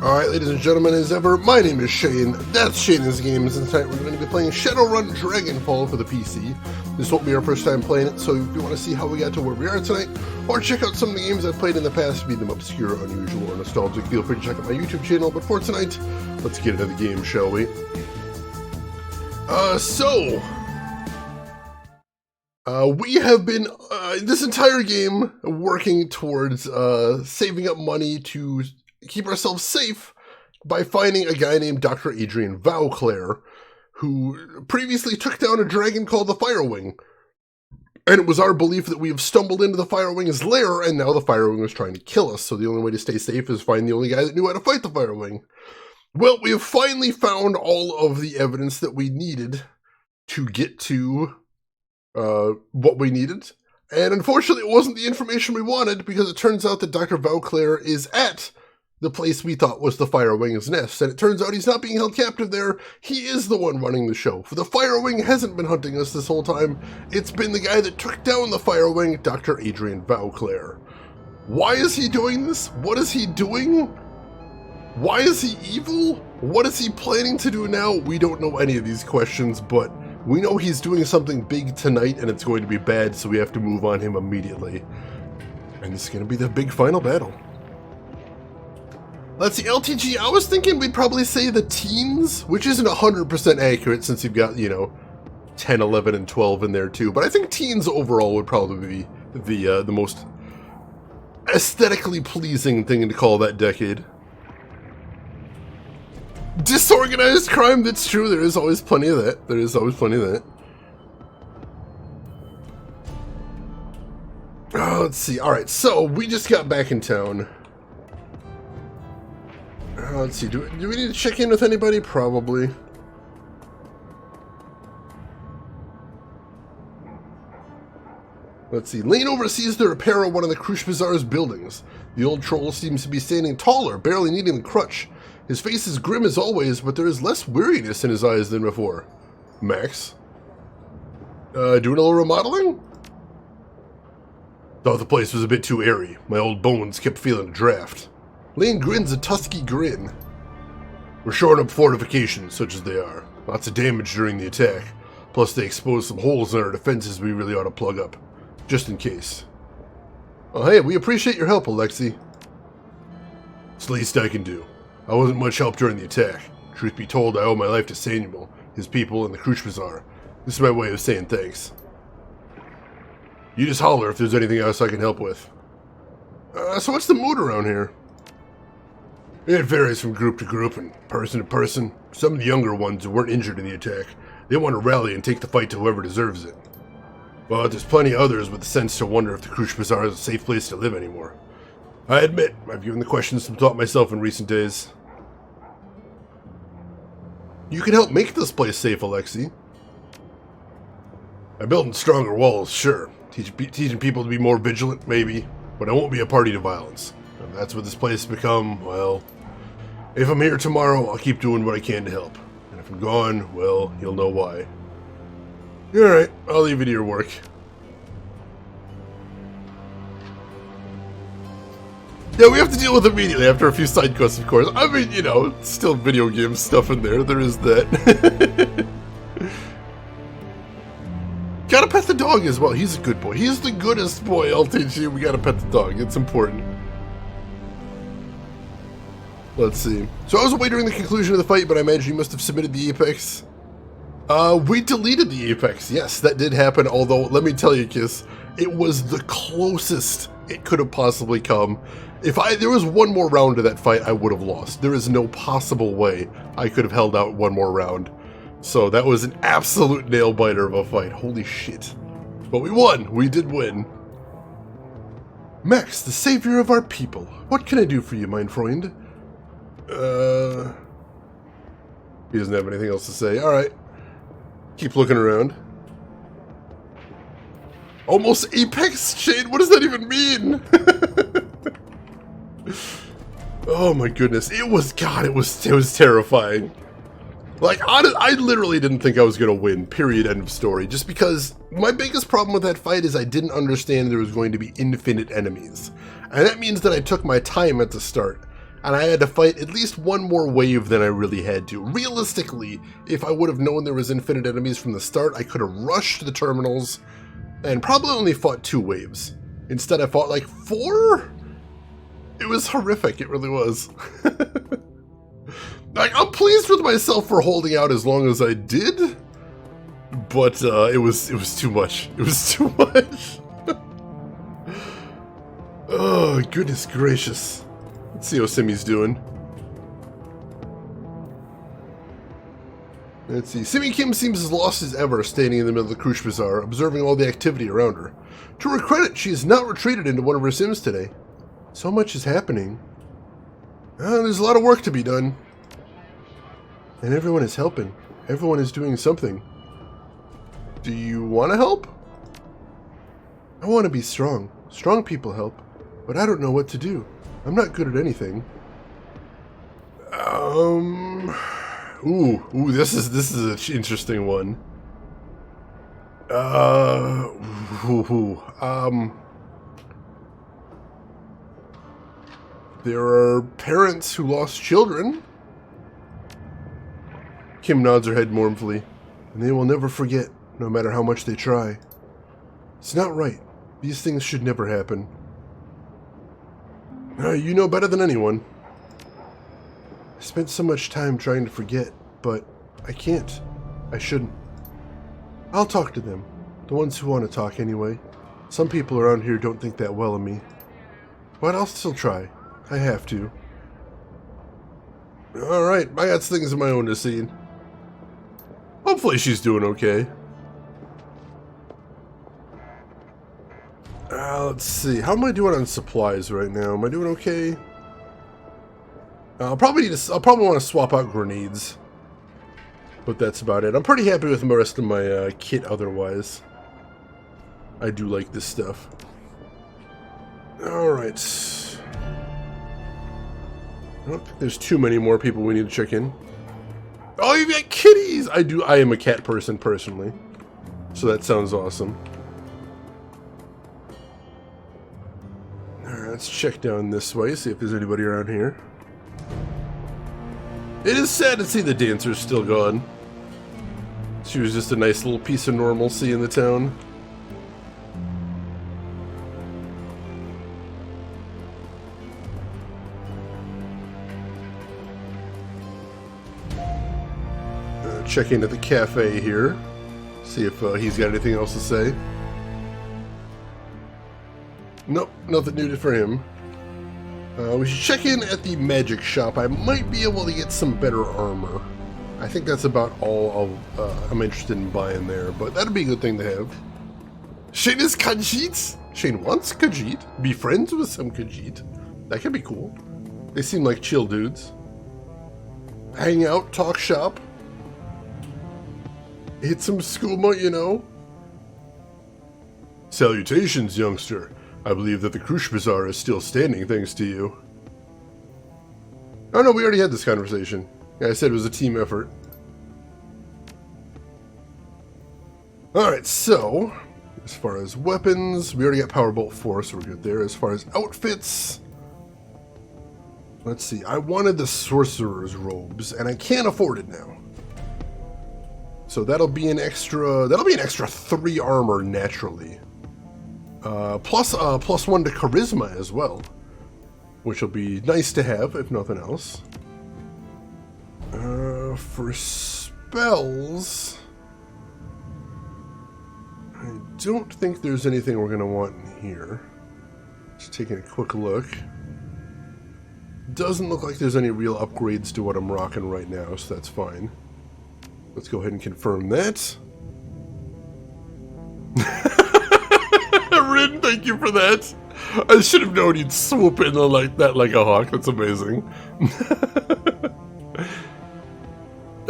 Alright, ladies and gentlemen, as ever, my name is Shane, that's Shane's Games, and tonight we're going to be playing Shadowrun Dragonfall for the PC. This won't be our first time playing it, so if you want to see how we got to where we are tonight, or check out some of the games I've played in the past, be them obscure, unusual, or nostalgic, feel free to check out my YouTube channel. But for tonight, let's get into the game, shall we? We have been, this entire game, working towards saving up money to keep ourselves safe by finding a guy named Dr. Adrian Vauclair, who previously took down a dragon called the Firewing. And it was our belief that we have stumbled into the Firewing's lair, and now the Firewing was trying to kill us, so the only way to stay safe is find the only guy that knew how to fight the Firewing. Well, we have finally found all of the evidence that we needed to get to what we needed. And unfortunately, it wasn't the information we wanted, because it turns out that Dr. Vauclair is at the place we thought was the Firewing's nest, and it turns out he's not being held captive there. He is the one running the show. For the Firewing hasn't been hunting us this whole time. It's been the guy that took down the Firewing, Dr. Adrian Vauclair. Why is he doing this? What is he doing? Why is he evil? What is he planning to do now? We don't know any of these questions, but we know he's doing something big tonight, and it's going to be bad, so we have to move on him immediately. And this is going to be the big final battle. Let's see, LTG, I was thinking we'd probably say the teens, which isn't 100% accurate since you've got, 10, 11, and 12 in there too, but I think teens overall would probably be the most aesthetically pleasing thing to call that decade. Disorganized crime, that's true, there is always plenty of that. There is always plenty of that. Let's see, alright, so we just got back in town. Let's see, do we need to check in with anybody? Probably. Let's see, Lane oversees the repair of one of the Crush Bazaar's buildings. The old troll seems to be standing taller, barely needing the crutch. His face is grim as always, but there is less weariness in his eyes than before. Max? Doing a little remodeling? Thought the place was a bit too airy. My old bones kept feeling a draft. Lane grins a tusky grin. We're shoring up fortifications, such as they are. Lots of damage during the attack. Plus they expose some holes in our defenses we really ought to plug up. Just in case. Oh hey, we appreciate your help, Alexi. It's the least I can do. I wasn't much help during the attack. Truth be told, I owe my life to Samuel, his people, and the Crush Bazaar. This is my way of saying thanks. You just holler if there's anything else I can help with. So what's the mood around here? It varies from group to group and person to person. Some of the younger ones who weren't injured in the attack, they want to rally and take the fight to whoever deserves it. But there's plenty of others with the sense to wonder if the Crush Bazaar is a safe place to live anymore. I admit, I've given the question some thought myself in recent days. You can help make this place safe, Alexi. By building stronger walls, sure. Teaching people to be more vigilant, maybe. But I won't be a party to violence. If that's what this place has become, well, if I'm here tomorrow, I'll keep doing what I can to help. And if I'm gone, well, you'll know why. Alright, I'll leave you to your work. Yeah, we have to deal with it immediately after a few side quests, of course. I mean, still video game stuff in there. There is that. Gotta pet the dog as well. He's a good boy. He's the goodest boy, LTG. We gotta pet the dog. It's important. Let's see. So I was away during the conclusion of the fight, but I imagine you must have submitted the Apex. We deleted the Apex. Yes, that did happen, although, let me tell you, Kiss, it was the closest it could have possibly come. If there was one more round to that fight, I would have lost. There is no possible way I could have held out one more round. So that was an absolute nail-biter of a fight. Holy shit. But we won. We did win. Max, the savior of our people. What can I do for you, mein Freund? He doesn't have anything else to say. Alright. Keep looking around. Almost Apex Shade? What does that even mean? Oh my goodness. It was terrifying. Like, I literally didn't think I was going to win, period, end of story, just because my biggest problem with that fight is I didn't understand there was going to be infinite enemies. And that means that I took my time at the start. and I had to fight at least one more wave than I really had to. Realistically, if I would have known there was infinite enemies from the start, I could have rushed the terminals and probably only fought 2 waves. Instead, I fought like 4? It was horrific, it really was. Like, I'm pleased with myself for holding out as long as I did, but it was too much. It was too much. Oh, goodness gracious. Let's see how Simi's doing. Let's see. Simi Kim seems as lost as ever, standing in the middle of the Krush Bazaar, observing all the activity around her. To her credit, she has not retreated into one of her sims today. So much is happening. There's a lot of work to be done. And everyone is helping. Everyone is doing something. Do you want to help? I want to be strong. Strong people help. But I don't know what to do. I'm not good at anything. Ooh, this is an interesting one. There are parents who lost children. Kim nods her head mournfully, and they will never forget, no matter how much they try. It's not right. These things should never happen. You know better than anyone. I spent so much time trying to forget, but I can't. I shouldn't. I'll talk to them. The ones who want to talk anyway. Some people around here don't think that well of me. But I'll still try. I have to. Alright, I got things of my own to see. Hopefully she's doing okay. Let's see. How am I doing on supplies right now? Am I doing okay? I'll probably want to swap out grenades. But that's about it. I'm pretty happy with the rest of my kit otherwise. I do like this stuff. Alright. I don't think there's too many more people we need to check in. Oh, you've got kitties! I am a cat person, personally. So that sounds awesome. Alright, let's check down this way, see if there's anybody around here. It is sad to see the dancer's still gone. She was just a nice little piece of normalcy in the town. Check into the cafe here. See if he's got anything else to say. Nope, nothing new for him. We should check in at the magic shop. I might be able to get some better armor. I think that's about all I'm interested in buying there, but that'd be a good thing to have. Shane is Khajiit. Shane wants Khajiit. Be friends with some Khajiit. That could be cool. They seem like chill dudes. Hang out, talk shop. Hit some skooma, you know. Salutations, youngster. I believe that the Krush Bazaar is still standing thanks to you. Oh no, we already had this conversation. Yeah, I said it was a team effort. Alright, so, as far as weapons, we already got Powerbolt 4, so we're good there. As far as outfits, let's see, I wanted the Sorcerer's robes, and I can't afford it now. So that'll be an extra 3 armor naturally. Plus 1 to charisma as well, which will be nice to have if nothing else. For spells, I don't think there's anything we're gonna want in here. Just taking a quick look. Doesn't look like there's any real upgrades to what I'm rocking right now, so that's fine. Let's go ahead and confirm that. Rin, thank you for that. I should have known you'd swoop in like that like a hawk. That's amazing.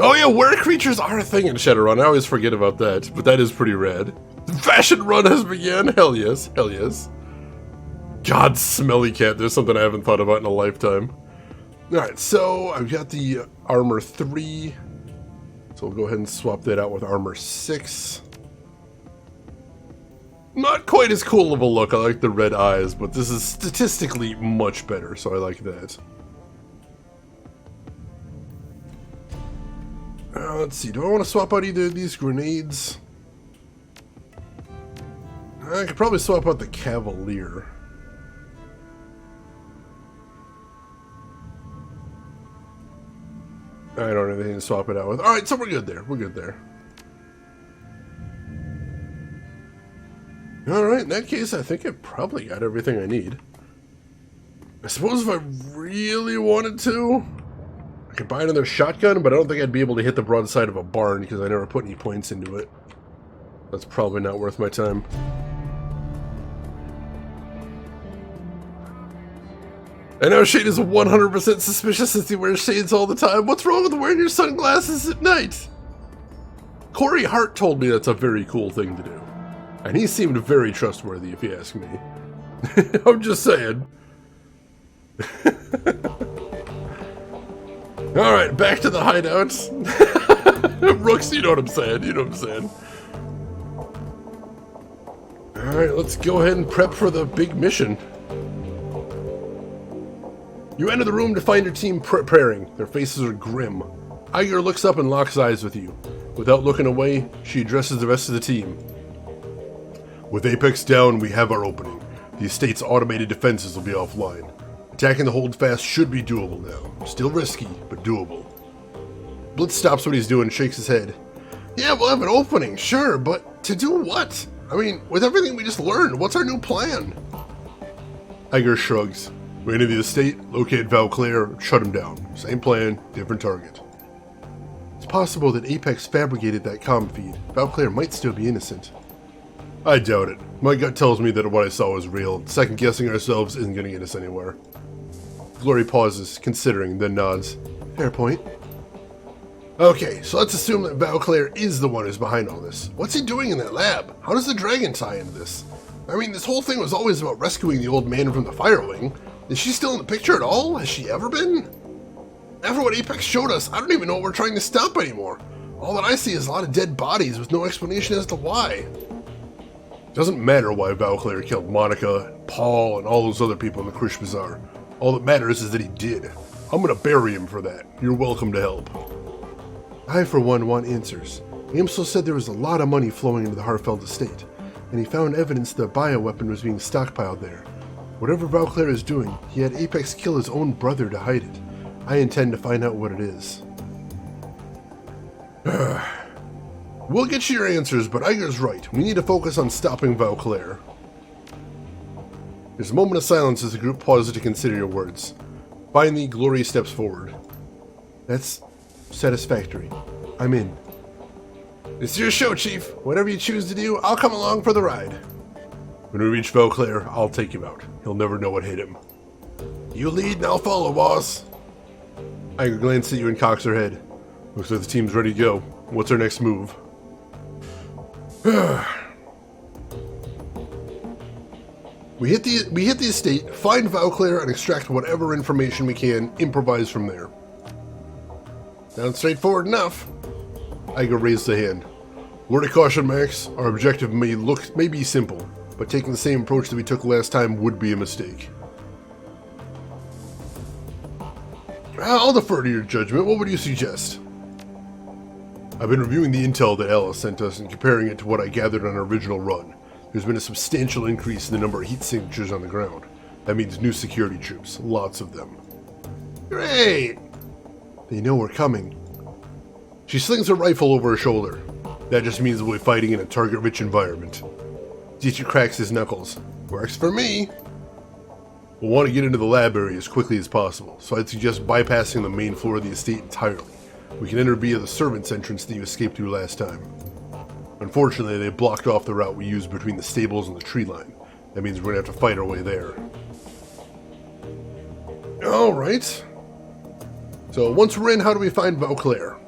Oh yeah, were creatures are a thing in Shadowrun. I always forget about that, but that is pretty rad. The fashion run has begun. Hell yes, hell yes. God, smelly cat. There's something I haven't thought about in a lifetime. Alright, so I've got the armor 3. So we'll go ahead and swap that out with armor 6. Not quite as cool of a look. I like the red eyes, but this is statistically much better, so I like that. Let's see, do I want to swap out either of these grenades? I could probably swap out the Cavalier. I don't have anything to swap it out with. Alright, so we're good there. We're good there. Alright, in that case, I think I probably got everything I need. I suppose if I really wanted to, I could buy another shotgun, but I don't think I'd be able to hit the broadside of a barn because I never put any points into it. That's probably not worth my time. I know Shade is 100% suspicious since he wears shades all the time. What's wrong with wearing your sunglasses at night? Corey Hart told me that's a very cool thing to do. And he seemed very trustworthy, if you ask me. I'm just saying. Alright, back to the hideouts. Rooks, you know what I'm saying. You know what I'm saying. Alright, let's go ahead and prep for the big mission. You enter the room to find your team preparing. Their faces are grim. Iger looks up and locks eyes with you. Without looking away, she addresses the rest of the team. With Apex down, we have our opening. The estate's automated defenses will be offline. Attacking the holdfast should be doable now. Still risky, but doable. Blitz stops what he's doing and shakes his head. Yeah, we'll have an opening, sure, but to do what? I mean, with everything we just learned, what's our new plan? Iger shrugs. We enter the estate, locate Valclair, shut him down. Same plan, different target. It's possible that Apex fabricated that comm feed. Valclair might still be innocent. I doubt it. My gut tells me that what I saw was real. Second guessing ourselves isn't going to get us anywhere. Glory pauses, considering, then nods. Fair point. Okay, so let's assume that Valclair is the one who's behind all this. What's he doing in that lab? How does the dragon tie into this? I mean, this whole thing was always about rescuing the old man from the Firewing. Is she still in the picture at all? Has she ever been? After what Apex showed us, I don't even know what we're trying to stop anymore. All that I see is a lot of dead bodies with no explanation as to why. Doesn't matter why Valclair killed Monica, Paul, and all those other people in the Krish Bazaar. All that matters is that he did. I'm gonna bury him for that. You're welcome to help. I, for one, want answers. Amsel said there was a lot of money flowing into the Harfeld estate, and he found evidence that a bioweapon was being stockpiled there. Whatever Valclair is doing, he had Apex kill his own brother to hide it. I intend to find out what it is. We'll get you your answers, but Iger's right. We need to focus on stopping Valclair. There's a moment of silence as the group pauses to consider your words. Finally, Glory steps forward. That's satisfactory. I'm in. It's your show, Chief. Whatever you choose to do, I'll come along for the ride. When we reach Valclair, I'll take him out. He'll never know what hit him. You lead and I'll follow, boss. Iger glances at you and cocks her head. Looks like the team's ready to go. What's our next move? We hit the estate, find Valclair, and extract whatever information we can, improvise from there. Sounds straightforward enough. Iger raised a hand. Word of caution, Max. Our objective may be simple, but taking the same approach that we took last time would be a mistake. I'll defer to your judgment. What would you suggest? I've been reviewing the intel that Alice sent us and comparing it to what I gathered on our original run. There's been a substantial increase in the number of heat signatures on the ground. That means new security troops, lots of them. Great! They know we're coming. She slings her rifle over her shoulder. That just means we'll be fighting in a target-rich environment. Dietrich cracks his knuckles. Works for me. We'll want to get into the lab area as quickly as possible, so I'd suggest bypassing the main floor of the estate entirely. We can enter via the servants' entrance that you escaped through last time. Unfortunately, they blocked off the route we used between the stables and the tree line. That means we're going to have to fight our way there. Alright. So, once we're in, how do we find Valclair?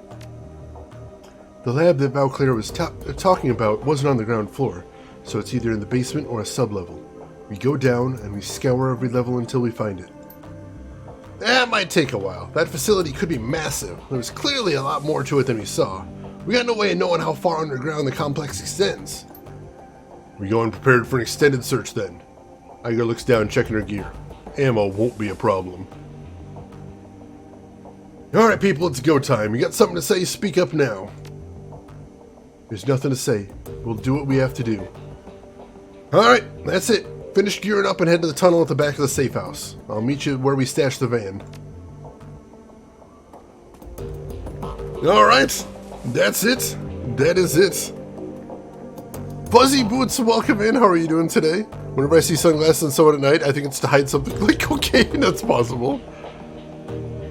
The lab that Valclair was talking about wasn't on the ground floor, so it's either in the basement or a sub-level. We go down, and we scour every level until we find it. That might take a while. That facility could be massive. There's clearly a lot more to it than we saw. We got no way of knowing how far underground the complex extends. We going prepared for an extended search then. Iger looks down, checking her gear. Ammo won't be a problem. Alright people, it's go time. You got something to say, speak up now. There's nothing to say. We'll do what we have to do. Alright, that's it. Finish gearing up and head to the tunnel at the back of the safe house. I'll meet you where we stashed the van. Alright, that's it. That is it. Fuzzy Boots, welcome in. How are you doing today? Whenever I see sunglasses and someone at night, I think it's to hide something like cocaine. That's possible.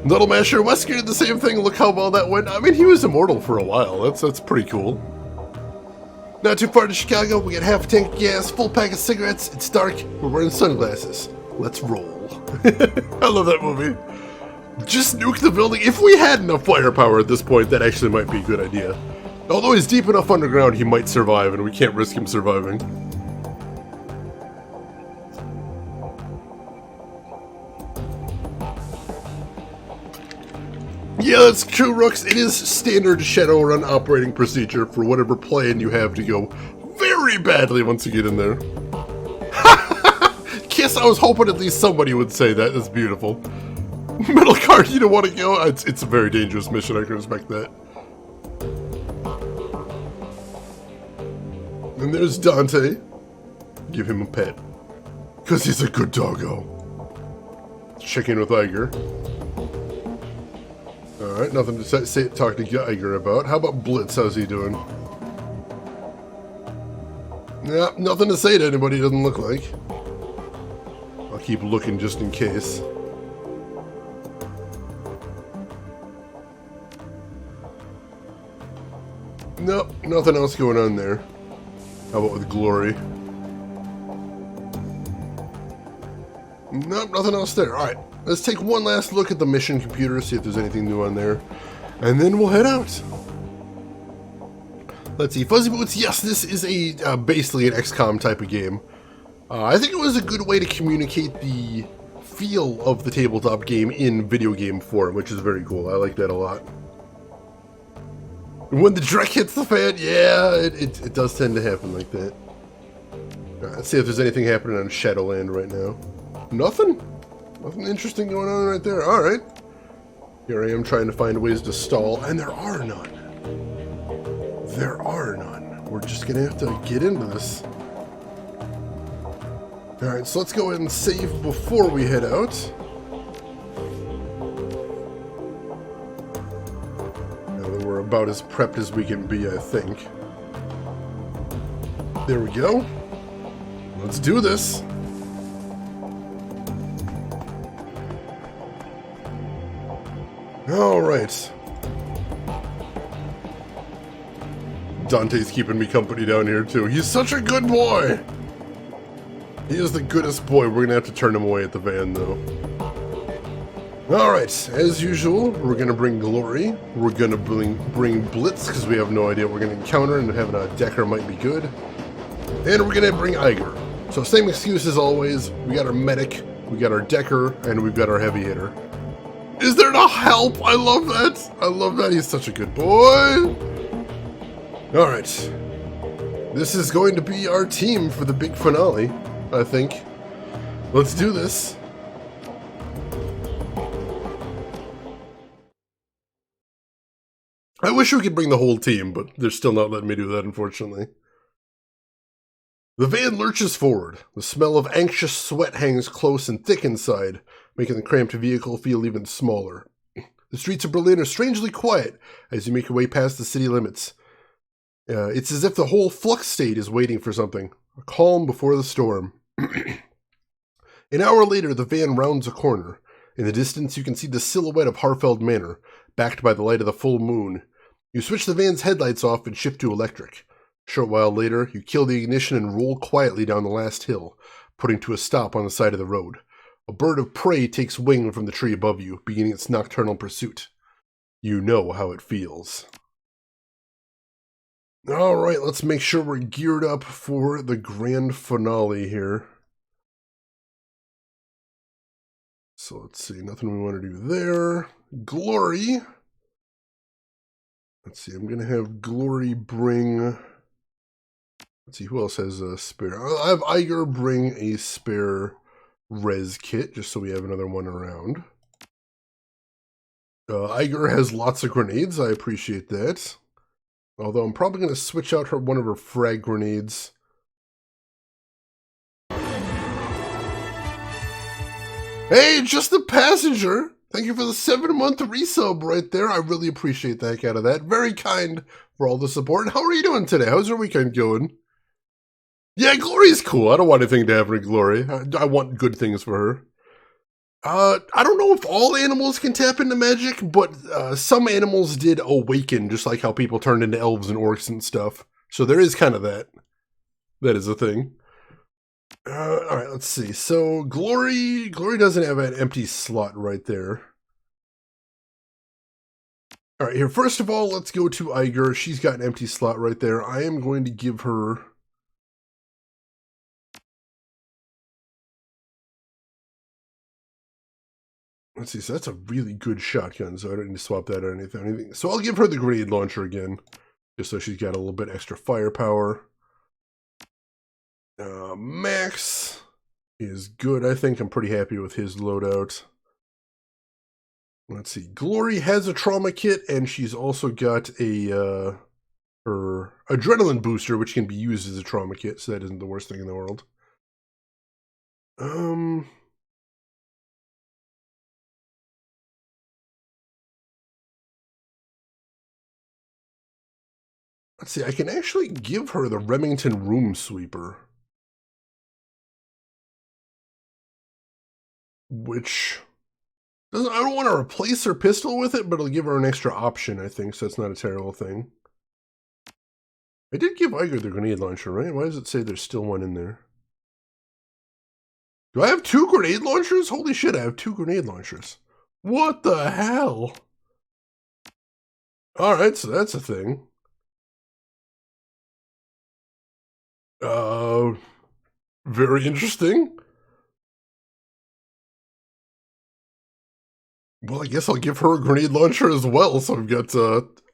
Little Masher Wesker did the same thing. Look how well that went. I mean, he was immortal for a while. That's pretty cool. Not too far to Chicago. We got half a tank of gas, full pack of cigarettes. It's dark. We're wearing sunglasses. Let's roll. I love that movie. Just nuke the building. If we had enough firepower at this point, that actually might be a good idea. Although he's deep enough underground, he might survive, and we can't risk him surviving. Yeah, that's true, Rooks. It is standard Shadowrun operating procedure for whatever plan you have to go very badly once you get in there. Kiss, I was hoping at least somebody would say that. That's beautiful. Middle card, you don't want to go? It's a very dangerous mission, I can respect that. And there's Dante. Give him a pet. Because he's a good doggo. Check in with Iger. Alright, nothing to talk to Iger about. How about Blitz? How's he doing? Yeah, nothing to say to anybody, doesn't look like. I'll keep looking just in case. Nope, nothing else going on there. How about with Glory? Nope, nothing else there. Alright, let's take one last look at the mission computer, see if there's anything new on there. And then we'll head out. Let's see, Fuzzy Boots, yes, this is a basically an XCOM type of game. I think it was a good way to communicate the feel of the tabletop game in video game form, which is very cool. I like that a lot. When the Drek hits the fan, yeah, it does tend to happen like that. Right, let's see if there's anything happening on Shadowland right now. Nothing? Nothing interesting going on right there. Alright. Here I am trying to find ways to stall, and there are none. There are none. We're just gonna have to get into this. Alright, so let's go ahead and save before we head out. We're about as prepped as we can be, I think. There we go. Let's do this. All right. Dante's keeping me company down here too. He's such a good boy. He is the goodest boy. We're gonna have to turn him away at the van though. Alright, as usual, we're going to bring Glory, we're going to bring Blitz, because we have no idea what we're going to encounter, and having a Decker might be good. And we're going to bring Iger. So same excuse as always, we got our Medic, we got our Decker, and we've got our Heavy Hitter. Is there no help? I love that! I love that, he's such a good boy! Alright. This is going to be our team for the big finale, I think. Let's do this. I wish we could bring the whole team, but they're still not letting me do that, unfortunately. The van lurches forward. The smell of anxious sweat hangs close and thick inside, making the cramped vehicle feel even smaller. The streets of Berlin are strangely quiet as you make your way past the city limits. It's as if the whole flux state is waiting for something. A calm before the storm. An hour later, the van rounds a corner. In the distance, you can see the silhouette of Harfeld Manor, backed by the light of the full moon. You switch the van's headlights off and shift to electric. A short while later, you kill the ignition and roll quietly down the last hill, putting to a stop on the side of the road. A bird of prey takes wing from the tree above you, beginning its nocturnal pursuit. You know how it feels. Alright, let's make sure we're geared up for the grand finale here. So let's see, nothing we want to do there. Glory. Let's see, I'm going to have Glory bring... Let's see, who else has a spare? I'll have Iger bring a spare res kit, just so we have another one around. Iger has lots of grenades. I appreciate that. Although I'm probably going to switch out one of her frag grenades. Hey, just a passenger! Thank you for the 7-month resub right there. I really appreciate the heck out of that. Very kind for all the support. How are you doing today? How's your weekend going? Yeah, Glory's cool. I don't want anything to happen to Glory. I want good things for her. I don't know if all animals can tap into magic, but some animals did awaken, just like how people turned into elves and orcs and stuff. So there is kind of that. That is a thing. Alright, let's see. So, Glory doesn't have an empty slot right there. Alright, here, first of all, let's go to Iger. She's got an empty slot right there. I am going to give her... Let's see, so that's a really good shotgun, so I don't need to swap that or anything. So I'll give her the grenade launcher again, just so she's got a little bit extra firepower. Max is good, I think. I'm pretty happy with his loadout. Let's see, Glory has a trauma kit, and she's also got her adrenaline booster, which can be used as a trauma kit, so that isn't the worst thing in the world. Let's see, I can actually give her the Remington Room Sweeper. Which, I don't want to replace her pistol with it, but it'll give her an extra option, I think, so that's not a terrible thing. I did give Iger the grenade launcher, right? Why does it say there's still one in there? Do I have 2 grenade launchers? Holy shit, I have 2 grenade launchers. What the hell? Alright, so that's a thing. Very interesting. Well, I guess I'll give her a grenade launcher as well, so I've got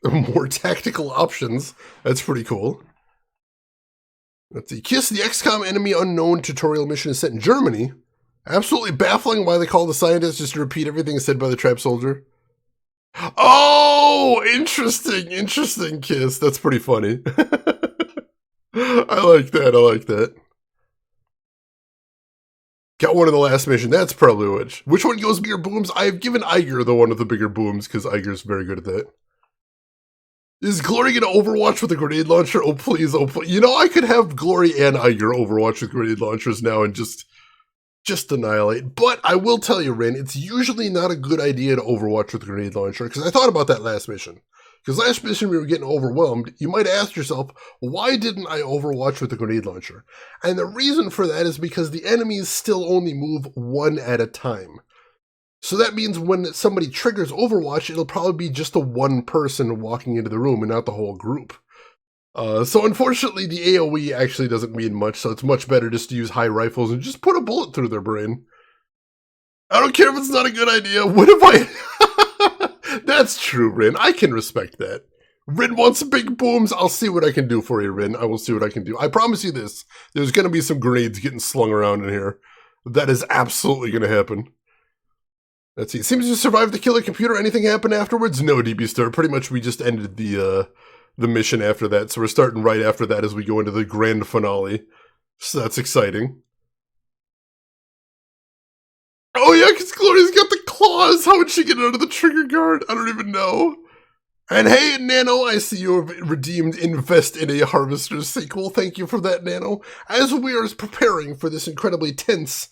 more tactical options. That's pretty cool. Let's see. Kiss the XCOM Enemy Unknown tutorial mission is set in Germany. Absolutely baffling why they call the scientist just to repeat everything said by the trap soldier. Oh, interesting, Kiss. That's pretty funny. I like that. Got one in the last mission. That's probably which one goes bigger booms? I've given Iger the one with the bigger booms because Iger's very good at that. Is Glory going to Overwatch with a grenade launcher? Oh, please, oh, please. You know, I could have Glory and Iger Overwatch with grenade launchers now and just annihilate. But I will tell you, Rin, it's usually not a good idea to Overwatch with a grenade launcher because I thought about that last mission. Because last mission we were getting overwhelmed, you might ask yourself, why didn't I Overwatch with the grenade launcher? And the reason for that is because the enemies still only move one at a time. So that means when somebody triggers Overwatch, it'll probably be just the one person walking into the room and not the whole group. So unfortunately, the AoE actually doesn't mean much, so it's much better just to use high rifles and just put a bullet through their brain. I don't care if it's not a good idea. What if I... That's true, Rin. I can respect that. Rin wants big booms. I'll see what I can do for you, Rin. I will see what I can do. I promise you this. There's going to be some grenades getting slung around in here. That is absolutely going to happen. Let's see. Seems to survive the killer computer. Anything happen afterwards? No, DB Star. Pretty much we just ended the mission after that. So we're starting right after that as we go into the grand finale. So that's exciting. Oh yeah, because Glory's got the claws. How would she get under the trigger guard? I don't even know. And hey, Nano, I see you have redeemed Invest in a Harvester sequel. Thank you for that, Nano. As we are preparing for this incredibly tense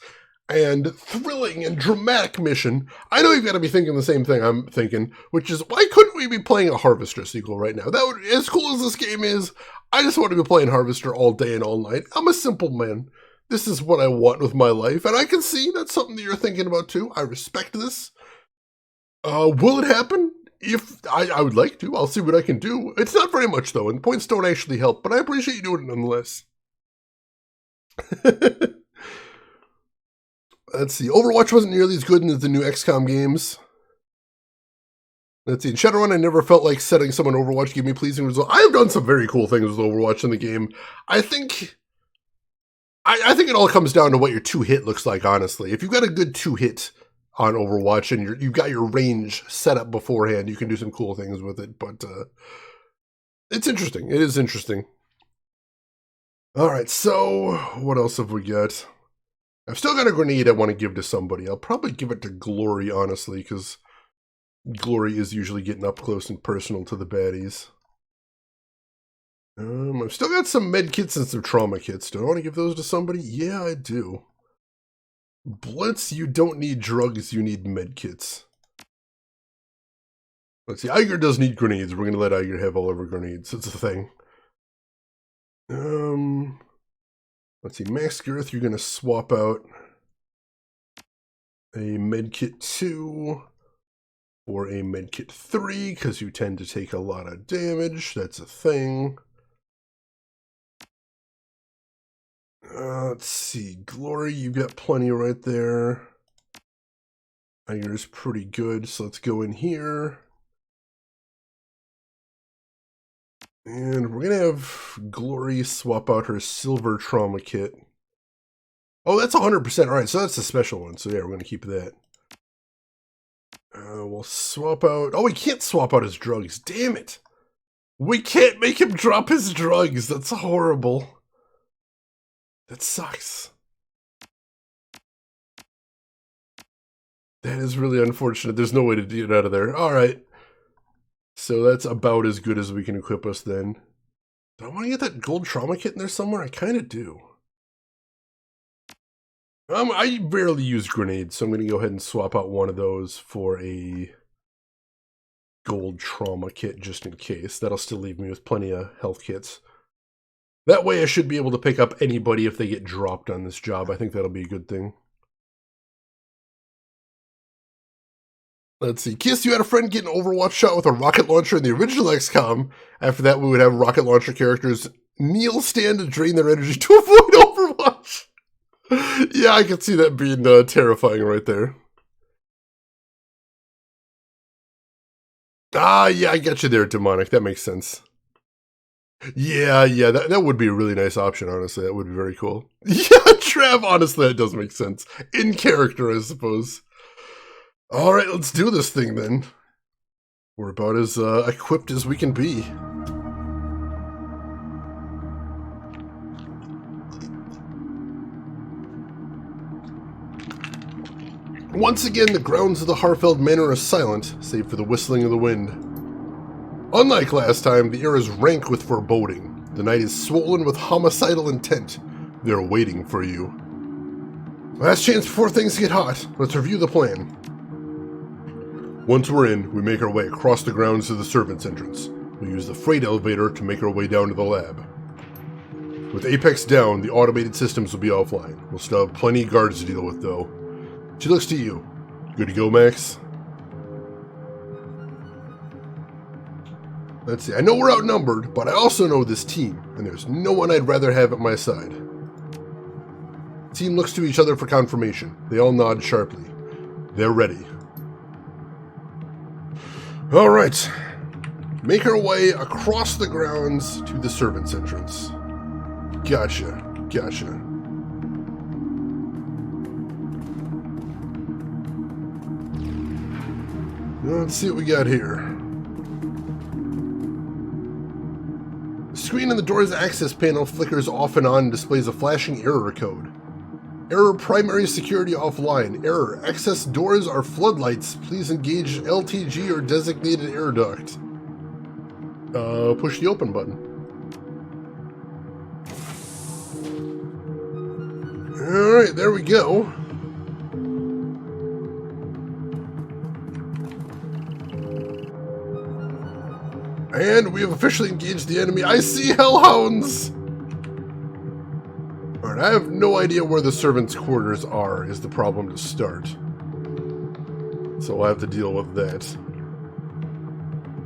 and thrilling and dramatic mission, I know you've got to be thinking the same thing I'm thinking, which is, why couldn't we be playing a Harvester sequel right now? That would, as cool as this game is, I just want to be playing Harvester all day and all night. I'm a simple man. This is what I want with my life, and I can see that's something that you're thinking about too. I respect this. Will it happen? If I would like to, I'll see what I can do. It's not very much though, and points don't actually help, but I appreciate you doing it nonetheless. Let's see. Overwatch wasn't nearly as good as the new XCOM games. Let's see. In Shadowrun, I never felt like setting someone Overwatch gave me pleasing results. I have done some very cool things with Overwatch in the game. I think it all comes down to what your 2-hit looks like, honestly. If you've got a good 2-hit on Overwatch, and you've got your range set up beforehand. You can do some cool things with it, but it's interesting. It is interesting. All right, so what else have we got? I've still got a grenade I want to give to somebody. I'll probably give it to Glory, honestly, because Glory is usually getting up close and personal to the baddies. I've still got some med kits and some trauma kits. Do I want to give those to somebody? Yeah, I do. Blitz, you don't need drugs, you need med kits. Let's see, Iger does need grenades. We're going to let Iger have all of our grenades. It's a thing. Let's see, Max Girth, you're going to swap out a medkit 2 or a medkit 3 because you tend to take a lot of damage. That's a thing. Let's see, Glory, you got plenty right there. Iger's pretty good, so let's go in here. And we're going to have Glory swap out her silver trauma kit. Oh, that's 100%. All right, so that's the special one. So yeah, we're going to keep that. We'll swap out... Oh, we can't swap out his drugs. Damn it. We can't make him drop his drugs. That's horrible. That sucks. That is really unfortunate. There's no way to get out of there. All right. So that's about as good as we can equip us then. Do I want to get that gold trauma kit in there somewhere? I kind of do. I rarely use grenades, so I'm going to go ahead and swap out one of those for a gold trauma kit just in case. That'll still leave me with plenty of health kits. That way I should be able to pick up anybody if they get dropped on this job. I think that'll be a good thing. Let's see. Kiss, you had a friend get an Overwatch shot with a rocket launcher in the original XCOM. After that, we would have rocket launcher characters kneel, stand, and drain their energy to avoid Overwatch. Yeah, I can see that being terrifying right there. Ah, yeah, I get you there, Demonic. That makes sense. Yeah, that would be a really nice option, honestly. That would be very cool. Yeah, Trav, honestly, that does make sense. In character, I suppose. All right, let's do this thing then. We're about as equipped as we can be. Once again, the grounds of the Harfeld Manor are silent, save for the whistling of the wind. Unlike last time, the air is rank with foreboding. The night is swollen with homicidal intent. They're waiting for you. Last chance before things get hot. Let's review the plan. Once we're in, we make our way across the grounds to the servants' entrance. We'll use the freight elevator to make our way down to the lab. With Apex down, the automated systems will be offline. We'll still have plenty of guards to deal with, though. She looks to you. Good to go, Max? Let's see. I know we're outnumbered, but I also know this team, and there's no one I'd rather have at my side. The team looks to each other for confirmation. They all nod sharply. They're ready. All right. Make our way across the grounds to the servants' entrance. Gotcha. Let's see what we got here. The screen on the door's access panel flickers off and on and displays a flashing error code. Error, primary security offline. Error, access doors are floodlights. Please engage LTG or designated air duct. Push the open button. Alright, there we go. And we have officially engaged the enemy. I see hellhounds! Alright, I have no idea where the servants' quarters are, is the problem to start. So we'll have to deal with that.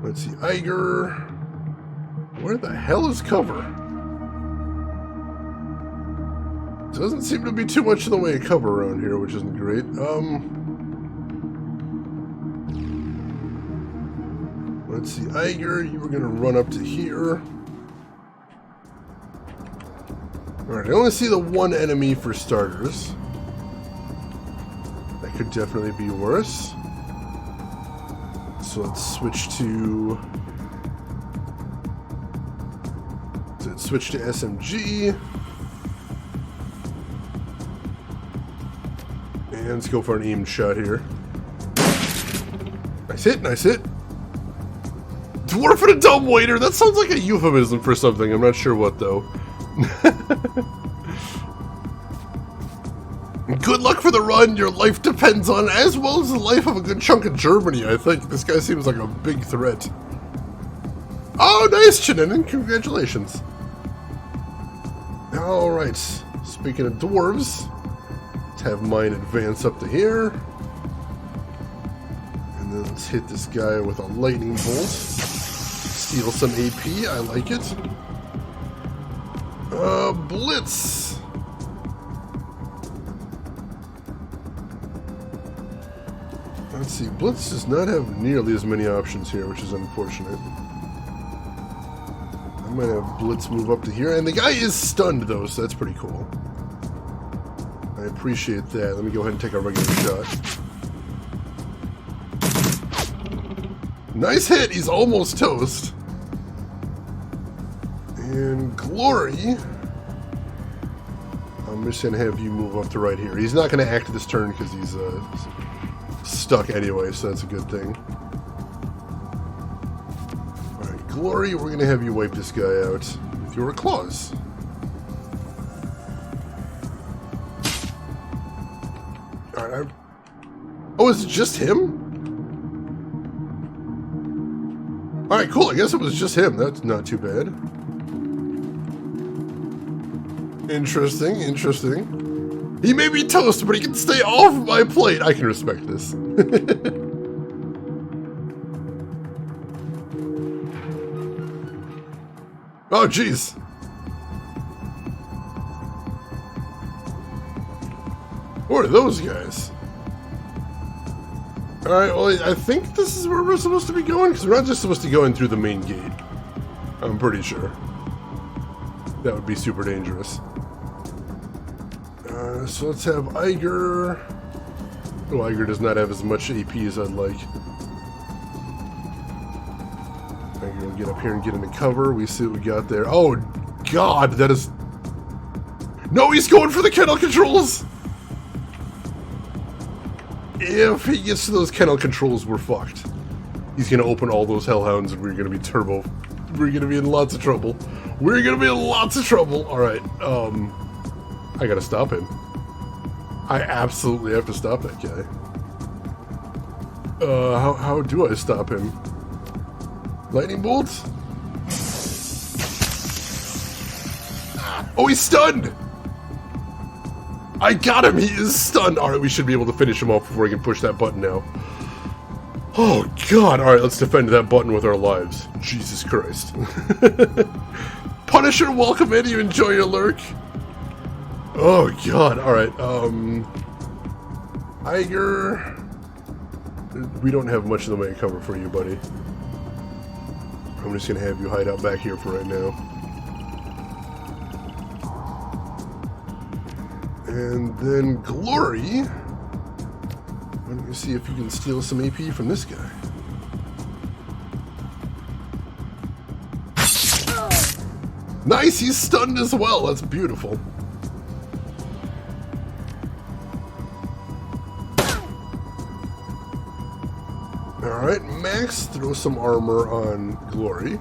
Let's see, Iger. Where the hell is cover? Doesn't seem to be too much in the way of cover around here, which isn't great. Let's see, Iger, you were going to run up to here. Alright, I only see the one enemy for starters. That could definitely be worse. So let's switch to... Switch to SMG. And let's go for an aimed shot here. Nice hit, nice hit. Dwarf and a dumbwaiter! That sounds like a euphemism for something. I'm not sure what, though. Good luck for the run. Your life depends on, as well as the life of a good chunk of Germany, I think. This guy seems like a big threat. Oh, nice, Chinen. Congratulations. Alright, speaking of dwarves, let's have mine advance up to here. And then let's hit this guy with a lightning bolt. Steal some AP, I like it. Blitz. Let's see, Blitz does not have nearly as many options here, which is unfortunate. I'm gonna have Blitz move up to here, and the guy is stunned though, so that's pretty cool. I appreciate that. Let me go ahead and take a regular shot. Nice hit! He's almost toast. And Glory, I'm just gonna have you move up to right here. He's not gonna act this turn because he's stuck anyway, so that's a good thing. Alright, Glory, we're gonna have you wipe this guy out with your claws. Alright, oh, is it just him? Alright, cool, I guess it was just him. That's not too bad. Interesting, interesting. He may be toast, but he can stay off my plate. I can respect this. Oh, jeez. What are those guys? Alright, well, I think this is where we're supposed to be going, because we're not just supposed to go in through the main gate. I'm pretty sure. That would be super dangerous. So let's have Iger. Oh, Iger does not have as much AP as I'd like. Iger will get up here and get into cover. We see what we got there. Oh, God, that is... No, he's going for the kennel controls! If he gets to those kennel controls, we're fucked. He's gonna open all those hellhounds and we're gonna be turbo. We're gonna be in lots of trouble. We're gonna be in lots of trouble. Alright, I gotta stop him. I absolutely have to stop that guy. How do I stop him? Lightning bolt? Oh, he's stunned! I got him! He is stunned! Alright, we should be able to finish him off before I can push that button now. Oh, God! Alright, let's defend that button with our lives. Jesus Christ. Punisher, welcome in. You enjoy your lurk? Oh, God. Alright, Iger... We don't have much in the way of cover for you, buddy. I'm just gonna have you hide out back here for right now. And then Glory... Why don't you see if you can steal some AP from this guy? Nice! He's stunned as well! That's beautiful. Alright, Max, throw some armor on Glory.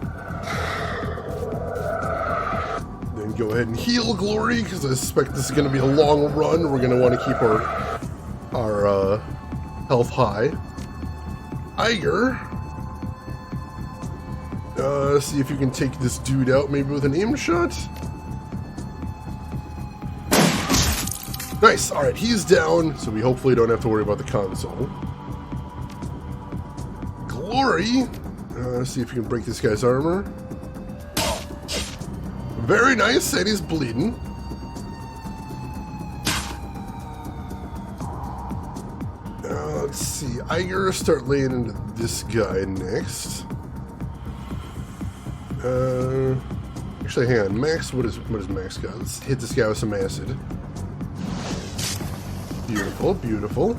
Then go ahead and heal Glory, because I suspect this is going to be a long run. We're going to want to keep our health high. Iger. See if you can take this dude out, maybe with an aim shot. Nice! Alright, he's down, so we hopefully don't have to worry about the console. Glory! See if you can break this guy's armor. Very nice, and he's bleeding. Let's see, Iger, start laying into this guy next. Actually, hang on, Max, what is Max got? Let's hit this guy with some acid. Beautiful, beautiful.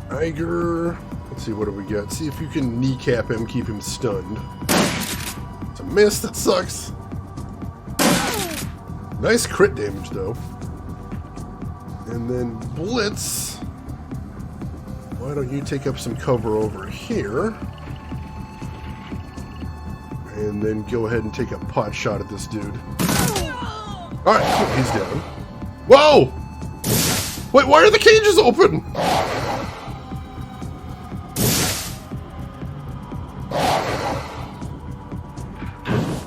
Iger. Let's see, what do we got? See if you can kneecap him, keep him stunned. It's a miss, that sucks. Nice crit damage, though. And then Blitz. Why don't you take up some cover over here? And then go ahead and take a pot shot at this dude. Alright, cool, he's down. Whoa! Wait, why are the cages open?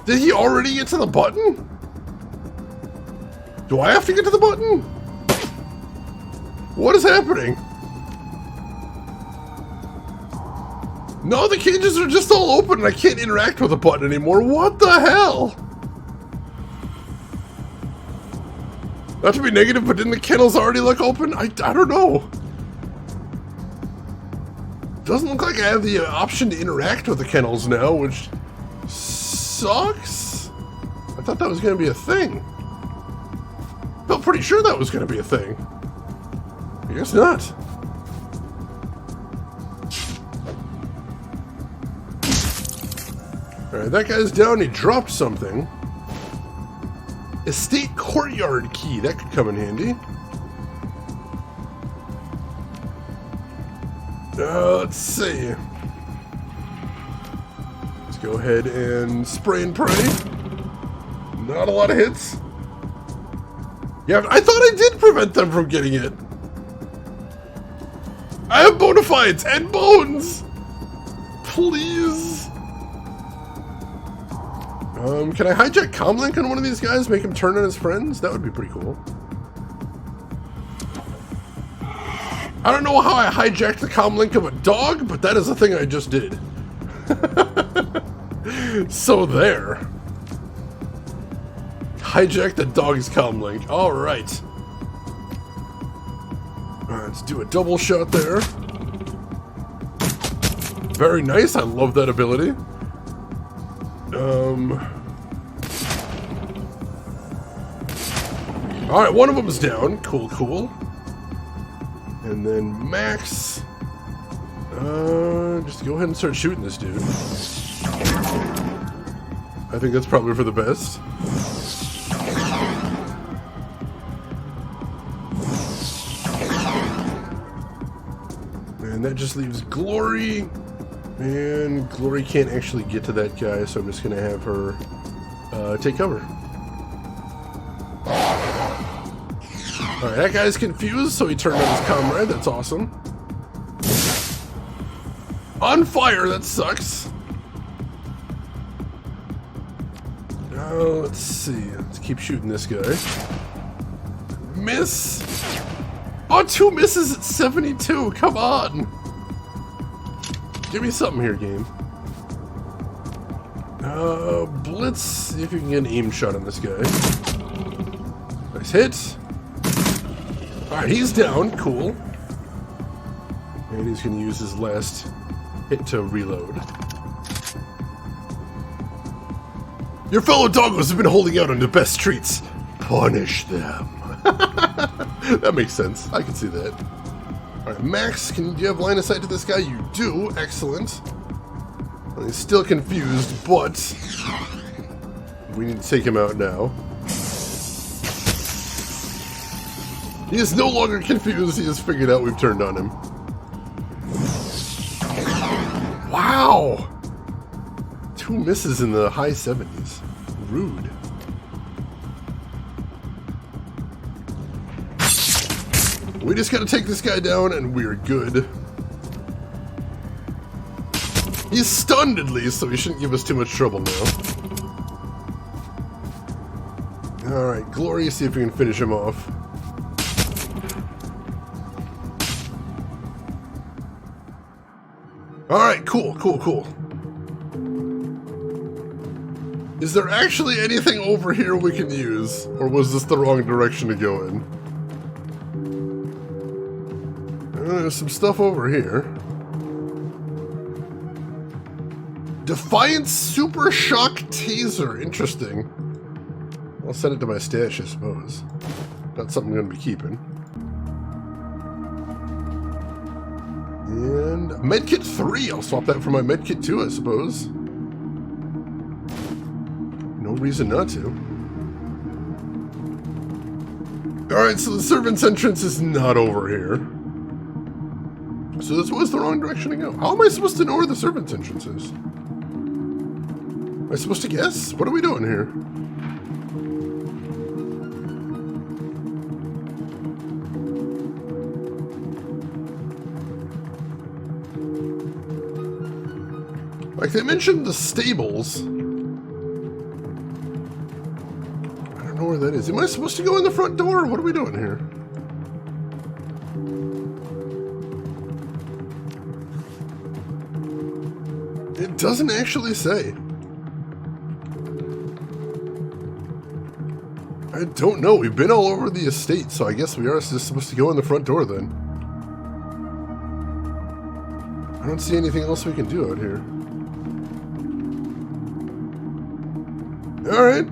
Did he already get to the button? Do I have to get to the button? What is happening? No, the cages are just all open and I can't interact with the button anymore. What the hell? Not to be negative, but didn't the kennels already look open? I don't know. Doesn't look like I have the option to interact with the kennels now, which sucks. I thought that was going to be a thing. Felt pretty sure that was going to be a thing. I guess not. Alright, that guy's down. He dropped something. Estate courtyard key. That could come in handy. Let's see. Let's go ahead and spray and pray. Not a lot of hits. Yeah, I thought I did prevent them from getting it. I have bona fides and bones. Please. Can I hijack comlink on one of these guys? Make him turn on his friends? That would be pretty cool. I don't know how I hijacked the comlink of a dog, but that is a thing I just did. So there. Hijack the dog's comlink. Alright. Alright, let's do a double shot there. Very nice, I love that ability. Alright, one of them is down. Cool, cool. And then Max. Just go ahead and start shooting this dude. I think that's probably for the best. And that just leaves Glory. And Glory can't actually get to that guy, so I'm just going to have her take cover. Alright, that guy's confused, so he turned on his comrade. That's awesome. On fire, that sucks. Let's see. Let's keep shooting this guy. Miss! Oh, 2 misses at 72. Come on! Give me something here, game. Blitz. See if you can get an aim shot on this guy. Nice hit. Alright, he's down. Cool. And he's going to use his last hit to reload. Your fellow doggos have been holding out on the best treats. Punish them. That makes sense. I can see that. Alright, Max, do you have line of sight to this guy? You do. Excellent. Well, he's still confused, but we need to take him out now. He is no longer confused. He has figured out we've turned on him. Wow! 2 misses in the high 70s. Rude. We just gotta take this guy down and we're good. He's stunned at least, so he shouldn't give us too much trouble now. Alright, Glory, see if we can finish him off. Alright, cool, cool, cool. Is there actually anything over here we can use? Or was this the wrong direction to go in? There's some stuff over here. Defiance Super Shock Taser. Interesting. I'll send it to my stash, I suppose. Not something I'm going to be keeping. And medkit 3. I'll swap that for my medkit 2, I suppose. No reason not to. Alright, so the servant's entrance is not over here. So this was the wrong direction to go. How am I supposed to know where the servant's entrance is? Am I supposed to guess? What are we doing here? Like they mentioned the stables. I don't know where that is. Am I supposed to go in the front door? What are we doing here? It doesn't actually say. I don't know. We've been all over the estate, so I guess we are just supposed to go in the front door then. I don't see anything else we can do out here. Alright.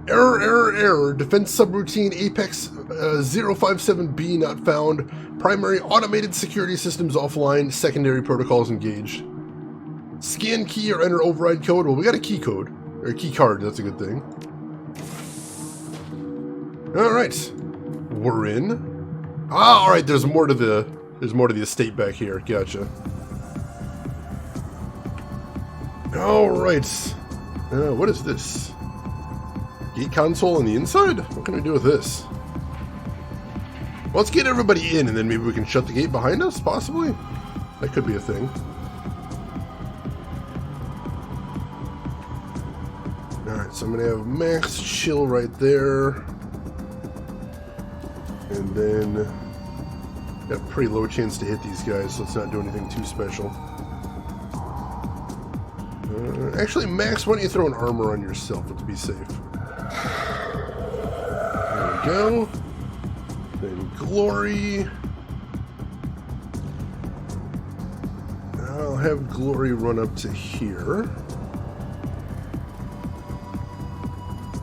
Error. Defense subroutine Apex 057B not found. Primary automated security systems offline. Secondary protocols engaged. Scan key or enter override code. Well, we got a key code. Or a key card, that's a good thing. Alright. We're in. Ah, alright, there's more to the estate back here. Gotcha. Alright. What is this? Gate console on the inside? What can I do with this? Well, let's get everybody in and then maybe we can shut the gate behind us, possibly? That could be a thing. Alright, so I'm going to have Max chill right there. And then got a pretty low chance to hit these guys, so let's not do anything too special. Actually, Max, why don't you throw an armor on yourself? Let's be safe. There we go. Then Glory. I'll have Glory run up to here.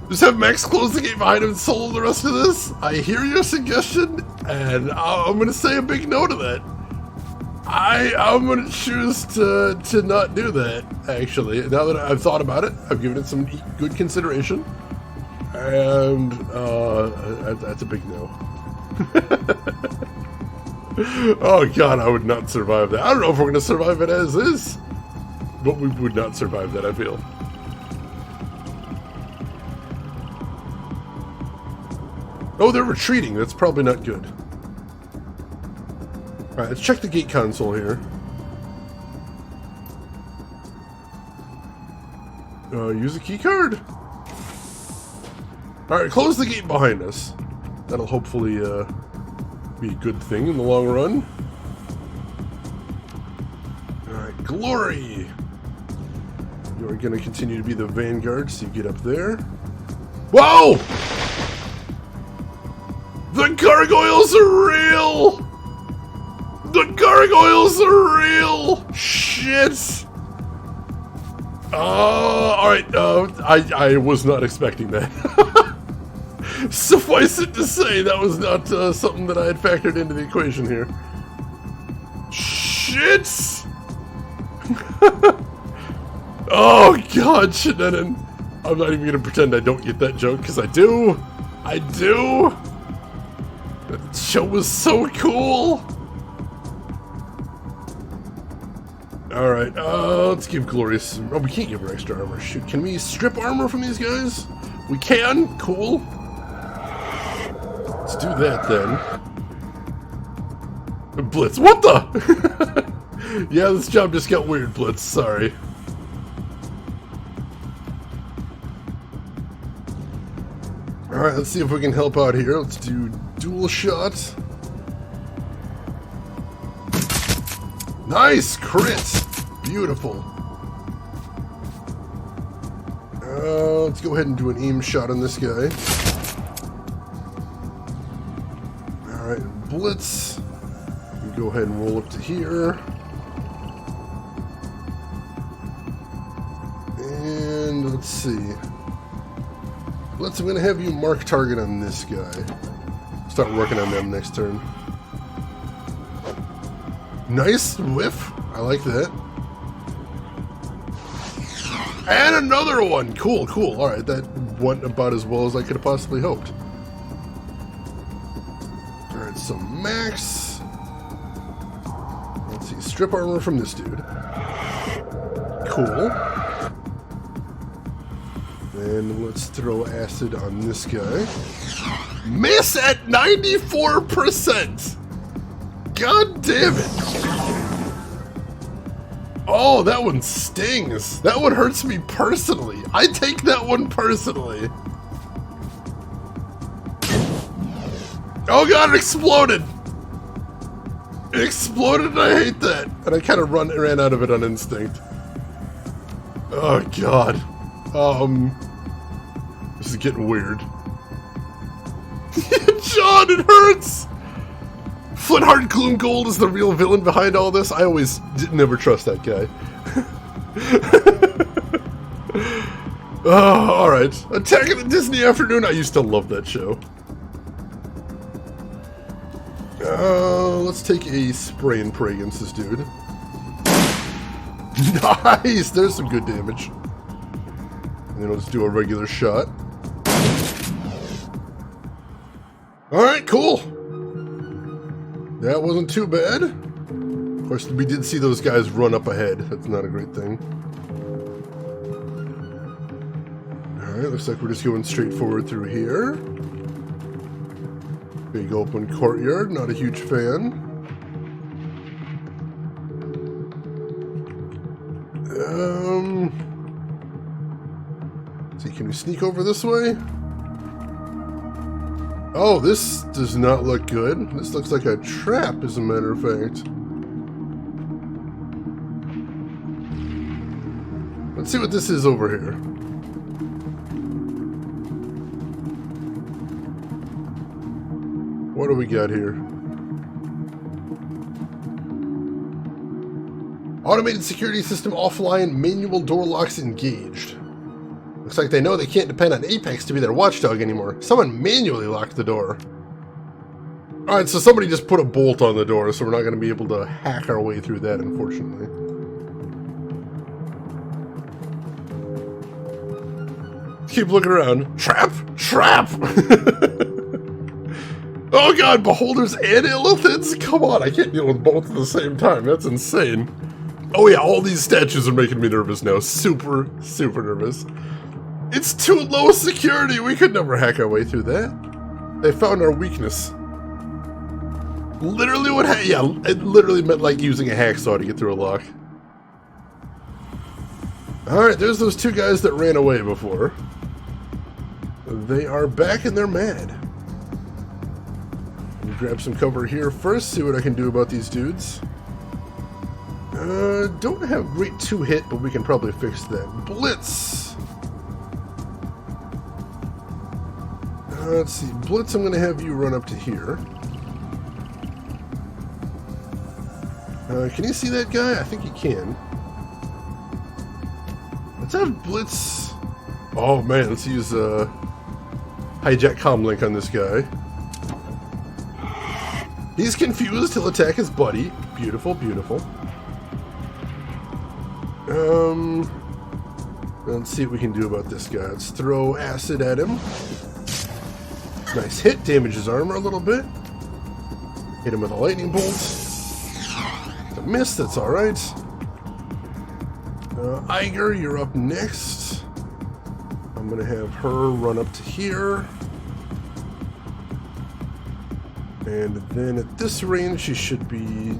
Just have Max close the gate behind him and solo the rest of this? I hear your suggestion, and I'm going to say a big no to that. I'm going to choose to not do that, actually. Now that I've thought about it, I've given it some good consideration. And that's a big no. Oh god, I would not survive that. I don't know if we're going to survive it as is, but we would not survive that, I feel. Oh, they're retreating. That's probably not good. Alright, let's check the gate console here. Use a key card. Alright, close the gate behind us. That'll hopefully be a good thing in the long run. Alright, Glory! You're going to continue to be the vanguard, so you get up there. Whoa! The gargoyles are real! The gargoyles are real! Shit! Alright, I was not expecting that. Suffice it to say, that was not something that I had factored into the equation here. Shit! Oh god, Shannon. I'm not even going to pretend I don't get that joke, because I do. I do. That show was so cool. Alright, let's give Glory some... Oh, we can't give her extra armor. Shoot, can we strip armor from these guys? We can? Cool. Let's do that, then. Blitz, what the? Yeah, this job just got weird, Blitz, sorry. Alright, let's see if we can help out here. Let's do dual shot. Nice! Crit! Beautiful. Let's go ahead and do an aim shot on this guy. Alright, Blitz. Go ahead and roll up to here. And let's see. Blitz, I'm going to have you mark target on this guy. Start working on them next turn. Nice whiff. I like that. And another one. Cool, cool. All right, that went about as well as I could have possibly hoped. All right, so max. Let's see, strip armor from this dude. Cool. And let's throw acid on this guy. Miss at 94%! God damn it! Oh, that one stings. That one hurts me personally. I take that one personally. Oh god, it exploded! It exploded and I hate that. And I kind of ran out of it on instinct. Oh god. This is getting weird. John, it hurts! Flintheart Gloom Gold is the real villain behind all this. I always never trust that guy. Oh, alright. Attack of the Disney Afternoon. I used to love that show. Let's take a spray and pray against this dude. Nice! There's some good damage. And then let's do a regular shot. Alright, cool. That wasn't too bad. Of course, we did see those guys run up ahead. That's not a great thing. Alright, looks like we're just going straight forward through here. Big open courtyard, not a huge fan. Let's see, can we sneak over this way? Oh, this does not look good. This looks like a trap, as a matter of fact. Let's see what this is over here. What do we got here? Automated security system offline, manual door locks engaged. Looks like they know they can't depend on Apex to be their watchdog anymore. Someone manually locked the door. Alright, so somebody just put a bolt on the door, so we're not going to be able to hack our way through that, unfortunately. Keep looking around. Trap! Trap! Oh god, beholders and illithids? Come on, I can't deal with both at the same time. That's insane. Oh yeah, all these statues are making me nervous now. Super, super nervous. It's too low security. We could never hack our way through that. They found our weakness. Literally what yeah, it literally meant like using a hacksaw to get through a lock. Alright, there's those two guys that ran away before. They are back and they're mad. Let me grab some cover here first, see what I can do about these dudes. Don't have great 2-hit, but we can probably fix that. Blitz! Let's see, Blitz, I'm going to have you run up to here. Can you see that guy? I think you can. Let's have Blitz... Oh man, let's use hijack comlink on this guy. He's confused, he'll attack his buddy. Beautiful, beautiful. Let's see what we can do about this guy. Let's throw acid at him. Nice hit, damage his armor a little bit. Hit him with a lightning bolt. It's a miss, that's alright. Iger, you're up next. I'm gonna have her run up to here. And then at this range, she should be...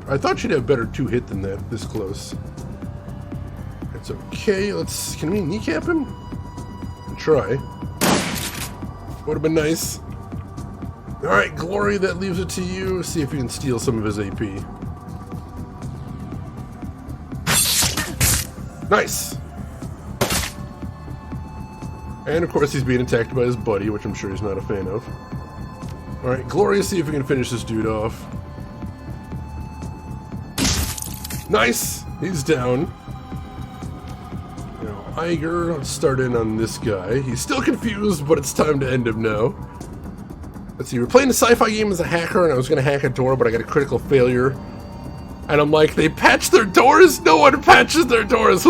I thought she'd have better 2-hit than that, this close. It's okay, can we kneecap him? Try. Would have been nice. Alright, Glory, that leaves it to you. See if you can steal some of his AP. Nice! And of course he's being attacked by his buddy, which I'm sure he's not a fan of. Alright, Glory, see if we can finish this dude off. Nice! He's down. Now, Iger, let's start in on this guy. He's still confused, but it's time to end him now. Let's see, we're playing a sci-fi game as a hacker, and I was going to hack a door, but I got a critical failure. And I'm like, they patch their doors? No one patches their doors.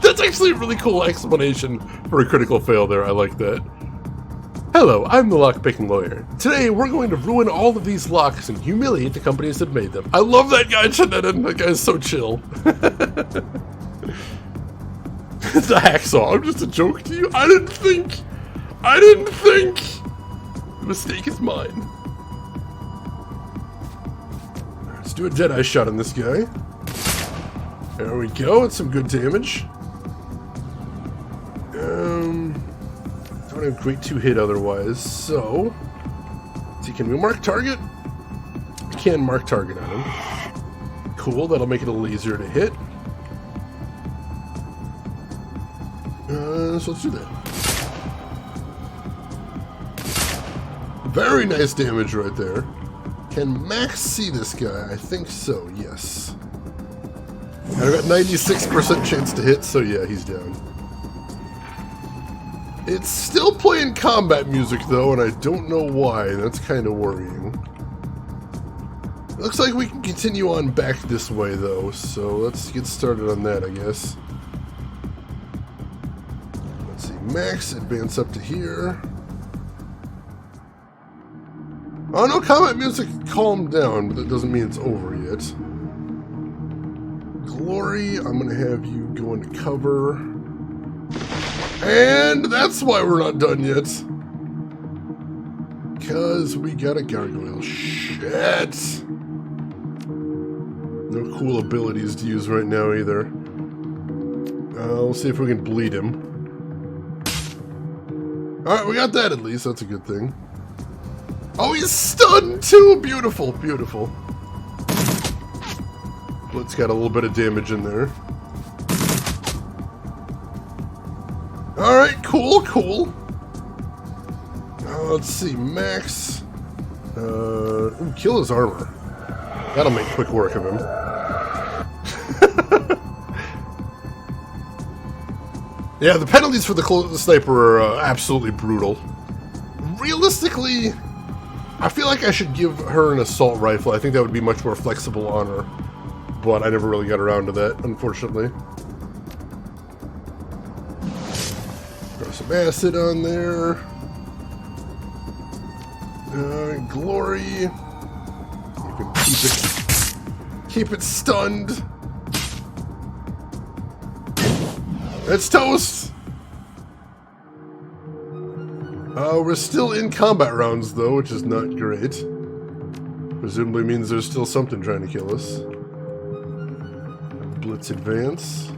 That's actually a really cool explanation for a critical fail there. I like that. Hello, I'm the lock-picking lawyer. Today, we're going to ruin all of these locks and humiliate the companies that made them. I love that guy, Shannon. That guy's so chill. The hacksaw. I'm just a joke to you. I didn't think. The mistake is mine. Let's do a Deadeye shot on this guy. There we go. It's some good damage. Don't have great two-hit otherwise, so... Let's see, can we mark target? We can mark target on him. Cool, that'll make it a little easier to hit. So let's do that. Very nice damage right there. Can Max see this guy? I think so, yes. I've got 96% chance to hit, so yeah, he's down. It's still playing combat music, though, and I don't know why. That's kind of worrying. Looks like we can continue on back this way, though, so let's get started on that, I guess. Let's see, Max, advance up to here. Oh, no, combat music calmed down, but that doesn't mean it's over yet. Glory, I'm going to have you go into cover. And that's why we're not done yet. Because we got a gargoyle. Shit! No cool abilities to use right now either. We'll see if we can bleed him. Alright, we got that at least. That's a good thing. Oh, he's stunned too! Beautiful, beautiful. Blitz got a little bit of damage in there. Alright, cool, cool. Let's see, Max. Ooh, kill his armor. That'll make quick work of him. Yeah, the penalties for the sniper are absolutely brutal. Realistically, I feel like I should give her an assault rifle. I think that would be much more flexible on her. But I never really got around to that, unfortunately. Throw some acid on there. Glory. Keep it stunned. It's toast. We're still in combat rounds, though, which is not great. Presumably means there's still something trying to kill us. Blitz advance.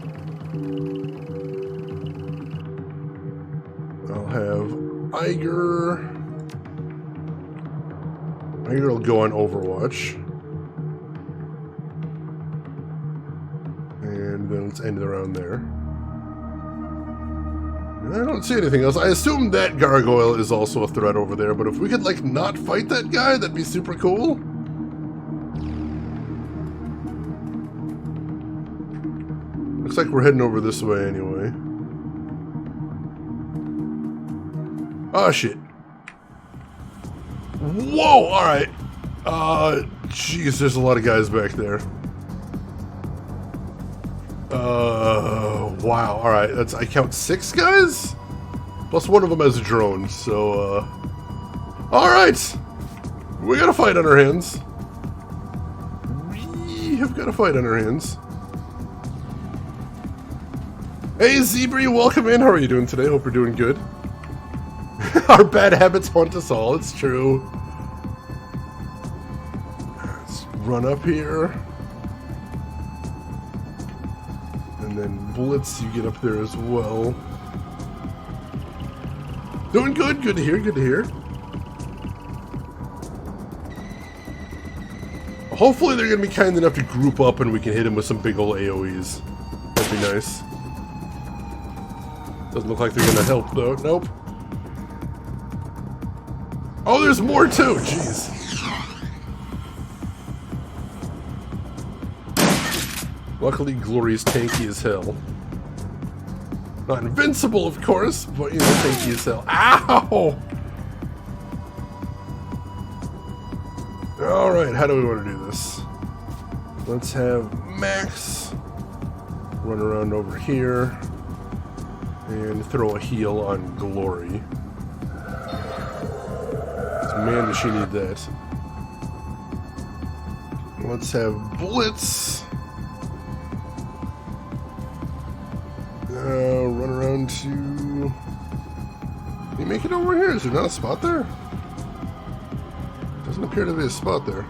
I'll have Iger. Iger will go on Overwatch. And then let's end it around there. I don't see anything else. I assume that gargoyle is also a threat over there, but if we could, like, not fight that guy, that'd be super cool. Looks like we're heading over this way anyway. Oh, shit. Whoa! Alright. Jeez, there's a lot of guys back there. Wow, alright, that's, I count 6 guys? Plus one of them has a drone, so, alright! We got a fight on our hands. We have got a fight on our hands. Hey, Zebri, welcome in. How are you doing today? Hope you're doing good. Our bad habits haunt us all, it's true. Let's run up here. And then Blitz, you get up there as well. Doing good, good to hear, good to hear. Hopefully they're going to be kind enough to group up and we can hit him with some big ol' AoEs. That'd be nice. Doesn't look like they're going to help though, nope. Oh, there's more too, jeez. Luckily, Glory's tanky as hell. Not invincible, of course, but, you know, tanky as hell. Ow! Alright, how do we want to do this? Let's have Max run around over here and throw a heal on Glory. Man, does she need that. Let's have Blitz run around to... Can you make it over here? Is there not a spot there? Doesn't appear to be a spot there.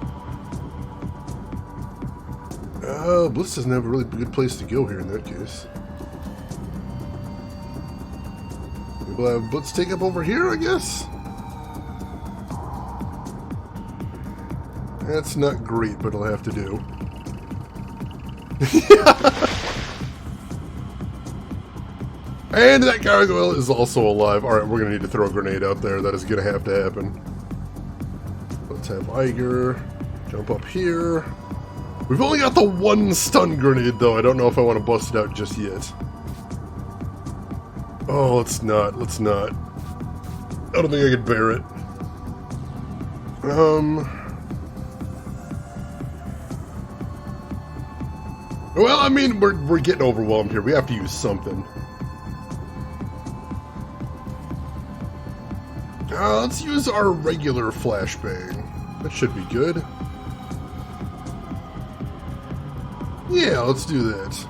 Blitz doesn't have a really good place to go here in that case. Maybe we'll have Blitz take up over here, I guess? That's not great, but it'll have to do. And that gargoyle is also alive. Alright, we're going to need to throw a grenade out there. That is going to happen. Let's have Iger jump up here. We've only got the one stun grenade, though. I don't know if I want to bust it out just yet. Oh, let's not. Let's not. I don't think I could bear it. Well, I mean, we're getting overwhelmed here. We have to use something. Let's use our regular flashbang. That should be good. Yeah, let's do that.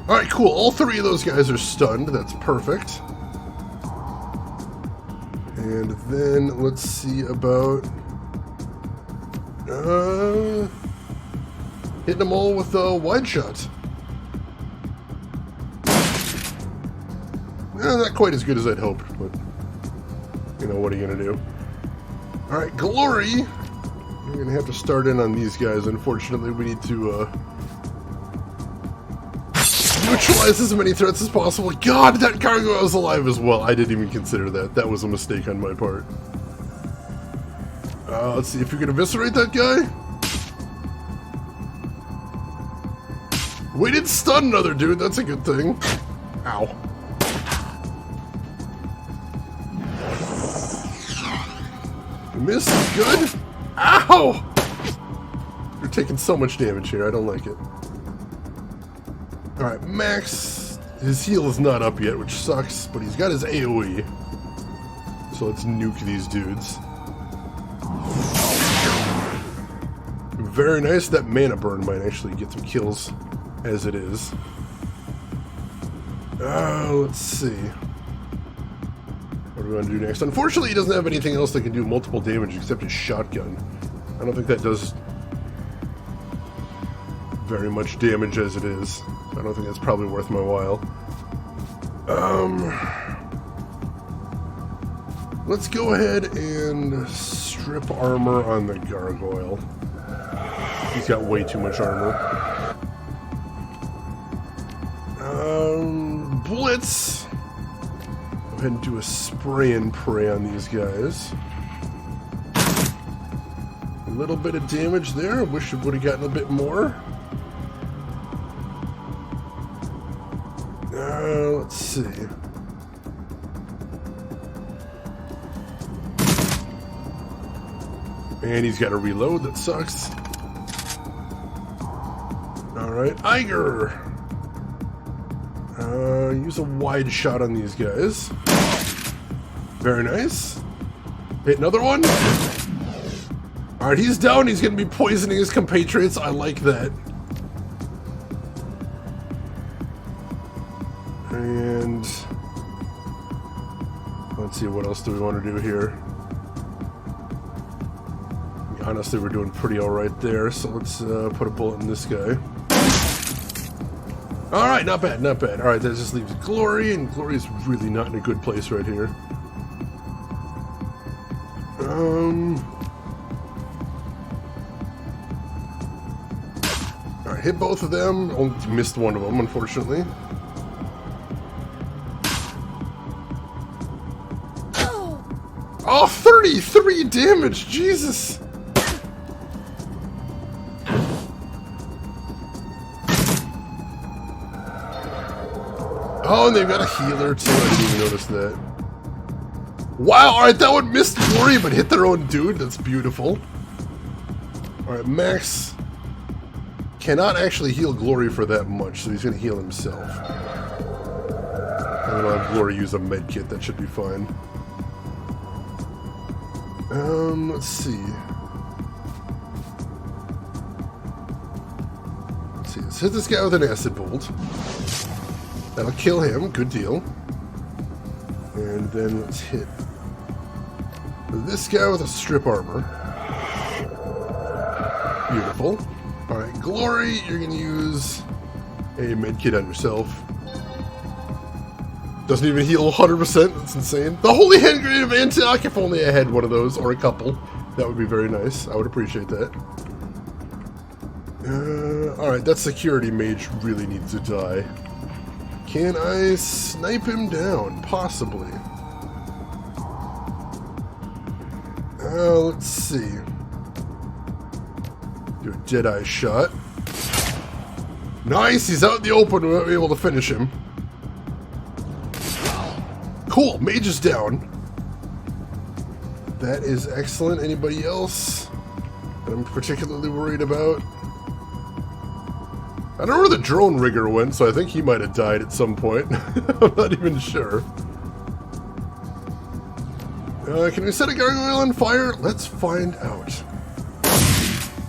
Alright, cool. All three of those guys are stunned. That's perfect. And then let's see about hitting them all with a wide shot. Not quite as good as I'd hoped, but you know, what are you gonna do? Alright, Glory! We're gonna have to start in on these guys. Unfortunately, we need to neutralize as many threats as possible. God, that gargoyle is alive as well. I didn't even consider that. That was a mistake on my part. Let's see if we can eviscerate that guy. We did stun another dude. That's a good thing. Ow. Miss. Good. Ow! You're taking so much damage here. I don't like it. Alright, Max, his heal is not up yet, which sucks, but he's got his AoE. So let's nuke these dudes. Very nice. That mana burn might actually get some kills as it is. Let's see. What do we want to do next? Unfortunately, he doesn't have anything else that can do multiple damage except his shotgun. I don't think that does very much damage as it is. I don't think that's probably worth my while. Let's go ahead and strip armor on the gargoyle. He's got way too much armor. Blitz. Go ahead and do a spray and pray on these guys. A little bit of damage there. I wish it would have gotten a bit more. Let's see. And he's got to reload. That sucks. Alright, Iger. Use a wide shot on these guys. Very nice. Hit another one. Alright, he's down. He's going to be poisoning his compatriots. I like that. And let's see, what else do we want to do here? Honestly, we're doing pretty alright there, so let's put a bullet in this guy. Alright, not bad, not bad. Alright, that just leaves Glory, and Glory is really not in a good place right here. Alright, hit both of them. Only missed one of them, unfortunately. Oh, 33 damage! Jesus! Oh, and they've got a healer too. I didn't even notice that. Wow, alright, that one missed Glory, but hit their own dude. That's beautiful. Alright, Max cannot actually heal Glory for that much, so he's going to heal himself. I'm going to have Glory use a med kit. That should be fine. Let's see. Let's hit this guy with an acid bolt. That'll kill him. Good deal. And then let's hit this guy with a strip armor. Beautiful. Alright, Glory, you're going to use a medkit on yourself. Doesn't even heal 100%. That's insane. The Holy Hand Grenade of Antioch, if only I had one of those, or a couple. That would be very nice. I would appreciate that. Alright, that security mage really needs to die. Can I snipe him down? Possibly. Let's see. Do a Deadeye shot. Nice! He's out in the open. We won't be able to finish him. Cool! Mage is down. That is excellent. Anybody else that I'm particularly worried about? I don't know where the drone rigger went, so I think he might have died at some point. I'm not even sure. Can we set a gargoyle on fire? Let's find out.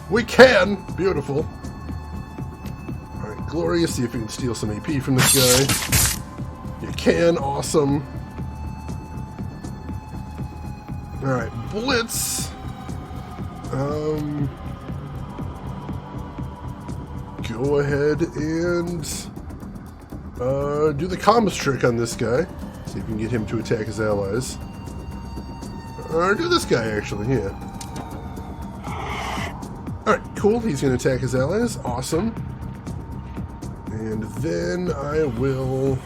We can! Beautiful. Alright, Gloria, see if we can steal some AP from this guy. You can, awesome. Alright, Blitz. Go ahead and do the comms trick on this guy. See if we can get him to attack his allies. Or do this guy, actually, yeah. Alright, cool. He's going to attack his allies. Awesome. And then I will...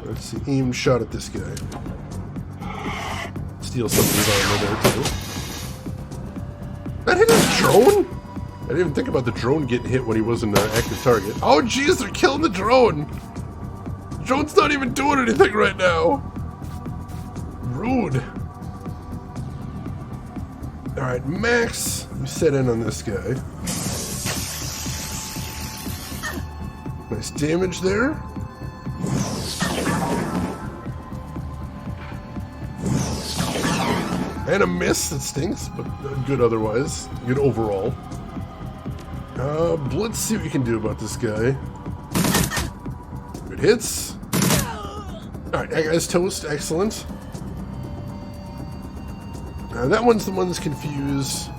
Let's see, aim shot at this guy. Steal something's armor there, too. That hit his drone? I didn't even think about the drone getting hit when he wasn't an active target. Oh, jeez, they're killing the drone! The drone's not even doing anything right now! Rude. Alright, Max, we set in on this guy. Nice damage there. And a miss, that stinks, but good otherwise. Good overall. Let's see what we can do about this guy. Good hits. Alright, that guy's toast, excellent. That one's the one that's confused.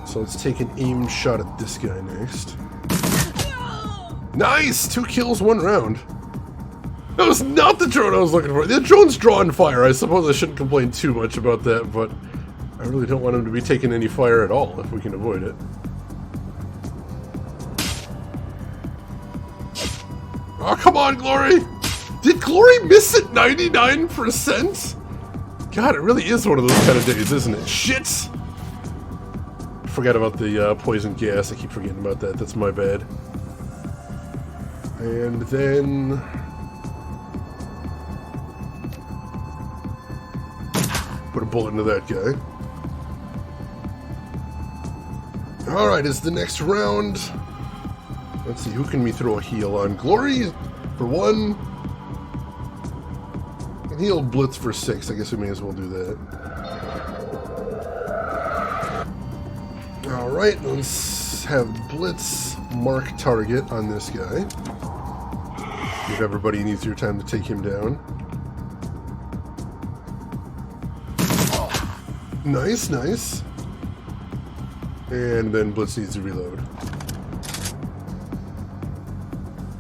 So let's take an aim shot at this guy next. Nice! 2 kills, 1 round. That was not the drone I was looking for. The drone's drawing fire. I suppose I shouldn't complain too much about that, but I really don't want him to be taking any fire at all if we can avoid it. Oh, come on, Glory! Did Glory miss it 99%? God, it really is one of those kind of days, isn't it? Shit! Forgot about the poison gas. I keep forgetting about that. That's my bad. And then... put a bullet into that guy. Alright, it's the next round. Let's see, who can we throw a heal on? Glory for 1. And heal Blitz for 6. I guess we may as well do that. Alright, let's have Blitz mark target on this guy. Give everybody an easier time to take him down. Nice, nice. And then Blitz needs to reload.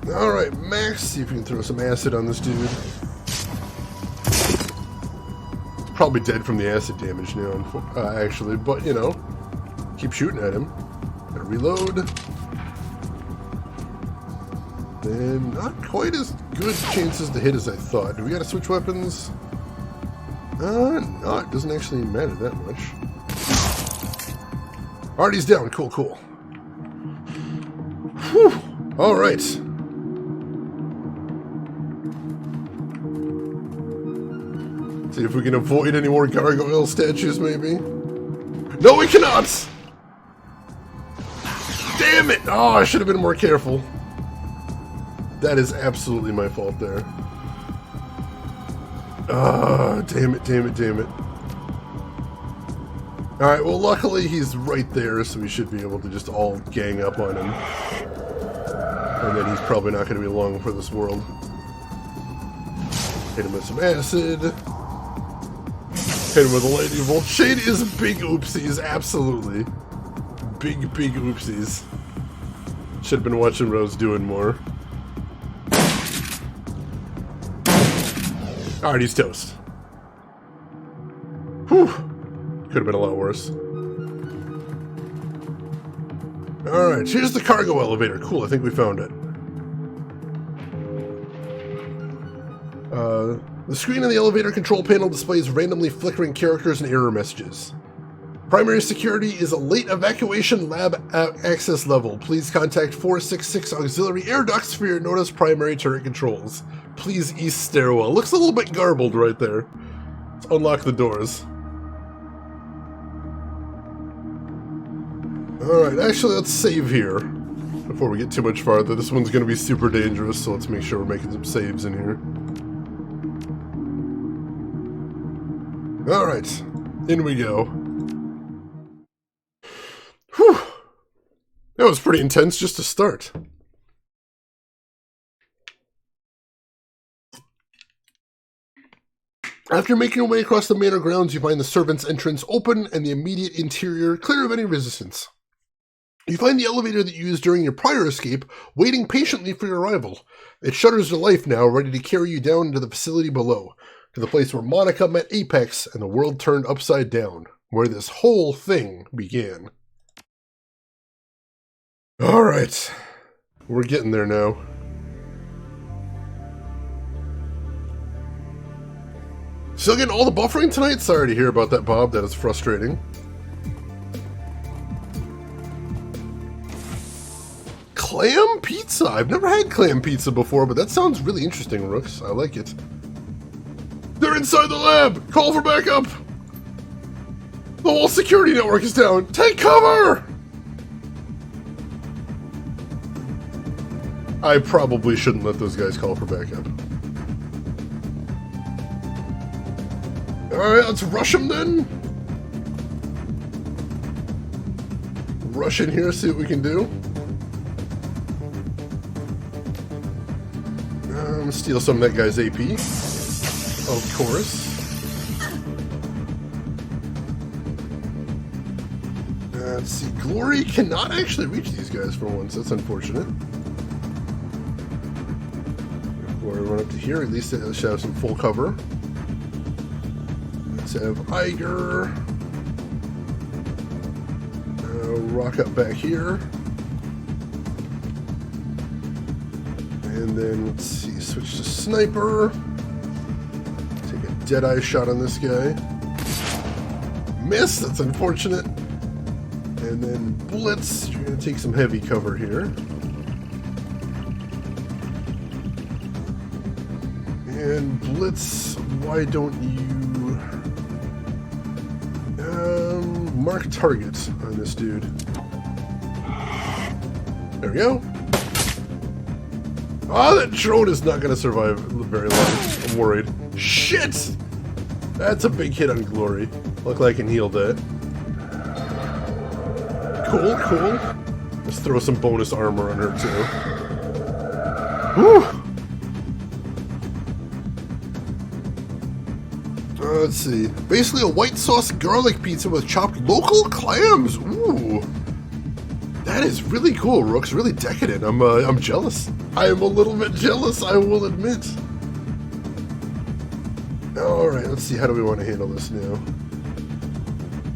Alright, Max, see if you can throw some acid on this dude. Probably dead from the acid damage now, actually, but you know, keep shooting at him. Gotta reload. Then not quite as good chances to hit as I thought. Do we gotta switch weapons? No, it doesn't actually matter that much. Alright, he's down. Cool, cool. Whew. Alright. See if we can avoid any more gargoyle statues, maybe. No, we cannot! Damn it! Oh, I should have been more careful. That is absolutely my fault there. Ah, damn it, damn it, damn it. Alright, well luckily he's right there, so we should be able to just all gang up on him. And then he's probably not going to be long for this world. Hit him with some acid. Hit him with a lightning bolt. Shade is big oopsies, absolutely. Big, big oopsies. Should have been watching what I was doing more. Alright, he's toast. Whew. Could have been a lot worse. Alright, here's the cargo elevator. Cool, I think we found it. The screen on the elevator control panel displays randomly flickering characters and error messages. Primary security is a late evacuation lab access level. Please contact 466 auxiliary air ducts for your notice primary turret controls. Please east stairwell. Looks a little bit garbled right there. Let's unlock the doors. Alright, actually let's save here before we get too much farther. This one's going to be super dangerous, so let's make sure we're making some saves in here. Alright, in we go. Whew! That was pretty intense just to start. After making your way across the manor grounds, you find the servants' entrance open and the immediate interior clear of any resistance. You find the elevator that you used during your prior escape, waiting patiently for your arrival. It shudders to life now, ready to carry you down into the facility below, to the place where Monica met Apex and the world turned upside down, where this whole thing began. Alright, we're getting there now. Still getting all the buffering tonight? Sorry to hear about that, Bob. That is frustrating. Clam pizza? I've never had clam pizza before, but that sounds really interesting, Rooks. I like it. They're inside the lab! Call for backup! The whole security network is down! Take cover! I probably shouldn't let those guys call for backup. Alright, let's rush them then. Rush in here, see what we can do. Steal some of that guy's AP. Of course. Let's see. Glory cannot actually reach these guys for once. That's unfortunate. Before I run up to here, at least it should have some full cover. Let's have Iger. Rock up back here. And then, let's see, switch to Sniper. Take a Deadeye shot on this guy. Miss, that's unfortunate. And then Blitz, you're going to take some heavy cover here. And Blitz, why don't you mark targets on this dude. There we go. Oh, that drone is not going to survive very long. I'm worried. Shit! That's a big hit on Glory. Look like I can heal that. Cool, cool. Let's throw some bonus armor on her, too. Whew! Let's see. Basically a white sauce garlic pizza with chopped local clams. Ooh. That is really cool, Rooks. Really decadent. I'm jealous. I am a little bit jealous, I will admit. Alright, let's see. How do we want to handle this now?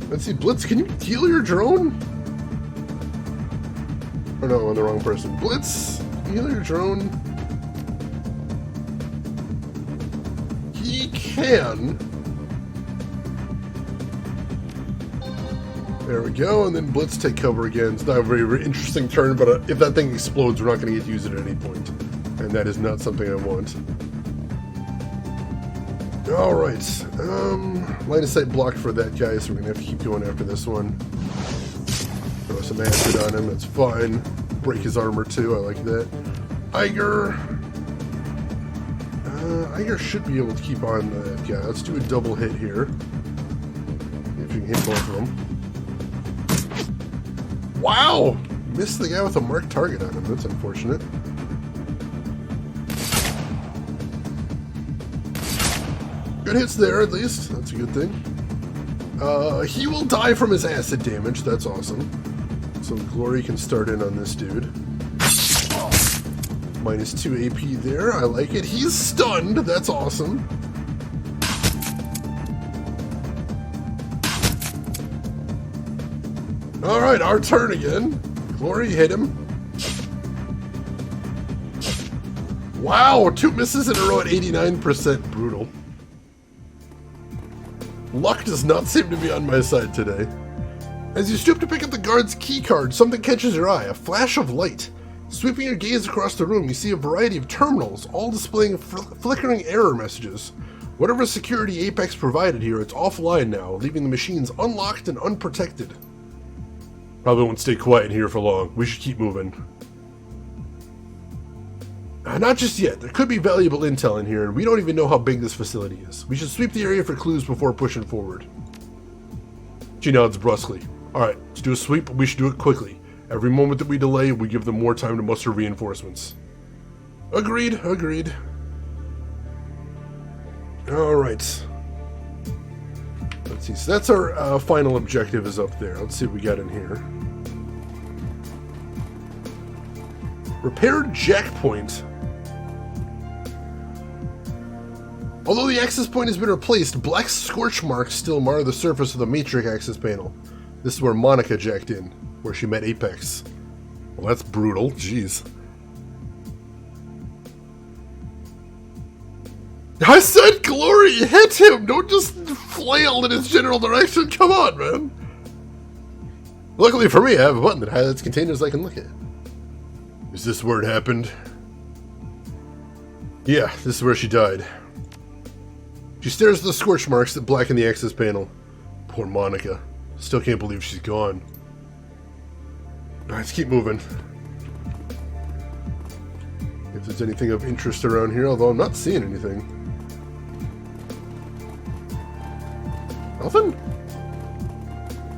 Let's see. Blitz, can you heal your drone? Oh no, I'm the wrong person. Blitz, heal your drone. He can. There we go, and then Blitz take cover again. It's not a very, very interesting turn, but if that thing explodes, we're not going to get to use it at any point. And that is not something I want. Alright, line of sight blocked for that guy, so we're going to have to keep going after this one. Throw some acid on him, that's fine. Break his armor too, I like that. Iger. Iger should be able to keep on that guy. Let's do a double hit here. If you can hit both of them. Wow! Missed the guy with a marked target on him. That's unfortunate. Good hits there, at least. That's a good thing. He will die from his acid damage. That's awesome. So Glory can start in on this dude. Minus 2 AP there. I like it. He's stunned. That's awesome. Alright, our turn again. Glory, hit him. Wow, 2 misses in a row at 89%. Brutal. Luck does not seem to be on my side today. As you stoop to pick up the guard's key card, something catches your eye, a flash of light. Sweeping your gaze across the room, you see a variety of terminals, all displaying flickering error messages. Whatever security Apex provided here, it's offline now, leaving the machines unlocked and unprotected. Probably won't stay quiet in here for long. We should keep moving. Not just yet. There could be valuable intel in here, and we don't even know how big this facility is. We should sweep the area for clues before pushing forward. She nods brusquely. Alright, let's do a sweep, but we should do it quickly. Every moment that we delay, we give them more time to muster reinforcements. Agreed, agreed. Alright. Let's see, so that's our final objective is up there. Let's see what we got in here. Repaired jack point. Although the access point has been replaced, black scorch marks still mar the surface of the matrix access panel. This is where Monica jacked in, where she met Apex. Well, that's brutal. Jeez. I said Glory! Hit him! Don't just flail in his general direction. Come on, man. Luckily for me, I have a button that highlights containers I can look at. Is this where it happened? Yeah, this is where she died. She stares at the scorch marks that blacken the access panel. Poor Monica. Still can't believe she's gone. Alright, let's keep moving. If there's anything of interest around here, although I'm not seeing anything. Nothing?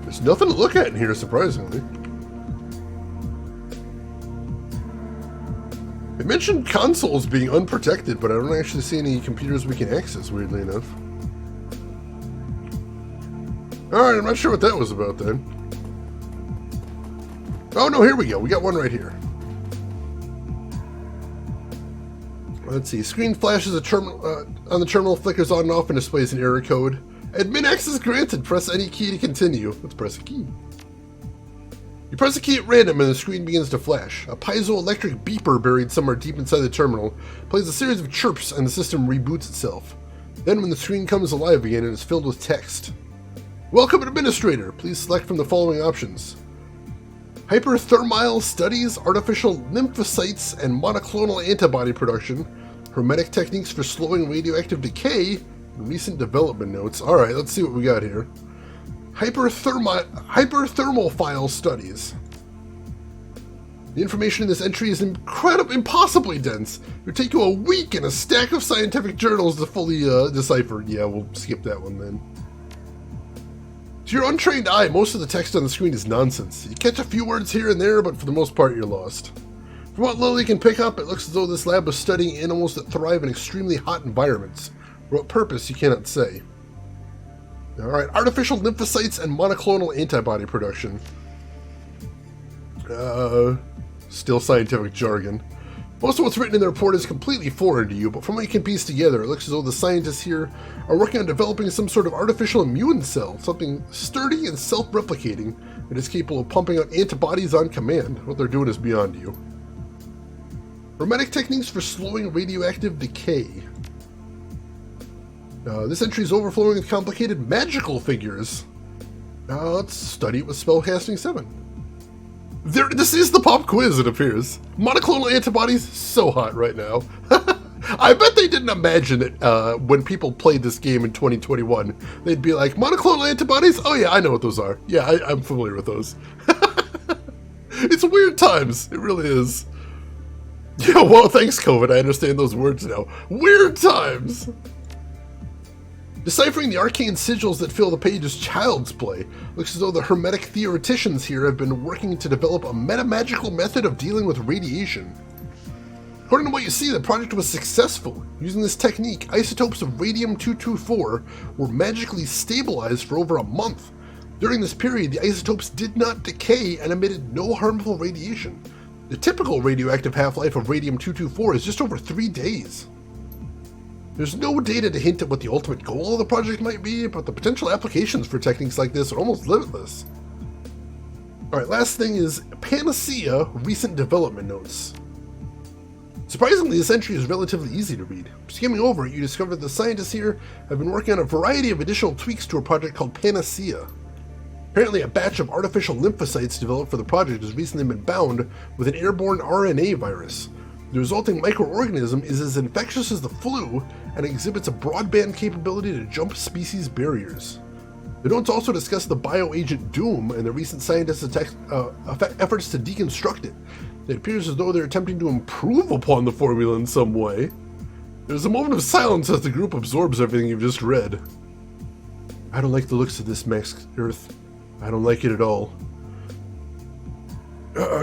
There's nothing to look at in here, surprisingly. It mentioned consoles being unprotected, but I don't actually see any computers we can access, weirdly enough. Alright, I'm not sure what that was about then. Oh no, here we go. We got one right here. Let's see. Screen flashes on the terminal, flickers on and off, and displays an error code. Admin access granted. Press any key to continue. Let's press a key. You press a key at random and the screen begins to flash. A piezoelectric beeper buried somewhere deep inside the terminal plays a series of chirps and the system reboots itself. Then when the screen comes alive again, it is filled with text. Welcome, Administrator. Please select from the following options. Hyperthermile studies, artificial lymphocytes, and monoclonal antibody production, hermetic techniques for slowing radioactive decay, and recent development notes. Alright, let's see what we got here. Hyperthermal file studies. The information in this entry is impossibly dense. It would take you a week and a stack of scientific journals to fully decipher. Yeah, we'll skip that one then. To your untrained eye, most of the text on the screen is nonsense. You catch a few words here and there, but for the most part, you're lost. From what Lily can pick up, it looks as though this lab was studying animals that thrive in extremely hot environments. For what purpose, you cannot say. Alright, artificial lymphocytes and monoclonal antibody production. Still scientific jargon. Most of what's written in the report is completely foreign to you, but from what you can piece together, it looks as though the scientists here are working on developing some sort of artificial immune cell, something sturdy and self-replicating that is capable of pumping out antibodies on command. What they're doing is beyond you. Hermetic techniques for slowing radioactive decay. This entry is overflowing with complicated magical figures. Let's study it with Spellcasting 7. This is the pop quiz, it appears. Monoclonal antibodies, so hot right now. I bet they didn't imagine it when people played this game in 2021. They'd be like, monoclonal antibodies? Oh yeah, I know what those are. Yeah, I'm familiar with those. It's weird times. It really is. Yeah, well, thanks, COVID. I understand those words now. Weird times. Deciphering the arcane sigils that fill the page is child's play. Looks as though the hermetic theoreticians here have been working to develop a metamagical method of dealing with radiation. According to what you see, the project was successful. Using this technique, isotopes of radium-224 were magically stabilized for over a month. During this period, the isotopes did not decay and emitted no harmful radiation. The typical radioactive half-life of radium-224 is just over 3 days. There's no data to hint at what the ultimate goal of the project might be, but the potential applications for techniques like this are almost limitless. Alright, last thing is Panacea Recent Development Notes. Surprisingly, this entry is relatively easy to read. Skimming over it, you discover the scientists here have been working on a variety of additional tweaks to a project called Panacea. Apparently, a batch of artificial lymphocytes developed for the project has recently been bound with an airborne RNA virus. The resulting microorganism is as infectious as the flu and exhibits a broadband capability to jump species barriers. The notes also discuss the bioagent Doom and the recent scientists' efforts to deconstruct it. It appears as though they're attempting to improve upon the formula in some way. There's a moment of silence as the group absorbs everything you've just read. I don't like the looks of this, Max Earth. I don't like it at all.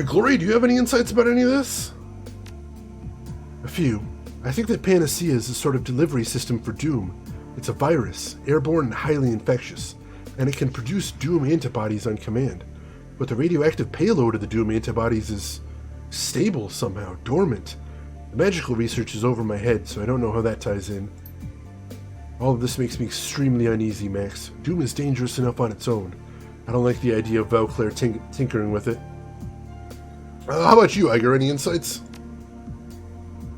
Glory, do you have any insights about any of this? A few. I think that Panacea is a sort of delivery system for Doom. It's a virus, airborne and highly infectious, and it can produce Doom antibodies on command. But the radioactive payload of the Doom antibodies is stable somehow, dormant. The magical research is over my head, so I don't know how that ties in. All of this makes me extremely uneasy, Max. Doom is dangerous enough on its own. I don't like the idea of Valclair tinkering with it. How about you, Iger? Any insights?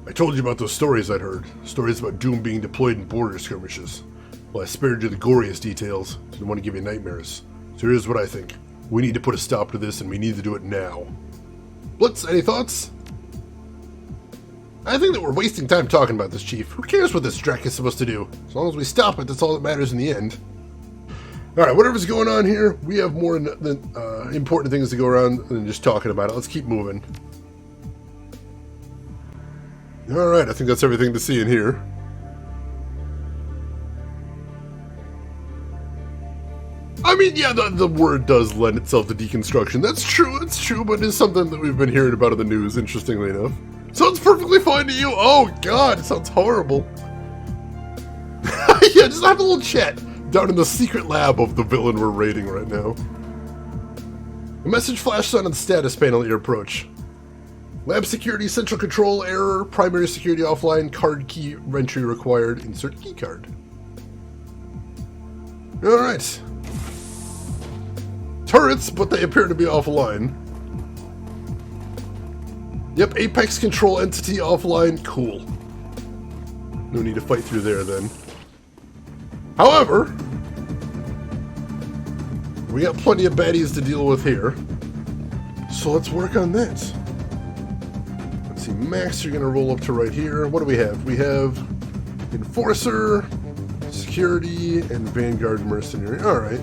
I told you about those stories I'd heard. Stories about Doom being deployed in border skirmishes. Well, I spared you the goriest details. Didn't want to give you nightmares. So here's what I think. We need to put a stop to this, and we need to do it now. Blitz, any thoughts? I think that we're wasting time talking about this, Chief. Who cares what this Drac is supposed to do? As long as we stop it, that's all that matters in the end. Alright, whatever's going on here, we have more important things to go around than just talking about it. Let's keep moving. Alright, I think that's everything to see in here. I mean, yeah, the word does lend itself to deconstruction. That's true, it's true, but it's something that we've been hearing about in the news, interestingly enough. Sounds perfectly fine to you. Oh, God, it sounds horrible. Yeah, just have a little chat down in the secret lab of the villain we're raiding right now. A message flashed on the status panel at your approach. Lab security, central control error, primary security offline, card key entry required, insert key card. Alright. Turrets, but they appear to be offline. Yep, Apex control entity offline, cool. No need to fight through there then. However, we got plenty of baddies to deal with here. So let's work on that. Let's see, Max, you're gonna roll up to right here. What do we have? We have Enforcer, Security, and Vanguard Mercenary. Alright.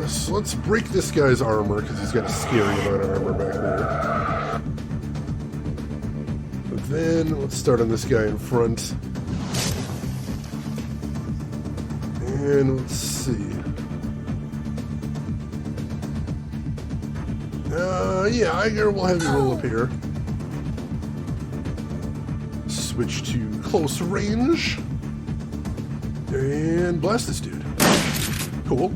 So let's break this guy's armor, because he's got a scary amount of armor back there. But then, let's start on this guy in front. And let's see. Yeah, Iger, we'll have you roll up here. Switch to close range. And blast this dude. Cool.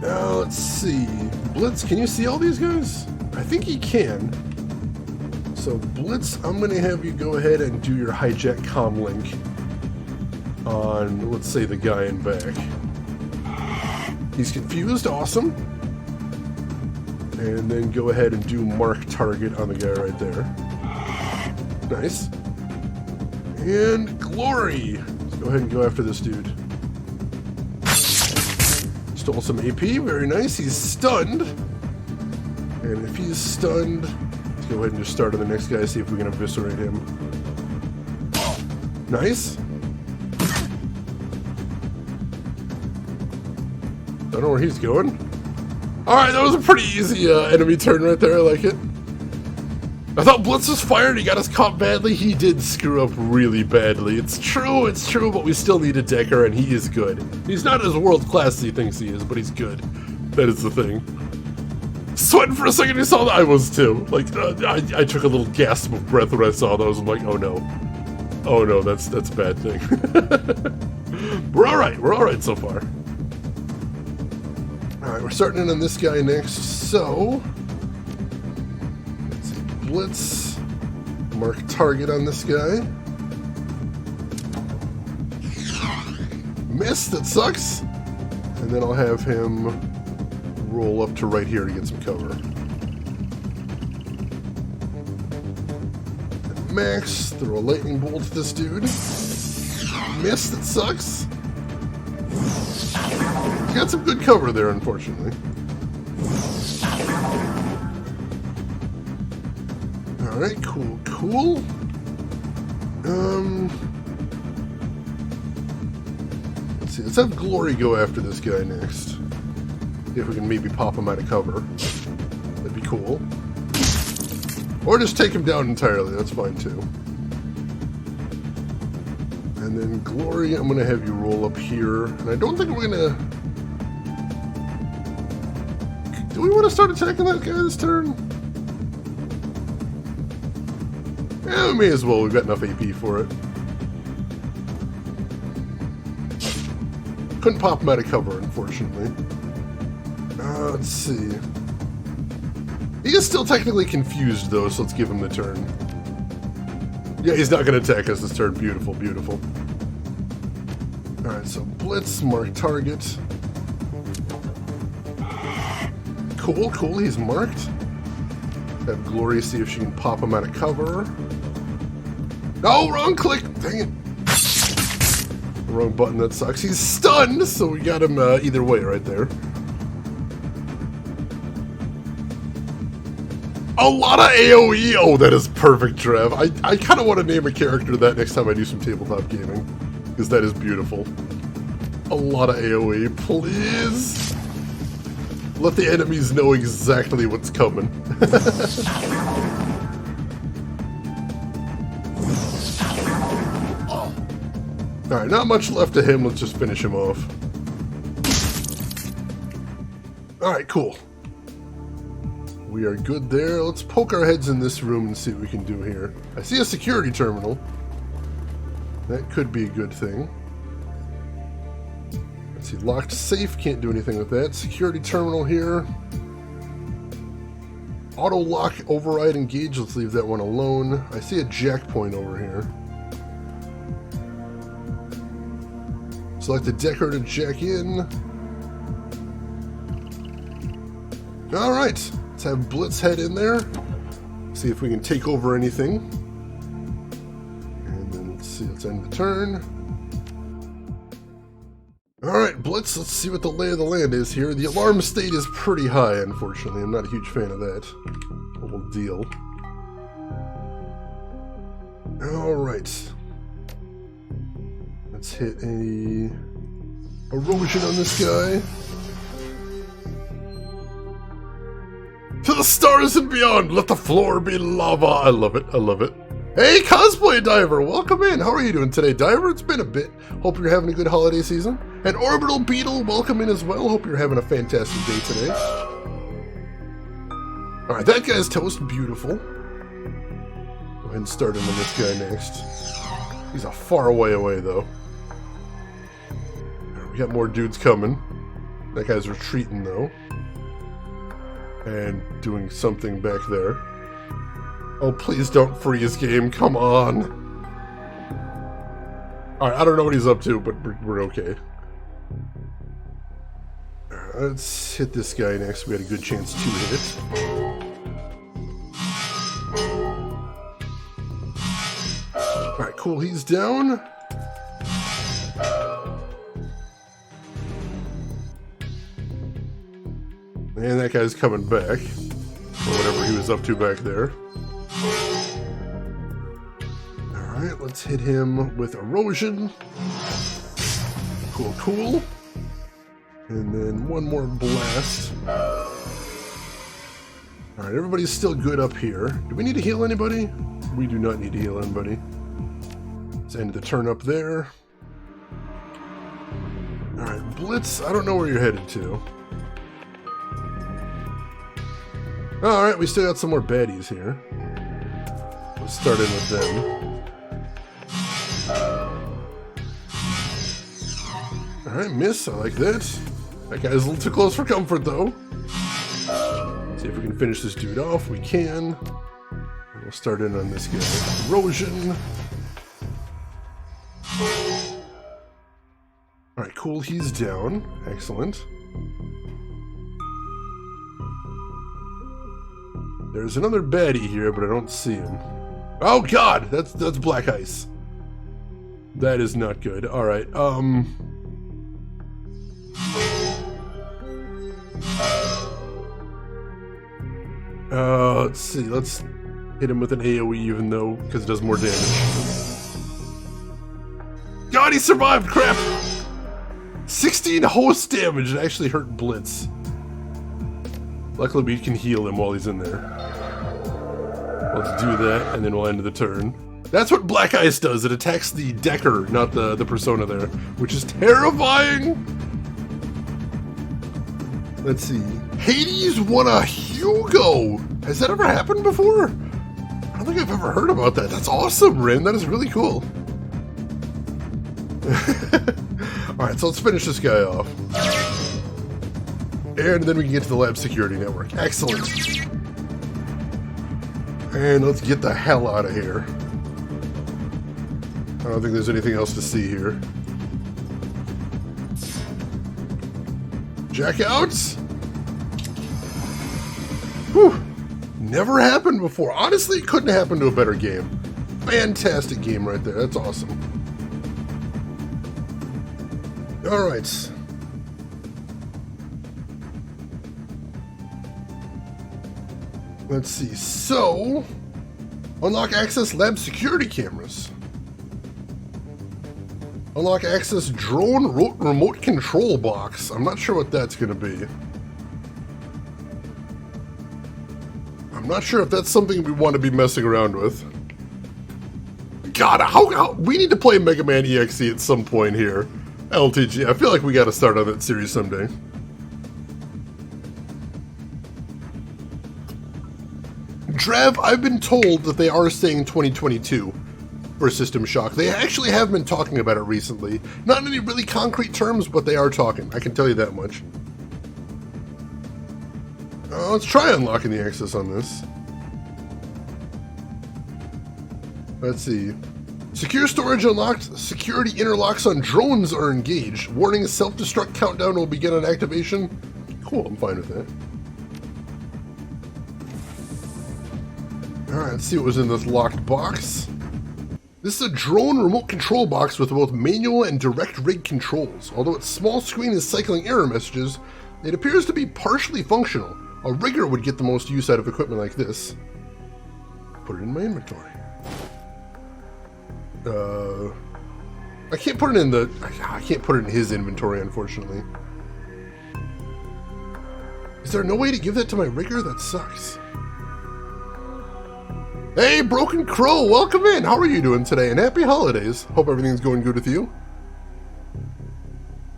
Now, let's see. Blitz, can you see all these guys? I think he can. So, Blitz, I'm going to have you go ahead and do your hijack comm link on, let's say, the guy in back. He's confused, awesome. And then go ahead and do mark target on the guy right there. Nice. And Glory. Go ahead and go after this dude. Stole some AP, very nice. He's stunned. And if he's stunned, let's go ahead and just start on the next guy, see if we can eviscerate him. Nice. I don't know where he's going. Alright, that was a pretty easy enemy turn right there, I like it. I thought Blitz was fired, he got us caught badly. He did screw up really badly. It's true, but we still need a Decker, and he is good. He's not as world-class as he thinks he is, but he's good. That is the thing. Sweating for a second, you saw that? I was too. Like, I took a little gasp of breath when I saw those. I'm like, oh no. Oh no, that's a bad thing. We're alright so far. Alright, we're starting in on this guy next, so... let's see, Blitz. Mark target on this guy. Miss, that sucks. And then I'll have him roll up to right here to get some cover. And Max, throw a lightning bolt at this dude. Miss, that sucks. Got some good cover there, unfortunately. Alright, cool. Let's see, let's have Glory go after this guy next. See if we can maybe pop him out of cover. That'd be cool. Or just take him down entirely, that's fine too. And then Glory, I'm gonna have you roll up here. And I don't think we're gonna... do we want to start attacking that guy this turn? Yeah, we may as well. We've got enough AP for it. Couldn't pop him out of cover, unfortunately. Let's see. He is still technically confused, though, so let's give him the turn. Yeah, he's not going to attack us this turn. Beautiful, beautiful. Alright, so Blitz, mark target. Cool, he's marked. Have Glory see if she can pop him out of cover. No, wrong click! Dang it. Wrong button, that sucks. He's stunned, so we got him either way right there. A lot of AoE! Oh, that is perfect, Trev. I kind of want to name a character that next time I do some tabletop gaming. Because that is beautiful. A lot of AoE, please! Let the enemies know exactly what's coming. Alright, not much left of him. Let's just finish him off. Alright, cool. We are good there. Let's poke our heads in this room and see what we can do here. I see a security terminal. That could be a good thing. Let's see, locked safe, can't do anything with that. Security terminal here. Auto lock, override, engage, let's leave that one alone. I see a jack point over here. Select the Decker to jack in. Alright, let's have Blitz head in there. See if we can take over anything. And then let's see, let's end the turn. Alright, Blitz, let's see what the lay of the land is here. The alarm state is pretty high, unfortunately. I'm not a huge fan of that whole deal. Alright. Let's hit a erosion on this guy. To the stars and beyond, let the floor be lava. I love it, I love it. Hey, Cosplay Diver, welcome in. How are you doing today, Diver? It's been a bit. Hope you're having a good holiday season. And Orbital Beetle, welcome in as well. Hope you're having a fantastic day today. Alright, that guy's toast. Beautiful. Go ahead and start him on this guy next. He's a far way away, though. We got more dudes coming. That guy's retreating, though. And doing something back there. Oh, please don't freeze, game. Come on. Alright, I don't know what he's up to, but we're okay. Let's hit this guy next. We had a good chance to hit it. Alright, cool. He's down. And that guy's coming back. Or whatever he was up to back there. Alright, let's hit him with erosion. Cool, cool. And then one more blast. Alright, everybody's still good up here. Do we need to heal anybody? We do not need to heal anybody. Let's end the turn up there. Alright, Blitz, I don't know where you're headed to. Alright, we still got some more baddies here. Let's start in with them. Alright, miss, I like that. That guy's a little too close for comfort, though. See if we can finish this dude off. We can. We'll start in on this guy. Erosion. Alright, cool, he's down. Excellent. There's another baddie here, but I don't see him. Oh god! That's black ice. That is not good. Alright, let's see, let's hit him with an AoE even though, because it does more damage. God, he survived! Crap! 16 host damage! It actually hurt Blitz. Luckily we can heal him while he's in there. Let's do that, and then we'll end the turn. That's what Black Ice does, it attacks the Decker, not the persona there, which is terrifying! Let's see. Hades won a Hugo! Has that ever happened before? I don't think I've ever heard about that. That's awesome, Rin. That is really cool. Alright, so let's finish this guy off. And then we can get to the lab security network. Excellent. And let's get the hell out of here. I don't think there's anything else to see here. Jackouts? Whew. Never happened before. Honestly, it couldn't happen to a better game. Fantastic game right there. That's awesome. Alright. Let's see. So, unlock access lab security cameras. Unlock access drone remote control box. I'm not sure what that's going to be. I'm not sure if that's something we want to be messing around with. God, how we need to play Mega Man EXE at some point here. LTG. I feel like we got to start on that series someday. Drev, I've been told that they are saying 2022 for System Shock. They actually have been talking about it recently. Not in any really concrete terms, but they are talking. I can tell you that much. Let's try unlocking the access on this. Let's see. Secure storage unlocked. Security interlocks on drones are engaged. Warning, self-destruct countdown will begin on activation. Cool, I'm fine with that. Alright, let's see what was in this locked box. This is a drone remote control box with both manual and direct rig controls. Although its small screen is cycling error messages, it appears to be partially functional. A rigger would get the most use out of equipment like this. Put it in my inventory. I can't put it in the... I can't put it in his inventory, unfortunately. Is there no way to give that to my rigger? That sucks. Hey, Broken Crow, welcome in! How are you doing today? And happy holidays. Hope everything's going good with you.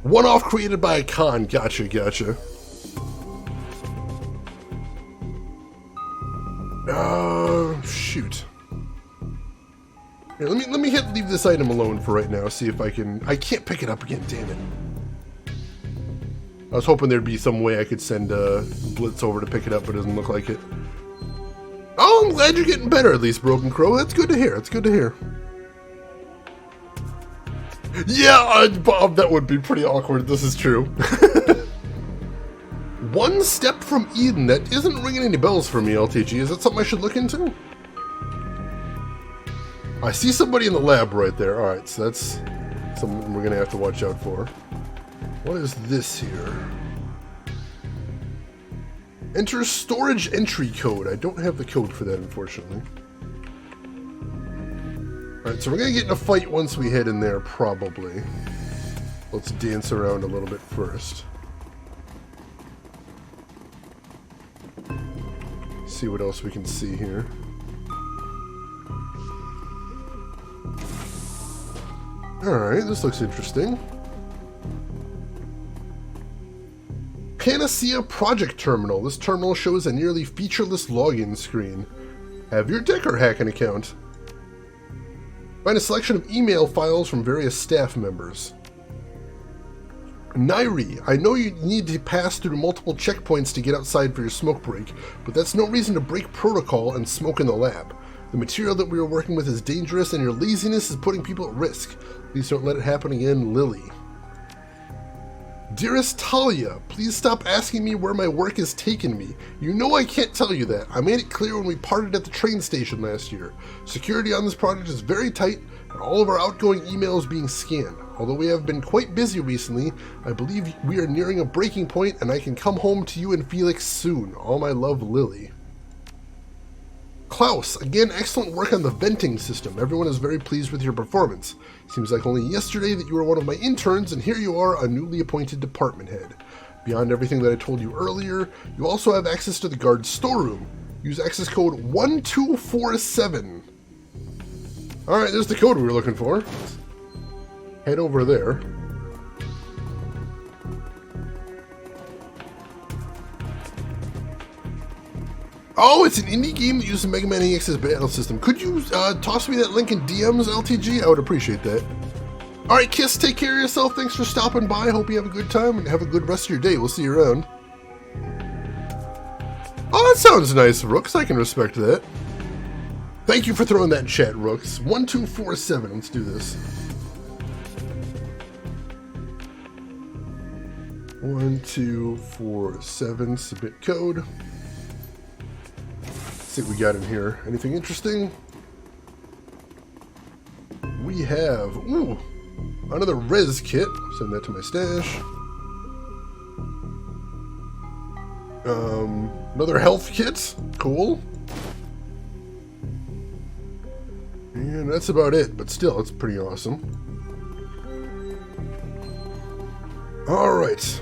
One-off created by a con. Gotcha, gotcha. Shoot. Here, let me leave this item alone for right now, see if I can... I can't pick it up again, damn it. I was hoping there'd be some way I could send Blitz over to pick it up, but it doesn't look like it. Oh, I'm glad you're getting better at least, Broken Crow. That's good to hear, that's good to hear. Yeah, Bob, that would be pretty awkward, this is true. One step from Eden, that isn't ringing any bells for me, LTG. Is that something I should look into? I see somebody in the lab right there. Alright, so that's something we're going to have to watch out for. What is this here? Enter storage entry code. I don't have the code for that, unfortunately. Alright, so we're going to get in a fight once we head in there, probably. Let's dance around a little bit first. See what else we can see here. Alright, this looks interesting. Panacea Project Terminal. This terminal shows a nearly featureless login screen. Have your Decker hacking account. Find a selection of email files from various staff members. Nairi, I know you need to pass through multiple checkpoints to get outside for your smoke break, but that's no reason to break protocol and smoke in the lab. The material that we are working with is dangerous and your laziness is putting people at risk. Please don't let it happen again, Lily. Dearest Talia, please stop asking me where my work has taken me. You know I can't tell you that. I made it clear when we parted at the train station last year. Security on this project is very tight, and all of our outgoing emails being scanned. Although we have been quite busy recently, I believe we are nearing a breaking point, and I can come home to you and Felix soon. All my love, Lily. Klaus, again, excellent work on the venting system. Everyone is very pleased with your performance. Seems like only yesterday that you were one of my interns, and here you are, a newly appointed department head. Beyond everything that I told you earlier, you also have access to the guard's storeroom. Use access code 1247. Alright, there's the code we were looking for. Head over there. Oh, it's an indie game that uses Mega Man EX's battle system. Could you toss me that link in DMs, LTG? I would appreciate that. Alright, Kiss, take care of yourself. Thanks for stopping by. Hope you have a good time and have a good rest of your day. We'll see you around. Oh, that sounds nice, Rooks. I can respect that. Thank you for throwing that in chat, Rooks. 1247. Let's do this. 1247. Submit code. See what we got in here. Anything interesting? We have, ooh, another res kit. Send that to my stash. Another health kit. Cool. And that's about it, but still, it's pretty awesome. Alright.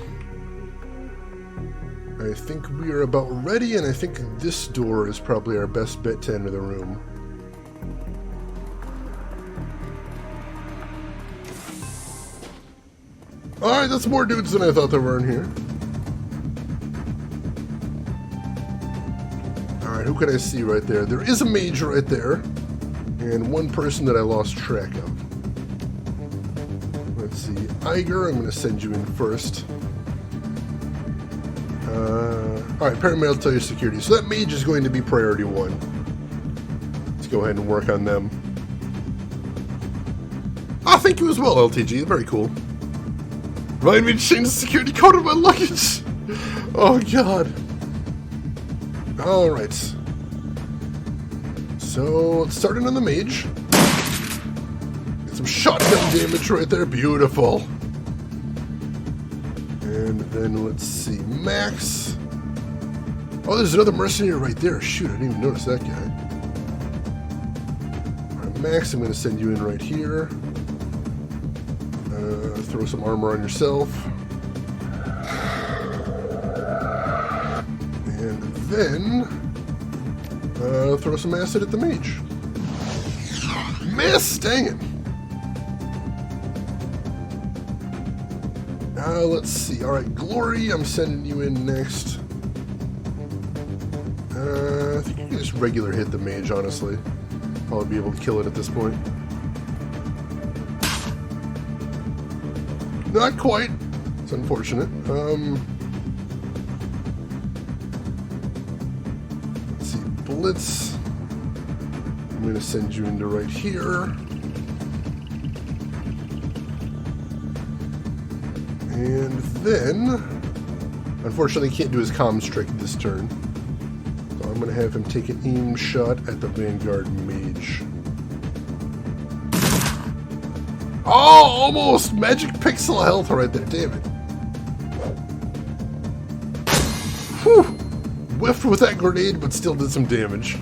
I think we are about ready, and I think this door is probably our best bet to enter the room. Alright, that's more dudes than I thought there were in here. Alright, who can I see right there? There is a mage right there, and one person that I lost track of. Let's see, Iger, I'm going to send you in first. Alright, paramedic tell you security. So that mage is going to be priority 1. Let's go ahead and work on them. Ah, thank you as well, LTG. Very cool. Remind me to change the security code of my luggage. Oh, God. Alright. So, let's start in on the mage. Get some shotgun damage right there. Beautiful. And then let's see, Max. Oh, there's another mercenary right there. Shoot, I didn't even notice that guy. Alright, Max, I'm going to send you in right here. Throw some armor on yourself. And then throw some acid at the mage. Miss! Dang it! Let's see. Alright, Glory, I'm sending you in next. I think you can just regular hit the mage, honestly. Probably be able to kill it at this point. Not quite. It's unfortunate. Let's see. Blitz. I'm going to send you into right here. And then, unfortunately, he can't do his comms trick this turn. So I'm going to have him take an aim shot at the Vanguard Mage. Oh, almost! Magic pixel health right there, damn it. Whew! whiffed with that grenade, but still did some damage.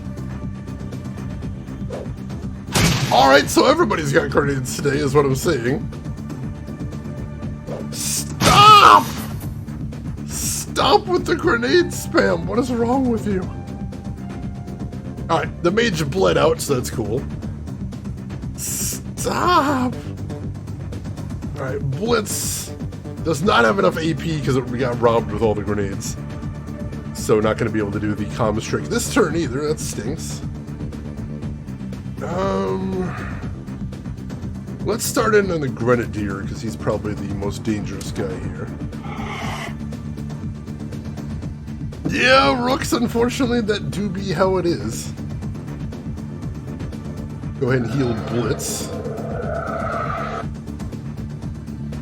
Alright, so everybody's got grenades today, is what I'm saying. Stop! Stop with the grenade spam! What is wrong with you? Alright, the mage bled out, so that's cool. Stop! Alright, Blitz does not have enough AP because we got robbed with all the grenades. So not going to be able to do the comms trick this turn either, that stinks. Let's start in on the Grenadier, because he's probably the most dangerous guy here. Yeah, Rooks, unfortunately, that do be how it is. Go ahead and heal Blitz.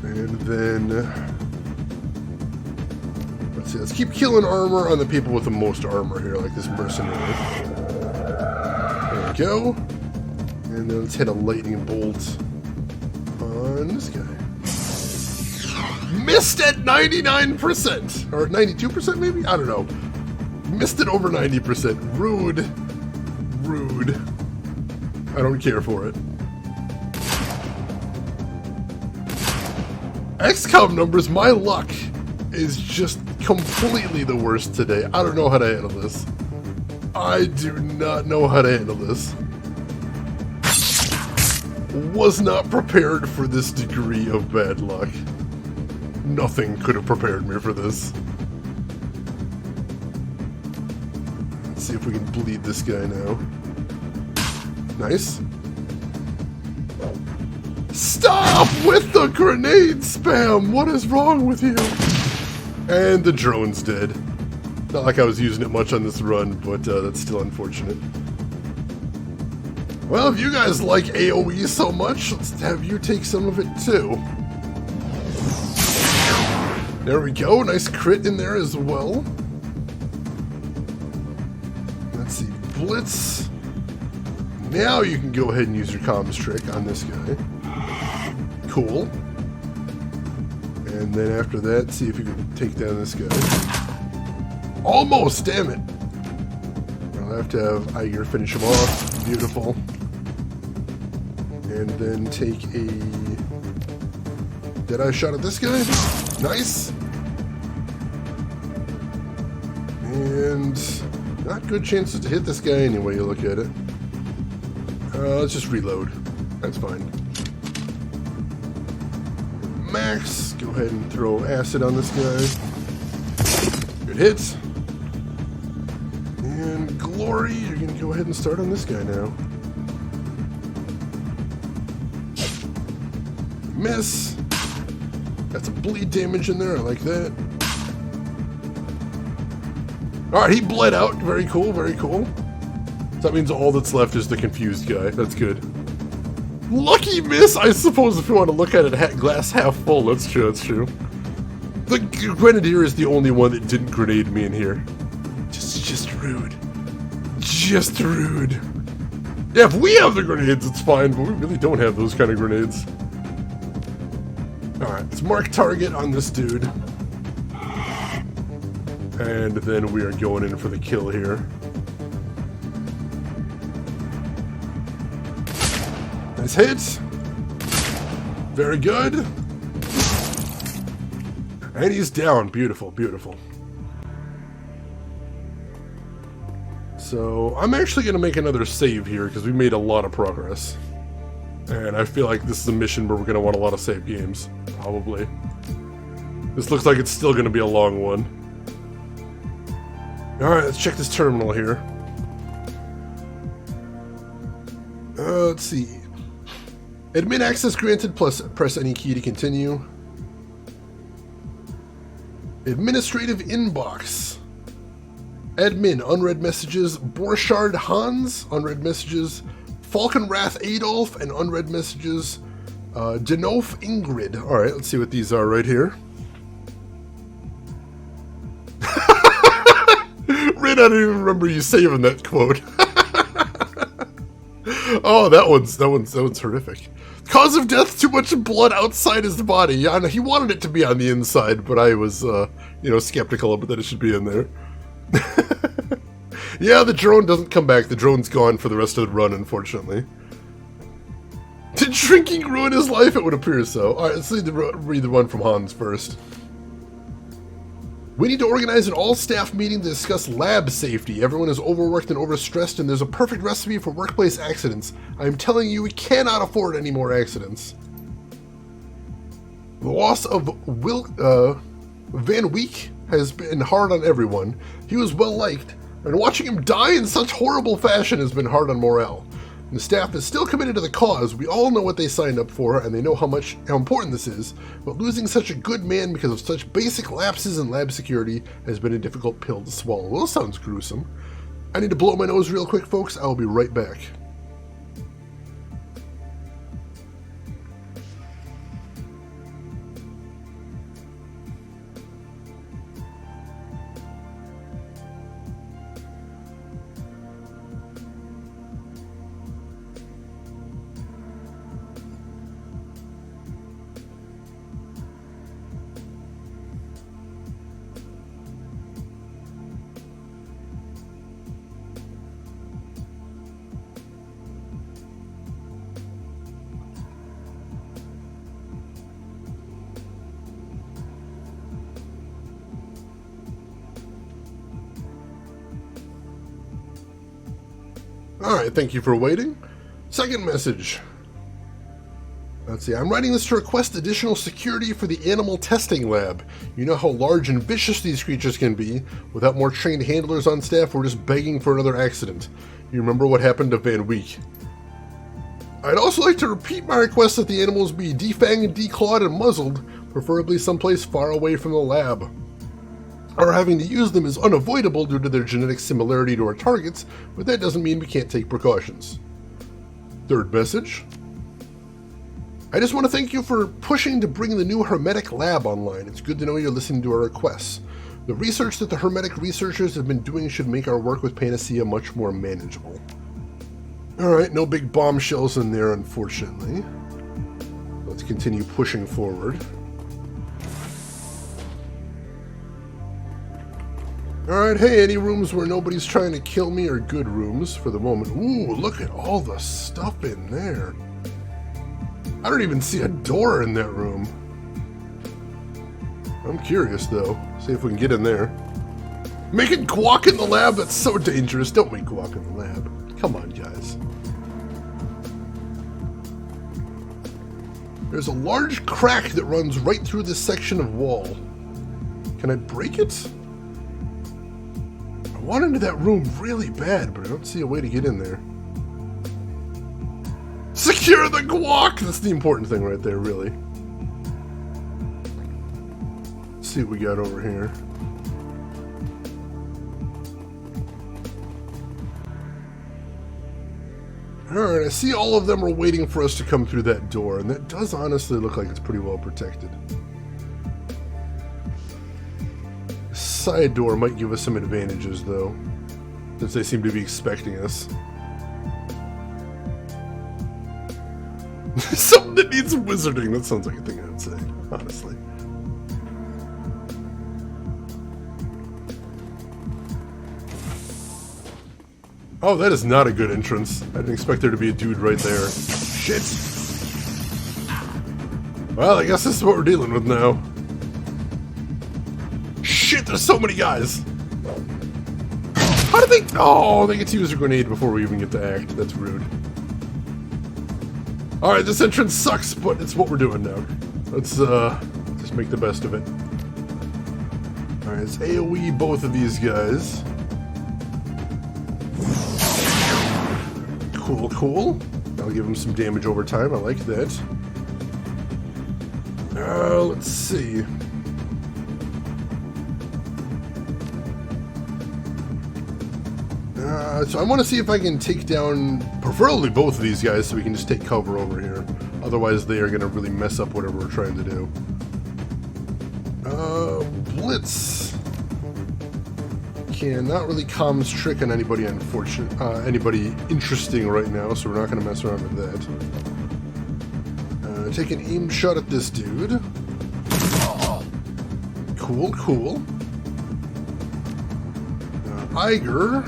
And then... let's see, let's keep killing armor on the people with the most armor here, like this mercenary. There we go. And then let's hit a lightning bolt on this guy. Missed at 99%! Or 92% maybe? I don't know. Missed it over 90%. Rude. Rude. I don't care for it. XCOM numbers, my luck is just completely the worst today. I don't know how to handle this. I do not know how to handle this. Was not prepared for this degree of bad luck. Nothing could have prepared me for this. Let's see if we can bleed this guy now. Nice. Stop with the grenade spam! What is wrong with you? And the drone's dead. Not like I was using it much on this run, but that's still unfortunate. Well, if you guys like AoE so much, let's have you take some of it too. There we go, nice crit in there as well. Let's see, Blitz. Now you can go ahead and use your comms trick on this guy. Cool. And then after that, see if you can take down this guy. Almost, damn it. I'll have to have Iger finish him off. Beautiful. And then take a Deadeye shot at this guy. Nice. And not good chances to hit this guy anyway, you look at it. Let's just reload. That's fine. Max, go ahead and throw acid on this guy. Good hit. And Glory, you're going to go ahead and start on this guy now. Miss. Got some bleed damage in there, I like that. Alright, he bled out. Very cool, very cool. So that means all that's left is the confused guy. That's good. Lucky miss, I suppose, if you want to look at it glass half full. That's true, that's true. The Grenadier is the only one that didn't grenade me in here. Just rude. Just rude. Yeah, if we have the grenades, it's fine, but we really don't have those kind of grenades. Alright, let's mark target on this dude. And then we are going in for the kill here. Nice hit. Very good. And he's down. Beautiful, beautiful. So, I'm actually going to make another save here because we made a lot of progress. And I feel like this is a mission where we're going to want a lot of save games. Probably. This looks like it's still going to be a long one. Alright, let's check this terminal here. Let's see. Admin access granted, plus press any key to continue. Administrative inbox. Admin, unread messages. Borchardt Hans, unread messages. Falkenrath Adolf, and unread messages. Denof Ingrid. Alright, let's see what these are right here. Rin, I don't even remember you saving that quote. Oh, that one's horrific. Cause of death, too much blood outside his body. Yeah, he wanted it to be on the inside, but I was, skeptical about that it should be in there. Yeah, the drone doesn't come back. The drone's gone for the rest of the run, unfortunately. Did drinking ruin his life? It would appear so. Alright, let's read the one from Hans first. We need to organize an all-staff meeting to discuss lab safety. Everyone is overworked and overstressed, and there's a perfect recipe for workplace accidents. I'm telling you, we cannot afford any more accidents. The loss of Van Week has been hard on everyone. He was well-liked, and watching him die in such horrible fashion has been hard on morale. And the staff is still committed to the cause. We all know what they signed up for, and they know how important this is, but losing such a good man because of such basic lapses in lab security has been a difficult pill to swallow. Well, that sounds gruesome. I need to blow my nose real quick, folks. I will be right back. Alright, thank you for waiting. Second message. Let's see, I'm writing this to request additional security for the animal testing lab. You know how large and vicious these creatures can be. Without more trained handlers on staff, we're just begging for another accident. You remember what happened to Van Week. I'd also like to repeat my request that the animals be defanged, declawed, and muzzled, preferably someplace far away from the lab. Our having to use them is unavoidable due to their genetic similarity to our targets, but that doesn't mean we can't take precautions. Third message. I just want to thank you for pushing to bring the new Hermetic lab online. It's good to know you're listening to our requests. The research that the Hermetic researchers have been doing should make our work with Panacea much more manageable. Alright, no big bombshells in there, unfortunately. Let's continue pushing forward. Alright, hey, any rooms where nobody's trying to kill me are good rooms for the moment. Ooh, look at all the stuff in there. I don't even see a door in that room. I'm curious, though. See if we can get in there. Making guac in the lab? That's so dangerous. Don't make guac in the lab. Come on, guys. There's a large crack that runs right through this section of wall. Can I break it? I want into that room really bad, but I don't see a way to get in there. Secure the guac! That's the important thing right there, really. Let's see what we got over here. Alright, I see all of them are waiting for us to come through that door, and that does honestly look like it's pretty well protected. The side door might give us some advantages, though, since they seem to be expecting us. Something that needs wizarding. That sounds like a thing I'd say, honestly. Oh, that is not a good entrance. I didn't expect there to be a dude right there. Shit! Well, I guess this is what we're dealing with now. Shit, there's so many guys! How did they... Oh, they get to use a grenade before we even get to act. That's rude. Alright, this entrance sucks, but it's what we're doing now. Let's, just make the best of it. Alright, let's AoE both of these guys. Cool, cool. I'll give him some damage over time. I like that. Let's see. So I want to see if I can take down, preferably both of these guys, so we can just take cover over here. Otherwise, they are going to really mess up whatever we're trying to do. Blitz. Not really comms trick on anybody anybody interesting right now, so we're not going to mess around with that. Take an aim shot at this dude. Cool, cool. Iger.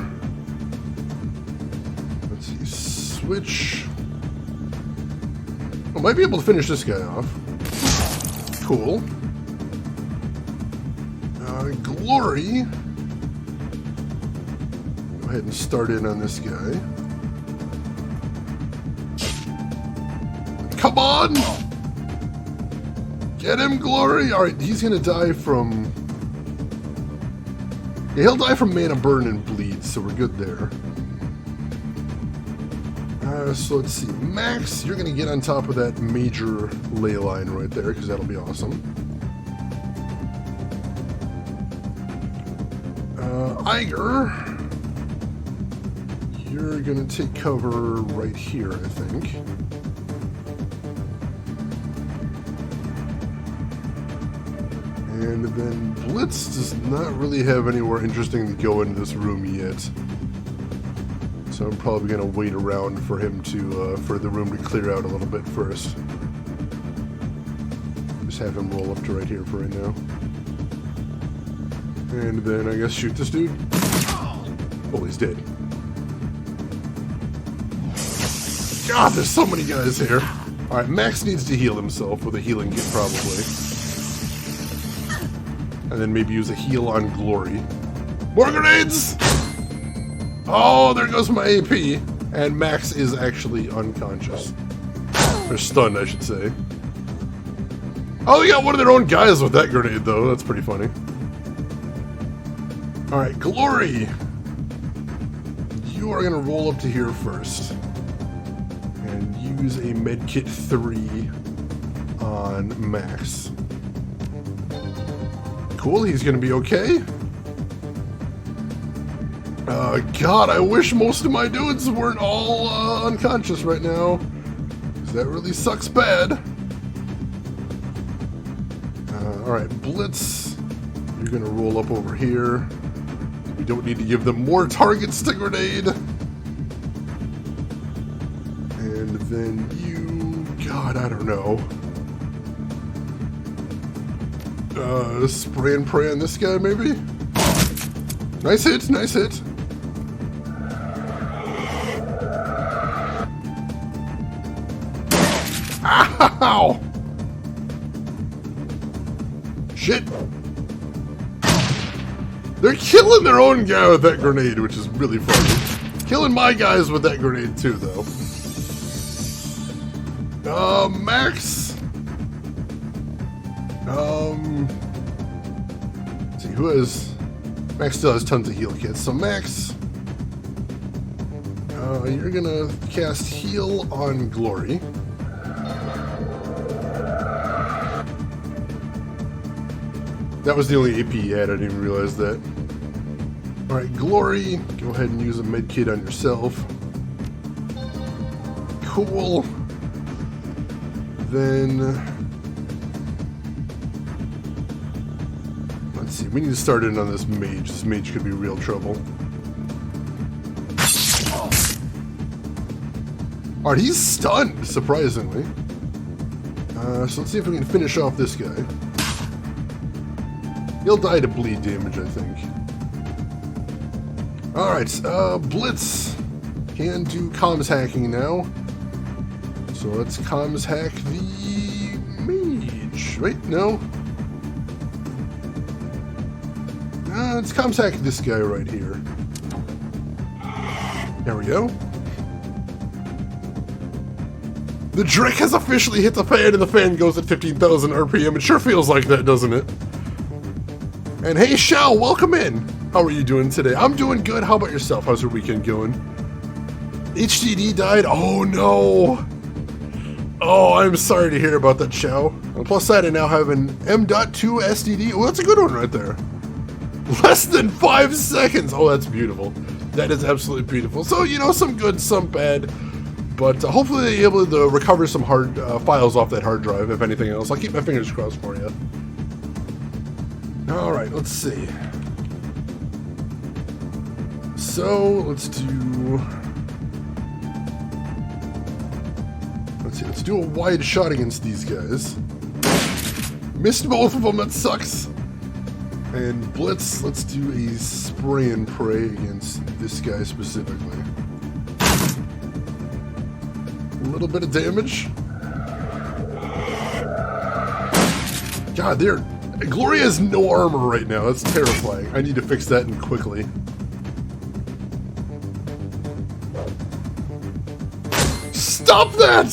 switch. I might be able to finish this guy off. Cool. Glory. Go ahead and start in on this guy. Come on! Get him, Glory! Alright, he's gonna die from... Yeah, he'll die from mana burn and bleed, so we're good there. So let's see. Max, you're gonna get on top of that major ley line right there, because that'll be awesome. Iger, you're gonna take cover right here, I think. And then Blitz does not really have anywhere interesting to go into this room yet. So I'm probably gonna wait around for him to, for the room to clear out a little bit first. Just have him roll up to right here for right now. And then I guess shoot this dude. Oh, he's dead. God, there's so many guys here. Alright, Max needs to heal himself with a healing kit probably. And then maybe use a heal on Glory. More grenades! Oh, there goes my AP. And Max is actually unconscious. Or stunned, I should say. Oh, they got one of their own guys with that grenade, though. That's pretty funny. Alright, Glory! You are going to roll up to here first. And use a medkit 3 on Max. Cool, he's going to be okay. God, I wish most of my dudes weren't all unconscious right now. Because that really sucks bad. Alright, Blitz, you're going to roll up over here. We don't need to give them more targets to grenade. And then you... God, I don't know. Spray and pray on this guy, maybe? Nice hit, nice hit. Ow! Shit! They're killing their own guy with that grenade, which is really funny. Killing my guys with that grenade too, though. Max. Let's see, who has... Max still has tons of heal kits, so Max... you're gonna cast heal on Glory. That was the only AP he had, I didn't even realize that. Alright, Glory, go ahead and use a medkit on yourself. Cool. Then... let's see, we need to start in on this mage. This mage could be real trouble. Alright, he's stunned, surprisingly. So let's see if we can finish off this guy. He'll die to bleed damage, I think. Alright, Blitz can do comms hacking now. So let's comms hack the mage. Wait, no. Let's comms hack this guy right here. There we go. The Drake has officially hit the fan and the fan goes at 15,000 RPM. It sure feels like that, doesn't it? And hey, Shao, welcome in. How are you doing today? I'm doing good. How about yourself? How's your weekend going? HDD died? Oh, no. Oh, I'm sorry to hear about that, Shao. And plus that, I now have an M.2 SDD. Oh, that's a good one right there. Less than 5 seconds. Oh, that's beautiful. That is absolutely beautiful. So, you know, some good, some bad. But hopefully they're able to recover some hard files off that hard drive, if anything else. I'll keep my fingers crossed for you. Alright, let's see. So, let's do... let's do a wide shot against these guys. Missed both of them, that sucks. And Blitz, let's do a spray and pray against this guy specifically. little bit of damage. God, Gloria has no armor right now. That's terrifying. I need to fix that and quickly. Stop that!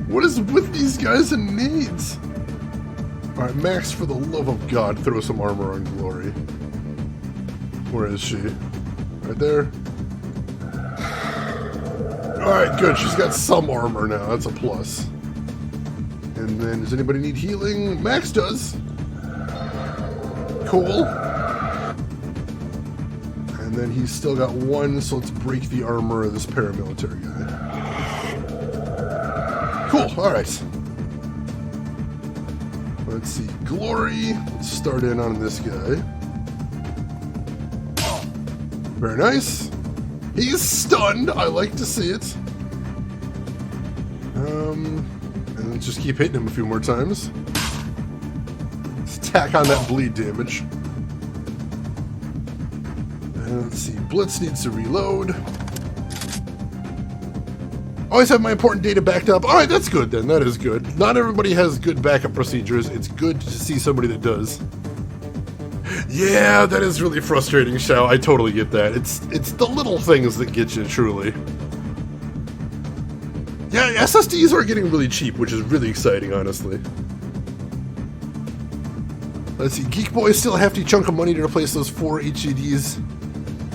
What is with these guys and nades? Alright, Max, for the love of God, throw some armor on Glory. Where is she? Right there? Alright, good. She's got some armor now. That's a plus. And then, does anybody need healing? Max does. Cool. And then he's still got one, so let's break the armor of this paramilitary guy. Cool, alright. Let's see, Glory. Let's start in on this guy. Very nice. He's stunned. I like to see it. And let's just keep hitting him a few more times. Let's tack on that bleed damage. And let's see, Blitz needs to reload. Always have my important data backed up. Alright, that's good then. That is good. Not everybody has good backup procedures. It's good to see somebody that does. Yeah, that is really frustrating, Shao. I totally get that. It's the little things that get you, truly. Yeah, SSDs are getting really cheap, which is really exciting, honestly. Let's see, Geek Boy, still a hefty chunk of money to replace those 4 HDDs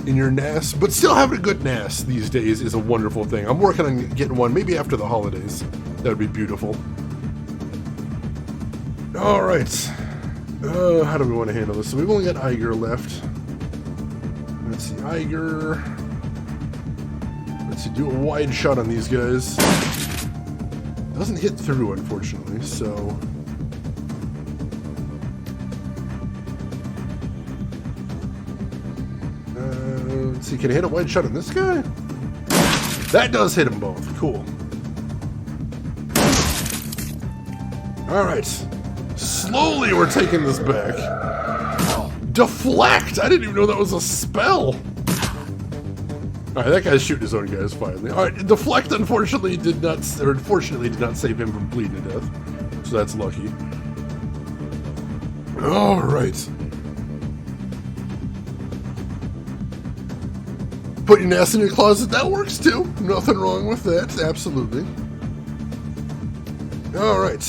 in your NAS, but still having a good NAS these days is a wonderful thing. I'm working on getting one, maybe after the holidays. That would be beautiful. Alright. How do we want to handle this? So we've only got Iger left. Let's see, Iger. Let's see, do a wide shot on these guys. Doesn't hit through, unfortunately, so... let's see, can I hit a wide shot on this guy? That does hit them both. Cool. Alright. Slowly we're taking this back. Deflect! I didn't even know that was a spell! Alright, that guy's shooting his own guys finally. Alright, Deflect unfortunately did not save him from bleeding to death. So that's lucky. Alright. Put your NAS in your closet, that works too. Nothing wrong with that, absolutely. Alright.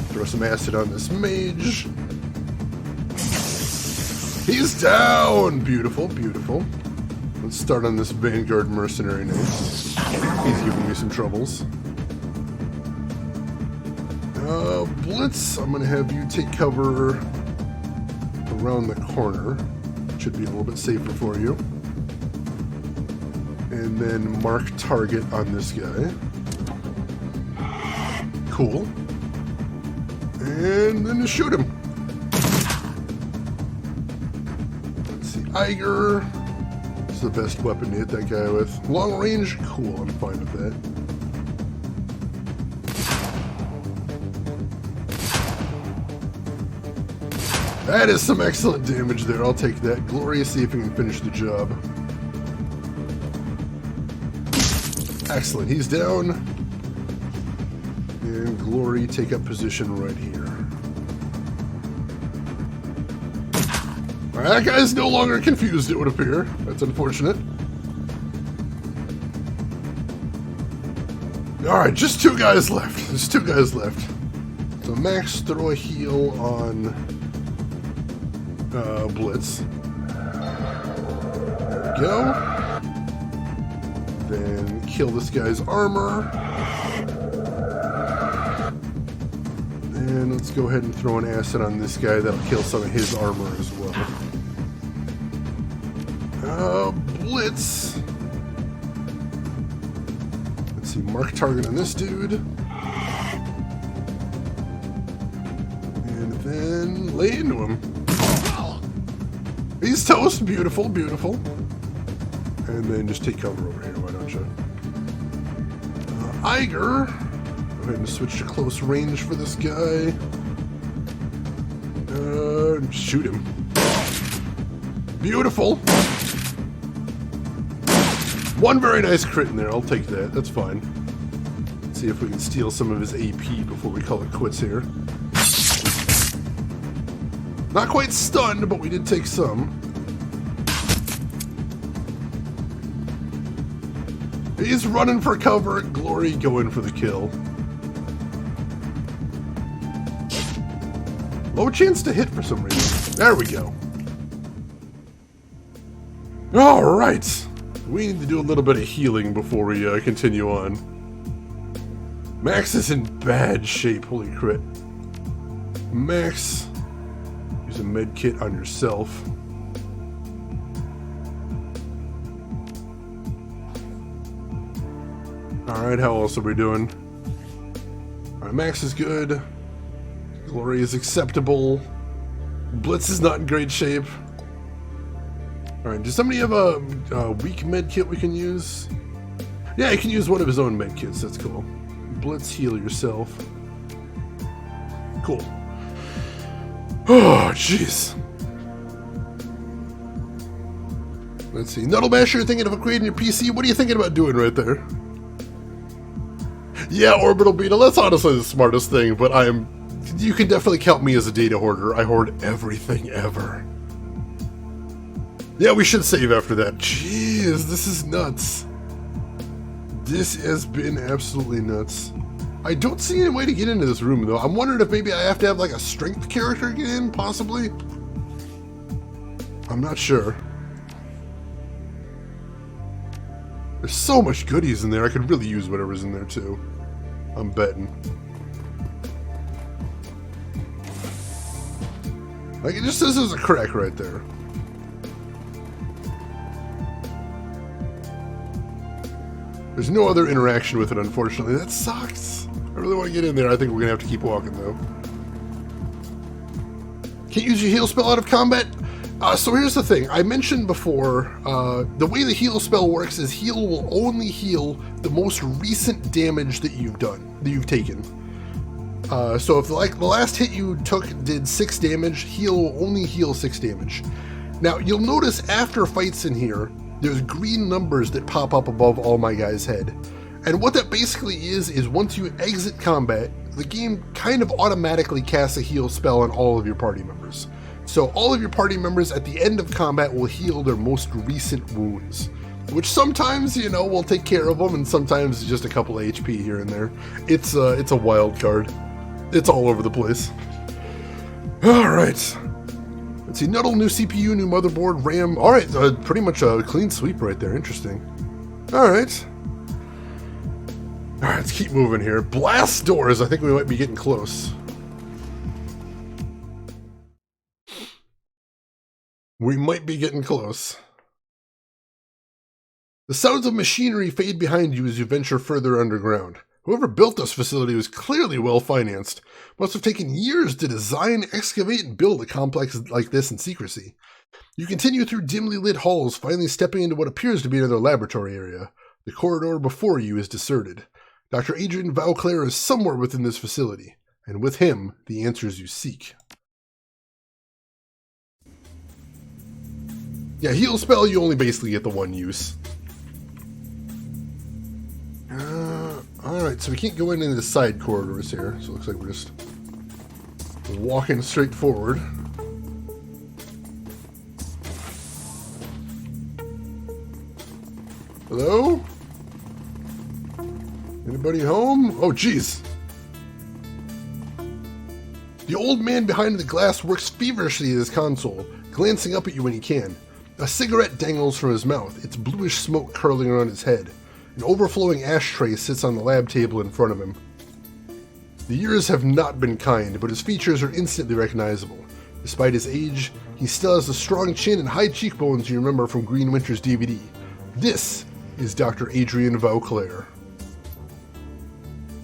Throw some acid on this mage. He's down! Beautiful, beautiful. Let's start on this Vanguard mercenary now. He's giving me some troubles. Blitz, I'm going to have you take cover around the corner. Should be a little bit safer for you. And then mark target on this guy. Cool. And then just shoot him. Let's see, Iger. This is the best weapon to hit that guy with. Long range, cool, I'm fine with that. That is some excellent damage there, I'll take that. Gloria, see if he can finish the job. Excellent, he's down. And Glory, take up position right here. Alright, that guy's no longer confused, it would appear. That's unfortunate. Alright, just 2 guys left. There's 2 guys left. So Max, throw a heal on Blitz. There we go. Then kill this guy's armor. And let's go ahead and throw an acid on this guy. That'll kill some of his armor as well. Blitz. Let's see, mark target on this dude. And then lay into him. He's toast. Beautiful, beautiful. And then just take cover over here, why don't you? Iger. Go ahead and switch to close range for this guy. Shoot him. Beautiful. One very nice crit in there. I'll take that. That's fine. See if we can steal some of his AP before we call it quits here. Not quite stunned, but we did take some. He's running for cover. Glory going for the kill. Low chance to hit for some reason. There we go. Alright. We need to do a little bit of healing before we continue on. Max is in bad shape. Holy crit. Max, use a med kit on yourself. Alright, how else are we doing? Alright, Max is good. Glory is acceptable. Blitz is not in great shape. Alright, does somebody have a weak med kit we can use? Yeah, you can use one of his own med kits, that's cool. Blitz, heal yourself. Cool. Oh, jeez. Let's see. Nuddle Masher, thinking of upgrading your PC? What are you thinking about doing right there? Yeah, Orbital Beetle, that's honestly the smartest thing, but you can definitely count me as a data hoarder. I hoard everything ever. Yeah, we should save after that. Jeez, this is nuts. This has been absolutely nuts. I don't see any way to get into this room, though. I'm wondering if maybe I have to have, like, a strength character get in, possibly? I'm not sure. There's so much goodies in there, I could really use whatever's in there, too. I'm betting. Like, it just says there's a crack right there. There's no other interaction with it, unfortunately. That sucks. I really want to get in there. I think we're going to have to keep walking, though. Can't use your heal spell out of combat? So here's the thing. I mentioned before, the way the heal spell works is heal will only heal the most recent damage that you've taken. So if, like, the last hit you took did 6 damage, heal will only heal 6 damage. Now, you'll notice after fights in here, there's green numbers that pop up above all my guys' head. And what that basically is once you exit combat, the game kind of automatically casts a heal spell on all of your party members. So all of your party members at the end of combat will heal their most recent wounds, which sometimes, you know, will take care of them, and sometimes just a couple of HP here and there. It's a wild card. It's all over the place. All right. Let's see, Nuddle, new CPU, new motherboard, RAM. All right, pretty much a clean sweep right there. Interesting. All right. All right, let's keep moving here. Blast doors. I think we might be getting close. We might be getting close. The sounds of machinery fade behind you as you venture further underground. Whoever built this facility was clearly well-financed. Must have taken years to design, excavate, and build a complex like this in secrecy. You continue through dimly lit halls, finally stepping into what appears to be another laboratory area. The corridor before you is deserted. Dr. Adrian Vauclair is somewhere within this facility, and with him, the answers you seek. Yeah, heal spell, you only basically get the one use. Alright, so we can't go into the side corridors here, so it looks like we're just walking straight forward. Hello? Anybody home? Oh, jeez. The old man behind the glass works feverishly at his console, glancing up at you when he can. A cigarette dangles from his mouth, its bluish smoke curling around his head. An overflowing ashtray sits on the lab table in front of him. The years have not been kind, but his features are instantly recognizable. Despite his age, he still has the strong chin and high cheekbones you remember from Green Winter's DVD. This is Dr. Adrian Vauclair.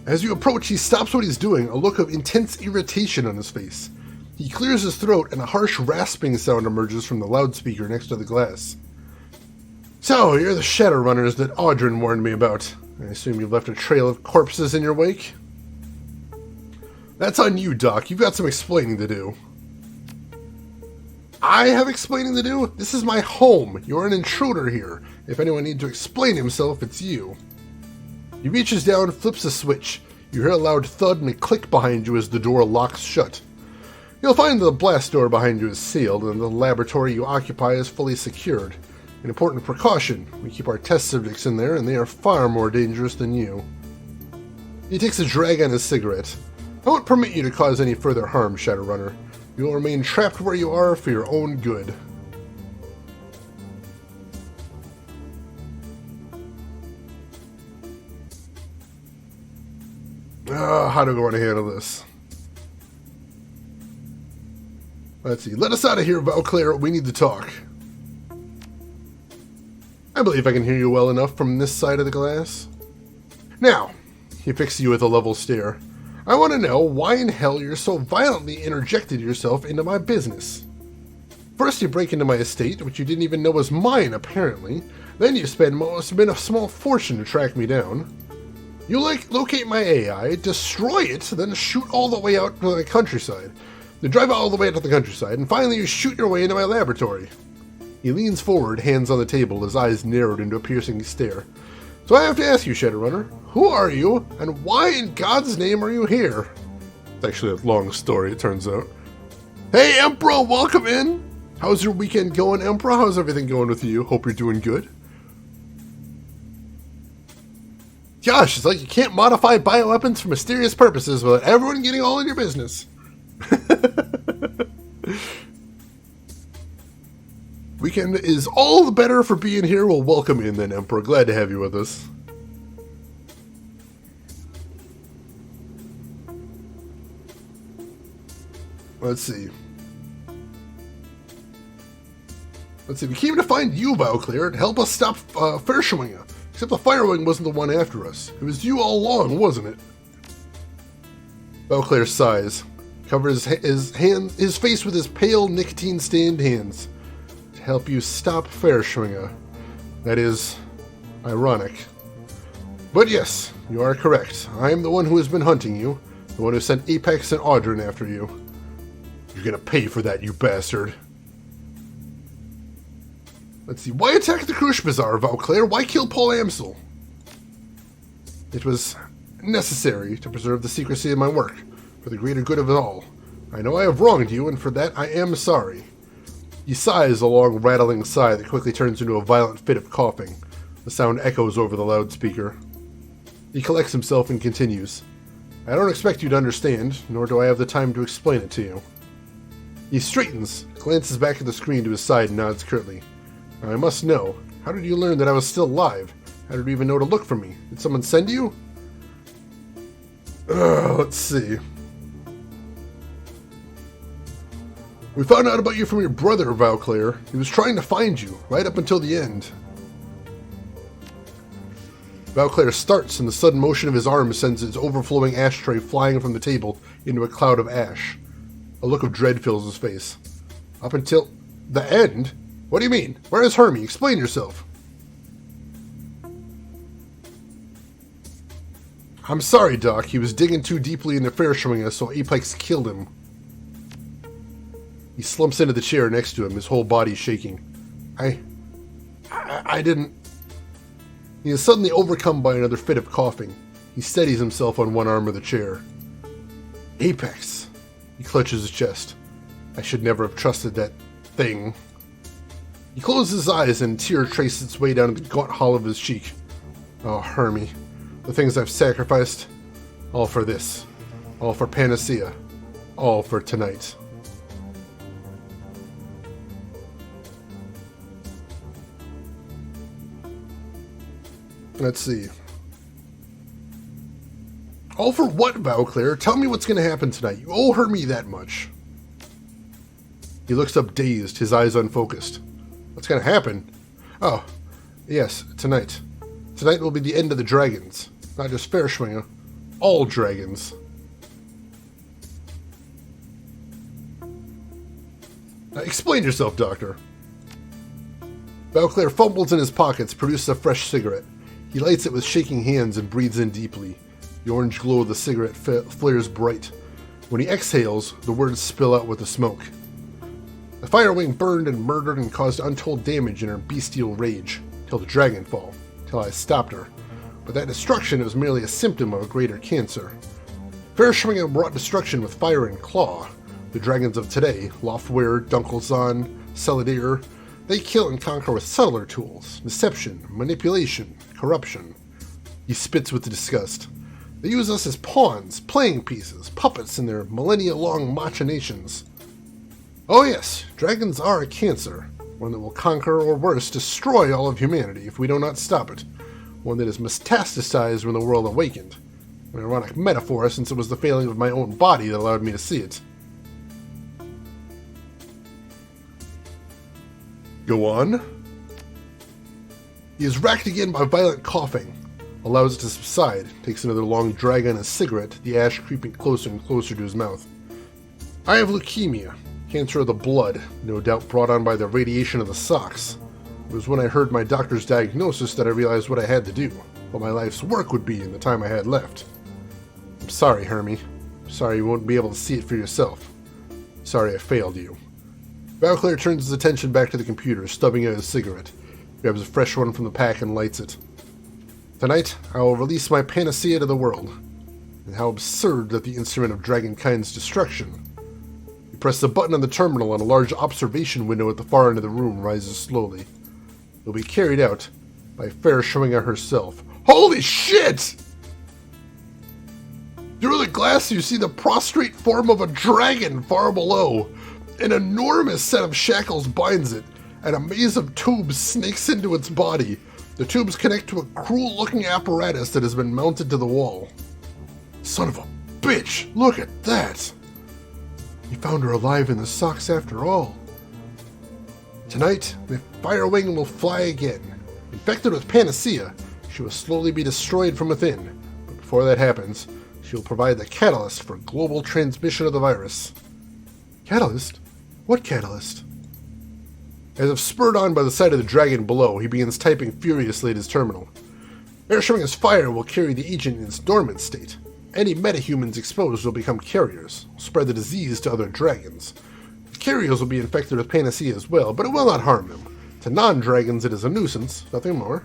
As you approach, he stops what he's doing, a look of intense irritation on his face. He clears his throat and a harsh rasping sound emerges from the loudspeaker next to the glass. So, you're the Shadowrunners that Audrin warned me about. I assume you've left a trail of corpses in your wake? That's on you, Doc. You've got some explaining to do. I have explaining to do? This is my home. You're an intruder here. If anyone needs to explain himself, it's you. He reaches down, flips a switch. You hear a loud thud and a click behind you as the door locks shut. You'll find the blast door behind you is sealed, and the laboratory you occupy is fully secured. An important precaution. We keep our test subjects in there, and they are far more dangerous than you. He takes a drag on his cigarette. I won't permit you to cause any further harm, Shadowrunner. You will remain trapped where you are for your own good. How do I want to handle this? Let's see. Let us out of here, Valclair. We need to talk. I believe I can hear you well enough from this side of the glass. Now, he fixes you with a level stare. I want to know why in hell you're so violently interjected yourself into my business. First you break into my estate, which you didn't even know was mine, apparently. Then you spend what must have been a small fortune to track me down. You locate my AI, destroy it, then shoot all the way out to the countryside. Then drive all the way out to the countryside, and finally you shoot your way into my laboratory. He leans forward, hands on the table, his eyes narrowed into a piercing stare. So I have to ask you, Shadowrunner, who are you, and why in God's name are you here? It's actually a long story, it turns out. Hey, Emperor, welcome in! How's your weekend going, Emperor? How's everything going with you? Hope you're doing good. Gosh, it's like you can't modify bioweapons for mysterious purposes without everyone getting all in your business. Weekend is all the better for being here. Well, welcome in then, Emperor. Glad to have you with us. Let's see. We came to find you, Valclair, to help us stop Fershwinger. Except the Firewing wasn't the one after us. It was you all along, wasn't it? Valclair sighs, covers his face with his pale, nicotine-stained hands. To help you stop Fershwinger. That is ironic. But yes, you are correct. I am the one who has been hunting you. The one who sent Apex and Audrin after you. You're gonna pay for that, you bastard. Let's see. Why attack the Krush Bazaar, Valclair? Why kill Paul Amsel? It was necessary to preserve the secrecy of my work, for the greater good of it all. I know I have wronged you, and for that I am sorry. He sighs a long, rattling sigh that quickly turns into a violent fit of coughing. The sound echoes over the loudspeaker. He collects himself and continues. I don't expect you to understand, nor do I have the time to explain it to you. He straightens, glances back at the screen to his side, and nods curtly. I must know. How did you learn that I was still alive? How did you even know to look for me? Did someone send you? Let's see. We found out about you from your brother, Valclair. He was trying to find you, right up until the end. Valclair starts, and the sudden motion of his arm sends his overflowing ashtray flying from the table into a cloud of ash. A look of dread fills his face. Up until the end? What do you mean? Where is Hermie? Explain yourself. I'm sorry, Doc. He was digging too deeply into Fershwinger, so Apex killed him. He slumps into the chair next to him, his whole body shaking. I didn't... He is suddenly overcome by another fit of coughing. He steadies himself on one arm of the chair. Apex. He clutches his chest. I should never have trusted that thing. He closes his eyes and a tear traces its way down the gaunt hollow of his cheek. Oh, Hermie. The things I've sacrificed. All for this. All for Panacea. All for tonight. Let's see. All for what, Valclair? Tell me what's going to happen tonight. You owe Hermie that much. He looks up dazed, his eyes unfocused. What's going to happen? Oh, yes, tonight. Tonight will be the end of the dragons. Not just Fershwinger. All dragons. Explain yourself, Doctor. Valclair fumbles in his pockets, produces a fresh cigarette. He lights it with shaking hands and breathes in deeply. The orange glow of the cigarette flares bright. When he exhales, the words spill out with the smoke. The Firewing burned and murdered and caused untold damage in her bestial rage, till the Dragonfall, till I stopped her. but that destruction was merely a symptom of a greater cancer. Verschwingen brought destruction with fire and claw. The dragons of today, Loftware, Dunkelzahn, Celadir, they kill and conquer with subtler tools, deception, manipulation, corruption. He spits with disgust. They use us as pawns, playing pieces, puppets in their millennia-long machinations. Oh yes, dragons are a cancer, one that will conquer or worse, destroy all of humanity if we do not stop it, one that is metastasized when the world awakened. An ironic metaphor, since it was the failing of my own body that allowed me to see it. Go on. He is racked again by violent coughing, allows it to subside, takes another long drag on his cigarette, the ash creeping closer and closer to his mouth. I have leukemia, cancer of the blood, no doubt brought on by the radiation of the socks. It was when I heard my doctor's diagnosis that I realized what I had to do, what my life's work would be in the time I had left. I'm sorry, Hermie. I'm sorry you won't be able to see it for yourself. Sorry I failed you. Valclair turns his attention back to the computer, stubbing out his cigarette, grabs a fresh one from the pack and lights it. Tonight, I will release my panacea to the world. And how absurd that the instrument of Dragonkind's destruction. He presses a button on the terminal and a large observation window at the far end of the room rises slowly. It will be carried out by Verschwingen herself. Holy shit! Through the glass you see the prostrate form of a dragon far below. An enormous set of shackles binds it, and a maze of tubes snakes into its body. The tubes connect to a cruel-looking apparatus that has been mounted to the wall. Son of a bitch! Look at that! He found her alive in the socks after all. Tonight, the Firewing will fly again. Infected with Panacea, she will slowly be destroyed from within. But before that happens, she will provide the catalyst for global transmission of the virus. Catalyst? What catalyst? As if spurred on by the sight of the dragon below, he begins typing furiously at his terminal. Verschwingen's fire will carry the agent in its dormant state. Any metahumans exposed will become carriers, spread the disease to other dragons. The carriers will be infected with Panacea as well, but it will not harm them. To non-dragons it is a nuisance, nothing more.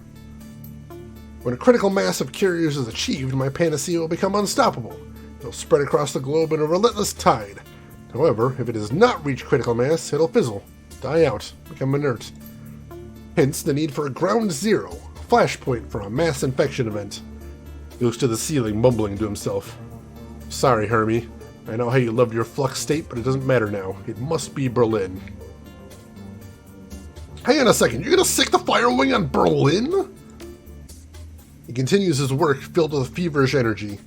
When a critical mass of carriers is achieved, my Panacea will become unstoppable. It will spread across the globe in a relentless tide. However, if it does not reach critical mass, it'll fizzle, die out, become inert. Hence the need for a ground zero, a flashpoint for a mass infection event. He looks to the ceiling, mumbling to himself. Sorry, Hermie. I know how you loved your flux state, but it doesn't matter now. It must be Berlin. Hang on a second, you're gonna sick the Firewing on Berlin? He continues his work, filled with feverish energy.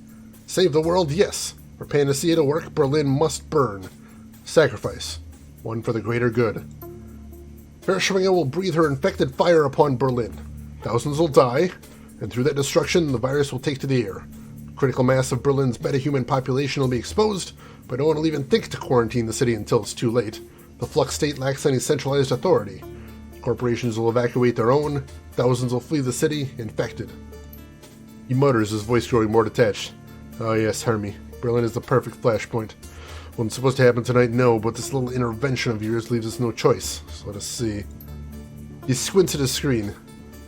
Save the world, yes. For Panacea to work, Berlin must burn. Sacrifice. One for the greater good. Verschwingen will breathe her infected fire upon Berlin. Thousands will die, and through that destruction, the virus will take to the air. Critical mass of Berlin's metahuman population will be exposed, but no one will even think to quarantine the city until it's too late. The flux state lacks any centralized authority. Corporations will evacuate their own, thousands will flee the city, infected. He mutters, his voice growing more detached. Oh yes, Hermie. Berlin is the perfect flashpoint. Wasn't supposed to happen tonight, no, but this little intervention of yours leaves us no choice. So let us see. He squints at his screen.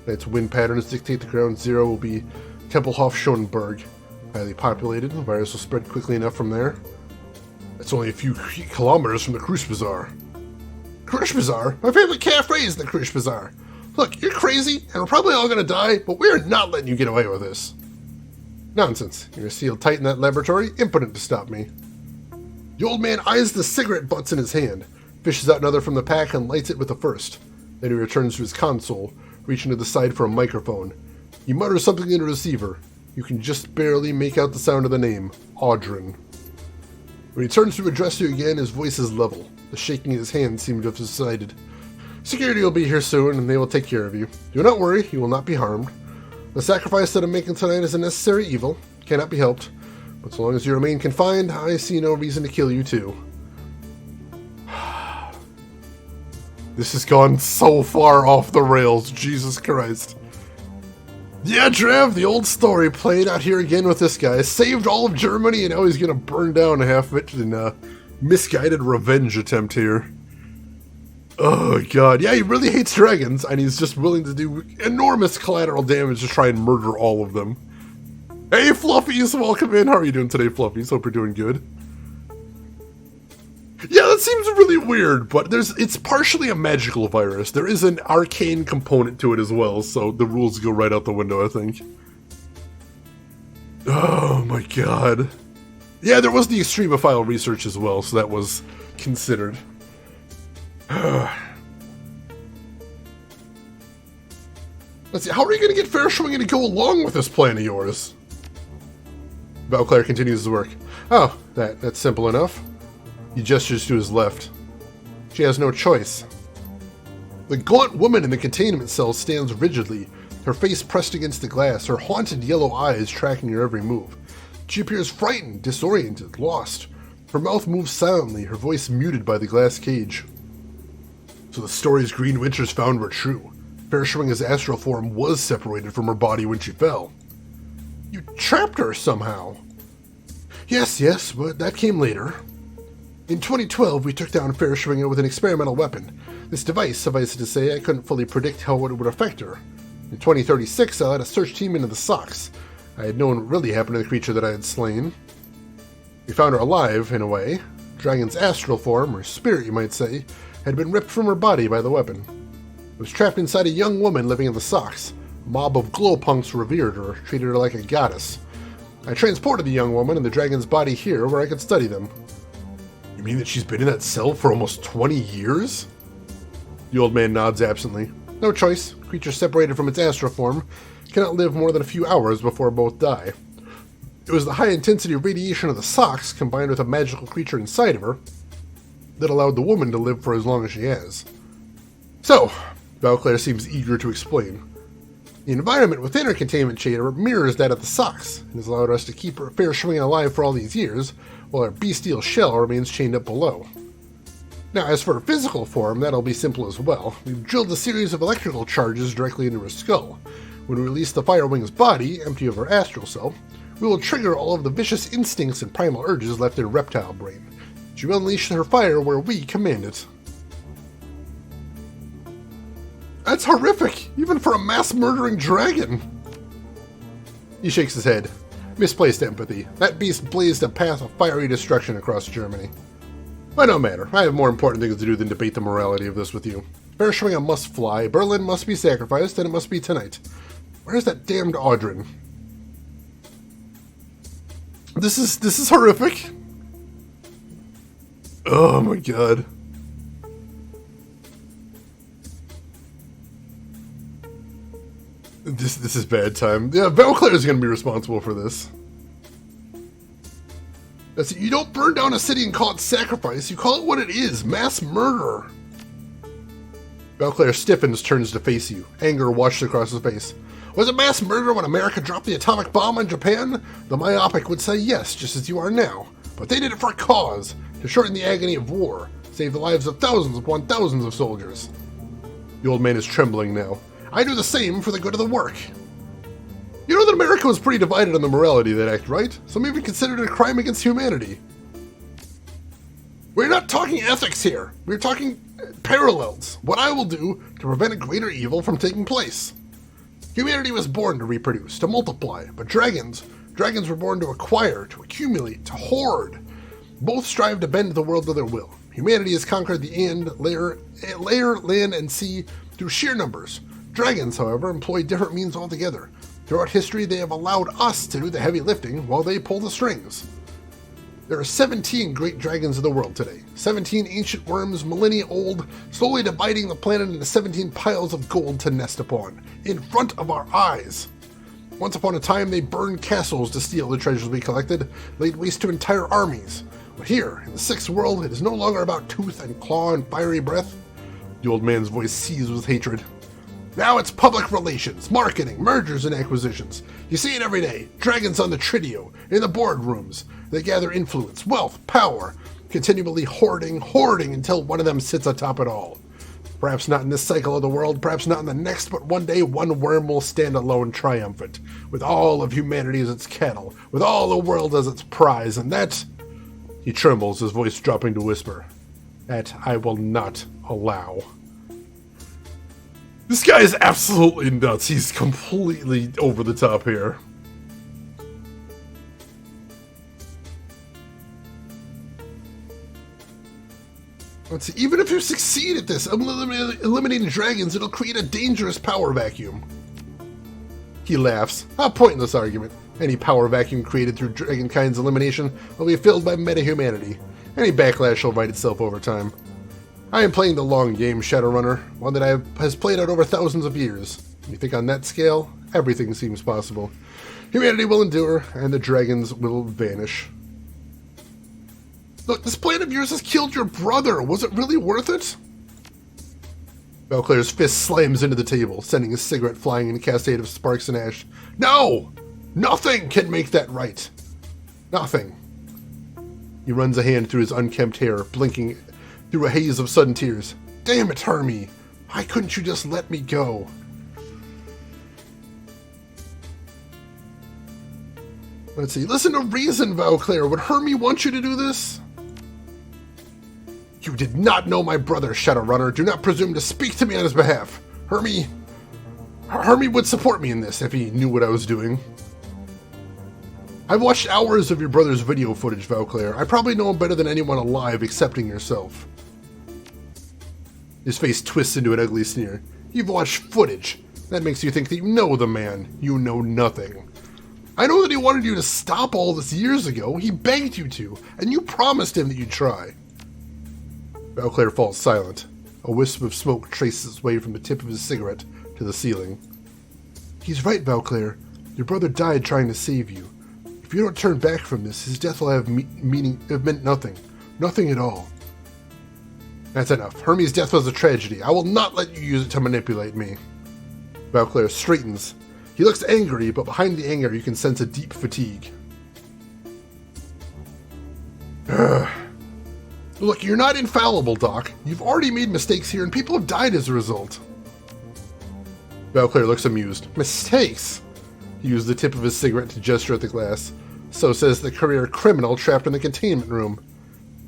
Its wind patterns dictate the ground zero will be Tempelhof-Schönberg. Highly populated, the virus will spread quickly enough from there. It's only a few kilometers from the Krush Bazaar. Krush Bazaar? My favorite cafe is the Krush Bazaar. Look, you're crazy, and we're probably all gonna die, but we're not letting you get away with this. Nonsense. You're sealed tight in that laboratory, impotent to stop me. The old man eyes the cigarette butts in his hand, fishes out another from the pack and lights it with the first. Then he returns to his console, reaching to the side for a microphone. He mutters something in the receiver. You can just barely make out the sound of the name, Audrin. When he turns to address you again, his voice is level. The shaking in his hand seems to have subsided. Security will be here soon, and they will take care of you. Do not worry, you will not be harmed. The sacrifice that I'm making tonight is a necessary evil, cannot be helped, but so long as you remain confined, I see no reason to kill you too. This has gone so far off the rails, Jesus Christ. Yeah, Trev, the old story played out here again with this guy. Saved all of Germany, and now he's gonna burn down half of it in a misguided revenge attempt here. Oh god, yeah, he really hates dragons, and he's just willing to do enormous collateral damage to try and murder all of them. Hey, Fluffies, welcome in. How are you doing today, Fluffies? Hope you're doing good. Yeah, that seems really weird, but it's partially a magical virus. There is an arcane component to it as well, so the rules go right out the window, I think. Oh my god. Yeah, there was the extremophile research as well, so that was considered. Let's see, how are you going to get Fairschwingen to go along with this plan of yours? Valclair continues his work. Oh, that's simple enough. He gestures to his left. She has no choice. The gaunt woman in the containment cell stands rigidly, her face pressed against the glass, her haunted yellow eyes tracking her every move. She appears frightened, disoriented, lost. Her mouth moves silently, her voice muted by the glass cage. So the stories Green Winters found were true. Fairschwingen's astral form was separated from her body when she fell. You trapped her somehow. Yes, but that came later. In 2012, we took down Fairschwingen with an experimental weapon. This device, suffice it to say, I couldn't fully predict how it would affect her. In 2036, I led a search team into the Socks. I had known what really happened to the creature that I had slain. We found her alive, in a way. Dragon's astral form, or spirit you might say, had been ripped from her body by the weapon. It was trapped inside a young woman living in the Socks. A mob of glowpunks revered her, treated her like a goddess. I transported the young woman and the dragon's body here where I could study them. You mean that she's been in that cell for almost 20 years? The old man nods absently. No choice. Creature separated from its astral form cannot live more than a few hours before both die. It was the high-intensity radiation of the Socks, combined with a magical creature inside of her, that allowed the woman to live for as long as she has. So, Valclair seems eager to explain. The environment within her containment chamber mirrors that of the Socks, and has allowed us to keep her Fairschwingen alive for all these years, while her bestial shell remains chained up below. Now, as for her physical form, that'll be simple as well. We've drilled a series of electrical charges directly into her skull. When we release the Firewing's body, empty of her astral self, we will trigger all of the vicious instincts and primal urges left in her reptile brain. She will unleash her fire where we command it. That's horrific, even for a mass-murdering dragon! He shakes his head. Misplaced empathy. That beast blazed a path of fiery destruction across Germany. But no matter. I have more important things to do than debate the morality of this with you. Fairschwingen must fly, Berlin must be sacrificed, and it must be tonight. Where's that damned Audrin? This is horrific. Oh my god. This is bad time. Yeah, Valclair is going to be responsible for this. That's it. You don't burn down a city and call it sacrifice. You call it what it is. Mass murder. Valclair stiffens, turns to face you. Anger washed across his face. Was it mass murder when America dropped the atomic bomb on Japan? The myopic would say yes, just as you are now. But they did it for a cause. To shorten the agony of war. Save the lives of thousands upon thousands of soldiers. The old man is trembling now. I do the same for the good of the work. You know that America was pretty divided on the morality of that act, right? Some even considered it a crime against humanity. We're not talking ethics here. We're talking parallels. What I will do to prevent a greater evil from taking place. Humanity was born to reproduce, to multiply, but dragons were born to acquire, to accumulate, to hoard. Both strive to bend the world to their will. Humanity has conquered the layer, land, and sea through sheer numbers. Dragons, however, employ different means altogether. Throughout history, they have allowed us to do the heavy lifting while they pull the strings. There are 17 great dragons in the world today. 17 ancient worms, millennia old, slowly dividing the planet into 17 piles of gold to nest upon, in front of our eyes. Once upon a time, they burned castles to steal the treasures we collected, laid waste to entire armies. But here, in the sixth world, it is no longer about tooth and claw and fiery breath. The old man's voice seethes with hatred. Now it's public relations, marketing, mergers and acquisitions. You see it every day. Dragons on the Tridio, in the boardrooms. They gather influence, wealth, power, continually hoarding until one of them sits atop it all. Perhaps not in this cycle of the world, perhaps not in the next, but one day one worm will stand alone triumphant, with all of humanity as its cattle, with all the world as its prize, and that... He trembles, his voice dropping to whisper. That I will not allow. This guy is absolutely nuts. He's completely over the top here. Let's see. Even if you succeed at this, eliminating dragons, it'll create a dangerous power vacuum. He laughs. A pointless argument. Any power vacuum created through Dragonkind's elimination will be filled by meta-humanity. Any backlash will right itself over time. I am playing the long game, Shadowrunner, one that has played out over thousands of years. You think on that scale, everything seems possible. Humanity will endure, and the dragons will vanish. Look, this plan of yours has killed your brother. Was it really worth it? Valclair's fist slams into the table, sending his cigarette flying in a cascade of sparks and ash. No! Nothing can make that right. Nothing. He runs a hand through his unkempt hair, blinking through a haze of sudden tears. Damn it, Hermie! Why couldn't you just let me go? Let's see. Listen to reason, Valclair. Would Hermie want you to do this? You did not know my brother, Shadowrunner. Do not presume to speak to me on his behalf. Hermie would support me in this if he knew what I was doing. I've watched hours of your brother's video footage, Valclair. I probably know him better than anyone alive, excepting yourself. His face twists into an ugly sneer. You've watched footage. That makes you think that you know the man. You know nothing. I know that he wanted you to stop all this years ago. He begged you to, and you promised him that you'd try. Valclair falls silent. A wisp of smoke traces its way from the tip of his cigarette to the ceiling. He's right, Valclair. Your brother died trying to save you. If you don't turn back from this, his death will have meant nothing. Nothing at all. That's enough. Hermie's death was a tragedy. I will not let you use it to manipulate me. Valclair straightens. He looks angry, but behind the anger you can sense a deep fatigue. Look, you're not infallible, Doc. You've already made mistakes here, and people have died as a result. Valclair looks amused. Mistakes? He used the tip of his cigarette to gesture at the glass. So says the career criminal trapped in the containment room.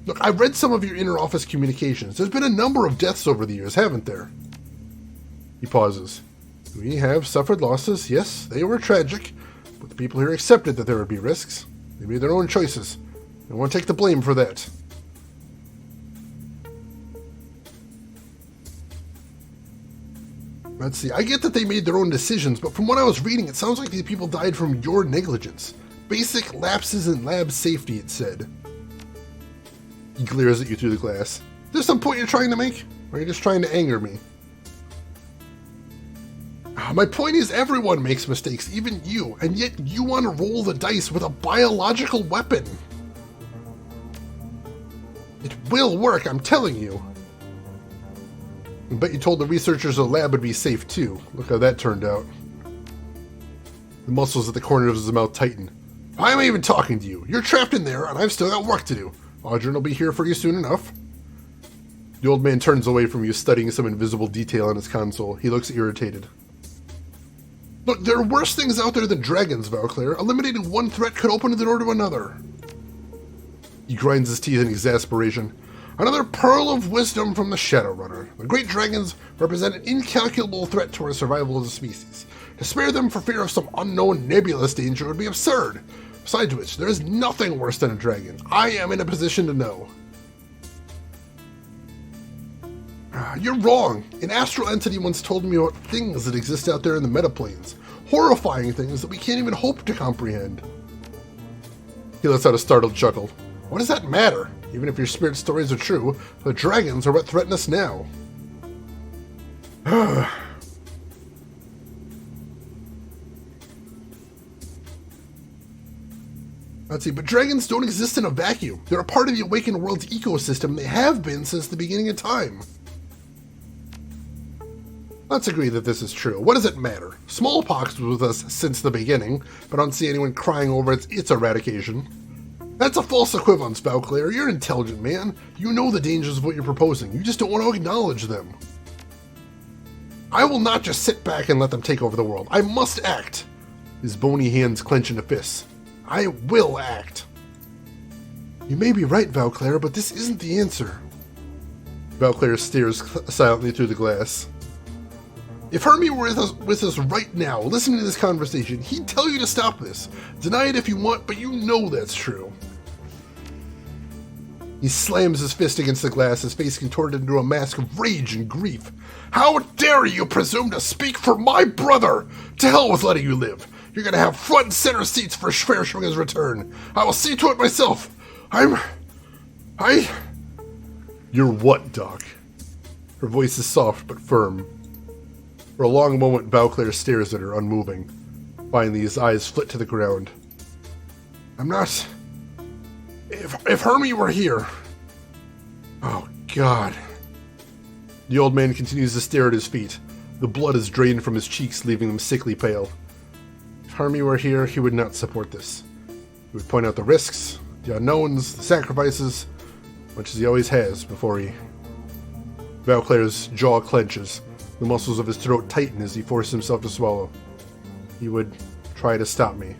Look, I've read some of your inter-office communications. There's been a number of deaths over the years, haven't there? He pauses. We have suffered losses. Yes, they were tragic, but the people here accepted that there would be risks. They made their own choices. I won't take the blame for that. Let's see. I get that they made their own decisions, but from what I was reading, it sounds like these people died from your negligence. Basic lapses in lab safety, it said. He glares at you through the glass. Is there some point you're trying to make? Or are you just trying to anger me? My point is everyone makes mistakes, even you, and yet you want to roll the dice with a biological weapon. It will work, I'm telling you. I bet you told the researchers the lab would be safe too. Look how that turned out. The muscles at the corners of his mouth tighten. Why am I even talking to you? You're trapped in there, and I've still got work to do. Audrey will be here for you soon enough. The old man turns away from you, studying some invisible detail on his console. He looks irritated. Look, there are worse things out there than dragons, Valclair. Eliminating one threat could open the door to another. He grinds his teeth in exasperation. Another pearl of wisdom from the Shadowrunner. The great dragons represent an incalculable threat to our survival as a species. To spare them for fear of some unknown nebulous danger would be absurd. Besides which, there is nothing worse than a dragon. I am in a position to know. You're wrong. An astral entity once told me about things that exist out there in the metaplanes. Horrifying things that we can't even hope to comprehend. He lets out a startled chuckle. What does that matter? Even if your spirit stories are true, the dragons are what threaten us now. Let's see, but dragons don't exist in a vacuum. They're a part of the awakened world's ecosystem. They have been since the beginning of time. Let's agree that this is true. What does it matter? Smallpox was with us since the beginning, but I don't see anyone crying over its eradication. That's a false equivalence, Valclair. You're an intelligent man. You know the dangers of what you're proposing. You just don't want to acknowledge them. I will not just sit back and let them take over the world. I must act. His bony hands clench into fists. I will act. You may be right, Valclair, but this isn't the answer. Valclair stares silently through the glass. If Hermie were with us right now, listening to this conversation, he'd tell you to stop this. Deny it if you want, but you know that's true. He slams his fist against the glass, his face contorted into a mask of rage and grief. How dare you presume to speak for my brother? To hell with letting you live. You're gonna have front and center seats for Schwerschwinger's return. I will see to it myself. You're what, Doc? Her voice is soft but firm. For a long moment, Valclair stares at her, unmoving. Finally, his eyes flit to the ground. I'm not... If Hermie were here... Oh, God. The old man continues to stare at his feet. The blood is drained from his cheeks, leaving them sickly pale. If Hermie were here, he would not support this. He would point out the risks, the unknowns, the sacrifices, much as he always has before he... Valclair's jaw clenches. The muscles of his throat tighten as he forces himself to swallow. He would try to stop me.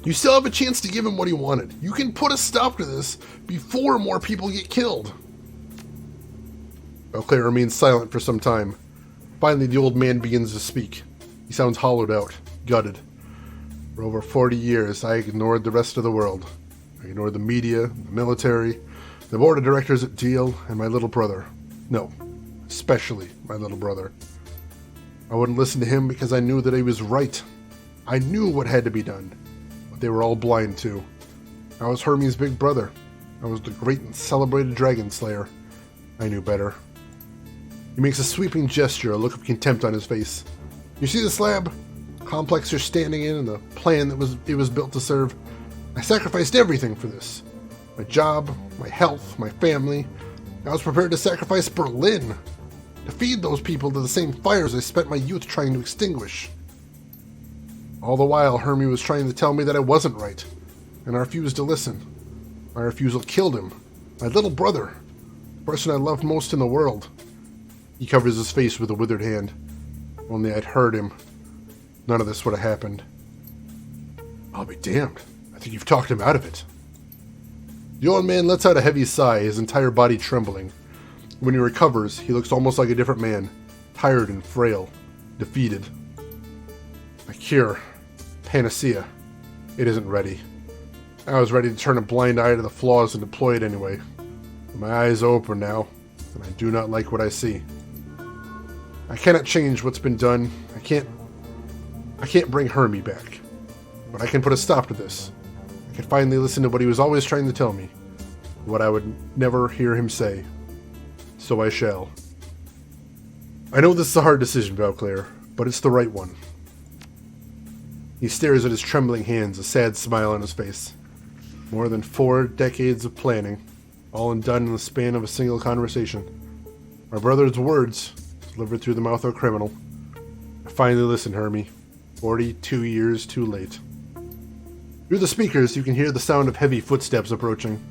You still have a chance to give him what he wanted. You can put a stop to this before more people get killed. Valclair remains silent for some time. Finally, the old man begins to speak. He sounds hollowed out, gutted. For over 40 years, I ignored the rest of the world. I ignored the media, the military, the board of directors at Deal, and my little brother. No, especially my little brother. I wouldn't listen to him because I knew that he was right. I knew what had to be done. They were all blind to. I was Hermie's big brother. I was the great and celebrated dragon slayer. I knew better. He makes a sweeping gesture, a look of contempt on his face. You see the slab? Complex you're standing in and the plan that it was built to serve. I sacrificed everything for this. My job, my health, my family. I was prepared to sacrifice Berlin. To feed those people to the same fires I spent my youth trying to extinguish. All the while, Hermie was trying to tell me that I wasn't right, and I refused to listen. My refusal killed him. My little brother. The person I loved most in the world. He covers his face with a withered hand. Only I'd heard him. None of this would have happened. I'll be damned. I think you've talked him out of it. The old man lets out a heavy sigh, his entire body trembling. When he recovers, he looks almost like a different man. Tired and frail. Defeated. A cure. Panacea. It isn't ready. I was ready to turn a blind eye to the flaws and deploy it anyway. But my eyes are open now, and I do not like what I see. I cannot change what's been done. I can't bring Hermie back. But I can put a stop to this. I can finally listen to what he was always trying to tell me. What I would never hear him say. So I shall. I know this is a hard decision, Valclair, but it's the right one. He stares at his trembling hands, a sad smile on his face. More than 4 decades of planning, all done in the span of a single conversation. My brother's words, delivered through the mouth of a criminal. I finally listen, Hermie. 42 years too late. Through the speakers, you can hear the sound of heavy footsteps approaching.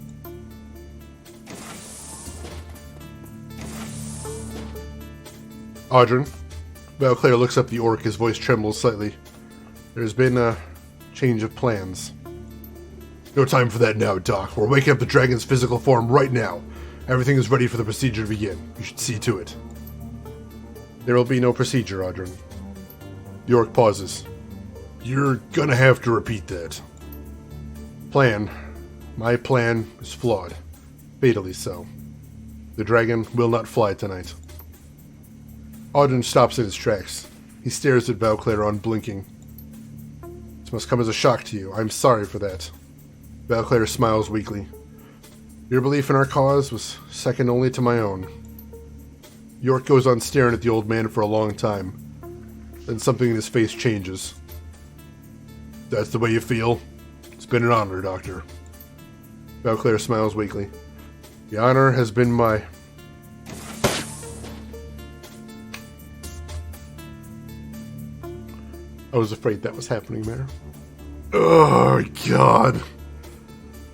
Audrin. Valclair looks up the orc, his voice trembles slightly. There's been a change of plans. No time for that now, Doc. We're waking up the dragon's physical form right now. Everything is ready for the procedure to begin. You should see to it. There will be no procedure, Audrin. The orc pauses. You're gonna have to repeat that. Plan. My plan is flawed. Fatally so. The dragon will not fly tonight. Audrin stops in his tracks. He stares at Valclair unblinking. This must come as a shock to you. I'm sorry for that. Valclair smiles weakly. Your belief in our cause was second only to my own. York goes on staring at the old man for a long time. Then something in his face changes. That's the way you feel? It's been an honor, Doctor. Valclair smiles weakly. The honor has been my... I was afraid that was happening there. Oh, God.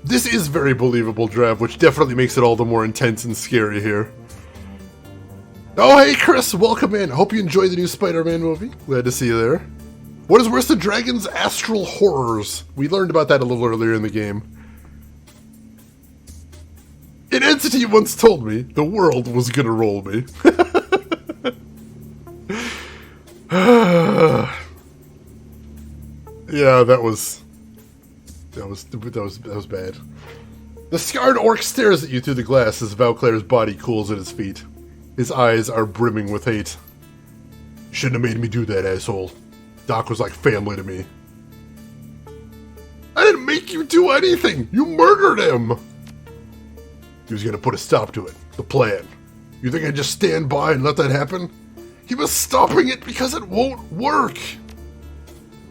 This is very believable, Drav, which definitely makes it all the more intense and scary here. Oh, hey, Chris, welcome in. I hope you enjoyed the new Spider-Man movie. Glad to see you there. What is worse than dragons? Astral horrors. We learned about that a little earlier in the game. It is entity once told me the world was gonna roll me. Yeah, that was bad. The scarred orc stares at you through the glass as Valclair's body cools at his feet. His eyes are brimming with hate. Shouldn't have made me do that, asshole. Doc was like family to me. I didn't make you do anything! You murdered him! He was gonna put a stop to it. The plan. You think I'd just stand by and let that happen? He was stopping it because it won't work!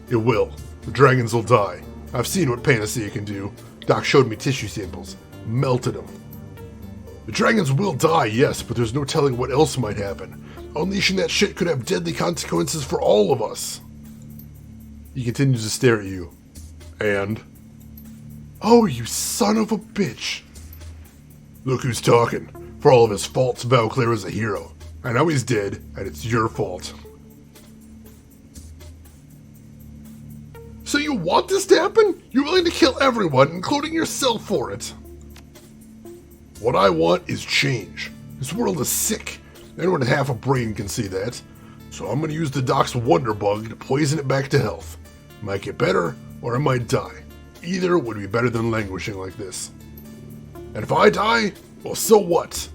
It will. The dragons will die. I've seen what Panacea can do. Doc showed me tissue samples. Melted them. The dragons will die, yes, but there's no telling what else might happen. Unleashing that shit could have deadly consequences for all of us. He continues to stare at you. And? Oh, you son of a bitch. Look who's talking. For all of his faults, Valclair is a hero. I know he's dead, and it's your fault. So you want this to happen? You're willing to kill everyone, including yourself, for it. What I want is change. This world is sick. Anyone with half a brain can see that. So I'm going to use the Doc's Wonder Bug to poison it back to health. It might get better, or it might die. Either would be better than languishing like this. And if I die, well, so what?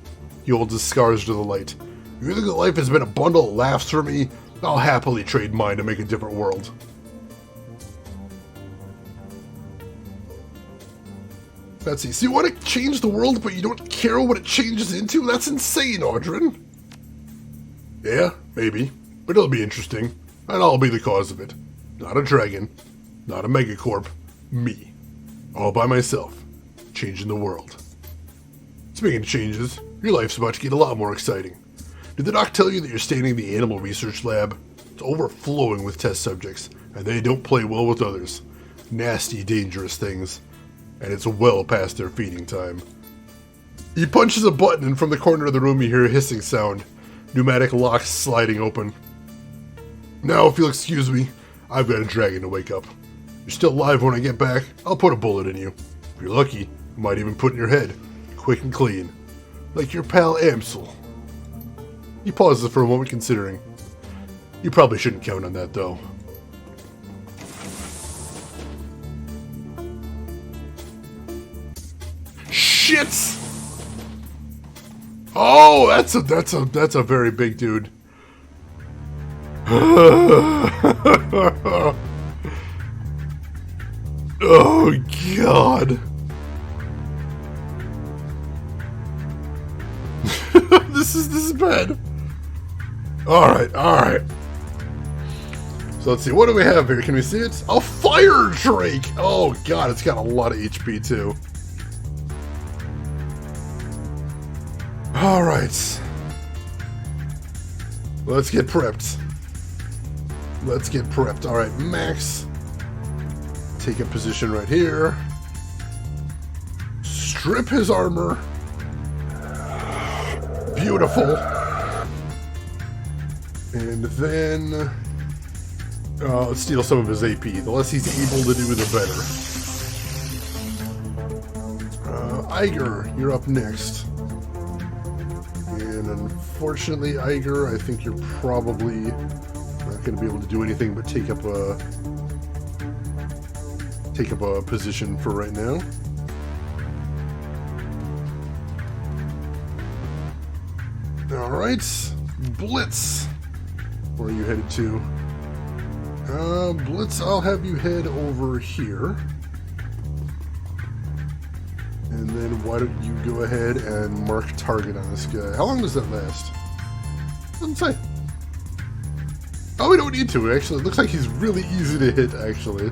He holds his scars to the light. You think that life has been a bundle of laughs for me? I'll happily trade mine to make a different world. Let's see. So you want to change the world, but you don't care what it changes into? That's insane, Audrin. Yeah, maybe. But it'll be interesting. And I'll be the cause of it. Not a dragon. Not a megacorp. Me. All by myself. Changing the world. Speaking of changes, your life's about to get a lot more exciting. Did the doc tell you that you're staying in the animal research lab? It's overflowing with test subjects, and they don't play well with others. Nasty, dangerous things. And it's well past their feeding time. He punches a button, and from the corner of the room you hear a hissing sound. Pneumatic locks sliding open. Now, if you'll excuse me, I've got a dragon to wake up. You're still alive when I get back. I'll put a bullet in you. If you're lucky, I might even put in your head. Quick and clean. Like your pal Amsel. He pauses for a moment, considering. You probably shouldn't count on that, though. Shit! Oh, that's a very big dude. Oh God. This is bad. Alright. So let's see, what do we have here? Can we see it? A fire drake! Oh God, it's got a lot of HP too. Alright. Let's get prepped. Alright, Max. Take a position right here. Strip his armor. Beautiful. And then... let's steal some of his AP. The less he's able to do, the better. Iger, you're up next. And unfortunately, Iger, I think you're probably not going to be able to do anything but take up a position for right now. All right, Blitz. Where are you headed to? Blitz, I'll have you head over here. And then why don't you go ahead and mark target on this guy? How long does that last? Doesn't say. Oh, we don't need to, actually. It looks like he's really easy to hit, actually.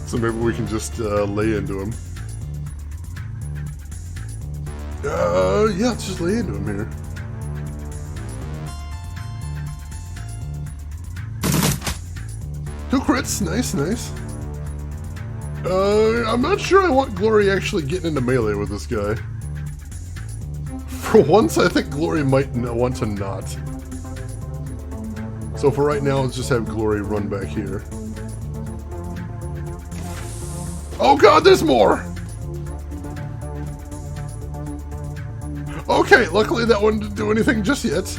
So maybe we can just lay into him. Yeah, let's just lay into him here. Two crits, nice. I'm not sure I want Glory actually getting into melee with this guy. For once, I think Glory might want to not. So for right now, let's just have Glory run back here. Oh God, there's more! Okay, luckily that one didn't do anything just yet.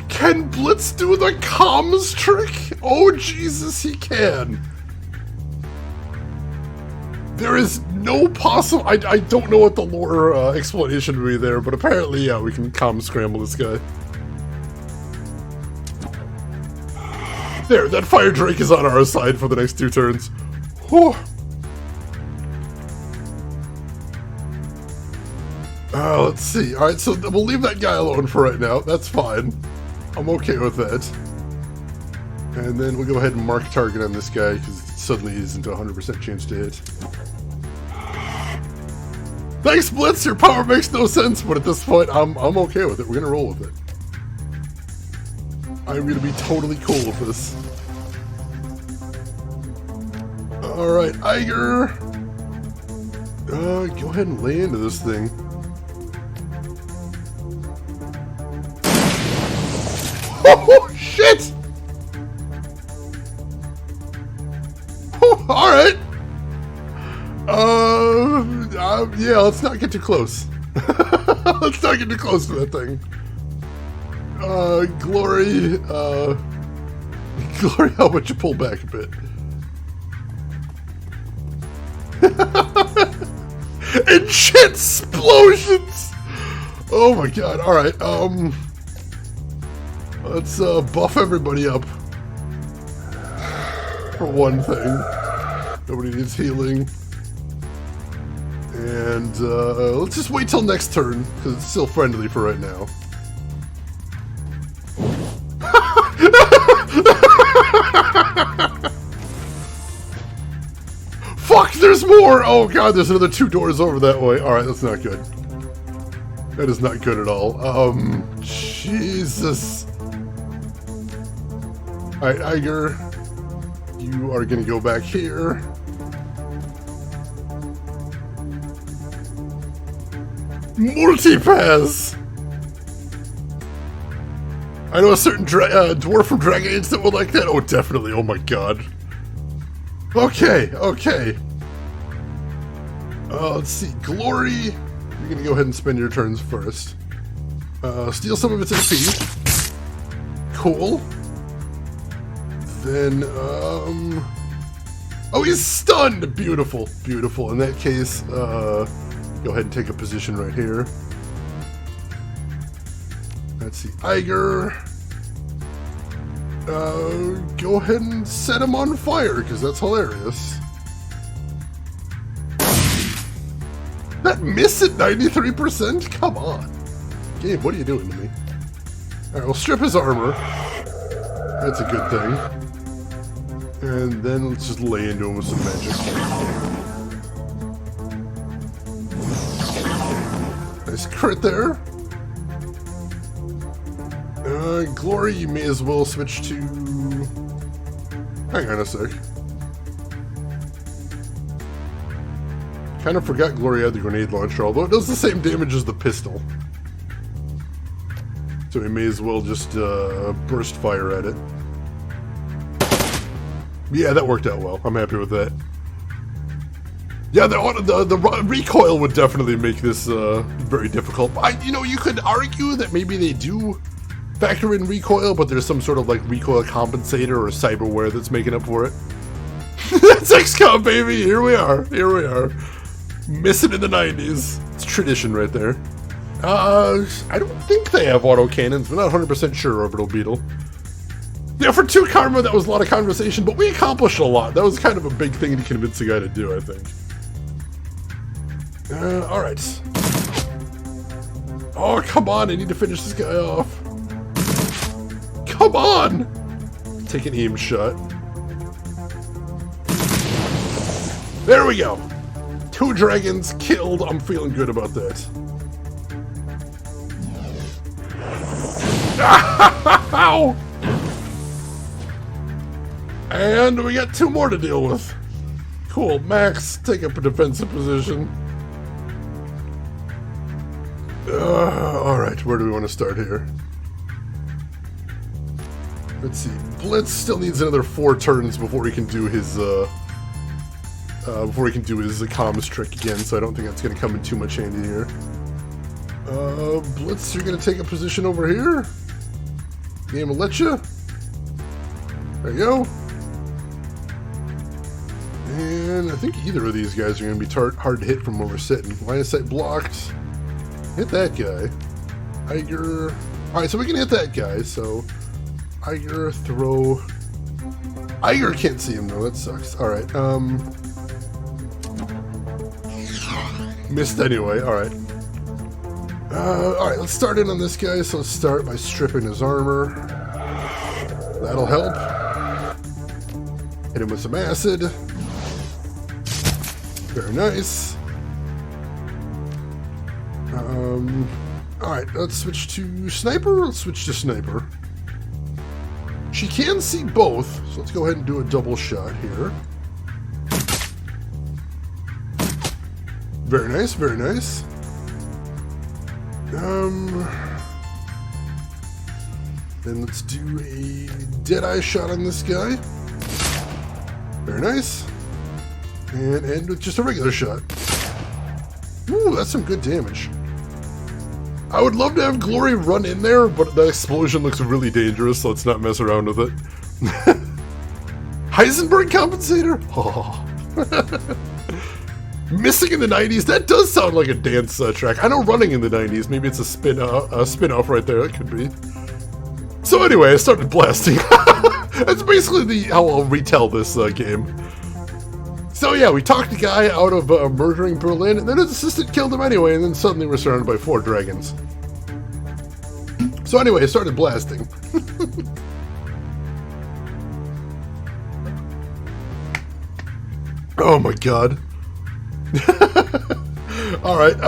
Can Blitz do the comms trick? Oh, Jesus, he can. There is no possible... I don't know what the lore explanation would be there, but apparently, yeah, we can comm scramble this guy. There, that Fire Drake is on our side for the next 2 turns. Whew. Let's see. Alright, so we'll leave that guy alone for right now. That's fine. I'm okay with that. And then we'll go ahead and mark target on this guy, because suddenly he isn't a 100% chance to hit. Thanks, Blitz! Your power makes no sense, but at this point, I'm okay with it. We're gonna roll with it. I'm gonna be totally cool with this. Alright, Iger! Go ahead and lay into this thing. Oh, shit! Oh, alright! Yeah, let's not get too close. Let's not get too close to that thing. Glory, Glory, how about you pull back a bit? And shit explosions! Oh my god, alright, let's, buff everybody up. For one thing. Nobody needs healing. And, let's just wait till next turn, because it's still friendly for right now. Fuck, there's more! Oh god, there's another 2 doors over that way. Alright, that's not good. That is not good at all. Jesus. Alright, Iger. You are gonna go back here. Multipass! I know a certain dwarf from Dragon Age that would like that. Oh, definitely. Oh my god. Okay, okay. Let's see. Glory. You're gonna go ahead and spend your turns first. Steal some of its AP. Cool. Then, oh, he's stunned! Beautiful, beautiful. In that case, go ahead and take a position right here. Let's see. Iger. Go ahead and set him on fire, because that's hilarious. That miss at 93%? Come on. Gabe, what are you doing to me? Alright, we'll strip his armor. That's a good thing. And then let's just lay into him with some magic. Nice crit there. Glory, you may as well switch to... Hang on a sec. Kind of forgot Glory had the grenade launcher, although it does the same damage as the pistol. So we may as well just burst fire at it. Yeah, that worked out well. I'm happy with that. Yeah, the recoil would definitely make this very difficult. You know, you could argue that maybe they do factor in recoil, but there's some sort of like recoil compensator or cyberware that's making up for it. That's XCOM, baby! Here we are. Here we are. Missing in the 90s. It's tradition right there. I don't think they have autocannons. We're not 100% sure, Orbital Beetle. Yeah, for 2 karma, that was a lot of conversation, but we accomplished a lot. That was kind of a big thing to convince the guy to do, I think. Alright. Oh, come on, I need to finish this guy off. Come on! Take an aim shot. There we go. 2 dragons killed. I'm feeling good about that. Ow! And we got 2 more to deal with. Cool. Max, take up a defensive position. Alright, where do we want to start here? Let's see. Blitz still needs another 4 turns before he can do his before he can do his comms trick again, so I don't think that's going to come in too much handy here. Blitz, you're going to take a position over here. Game will let you. There you go. And I think either of these guys are going to be hard to hit from where we're sitting. Line of sight blocked. Hit that guy. Iger. Alright, so we can hit that guy, so Iger, throw. Iger can't see him though, that sucks. Alright, missed anyway, alright. Alright, let's start in on this guy, so let's start by stripping his armor. That'll help. Hit him with some acid. Very nice. Alright, let's switch to sniper. Let's switch to sniper. She can see both, so let's go ahead and do a double shot here. Very nice, very nice. Then let's do a dead-eye shot on this guy. Very nice. And end with just a regular shot. Ooh, that's some good damage. I would love to have Glory run in there, but that explosion looks really dangerous, so let's not mess around with it. Heisenberg compensator? Oh. Missing in the 90s? That does sound like a dance track. I know Running in the 90s. Maybe it's a spin-off right there. It could be. So anyway, I started blasting. That's basically how I'll retell this game. So yeah, we talked the guy out of murdering Berlin, and then his assistant killed him anyway, and then suddenly we're surrounded by 4 dragons. So anyway, I started blasting. Oh my god. Alright,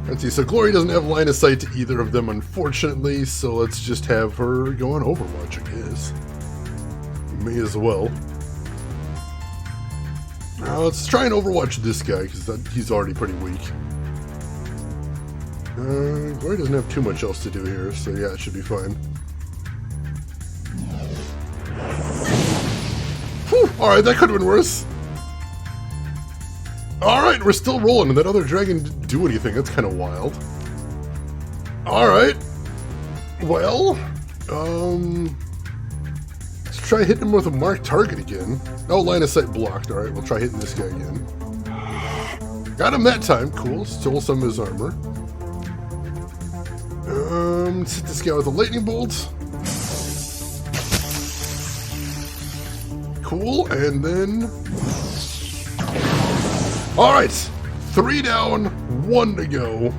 let's see, so Glory doesn't have line of sight to either of them, unfortunately, so let's just have her go on Overwatch, I guess. May as well. Let's try and overwatch this guy, because he's already pretty weak. Glory doesn't have too much else to do here, so yeah, it should be fine. Whew! Alright, that could have been worse. Alright, we're still rolling, and that other dragon didn't do anything. That's kind of wild. Alright. Well, let's try hitting him with a marked target again. Oh, line of sight blocked. Alright, we'll try hitting this guy again. Got him that time. Cool. Stole some of his armor. Let's hit this guy with a lightning bolt. Cool, and then... Alright! 3 down, 1 to go.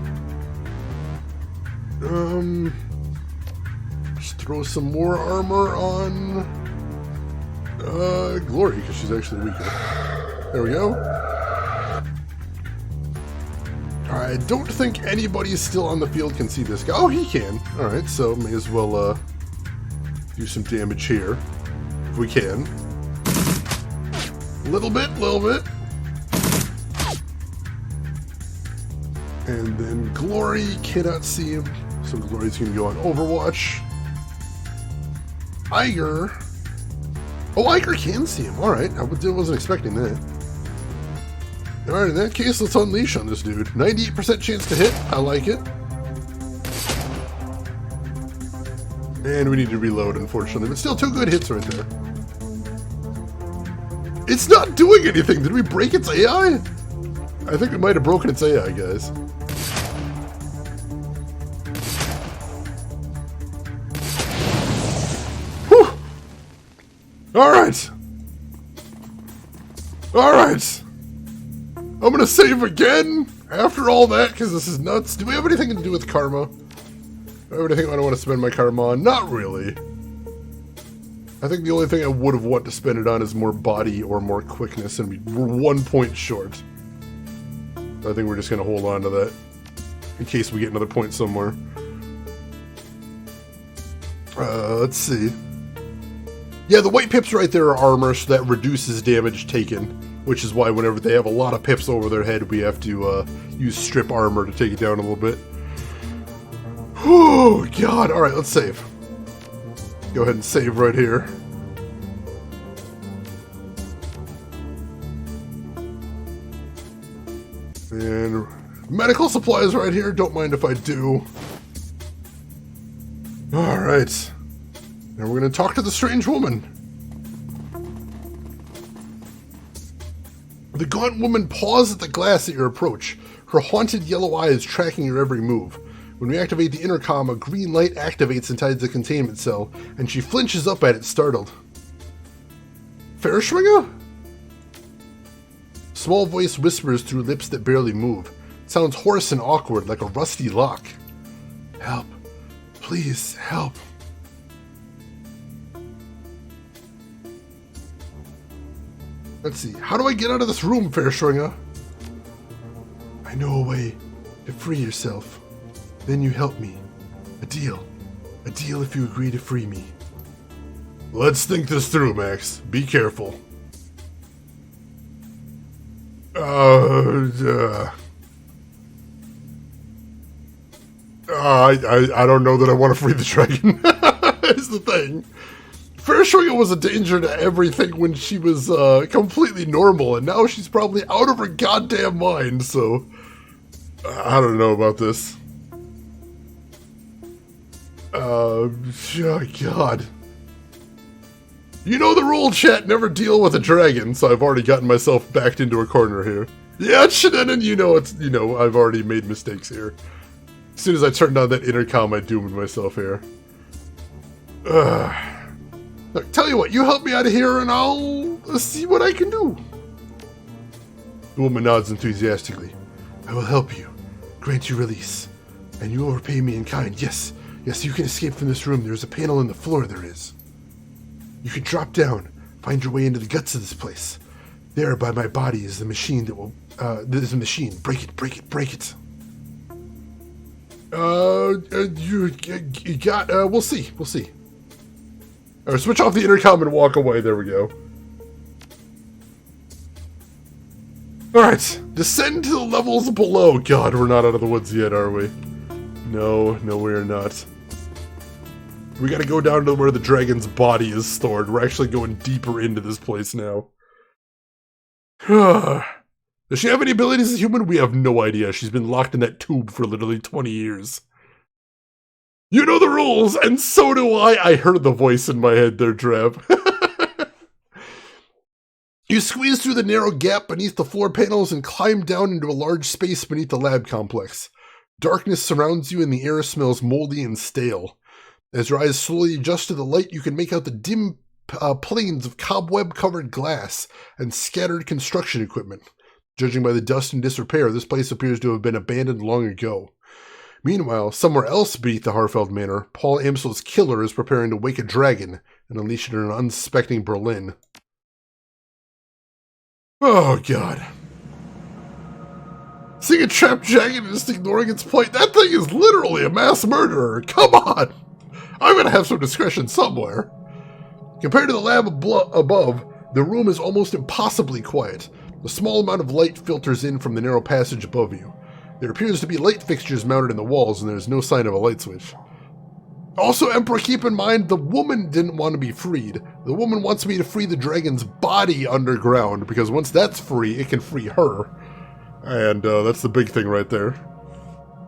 Just throw some more armor on... Glory, because she's actually weaker. There we go. Alright, I don't think anybody still on the field can see this guy. Oh, he can. Alright, so may as well, do some damage here. If we can. Little bit. And then Glory cannot see him, so Glory's gonna go on Overwatch. Iger. Oh, Iger can see him. Alright, I wasn't expecting that. Alright, in that case, let's unleash on this dude. 98% chance to hit. I like it. And we need to reload, unfortunately, but still 2 good hits right there. It's not doing anything! Did we break its AI? I think we might have broken its AI, guys. Whew! Alright! Alright! I'm gonna save again after all that, because this is nuts. Do we have anything to do with karma? Do I have anything I don't want to spend my karma on? Not really. I think the only thing I would have wanted to spend it on is more body or more quickness, and we're 1 point short. I think we're just going to hold on to that in case we get another point somewhere. Let's see. Yeah, the white pips right there are armor, so that reduces damage taken, which is why whenever they have a lot of pips over their head, we have to use strip armor to take it down a little bit. Oh, God. All right, let's save. Go ahead and save right here. And medical supplies right here. Don't mind if I do. Alright. Now we're going to talk to the strange woman. The gaunt woman paws at the glass at your approach, her haunted yellow eyes tracking your every move. When we activate the intercom, a green light activates inside the containment cell, and she flinches up at it, startled. Fairschwinger? Small voice whispers through lips that barely move. It sounds hoarse and awkward, like a rusty lock. Help. Please, help. Let's see. How do I get out of this room, Fairschwinger? I know a way to free yourself. Then you help me. A deal. A deal if you agree to free me. Let's think this through, Max. Be careful. I don't know that I want to free the dragon. Is the thing. Fairschwinger was a danger to everything when she was completely normal, and now she's probably out of her goddamn mind, so I don't know about this. Oh, God. You know the rule, chat, never deal with a dragon, so I've already gotten myself backed into a corner here. Yeah, Shannon, I've already made mistakes here. As soon as I turned on that intercom, I doomed myself here. Look, tell you what, you help me out of here and I'll see what I can do. The woman nods enthusiastically. I will help you, grant you release, and you will repay me in kind. Yes, you can escape from this room. There's a panel in the floor, there is. You can drop down, find your way into the guts of this place. There, by my body, is the machine that will, there's a machine. Break it. We'll see. Alright, switch off the intercom and walk away. There we go. Alright, descend to the levels below. God, we're not out of the woods yet, are we? No, we're not. We gotta go down to where the dragon's body is stored. We're actually going deeper into this place now. Does she have any abilities as a human? We have no idea. She's been locked in that tube for literally 20 years. You know the rules, and so do I. I heard the voice in my head there, Trav. You squeeze through the narrow gap beneath the floor panels and climb down into a large space beneath the lab complex. Darkness surrounds you and the air smells moldy and stale. As your eyes slowly adjust to the light, you can make out the dim planes of cobweb-covered glass and scattered construction equipment. Judging by the dust and disrepair, this place appears to have been abandoned long ago. Meanwhile, somewhere else beneath the Harfeld Manor, Paul Amsel's killer is preparing to wake a dragon and unleash it in an unsuspecting Berlin. Oh, God. Seeing a trapped dragon and just ignoring its plight, that thing is literally a mass murderer. Come on! I'm gonna have some discretion somewhere. Compared to the lab above, the room is almost impossibly quiet. A small amount of light filters in from the narrow passage above you. There appears to be light fixtures mounted in the walls, and there's no sign of a light switch. Also, Emperor, keep in mind, the woman didn't want to be freed. The woman wants me to free the dragon's body underground, because once that's free, it can free her. And that's the big thing right there.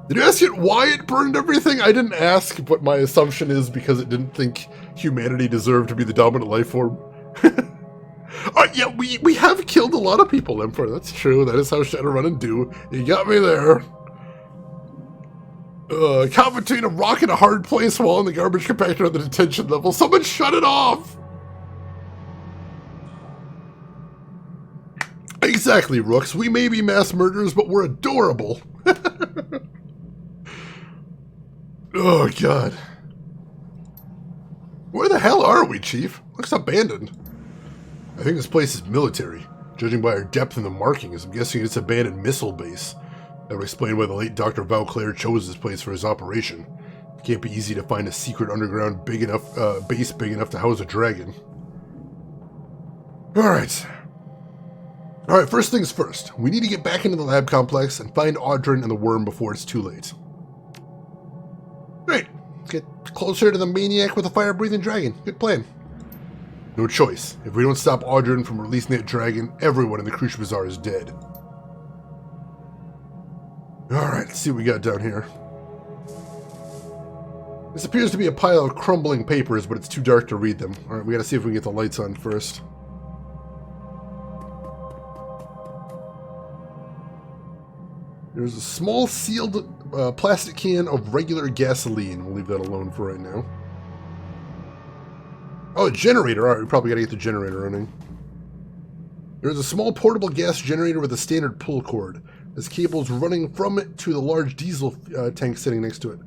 Did you ask it why it burned everything? I didn't ask, but my assumption is because it didn't think humanity deserved to be the dominant life form. Yeah, we have killed a lot of people, Emperor. That's true. That is how Shadowrun and do. You got me there. Caught between a rock and a hard place while in the garbage compactor at the detention level. Someone shut it off! Exactly, Rooks. We may be mass murderers, but we're adorable. Oh, God. Where the hell are we, Chief? Looks abandoned. I think this place is military. Judging by our depth in the markings, I'm guessing it's an abandoned missile base. That would explain why the late Dr. Valclair chose this place for his operation. It can't be easy to find a secret underground base big enough to house a dragon. Alright, first things first. We need to get back into the lab complex and find Audrin and the worm before it's too late. Great. Get closer to the maniac with the fire-breathing dragon. Good plan. No choice. If we don't stop Audrin from releasing that dragon, everyone in the Crucial Bazaar is dead. Alright, let's see what we got down here. This appears to be a pile of crumbling papers, but it's too dark to read them. Alright, we gotta see if we can get the lights on first. There's a small sealed plastic can of regular gasoline. We'll leave that alone for right now. Oh, a generator. Alright, we probably gotta get the generator running. There's a small portable gas generator with a standard pull cord. There's cables running from it to the large diesel tank sitting next to it.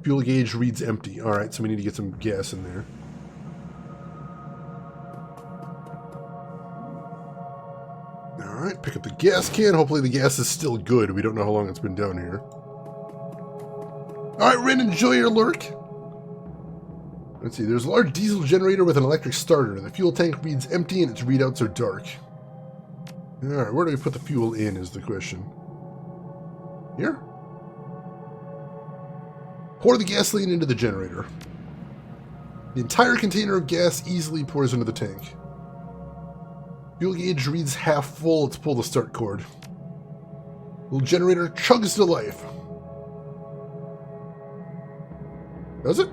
Fuel gauge reads empty. Alright, so we need to get some gas in there. Alright, pick up the gas can. Hopefully the gas is still good. We don't know how long it's been down here. Alright, Ren, enjoy your lurk. Let's see, there's a large diesel generator with an electric starter. The fuel tank reads empty and its readouts are dark. Alright, where do we put the fuel in is the question. Here? Pour the gasoline into the generator. The entire container of gas easily pours into the tank. Fuel gauge reads half full. Let's pull the start cord. Little generator chugs to life. Does it?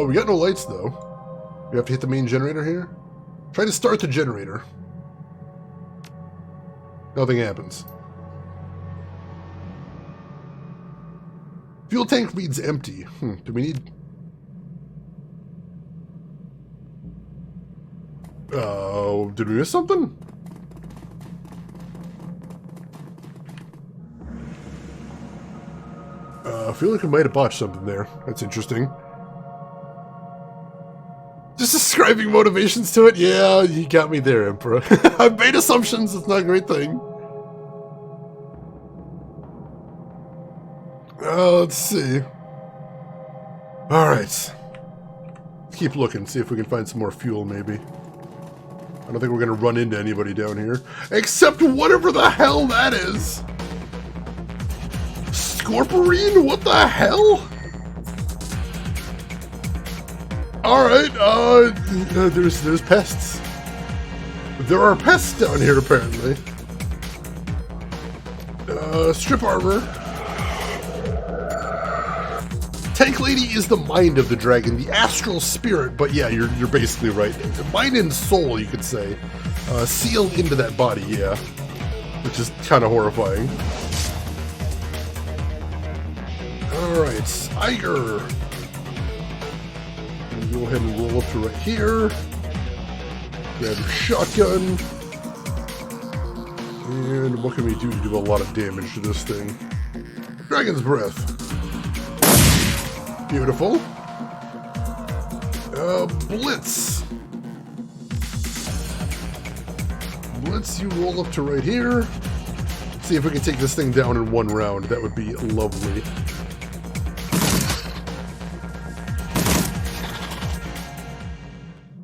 We got no lights though. We have to hit the main generator here. Try to start the generator. Nothing happens. Fuel tank reads empty. Do we need... Oh, did we miss something? I feel like we might have botched something there. That's interesting. Just describing motivations to it? Yeah, you got me there, Emperor. I've made assumptions. It's not a great thing. Let's see. Alright. Let's keep looking, see if we can find some more fuel, maybe. I don't think we're going to run into anybody down here. Except whatever the hell that is! Scorporine? What the hell? Alright, there's pests. There are pests down here, apparently. Strip armor. Tank Lady is the mind of the dragon, the astral spirit, but yeah, you're basically right. Mind and soul, you could say. Sealed into that body, yeah. Which is kind of horrifying. Alright, Iger. Go ahead and roll up to right here. Grab your shotgun. And what can we do to do a lot of damage to this thing? Dragon's Breath. Beautiful. Blitz. Blitz, you roll up to right here. See if we can take this thing down in one round. That would be lovely.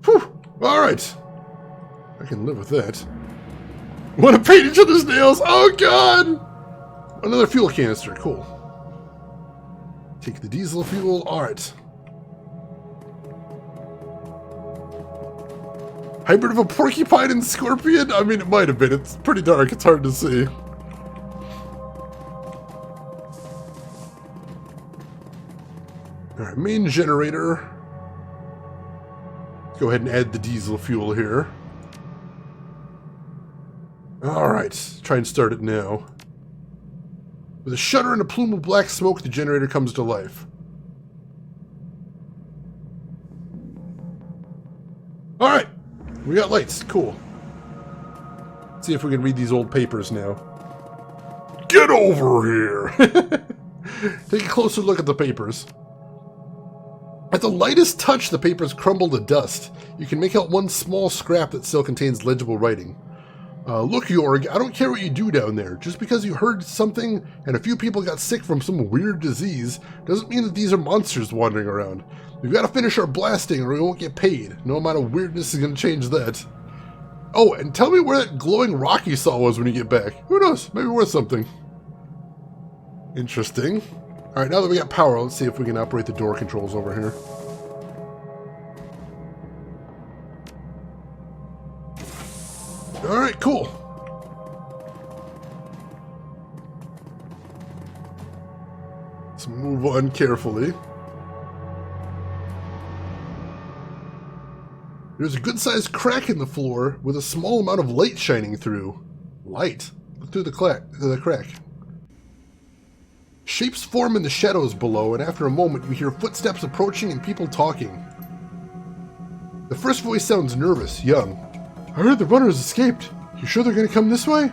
Whew. Alright. I can live with that. Want to paint each other's nails? Oh god! Another fuel canister. Cool. Take the diesel fuel. Alright. Hybrid of a porcupine and scorpion? I mean, it might have been. It's pretty dark. It's hard to see. Alright, main generator. Go ahead and add the diesel fuel here. Alright, try and start it now. With a shudder and a plume of black smoke, the generator comes to life. Alright, we got lights. Cool. Let's see if we can read these old papers now. Get over here! Take a closer look at the papers. At the lightest touch, the papers crumble to dust. You can make out one small scrap that still contains legible writing. Look, Jorg, I don't care what you do down there. Just because you heard something and a few people got sick from some weird disease doesn't mean that these are monsters wandering around. We've got to finish our blasting or we won't get paid. No amount of weirdness is going to change that. Oh, and tell me where that glowing rock you saw was when you get back. Who knows? Maybe worth something. Interesting. Alright, now that we got power, let's see if we can operate the door controls over here. Alright, cool. on carefully. There's a good-sized crack in the floor with a small amount of light shining through. Light? Look through the crack. Shapes form in the shadows below, and after a moment you hear footsteps approaching and people talking. The first voice sounds nervous, young. I heard the runners escaped. You sure they're gonna come this way?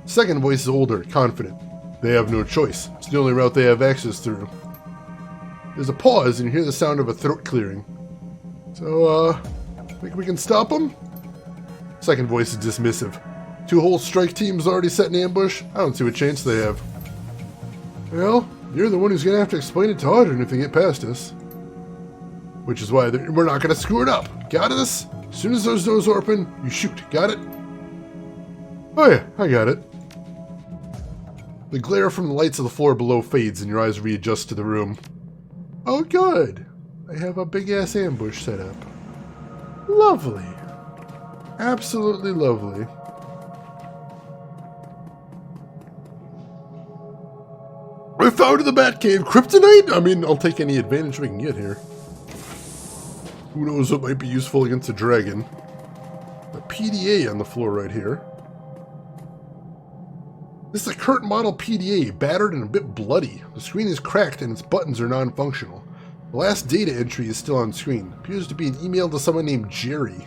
Second voice is older, confident. They have no choice. It's the only route they have access through. There's a pause and you hear the sound of a throat clearing. So, think we can stop them? Second voice is dismissive. 2 whole strike teams already set in ambush? I don't see what chance they have. Well, you're the one who's gonna have to explain it to Audrey if they get past us. Which is why we're not gonna screw it up. Got this? As soon as those doors open, you shoot. Got it? Oh yeah, I got it. The glare from the lights of the floor below fades and your eyes readjust to the room. Oh good. I have a big-ass ambush set up. Lovely. Absolutely lovely. We found the Batcave. Kryptonite? I mean, I'll take any advantage we can get here. Who knows what might be useful against a dragon. A PDA on the floor right here. This is a current model PDA, battered and a bit bloody. The screen is cracked and its buttons are non-functional. The last data entry is still on screen. Appears to be an email to someone named Jerry.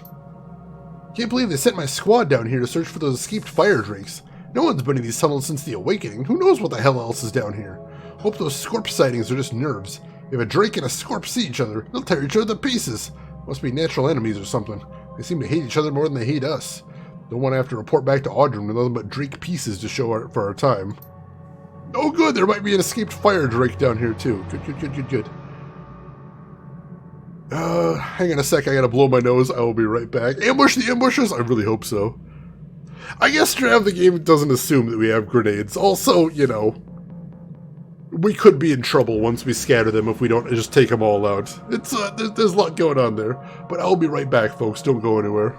Can't believe they sent my squad down here to search for those escaped fire drakes. No one's been in these tunnels since the Awakening. Who knows what the hell else is down here? Hope those Scorp sightings are just nerves. If a Drake and a Scorp see each other, they'll tear each other to pieces. Must be natural enemies or something. They seem to hate each other more than they hate us. Don't want to have to report back to Audrey with nothing but Drake pieces to show for our time. Oh good, there might be an escaped fire Drake down here too. Good. Hang on a sec, I gotta blow my nose. I will be right back. Ambush the ambushers? I really hope so. I guess Strav the game doesn't assume that we have grenades. Also, you know, we could be in trouble once we scatter them if we don't just take them all out. It's there's a lot going on there. But I'll be right back, folks. Don't go anywhere.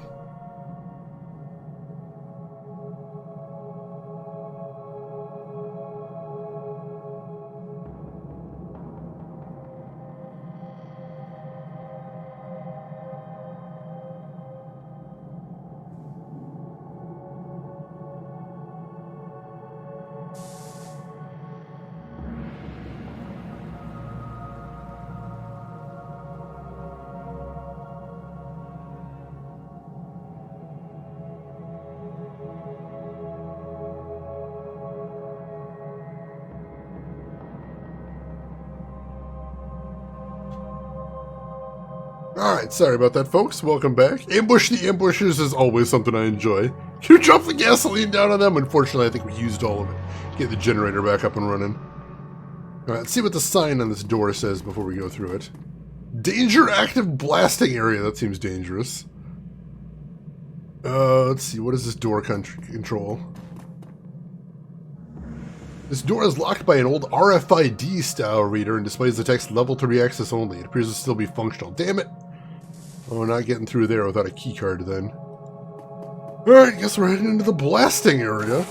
Alright, sorry about that, folks. Welcome back. Ambush the ambushers is always something I enjoy. Can you drop the gasoline down on them? Unfortunately, I think we used all of it. Get the generator back up and running. Alright, let's see what the sign on this door says before we go through it. Danger active blasting area. That seems dangerous. Let's see. What is this door control? This door is locked by an old RFID style reader and displays the text level 3 access only. It appears to still be functional. Damn it! Oh, we're not getting through there without a keycard then. Alright, guess we're heading into the blasting area.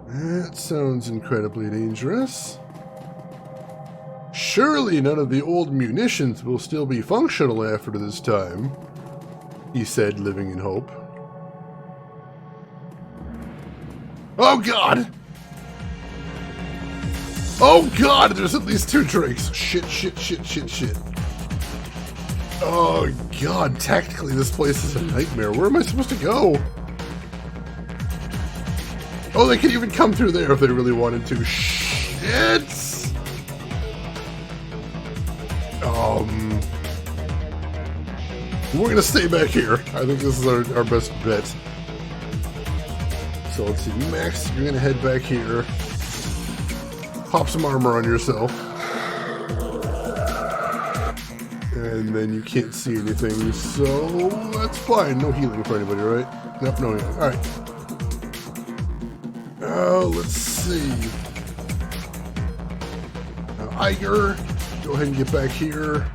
That sounds incredibly dangerous. Surely none of the old munitions will still be functional after this time, he said, living in hope. Oh god! Oh god, there's at least 2 drakes. Shit. Oh god, tactically this place is a nightmare. Where am I supposed to go? Oh, they could even come through there if they really wanted to. Shit! We're gonna stay back here. I think this is our best bet. So let's see, Max, you're gonna head back here. Pop some armor on yourself. And then you can't see anything, so that's fine. No healing for anybody, right? Nope, no healing. Alright. Let's see. Now, Iger, go ahead and get back here.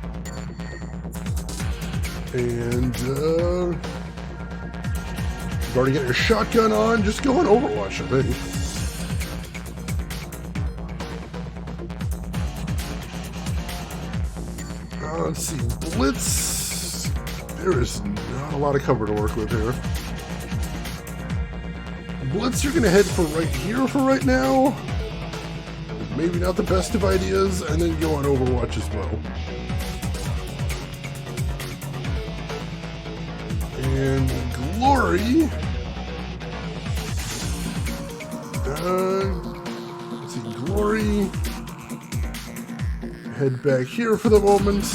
And, you've already got your shotgun on. Just go on Overwatch, I think. Let's see, Blitz. There is not a lot of cover to work with here. Blitz, you're going to head for right here for right now. Maybe not the best of ideas, and then go on Overwatch as well. And Glory. Let's see, Glory. Head back here for the moment.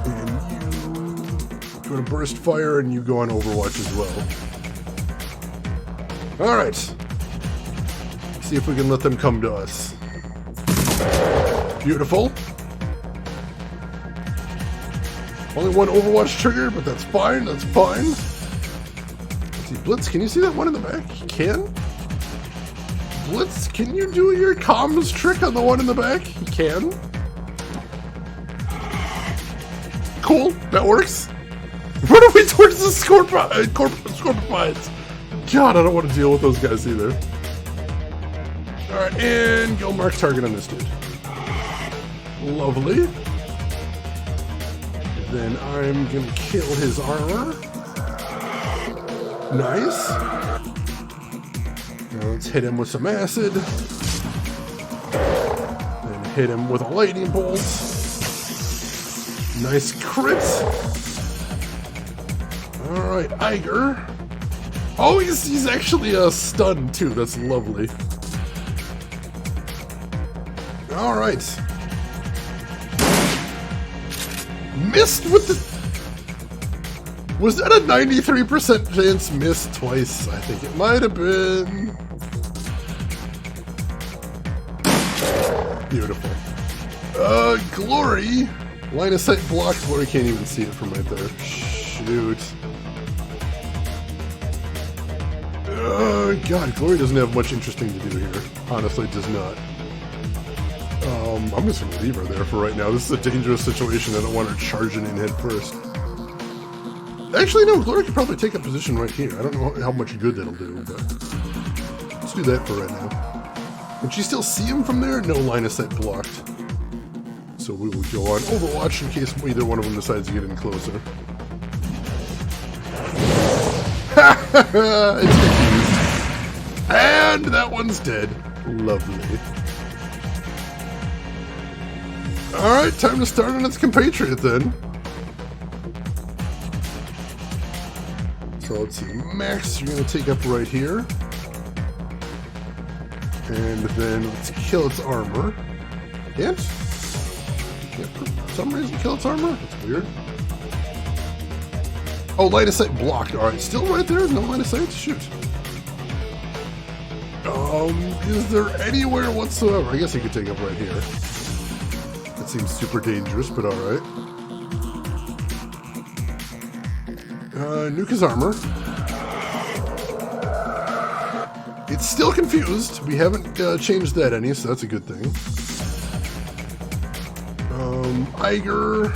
And you go to Burst Fire, and you go on Overwatch as well. Alright. See if we can let them come to us. Beautiful. Only one Overwatch trigger, but that's fine, that's fine. Let's see, Blitz, can you see that one in the back? You can? Blitz, can you do your comms trick on the one in the back? You can. Cool, that works. Run away towards the Scorpions. God, I don't want to deal with those guys either. Alright, and go mark target on this dude. Lovely. Then I'm gonna kill his armor. Nice. Now let's hit him with some acid. Then hit him with a lightning bolt. Nice crit. Alright, Iger. Oh, he's actually stunned too. That's lovely. Alright. Missed with the... Was that a 93% chance missed twice? I think it might have been. Beautiful. Glory. Line of sight block. Glory can't even see it from right there. Shoot. God, Glory doesn't have much interesting to do here. Honestly, does not. I'm just gonna leave her there for right now. This is a dangerous situation. I don't want her charging in head first. Actually, no, Glory could probably take a position right here. I don't know how much good that'll do, but let's do that for right now. Can she still see him from there? No line of sight blocked. So we will go on Overwatch in case either one of them decides to get in closer. It's confused. And that one's dead. Lovely. Alright, time to start on its compatriot then. So let's see, Max, you're going to take up right here. And then let's kill its armor. Can't for some reason kill its armor? That's weird. Oh, line of sight blocked. Alright, still right there? No line of sight? Shoot. Is there anywhere whatsoever? I guess he could take up right here. That seems super dangerous, but alright. Nuke his armor. It's still confused. We haven't changed that any, so that's a good thing. Iger.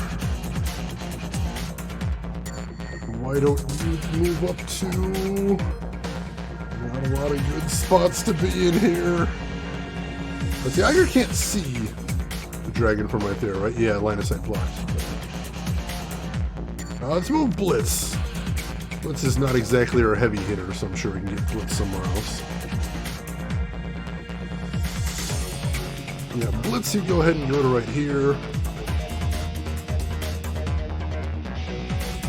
Why don't you move up to... Not a lot of good spots to be in here. But see, Iger can't see the dragon from right there, right? Yeah, line of sight blocked. Let's move Blitz. Blitz is not exactly our heavy hitter, so I'm sure we can get Blitz somewhere else. Yeah, Blitz, you go ahead and go to right here.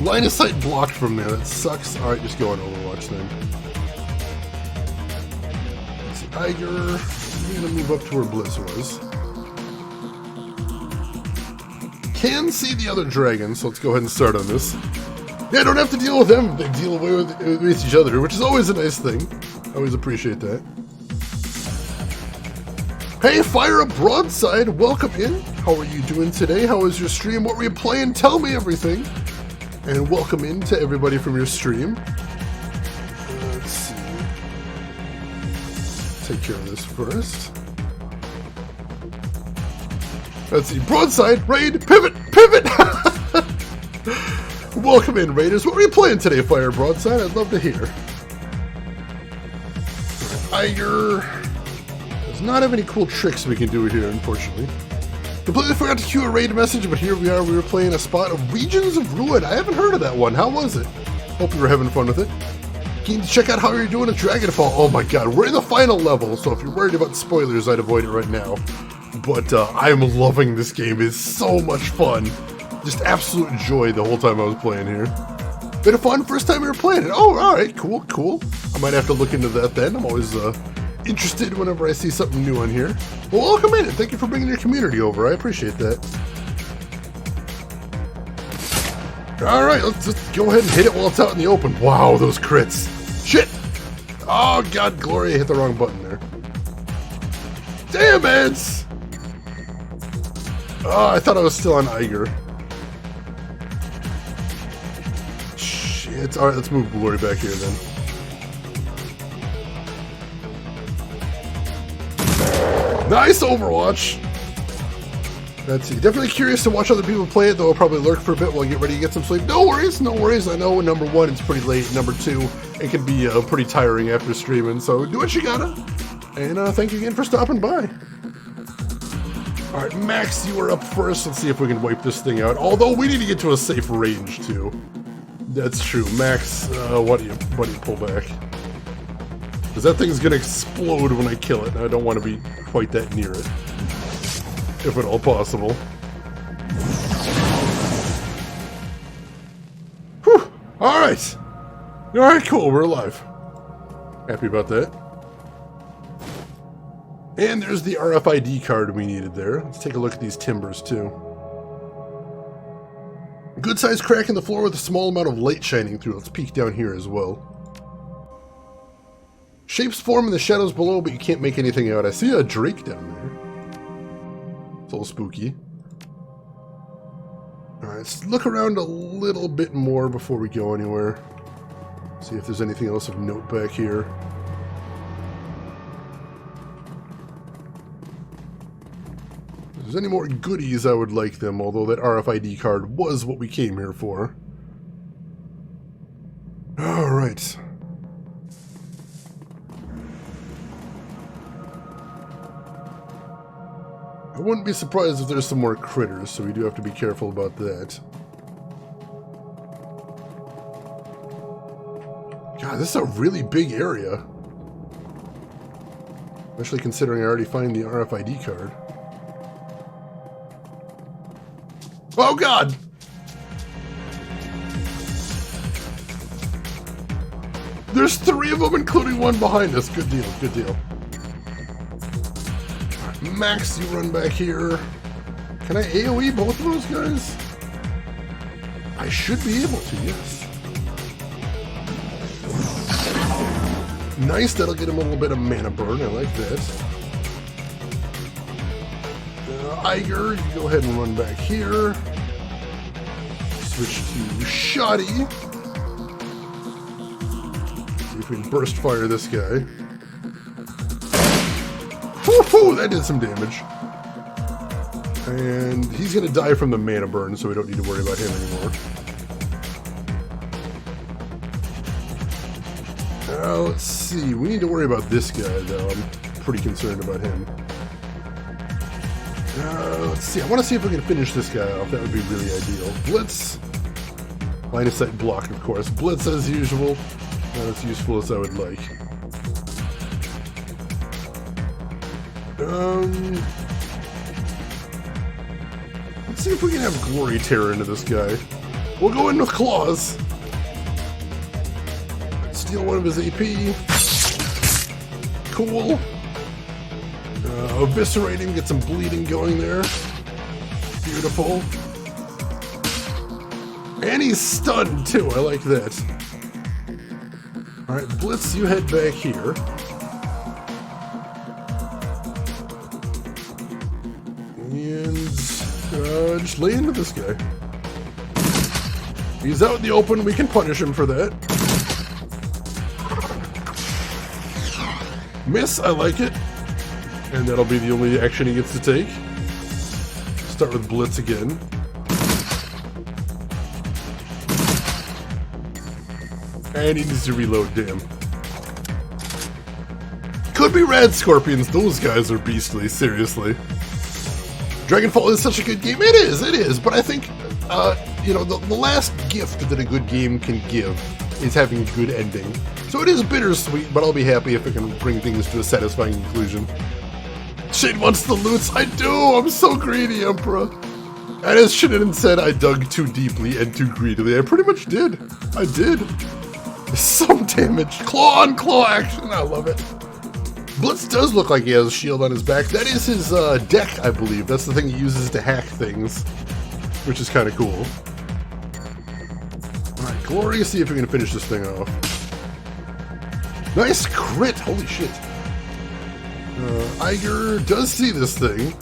Line of sight blocked from there. That sucks. Alright, just go on Overwatch then. Let's see, Iger. I'm gonna move up to where Blitz was. Can see the other dragon, so let's go ahead and start on this. Yeah, I don't have to deal with them. They deal away with each other, which is always a nice thing. I always appreciate that. Hey, Fire a Broadside, welcome in. How are you doing today? How was your stream? What were you playing? Tell me everything. And welcome in to everybody from your stream. Let's see. Take care of this first. Let's see. Broadside, raid, pivot. Welcome in, Raiders. What were you playing today, Fire Broadside? I'd love to hear. Iger does not have any cool tricks we can do here, unfortunately. Completely forgot to cue a raid message, but here we are. We were playing a spot of Regions of Ruin. I haven't heard of that one. How was it? Hope you were having fun with it. Keen to check out how you're doing at Dragonfall. Oh my god, we're in the final level, so if you're worried about spoilers, I'd avoid it right now. But I'm loving this game. It's so much fun. Just absolute joy the whole time I was playing here. Bit of fun, first time we were playing it. Oh, alright, cool, cool. I might have to look into that then. I'm always interested whenever I see something new on here. Well, welcome in, and thank you for bringing your community over. I appreciate that. Alright, let's just go ahead and hit it while it's out in the open. Wow, those crits. Shit! Oh, God, Glory, I hit the wrong button there. Damn it! Oh, I thought I was still on Iger. Shit. Alright, let's move Glory back here then. Nice Overwatch! Let's see. Definitely curious to watch other people play it, though I'll probably lurk for a bit while I get ready to get some sleep. No worries, no worries. I know number one, it's pretty late. Number two, it can be pretty tiring after streaming, so do what you gotta. And thank you again for stopping by. Alright, Max, you are up first. Let's see if we can wipe this thing out. Although we need to get to a safe range, too. That's true. Max, why do you pull back? Because that thing's gonna explode when I kill it, and I don't want to be quite that near it. If at all possible. Whew! Alright! Alright, cool, we're alive. Happy about that. And there's the RFID card we needed there. Let's take a look at these timbers, too. Good sized crack in the floor with a small amount of light shining through. Let's peek down here as well. Shapes form in the shadows below, but you can't make anything out. I see a drake down there. It's a little spooky. Alright, let's look around a little bit more before we go anywhere. See if there's anything else of note back here. If there's any more goodies, I would like them, although that RFID card was what we came here for. Alright. I wouldn't be surprised if there's some more critters, so we do have to be careful about that. God, this is a really big area. Especially considering I already find the RFID card. Oh God! There's 3 of them, including one behind us. Good deal, good deal. Max, you run back here. Can I AoE both of those guys? I should be able to, yes. Nice, that'll get him a little bit of mana burn. I like that. Iger, you go ahead and run back here. Switch to Shoddy. See if we can burst fire this guy. Woohoo! That did some damage. And he's gonna die from the mana burn, so we don't need to worry about him anymore. Let's see. We need to worry about this guy, though. I'm pretty concerned about him. Let's see. I want to see if we can finish this guy off. That would be really ideal. Blitz. Line of sight block, of course. Blitz as usual. Not as useful as I would like. Let's see if we can have Glory Terror into this guy. We'll go in with Claws. Steal one of his AP. Cool. Eviscerate him, get some bleeding going there. Beautiful. And he's stunned too, I like that. Alright, Blitz, you head back here. And just lay into this guy. He's out in the open, we can punish him for that. Miss, I like it. And that'll be the only action he gets to take. Start with Blitz again. And he needs to reload, damn. Could be Rad Scorpions, those guys are beastly, seriously. Dragonfall is such a good game. It is. But I think, you know, the last gift that a good game can give is having a good ending. So it is bittersweet, but I'll be happy if it can bring things to a satisfying conclusion. Shade wants the loots. I do. I'm so greedy, Emperor. And as Shannon said, I dug too deeply and too greedily. I pretty much did. I did. Some damage. Claw on claw action. I love it. Blitz does look like he has a shield on his back. That is his deck, I believe. That's the thing he uses to hack things, which is kind of cool. Alright, Glory, see if we can finish this thing off. Nice crit! Holy shit. Iger does see this thing.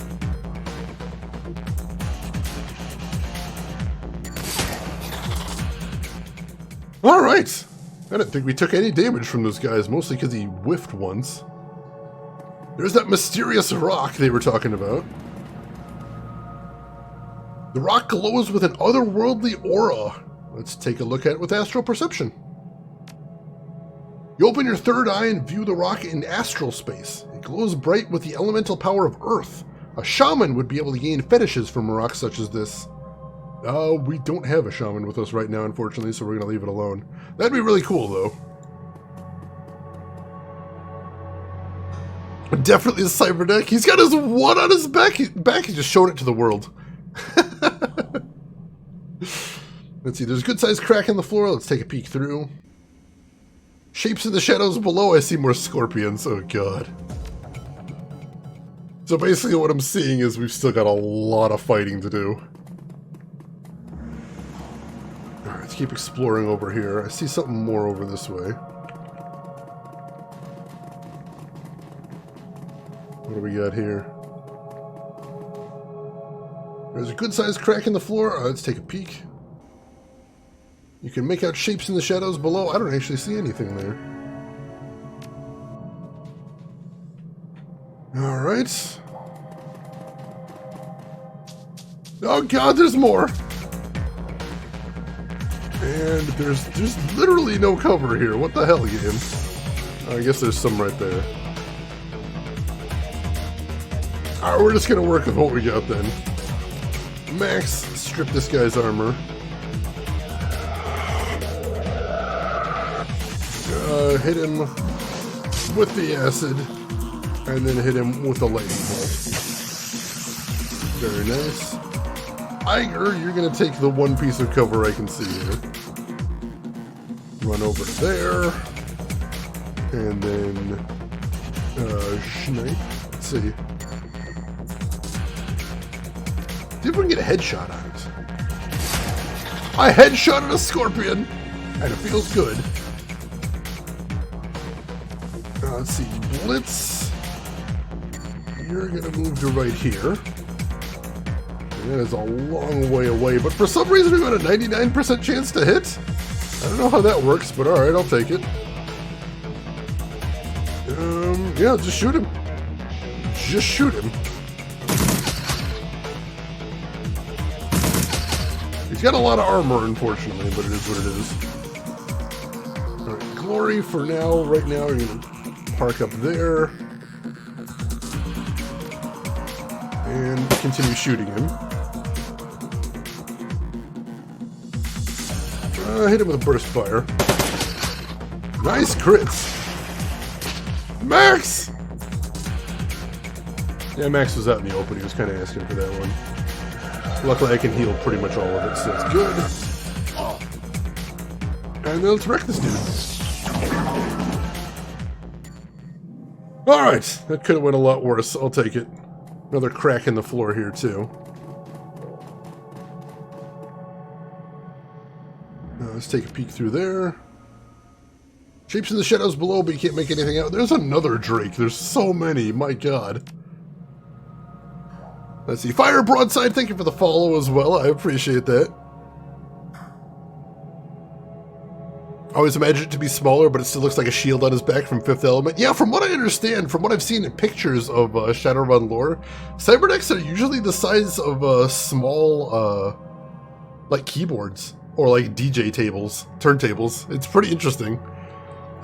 Alright! I didn't think we took any damage from those guys, mostly because he whiffed once. There's that mysterious rock they were talking about. The rock glows with an otherworldly aura. Let's take a look at it with astral perception. You open your third eye and view the rock in astral space. It glows bright with the elemental power of earth. A shaman would be able to gain fetishes from a rock such as this. We don't have a shaman with us right now, unfortunately, so we're going to leave it alone. That'd be really cool, though. Definitely a cyber deck. He's got his one on his back. He just showed it to the world. Let's see. There's a good-sized crack in the floor. Let's take a peek through. Shapes in the shadows below. I see more scorpions. Oh, God. So basically what I'm seeing is we've still got a lot of fighting to do. Alright, let's keep exploring over here. I see something more over this way. What do we got here? There's a good-sized crack in the floor. Let's take a peek. You can make out shapes in the shadows below. I don't actually see anything there. Alright. Oh god, there's more! And there's literally no cover here. What the hell, game? I guess there's some right there. Alright, we're just gonna work with what we got then. Max, strip this guy's armor. Hit him with the acid, and then hit him with a lightning bolt. Very nice. Iger, you're gonna take the one piece of cover I can see here. Run over to there, and then snipe. Let's see. See if we can get a headshot on it. I headshotted a scorpion, and it feels good. Let's see, Blitz. You're gonna move to right here. And that is a long way away, but for some reason we got a 99% chance to hit. I don't know how that works, but alright, I'll take it. Yeah, just shoot him. Just shoot him. He's got a lot of armor, unfortunately, but it is what it is. Alright, Glory for now. Right now, you're gonna park up there. And continue shooting him. Hit him with a burst fire. Nice crits! Max! Yeah, Max was out in the open. He was kind of asking for that one. Luckily, I can heal pretty much all of it, so that's good. And then let's wreck this dude. Alright, that could have went a lot worse. I'll take it. Another crack in the floor here, too. Let's take a peek through there. Shapes in the shadows below, but you can't make anything out. There's another Drake. There's so many. My god. Let's see. Fire Broadside, thank you for the follow as well. I appreciate that. I always imagine it to be smaller, but it still looks like a shield on his back from Fifth Element. Yeah, from what I understand, from what I've seen in pictures of Shadowrun lore, cyberdecks are usually the size of small, like keyboards or like DJ tables, turntables. It's pretty interesting.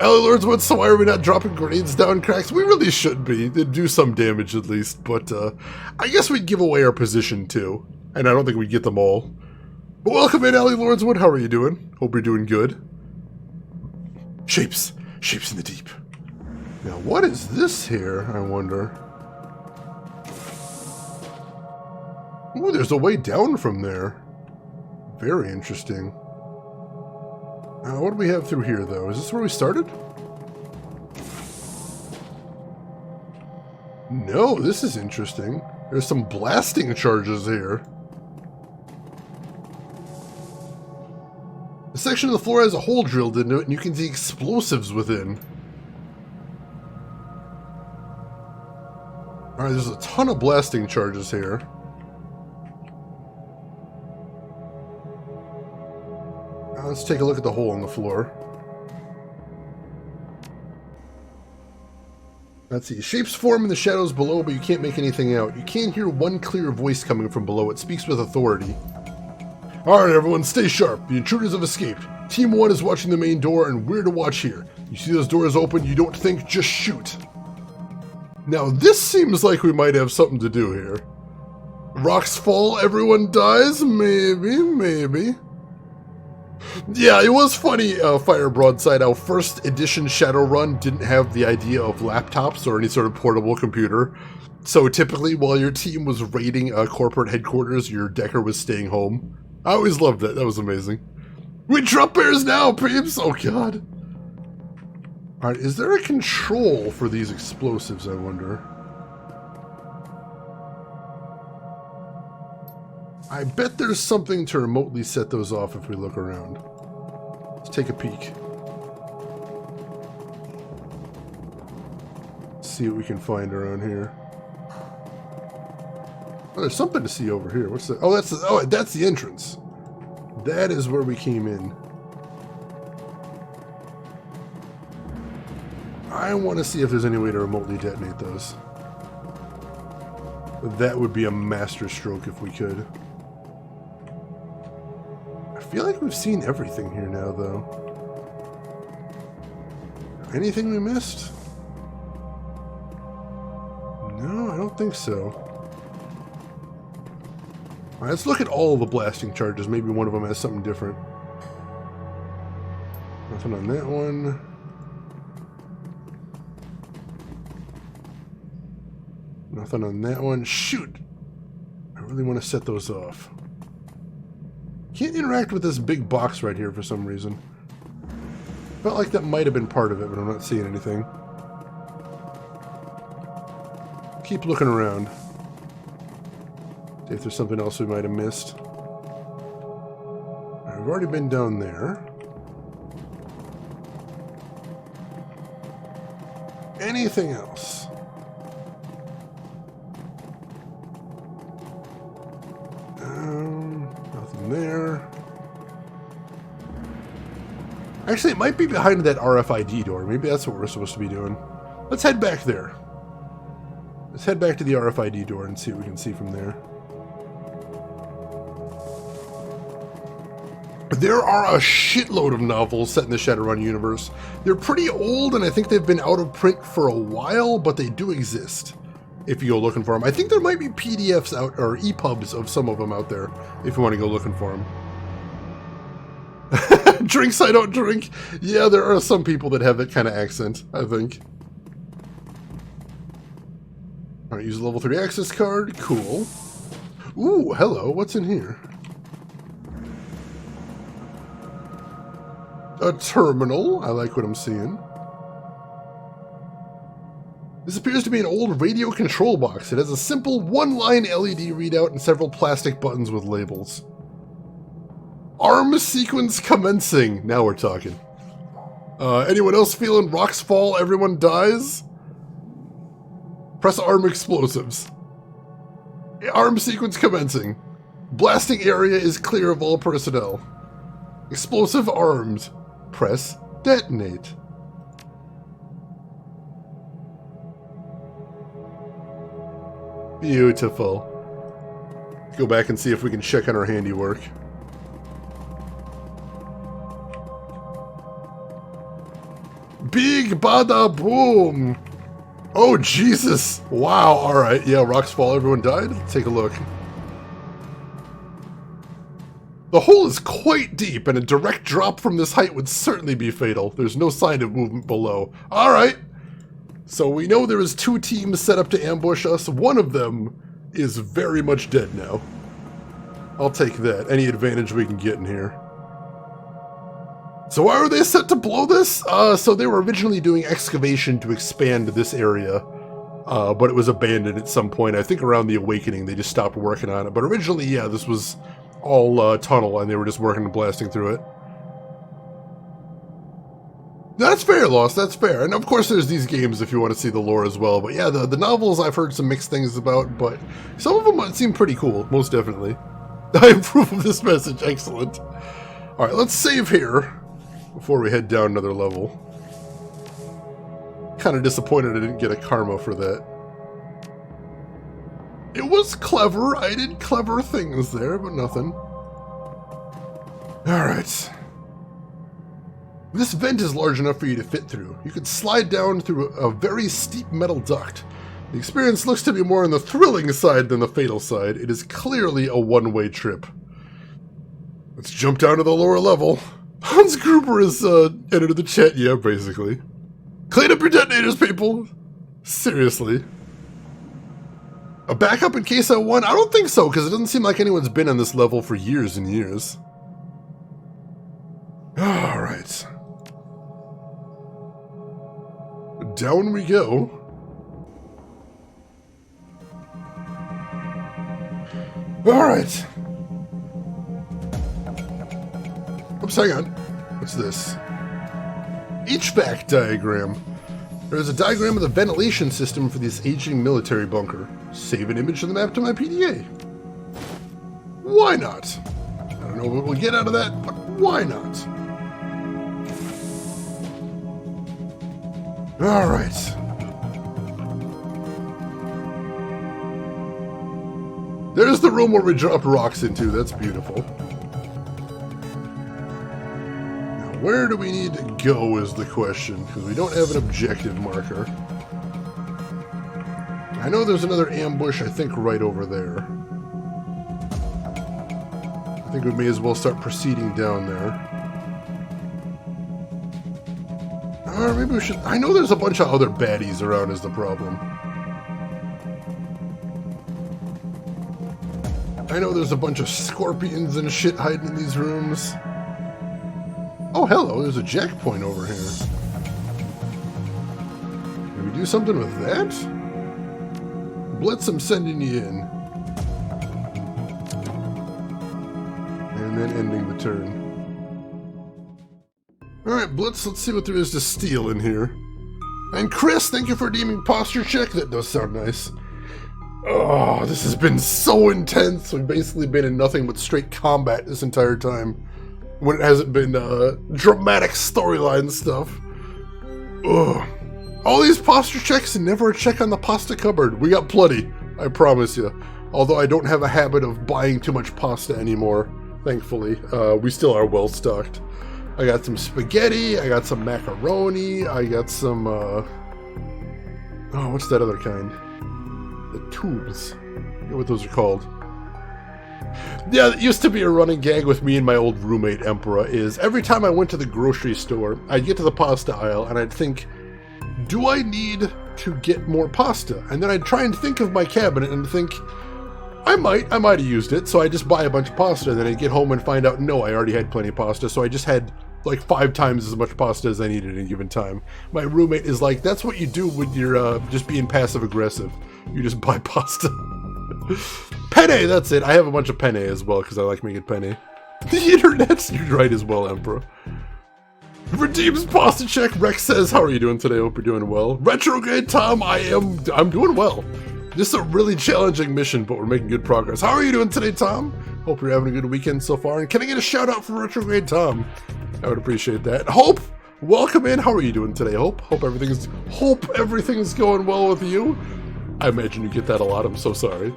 Alley Lords, so why are we not dropping grenades down cracks? We really should be. They'd do some damage at least, but I guess we'd give away our position too. And I don't think we'd get them all. But welcome in, Alley Lords. How are you doing? Hope you're doing good. Shapes. Shapes in the deep. Now, what is this here, I wonder? Ooh, there's a way down from there. Very interesting. What do we have through here, though? Is this where we started? No, this is interesting. There's some blasting charges here. The section of the floor has a hole drilled into it, and you can see explosives within. Alright, there's a ton of blasting charges here. Let's take a look at the hole in the floor. Let's see. Shapes form in the shadows below, but you can't make anything out. You can hear one clear voice coming from below. It speaks with authority. Alright, everyone, stay sharp. The intruders have escaped. Team 1 is watching the main door, and we're to watch here. You see those doors open, you don't think, just shoot. Now, this seems like we might have something to do here. Rocks fall, everyone dies? Maybe. Yeah, it was funny, Fire Broadside, how first edition Shadowrun didn't have the idea of laptops or any sort of portable computer. So typically, while your team was raiding corporate headquarters, your decker was staying home. I always loved that. That was amazing. We drop bears now, peeps! Oh, God. Alright, is there a control for these explosives, I wonder? I bet there's something to remotely set those off if we look around. Let's take a peek. See what we can find around here. Oh, there's something to see over here. What's that? Oh, that's the entrance. That is where we came in. I want to see if there's any way to remotely detonate those. That would be a master stroke if we could. I feel like we've seen everything here now, though. Anything we missed? No, I don't think so. Alright, let's look at all the blasting charges. Maybe one of them has something different. Nothing on that one. Nothing on that one. Shoot! I really want to set those off. Can't interact with this big box right here for some reason. Felt like that might have been part of it, but I'm not seeing anything. Keep looking around. See if there's something else we might have missed. Right, we've already been down there. Anything else? Nothing there. Actually, it might be behind that RFID door. Maybe that's what we're supposed to be doing. Let's head back there. Let's head back to the RFID door and see what we can see from there. There are a shitload of novels set in the Shadowrun universe. They're pretty old, and I think they've been out of print for a while, but they do exist if you go looking for them. I think there might be PDFs out, or EPUBs of some of them out there, if you want to go looking for them. Drinks I don't drink. Yeah, there are some people that have that kind of accent, I think. Alright, use a level 3 access card. Cool. Ooh, hello. What's in here? A terminal. I like what I'm seeing. This appears to be an old radio control box. It has a simple one-line LED readout and several plastic buttons with labels. Arm sequence commencing. Now we're talking. Anyone else feeling rocks fall, everyone dies? Press arm explosives. Arm sequence commencing. Blasting area is clear of all personnel. Explosive armed. Press detonate. Beautiful. Go back and see if we can check on our handiwork. Big bada boom! Oh, Jesus! Wow, alright. Yeah, rocks fall, everyone died? Let's take a look. The hole is quite deep, and a direct drop from this height would certainly be fatal. There's no sign of movement below. Alright! So we know there is 2 teams set up to ambush us. One of them is very much dead now. I'll take that. Any advantage we can get in here. So why were they set to blow this? So they were originally doing excavation to expand this area. But it was abandoned at some point. I think around the Awakening they just stopped working on it. But originally, yeah, this was all tunnel, and they were just working and blasting through it. That's fair, Lost, that's fair. And of course there's these games if you want to see the lore as well. But yeah, the novels I've heard some mixed things about, but some of them seem pretty cool, most definitely. I approve of this message, excellent. Alright, let's save here before we head down another level. Kind of disappointed I didn't get a karma for that. It was clever, I did clever things there, but nothing. Alright. This vent is large enough for you to fit through. You could slide down through a very steep metal duct. The experience looks to be more on the thrilling side than the fatal side. It is clearly a one-way trip. Let's jump down to the lower level. Hans Gruber has entered the chat, yeah, basically. Clean up your detonators, people! Seriously. A backup in case I won? I don't think so, because it doesn't seem like anyone's been on this level for years and years. Alright. Down we go. Alright. Oops, hang on. What's this? HVAC diagram. There's a diagram of the ventilation system for this aging military bunker. Save an image of the map to my PDA. Why not? I don't know what we'll get out of that, but why not? Alright. There's the room where we dropped rocks into. That's beautiful. Now, where do we need to go is the question, because we don't have an objective marker. I know there's another ambush, I think, right over there. I think we may as well start proceeding down there. Or maybe we should... I know there's a bunch of other baddies around is the problem. I know there's a bunch of scorpions and shit hiding in these rooms. Oh, hello, there's a jack point over here. Can we do something with that? Blitz, I'm sending you in. And then ending the turn. Alright, Blitz, let's see what there is to steal in here. And Chris, thank you for redeeming posture check. That does sound nice. Oh, this has been so intense. We've basically been in nothing but straight combat this entire time. When it hasn't been dramatic storyline stuff. Ugh. All these posture checks and never a check on the pasta cupboard. We got plenty, I promise you. Although I don't have a habit of buying too much pasta anymore, thankfully. We still are well stocked. I got some spaghetti, I got some macaroni, I got some, oh, what's that other kind? The tubes. I forget what those are called. Yeah, that used to be a running gag with me and my old roommate, Emperor, is every time I went to the grocery store, I'd get to the pasta aisle and I'd think, do I need to get more pasta? And then I'd try and think of my cabinet and think, I might have used it, so I just buy a bunch of pasta, and then I'd get home and find out, no, I already had plenty of pasta, so I just had like 5 times as much pasta as I needed at a given time. My roommate is like, that's what you do when you're just being passive-aggressive. You just buy pasta. Penne, that's it. I have a bunch of penne as well, because I like making penne. The internet's right as well, Emperor. Redeems pasta check. Rex says, how are you doing today? Hope you're doing well. Retrograde Tom, I'm doing well. This is a really challenging mission, but we're making good progress. How are you doing today, Tom? Hope you're having a good weekend so far. And can I get a shout out for Retrograde Tom? I would appreciate that. Hope, welcome in. How are you doing today, Hope? Hope everything's going well with you. I imagine you get that a lot. I'm so sorry.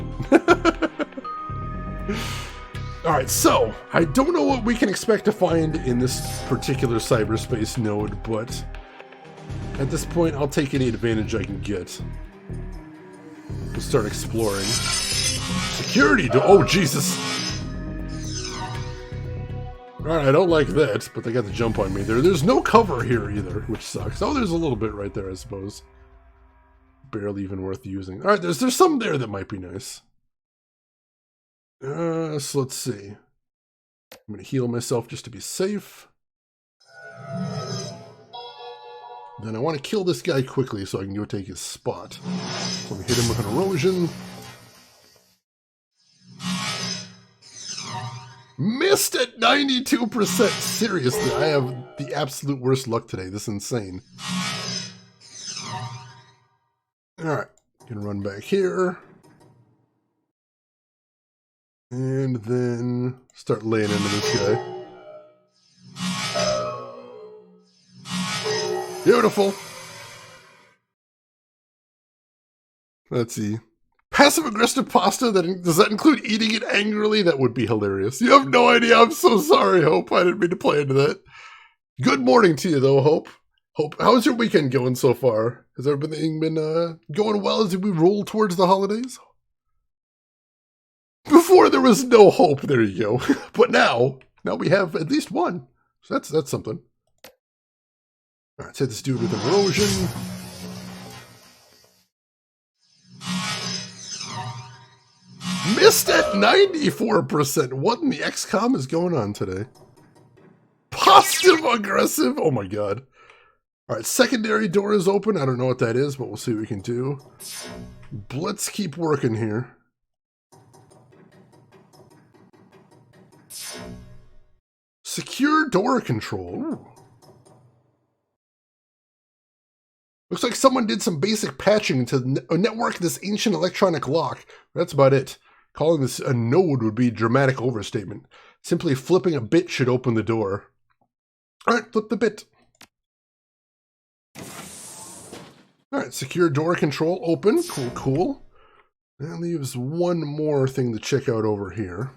Alright, so, I don't know what we can expect to find in this particular cyberspace node, but At this point, I'll take any advantage I can get. We'll start exploring. Security door. Oh, Jesus. Alright, I don't like that, but they got the jump on me there. There's no cover here either, which sucks. Oh, there's a little bit right there, I suppose. Barely even worth using. Alright, there's some there that might be nice. So let's see. I'm going to heal myself just to be safe. Then I want to kill this guy quickly so I can go take his spot. So we hit him with an erosion. Missed at 92%. Seriously, I have the absolute worst luck today. This is insane. Alright, gonna run back here. And then start laying into this guy. Beautiful. Let's see. Passive-aggressive pasta, does that include eating it angrily? That would be hilarious. You have no idea. I'm so sorry, Hope. I didn't mean to play into that. Good morning to you, though, Hope. Hope, how's your weekend going so far? Has everything been going well as we roll towards the holidays? Before there was no hope, there you go. But now we have at least one. So that's something. All right, let's hit this dude with an erosion. Missed at 94%. What in the XCOM is going on today? Positive aggressive. Oh my god. All right, secondary door is open. I don't know what that is, but we'll see what we can do. Let's keep working here. Secure door control. Ooh. Looks like someone did some basic patching to network this ancient electronic lock. That's about it. Calling this a node would be a dramatic overstatement. Simply flipping a bit should open the door. Alright, flip the bit. Alright, secure door control open. Cool, cool. That leaves one more thing to check out over here.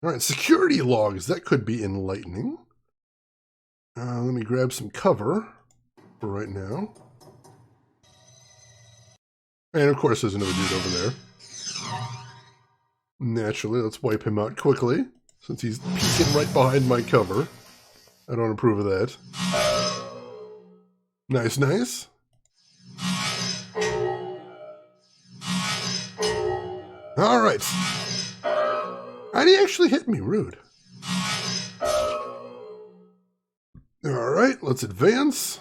Alright, security logs. That could be enlightening. Let me grab some cover for right now. And of course there's another dude over there. Naturally, let's wipe him out quickly, since he's peeking right behind my cover. I don't approve of that. Nice, nice. Alright. How'd he actually hit me? Rude. Alright, let's advance.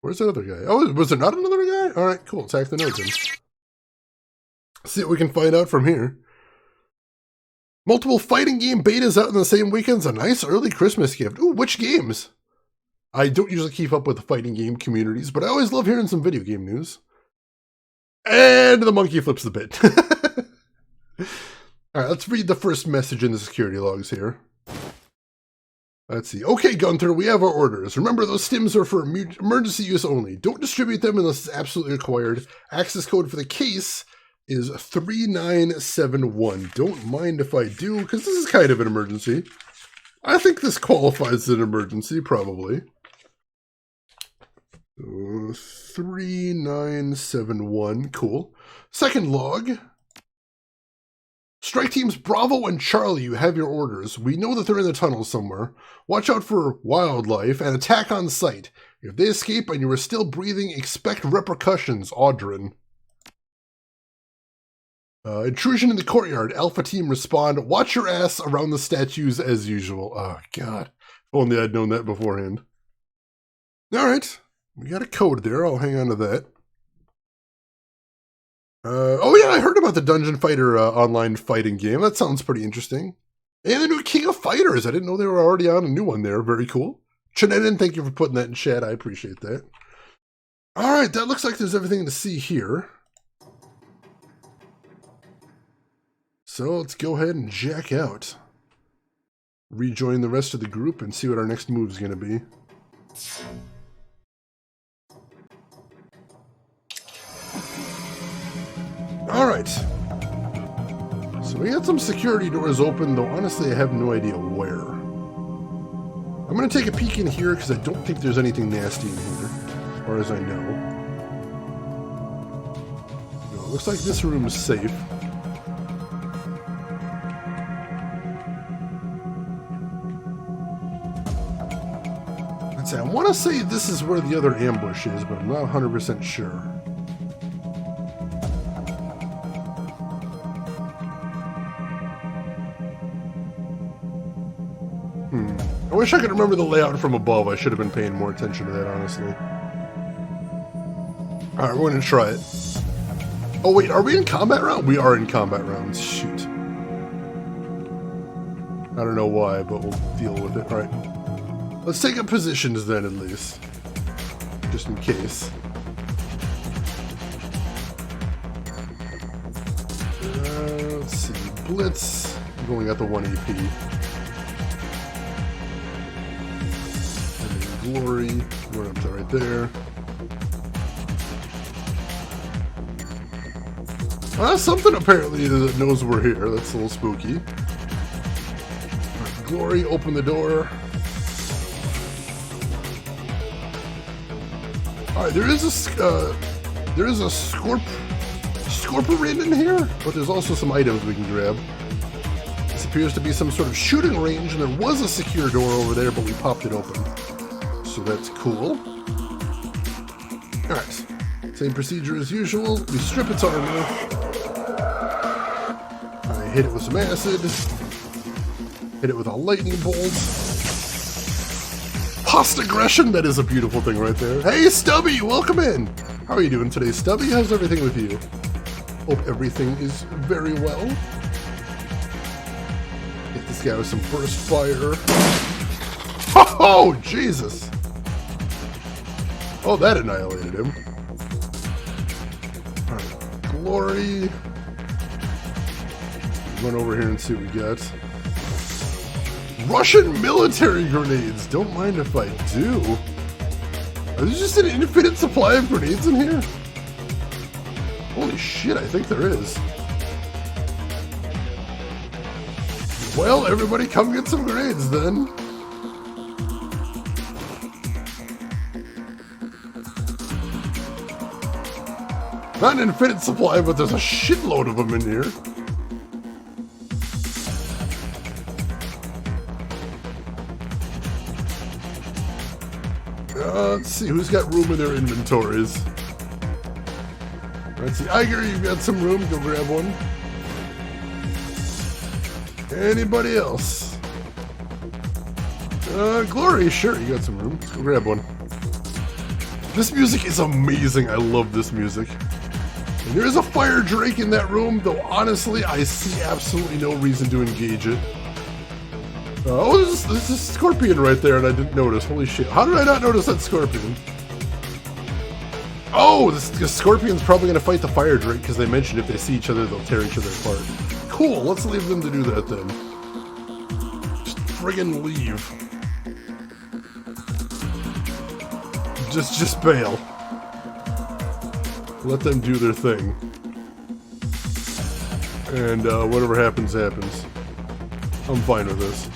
Where's that other guy? Oh, was there not another guy? Alright, cool. Attack the nodes in. See what we can find out from here. Multiple fighting game betas out in the same weekend's a nice early Christmas gift. Ooh, which games? I don't usually keep up with the fighting game communities, but I always love hearing some video game news. And the monkey flips the bit. Alright, let's read the first message in the security logs here. Let's see. Okay, Gunther, we have our orders. Remember, those stims are for emergency use only. Don't distribute them unless it's absolutely required. Access code for the case is 3971. Don't mind if I do, because this is kind of an emergency. I think this qualifies as an emergency, probably. 3971. Cool. Second log. Strike teams Bravo and Charlie, you have your orders. We know that they're in the tunnel somewhere. Watch out for wildlife and attack on sight. If they escape and you are still breathing, expect repercussions, Audrin. Intrusion in the courtyard. Alpha team respond. Watch your ass around the statues as usual. Oh, God. If only I'd known that beforehand. Alright. We got a code there. I'll hang on to that. Oh yeah, I heard about the Dungeon Fighter online fighting game. That sounds pretty interesting. And the new King of Fighters. I didn't know they were already on a new one there. Very cool. Chenenin, thank you for putting that in chat. I appreciate that. Alright, that looks like there's everything to see here. So let's go ahead and jack out. Rejoin the rest of the group and see what our next move is going to be. Alright. So we got some security doors open, though honestly I have no idea where. going to take a peek in here because I don't think there's anything nasty in here, as far as I know. No, it looks like this room is safe. Let's see, I want to say this is where the other ambush is, but I'm not 100% sure. I wish I could remember the layout from above. I should have been paying more attention to that, honestly. Alright, we're going to try it. Oh wait, are we in combat round? We are in combat rounds. Shoot. I don't know why, but we'll deal with it. Alright. Let's take up positions then, at least. Just in case. Let's see. Blitz. We've only got the 1 AP. Glory, we're up to right there. Something apparently that knows we're here. That's a little spooky. Right, Glory, open the door. Alright, there is a Scorpion in here, but there's also some items we can grab. This appears to be some sort of shooting range, and there was a secure door over there, but we popped it open. So that's cool. Alright. Same procedure as usual. We strip its armor. I hit it with some acid. Hit it with a lightning bolt. Post aggression! That is a beautiful thing right there. Hey, Stubby! Welcome in! How are you doing today, Stubby? How's everything with you? Hope everything is very well. Hit this guy with some burst fire. Oh, Jesus! Oh, that annihilated him. Alright, Glory. Run over here and see what we got. Russian military grenades! Don't mind if I do. Is there just an infinite supply of grenades in here? Holy shit, I think there is. Well, everybody come get some grenades then. Not an infinite supply, but there's a shitload of them in here. Let's see, who's got room in their inventories? Let's see, Iger, you've got some room, go grab one. Anybody else? Glory, sure, you got some room, let's go grab one. This music is amazing, I love this music. And there is a fire drake in that room, though honestly, I see absolutely no reason to engage it. Oh, there's a scorpion right there, and I didn't notice. Holy shit. How did I not notice that scorpion? Oh, this scorpion's probably going to fight the fire drake, because they mentioned if they see each other, they'll tear each other apart. Cool, let's leave them to do that then. Just friggin' leave. Just bail. Let them do their thing. And whatever happens, happens. I'm fine with this.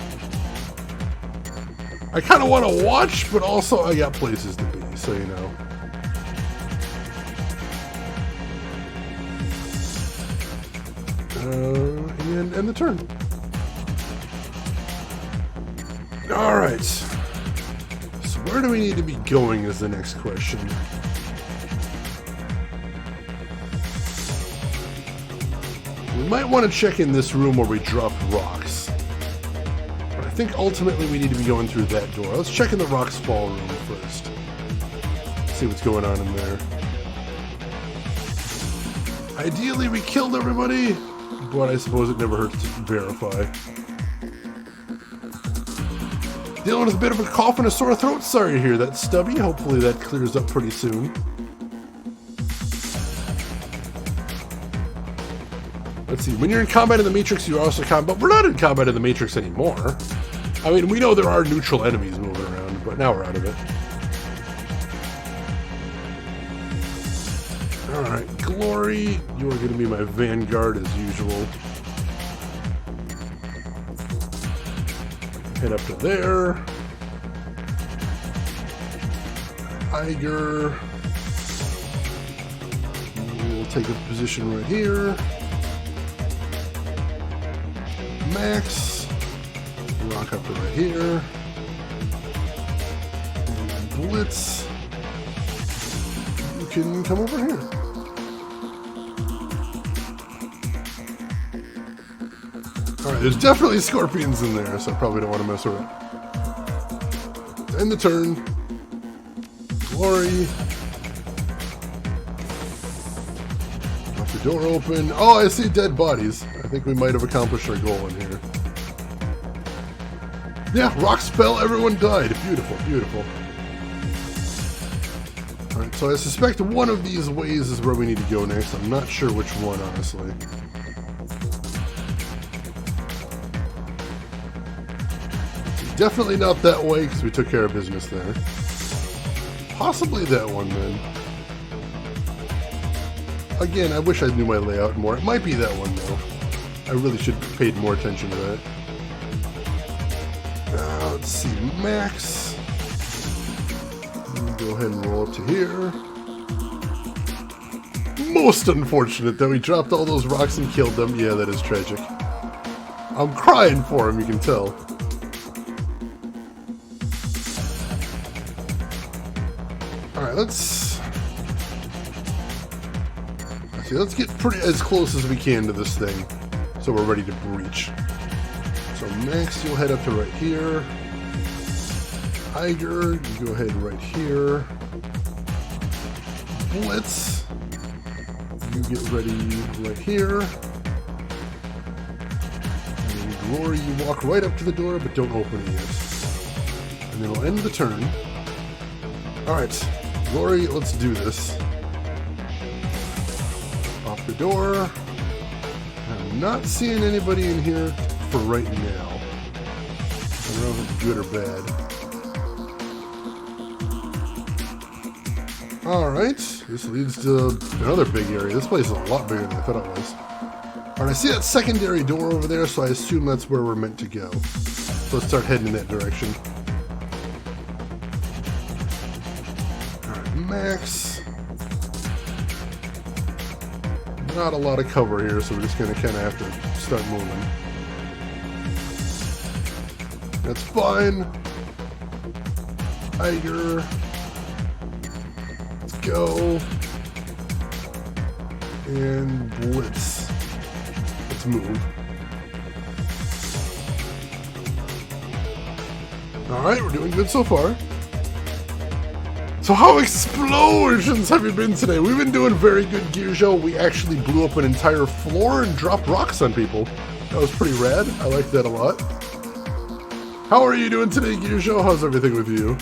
I kind of want to watch, but also I got places to be, so you know. And end the turn. Alright. So where do we need to be going is the next question. We might want to check in this room where we dropped rocks. But I think ultimately we need to be going through that door. Let's check in the Rocks Fall room first. See what's going on in there. Ideally we killed everybody, but I suppose it never hurts to verify. Dealing with a bit of a cough and a sore throat. Sorry to hear that, Stubby. Hopefully that clears up pretty soon. Let's see, when you're in combat in the Matrix, you're also combat. We're not in combat in the Matrix anymore. I mean, we know there are neutral enemies moving around, but now we're out of it. Alright, Glory, you are going to be my vanguard as usual. Head up to there. Tiger. We'll take a position right here. Max. Rock up to right here. And Blitz. You can come over here. Alright, there's definitely scorpions in there, so I probably don't want to mess around. End the turn. Glory. Got the door open. Oh, I see dead bodies. I think we might have accomplished our goal in here. Yeah, rock spell, everyone died. Beautiful, beautiful. Alright, so I suspect one of these ways is where we need to go next. I'm not sure which one, honestly. Definitely not that way, because we took care of business there. Possibly that one, then. Again, I wish I knew my layout more. It might be that one, though. I really should have paid more attention to that. Let's see, Max. Go ahead and roll up to here. Most unfortunate that we dropped all those rocks and killed them. Yeah, that is tragic. I'm crying for him, you can tell. Alright, let's get as close as we can to this thing, so we're ready to breach. So Max, you'll head up to right here. Tiger, you go ahead right here. Blitz, you get ready right here. And Glory, you walk right up to the door, but don't open it yet. And then we'll end the turn. Alright. Glory, let's do this. Off the door. I'm not seeing anybody in here for right now. I don't know if it's good or bad. Alright, this leads to another big area. This place is a lot bigger than I thought it was. Alright, I see that secondary door over there, so I assume that's where we're meant to go. So let's start heading in that direction. Max. Not a lot of cover here, so we're just going to kind of have to start moving. That's fine. Tiger. Let's go. And Blitz. Let's move. Alright, we're doing good so far. So how explosions have you been today? We've been doing very good, Gearjo. We actually blew up an entire floor and dropped rocks on people. That was pretty rad. I like that a lot. How are you doing today, Gearjo? How's everything with you?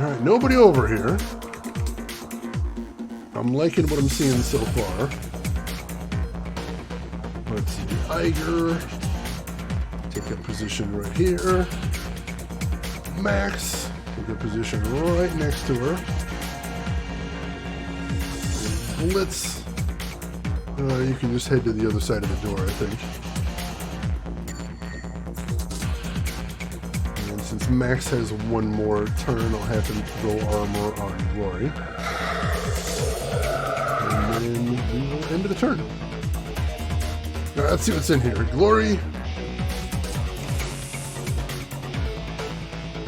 Alright, nobody over here. I'm liking what I'm seeing so far. Let's see, Iger. Take a position right here. Max, take a position right next to her. And Blitz, you can just head to the other side of the door, I think. And since Max has one more turn, I'll have him throw armor on Glory. And then we will end the turn. Alright, let's see what's in here. Glory.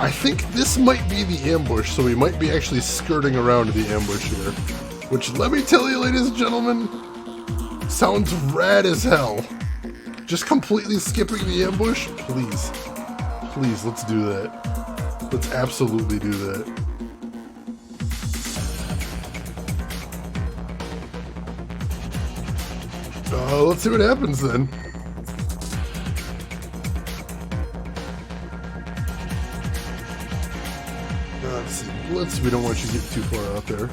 I think this might be the ambush, so we might be actually skirting around the ambush here. Which, let me tell you, ladies and gentlemen, sounds rad as hell. Just completely skipping the ambush? Please. Please, let's do that. Let's absolutely do that. Let's see what happens then. Let's see, Blitz, we don't want you to get too far out there.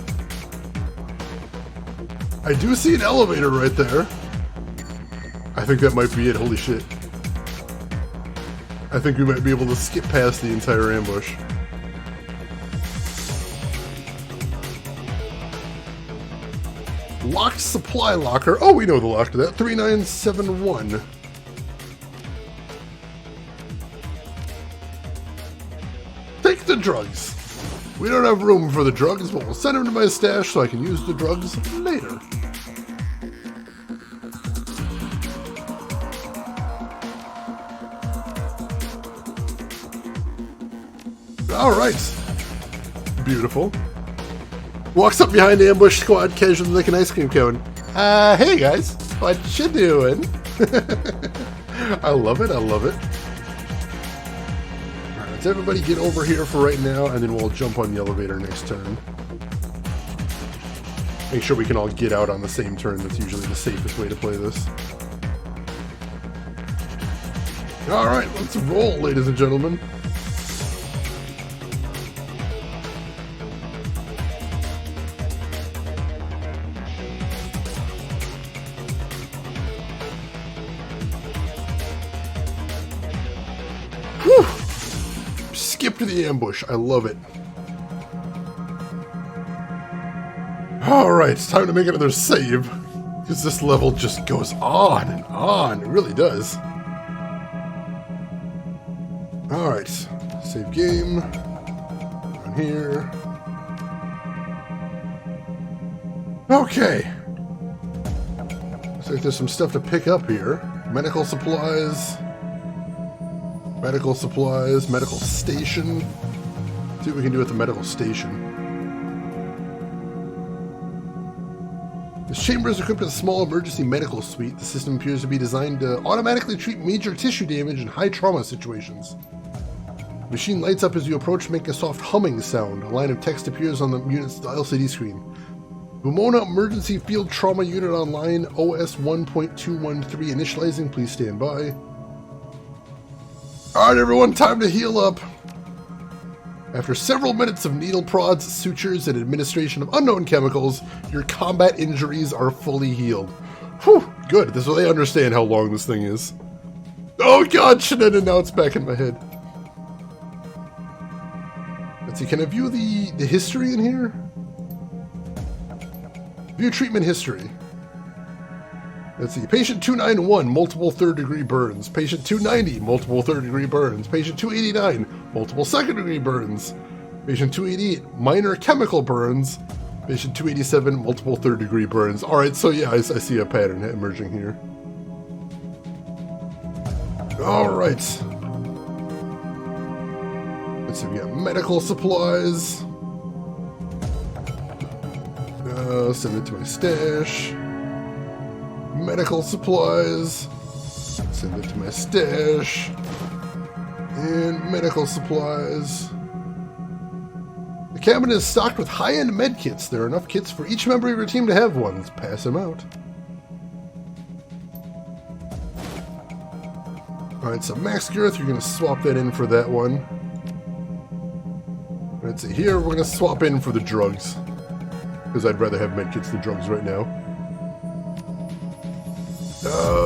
I do see an elevator right there. I think that might be it, holy shit. I think we might be able to skip past the entire ambush. Locked supply locker. Oh, we know the lock to that. 3971. drugs. We don't have room for the drugs, but we'll send them to my stash so I can use the drugs later. Alright. Beautiful. Walks up behind the ambush squad casually like an ice cream cone. Hey guys, what you doing? I love it, I love it. Alright, let's everybody get over here for right now, and then we'll jump on the elevator next turn. Make sure we can all get out on the same turn. That's usually the safest way to play this. Alright, let's roll, ladies and gentlemen. Whew! Skip to the ambush. I love it. Alright, it's time to make another save. Because this level just goes on and on. It really does. Alright. Save game. Down here. Okay. Looks like there's some stuff to pick up here. Medical supplies. Medical supplies, medical station. See what we can do at the medical station. This chamber is equipped with a small emergency medical suite. The system appears to be designed to automatically treat major tissue damage in high trauma situations. The machine lights up as you approach, making a soft humming sound. A line of text appears on the unit's LCD screen. Bumona Emergency Field Trauma Unit Online, OS 1.213 initializing. Please stand by. Alright everyone, time to heal up. After several minutes of needle prods, sutures, and administration of unknown chemicals, your combat injuries are fully healed. Whew, good. This way I understand how long this thing is. Oh god, Shannon, now it's back in my head. Let's see, can I view the history in here? View treatment history. Let's see, patient 291, multiple third-degree burns. Patient 290, multiple third-degree burns. Patient 289, multiple second-degree burns. Patient 288, minor chemical burns. Patient 287, multiple third-degree burns. Alright, so yeah, I see a pattern emerging here. Alright. Let's see, we got medical supplies. Send it to my stash. Medical supplies. Send it to my stash. And medical supplies. The cabinet is stocked with high-end med kits. There are enough kits for each member of your team to have one. Let's pass them out. Alright, so Max Girth, you're going to swap that in for that one. Let's see, here we're going to swap in for the drugs. Because I'd rather have medkits than drugs right now.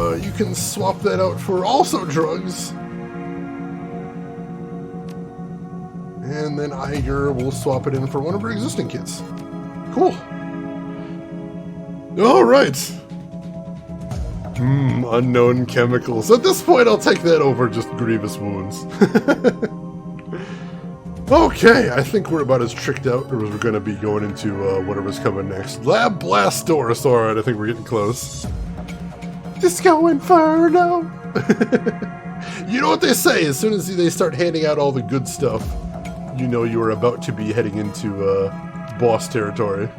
You can swap that out for also drugs. And then Iger will swap it in for one of her existing kits. Cool. Alright. Unknown chemicals. At this point, I'll take that over just grievous wounds. Okay, I think we're about as tricked out as we're going to be going into whatever's coming next. Lab Blastoris. Alright, I think we're getting close. Disco Inferno! You know what they say, as soon as they start handing out all the good stuff, you know you are about to be heading into boss territory.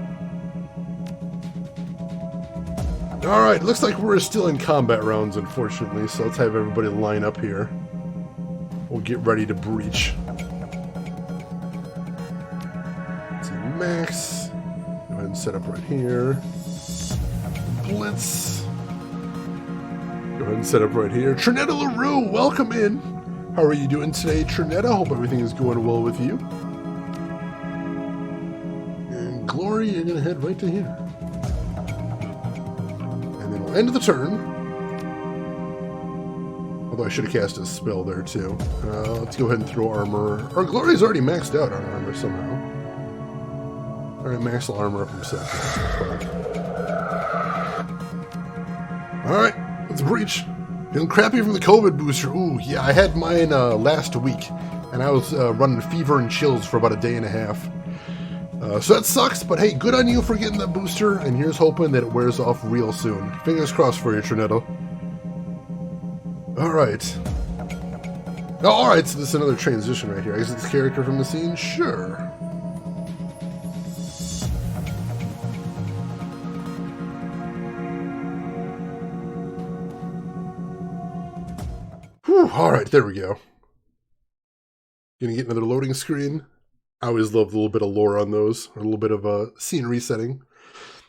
Alright, looks like we're still in combat rounds, unfortunately, so let's have everybody line up here. We'll get ready to breach. Let's see, Max. Go ahead and set up right here. Blitz. Go ahead and set up right here. Trinetta LaRue, welcome in. How are you doing today, Trinetta? Hope everything is going well with you. And Glory, you're going to head right to here. And then we'll end the turn. Although I should have cast a spell there, too. Let's go ahead and throw armor. Our Glory's already maxed out on armor somehow. Alright, max will armor up himself. Alright, let's breach. Feeling crappy from the COVID booster. Ooh, yeah, I had mine last week. and I was running fever and chills for about a day and a half. So that sucks, but hey, good on you for getting that booster, and here's hoping that it wears off real soon. Fingers crossed for you, Trinetto. Alright. Oh, alright, so this is another transition right here. Exit this character from the scene? Sure. Whew, alright, there we go. Gonna get another loading screen. I always love a little bit of lore on those, or a little bit of a scene resetting.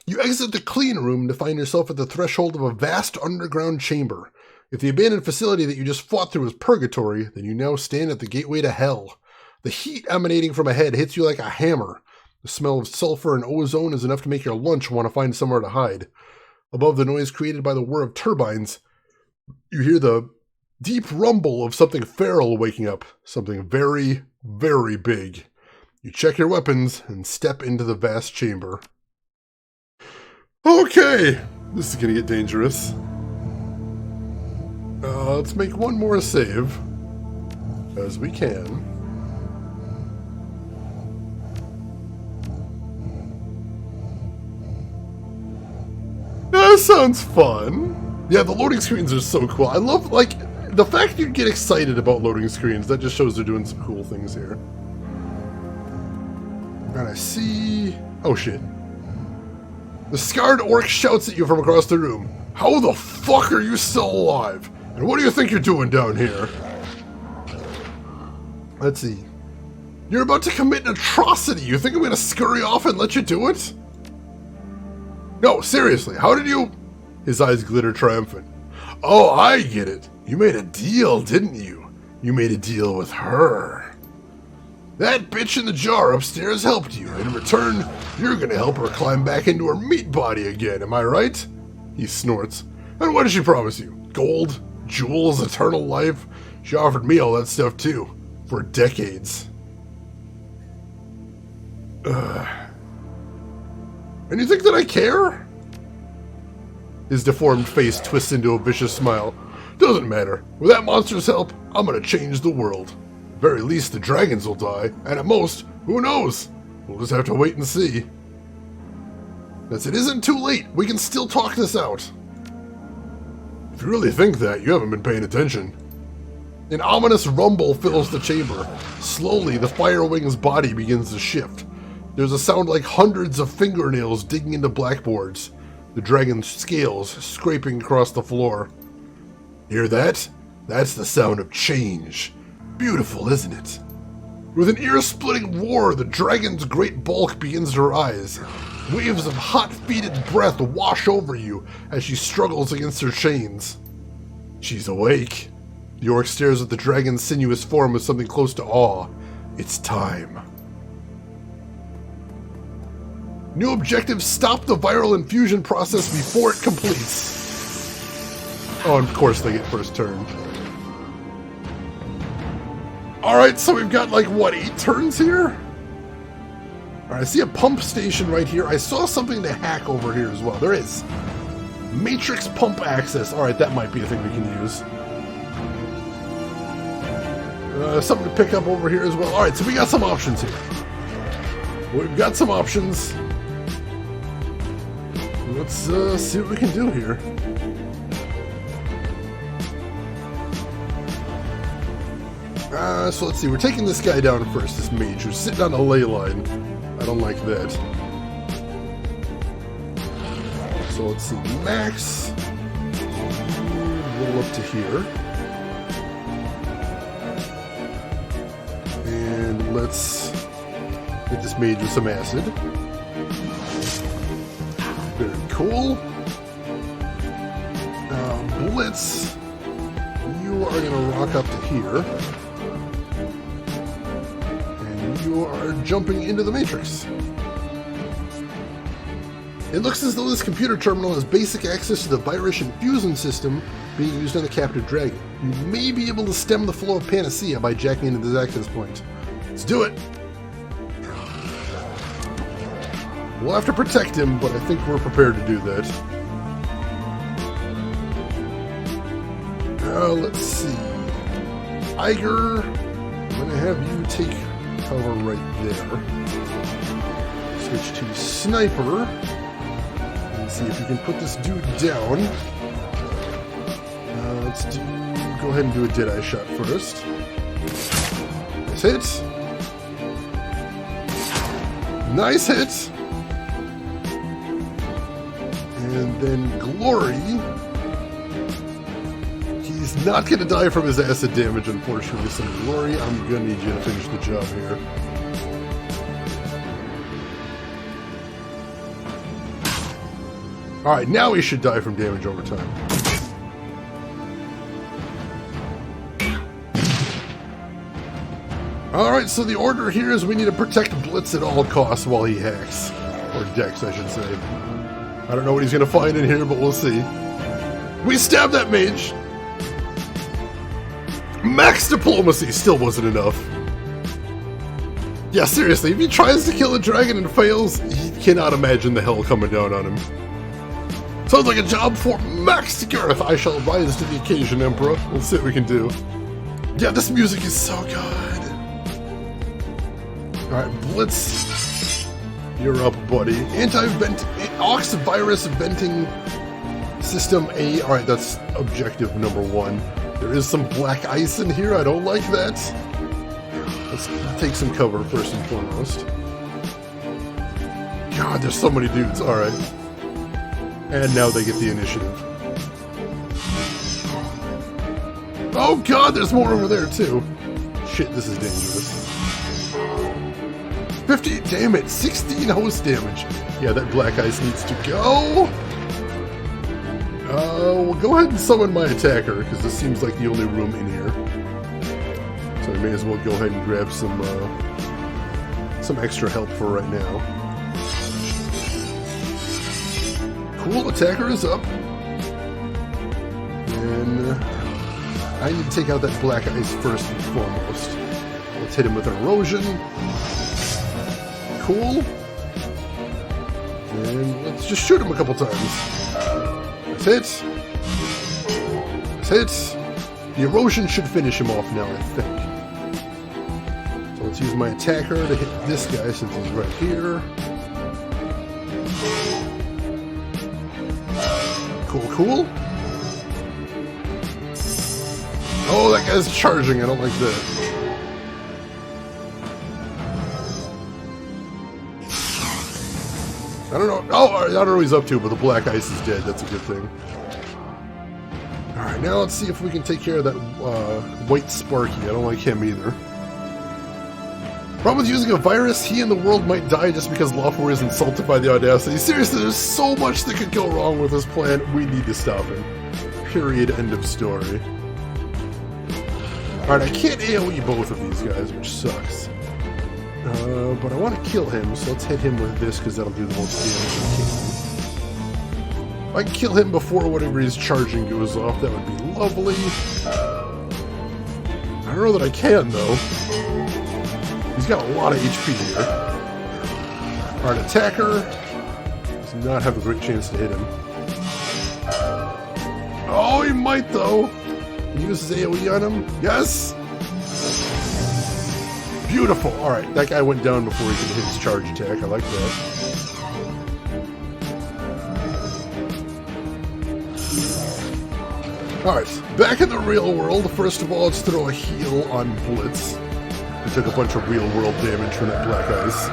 You exit the clean room to find yourself at the threshold of a vast underground chamber. If the abandoned facility that you just fought through was purgatory, then you now stand at the gateway to hell. The heat emanating from ahead hits you like a hammer. The smell of sulfur and ozone is enough to make your lunch want to find somewhere to hide. Above the noise created by the whir of turbines, you hear the deep rumble of something feral waking up. Something very, very big. You check your weapons and step into the vast chamber. Okay, this is gonna get dangerous. Let's make one more save, as we can. That sounds fun. Yeah, the loading screens are so cool. I love, like, the fact you get excited about loading screens. That just shows they're doing some cool things here. And I see... Oh, shit. The scarred orc shouts at you from across the room. How the fuck are you still alive? And what do you think you're doing down here? Let's see. You're about to commit an atrocity. You think I'm gonna scurry off and let you do it? No, seriously, how did you... His eyes glitter triumphant. Oh, I get it. You made a deal, didn't you? You made a deal with her. That bitch in the jar upstairs helped you, and in return, you're gonna help her climb back into her meat body again, am I right? He snorts. And what did she promise you? Gold? Jewels? Eternal life? She offered me all that stuff too. For decades. And you think that I care? His deformed face twists into a vicious smile. Doesn't matter. With that monster's help, I'm gonna change the world. At the very least, the dragons will die, and at most, who knows? We'll just have to wait and see. As it isn't too late, we can still talk this out. If you really think that, you haven't been paying attention. An ominous rumble fills the chamber. Slowly, the Firewing's body begins to shift. There's a sound like hundreds of fingernails digging into blackboards. The dragon's scales scraping across the floor. Hear that? That's the sound of change. Beautiful, isn't it? With an ear-splitting roar, the dragon's great bulk begins to rise. Waves of hot-feeted breath wash over you as she struggles against her chains. She's awake. The orc stares at the dragon's sinuous form with something close to awe. It's time. New objective: stop the viral infusion process before it completes. Oh, and of course they get first turn. Alright, so we've got like, what, 8 turns here? Alright, I see a pump station right here. I saw something to hack over here as well. There is. Matrix pump access. Alright, that might be a thing we can use. Something to pick up over here as well. Alright, so we got some options here. We've got some options. Let's see what we can do here. So let's see, we're taking this guy down first, this mage, who's sitting on a ley line. I don't like that. So let's see, max. A little up to here. And let's get this mage with some acid. Very cool. Blitz. You are going to rock up to here. You are jumping into the Matrix. It looks as though this computer terminal has basic access to the virus infusion system being used on the captive dragon. You may be able to stem the flow of Panacea by jacking into this access point. Let's do it! We'll have to protect him, but I think we're prepared to do that. Let's see. Iger. I'm gonna have you take cover right there. Switch to sniper. And see if we can put this dude down. Let's go ahead and do a dead-eye shot first. Nice hit. Nice hit. And then Glory. He's not going to die from his acid damage, unfortunately. So Glory, I'm going to need you to finish the job here. Alright, now he should die from damage over time. Alright, so the order here is we need to protect Blitz at all costs while he hacks. Or Dex, I should say. I don't know what he's going to find in here, but we'll see. We stabbed that mage! Max diplomacy still wasn't enough. Yeah, seriously, if he tries to kill a dragon and fails, he cannot imagine the hell coming down on him. Sounds like a job for Max Gareth. I shall rise to the occasion, Emperor. We'll see what we can do. Yeah, this music is so good. Alright, Blitz. You're up, buddy. Anti-vent... Ox virus venting system A. Alright, that's objective number 1. There is some black ice in here. I don't like that. Let's take some cover first and foremost. God, there's so many dudes. Alright. And now they get the initiative. Oh god, there's more over there too. Shit, this is dangerous. 50, damn it, 16 host damage. Yeah, that black ice needs to go. We'll go ahead and summon my attacker, because this seems like the only room in here. So we may as well go ahead and grab some extra help for right now. Cool, attacker is up. And I need to take out that black ice first and foremost. Let's hit him with erosion. Cool. And let's just shoot him a couple times. Nice hit. Nice hit. The erosion should finish him off now, I think. So let's use my attacker to hit this guy since he's right here. Cool, cool. Oh, that guy's charging. I don't like that. I don't know. Oh, I don't know what he's up to, but the black ice is dead. That's a good thing. Alright, now let's see if we can take care of that white Sparky. I don't like him either. Problem with using a virus, he and the world might die just because Lawful is insulted by the Audacity. Seriously, there's so much that could go wrong with this plan. We need to stop him. Period. End of story. Alright, I can't AoE both of these guys, which sucks. But I want to kill him, so let's hit him with this, because that'll do the most damage I can. If I can kill him before whatever he's charging goes off, that would be lovely. I don't know that I can, though. He's got a lot of HP here. Alright, attacker does not have a great chance to hit him. Oh, he might, though. Use his AoE on him. Yes! Beautiful. Alright, that guy went down before he could hit his charge attack. I like that. Alright, back in the real world. First of all, let's throw a heal on Blitz. We took a bunch of real world damage from that black ice.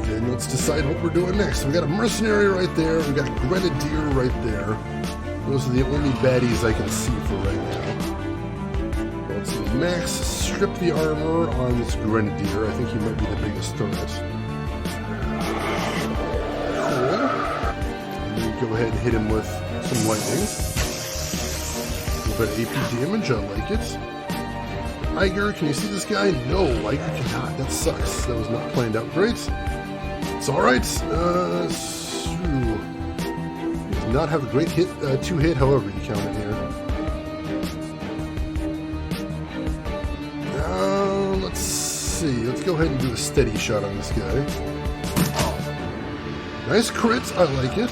Then let's decide what we're doing next. We got a mercenary right there. We got a grenadier right there. Those are the only baddies I can see for right now. Let's see. Max, strip the armor on this grenadier. I think he might be the biggest threat. Cool. And then go ahead and hit him with some lightning. A little bit of AP damage, I like it. Iger, can you see this guy? No, Iger cannot. That sucks. That was not planned out great. It's alright. Does not have a great hit, 2-hit, however you count it here. Let's see. Let's go ahead and do a steady shot on this guy. Nice crit. I like it.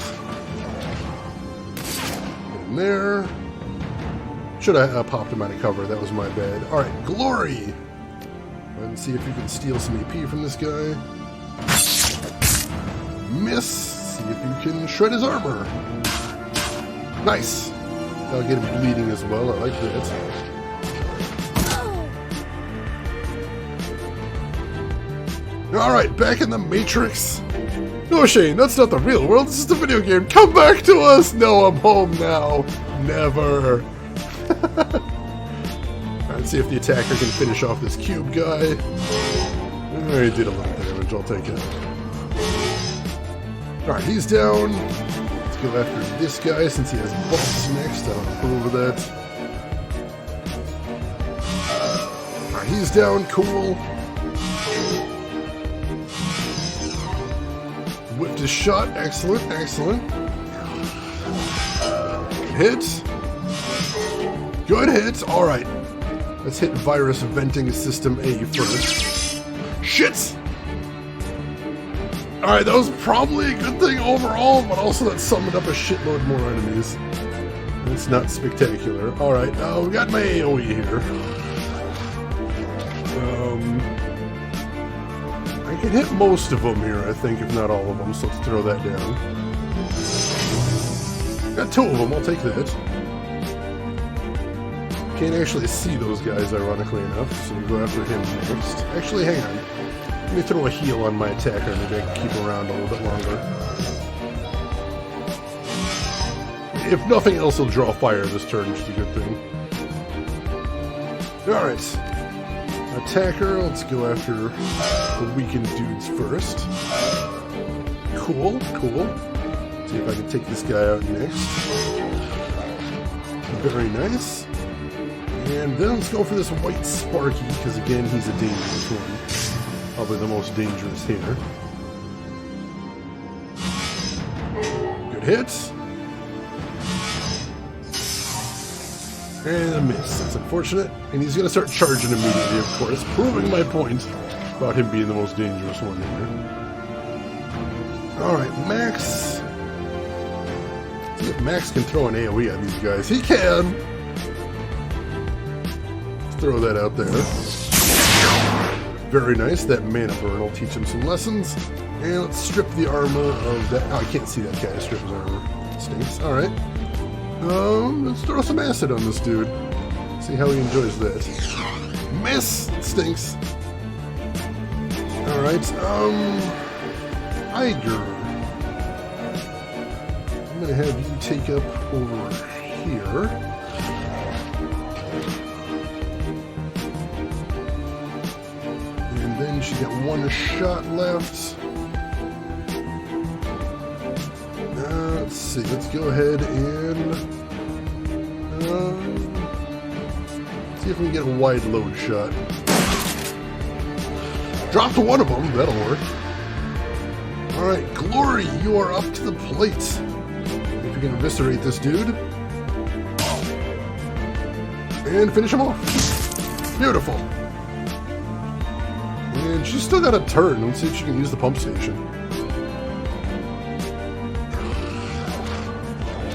In there. Should have popped him out of cover. That was my bad. Alright, Glory! Let's see if you can steal some AP from this guy. Miss! See if you can shred his armor. Nice! That'll get him bleeding as well. I like that. Alright, back in the Matrix. No, Shane, that's not the real world. This is the video game. Come back to us! No, I'm home now. Never. Let's see if the attacker can finish off this cube guy. Oh, he did a little damage. I'll take it. Alright, he's down. Let's go after this guy since he has buffs next. I don't approve of that. Alright, he's down. Cool. Whipped his shot. Excellent, excellent. Hit. Good hit. Alright. Let's hit Virus Venting System A first. Shit! Alright, that was probably a good thing overall, but also that summoned up a shitload more enemies. It's not spectacular. Alright, now we got my AoE here. I can hit most of them here, I think, if not all of them, so let's throw that down. Got 2 of them, I'll take that. Can't actually see those guys, ironically enough, so we go after him next. Actually, hang on. Let me throw a heal on my attacker, maybe I can keep him around a little bit longer. If nothing else, he'll draw fire this turn, which is a good thing. Alright. Attacker, let's go after the weakened dudes first. Cool, cool. See if I can take this guy out next. Very nice. And then let's go for this white Sparky, because again, he's a dangerous one. Probably the most dangerous here. Good hit. And a miss. That's unfortunate. And he's going to start charging immediately, of course, proving my point about him being the most dangerous one here. Alright, Max. See if Max can throw an AoE on these guys. He can! Throw that out there. Very nice. That mana burn will teach him some lessons. And let's strip the armor of that. Oh, I can't see that guy strip his armor. Stinks. Alright. Let's throw some acid on this dude. See how he enjoys that. Miss! Stinks. Alright, Iger. I'm gonna have you take up over here. And then she's got 1 shot left. Let's see, let's go ahead and see if we can get a wide load shot. Dropped 1 of them, that'll work. Alright, Glory, you are up to the plate. If you can eviscerate this dude. And finish him off. Beautiful. And she's still got a turn. Let's see if she can use the pump station.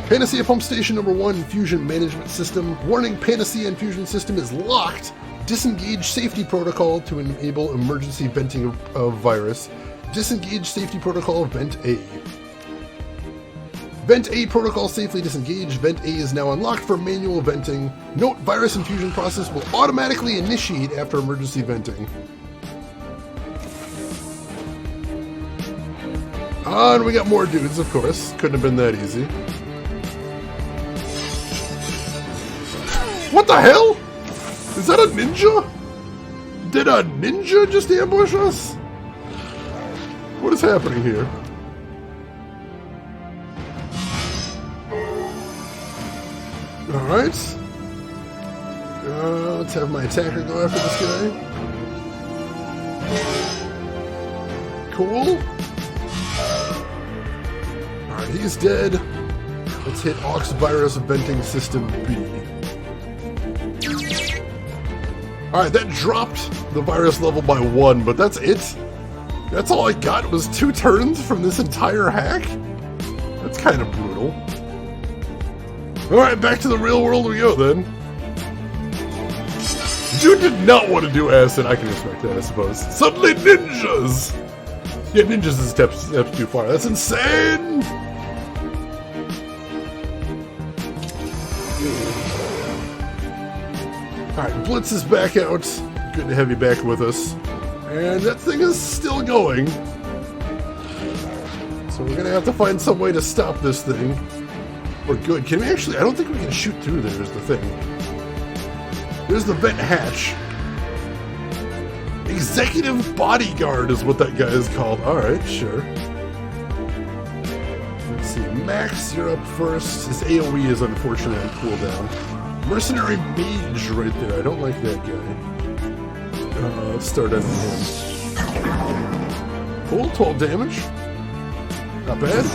Panacea Pump Station number 1, Fusion Management System. Warning, Panacea Infusion System is locked. Disengage Safety Protocol to enable emergency venting of virus. Disengage Safety Protocol, Vent A. Vent A protocol safely disengaged. Vent A is now unlocked for manual venting. Note, virus infusion process will automatically initiate after emergency venting. And we got more dudes, of course. Couldn't have been that easy. What the hell? Is that a ninja? Did a ninja just ambush us? What is happening here? Alright. Let's have my attacker go after this guy. Cool. Alright, he's dead. Let's hit Ox Virus Venting System B. Alright, that dropped the virus level by 1, but that's it? That's all I got was 2 turns from this entire hack? That's kind of brutal. Alright, back to the real world we go then. Dude did not want to do acid. I can respect that, I suppose. Suddenly ninjas! Yeah, ninjas is steps too far. That's insane! Alright, Blitz is back out. Good to have you back with us. And that thing is still going. So we're gonna have to find some way to stop this thing. We're good. Can we actually... I don't think we can shoot through there is the thing. There's the vent hatch. Executive Bodyguard is what that guy is called. Alright, sure. Let's see. Max, you're up first. His AoE is unfortunately on cooldown. Mercenary Mage right there. I don't like that guy. Let's start on him. Cool, 12 damage. Not bad.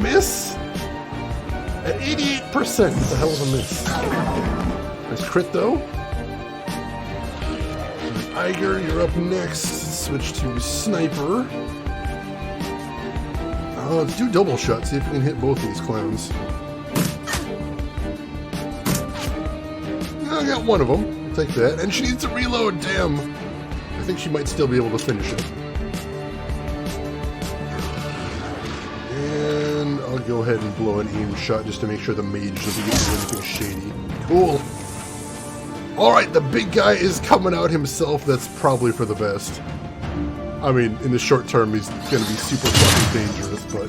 Miss at 88%. What the hell of a miss. Nice crit though. Iger, you're up next. Switch to Sniper. Let's do double shot. See if we can hit both of these clowns. I got one of them. I'll take that. And she needs to reload. Damn. I think she might still be able to finish it. And I'll go ahead and blow an aim shot just to make sure the mage doesn't get into anything shady. Cool. Alright, the big guy is coming out himself. That's probably for the best. I mean, in the short term, he's going to be super fucking dangerous, but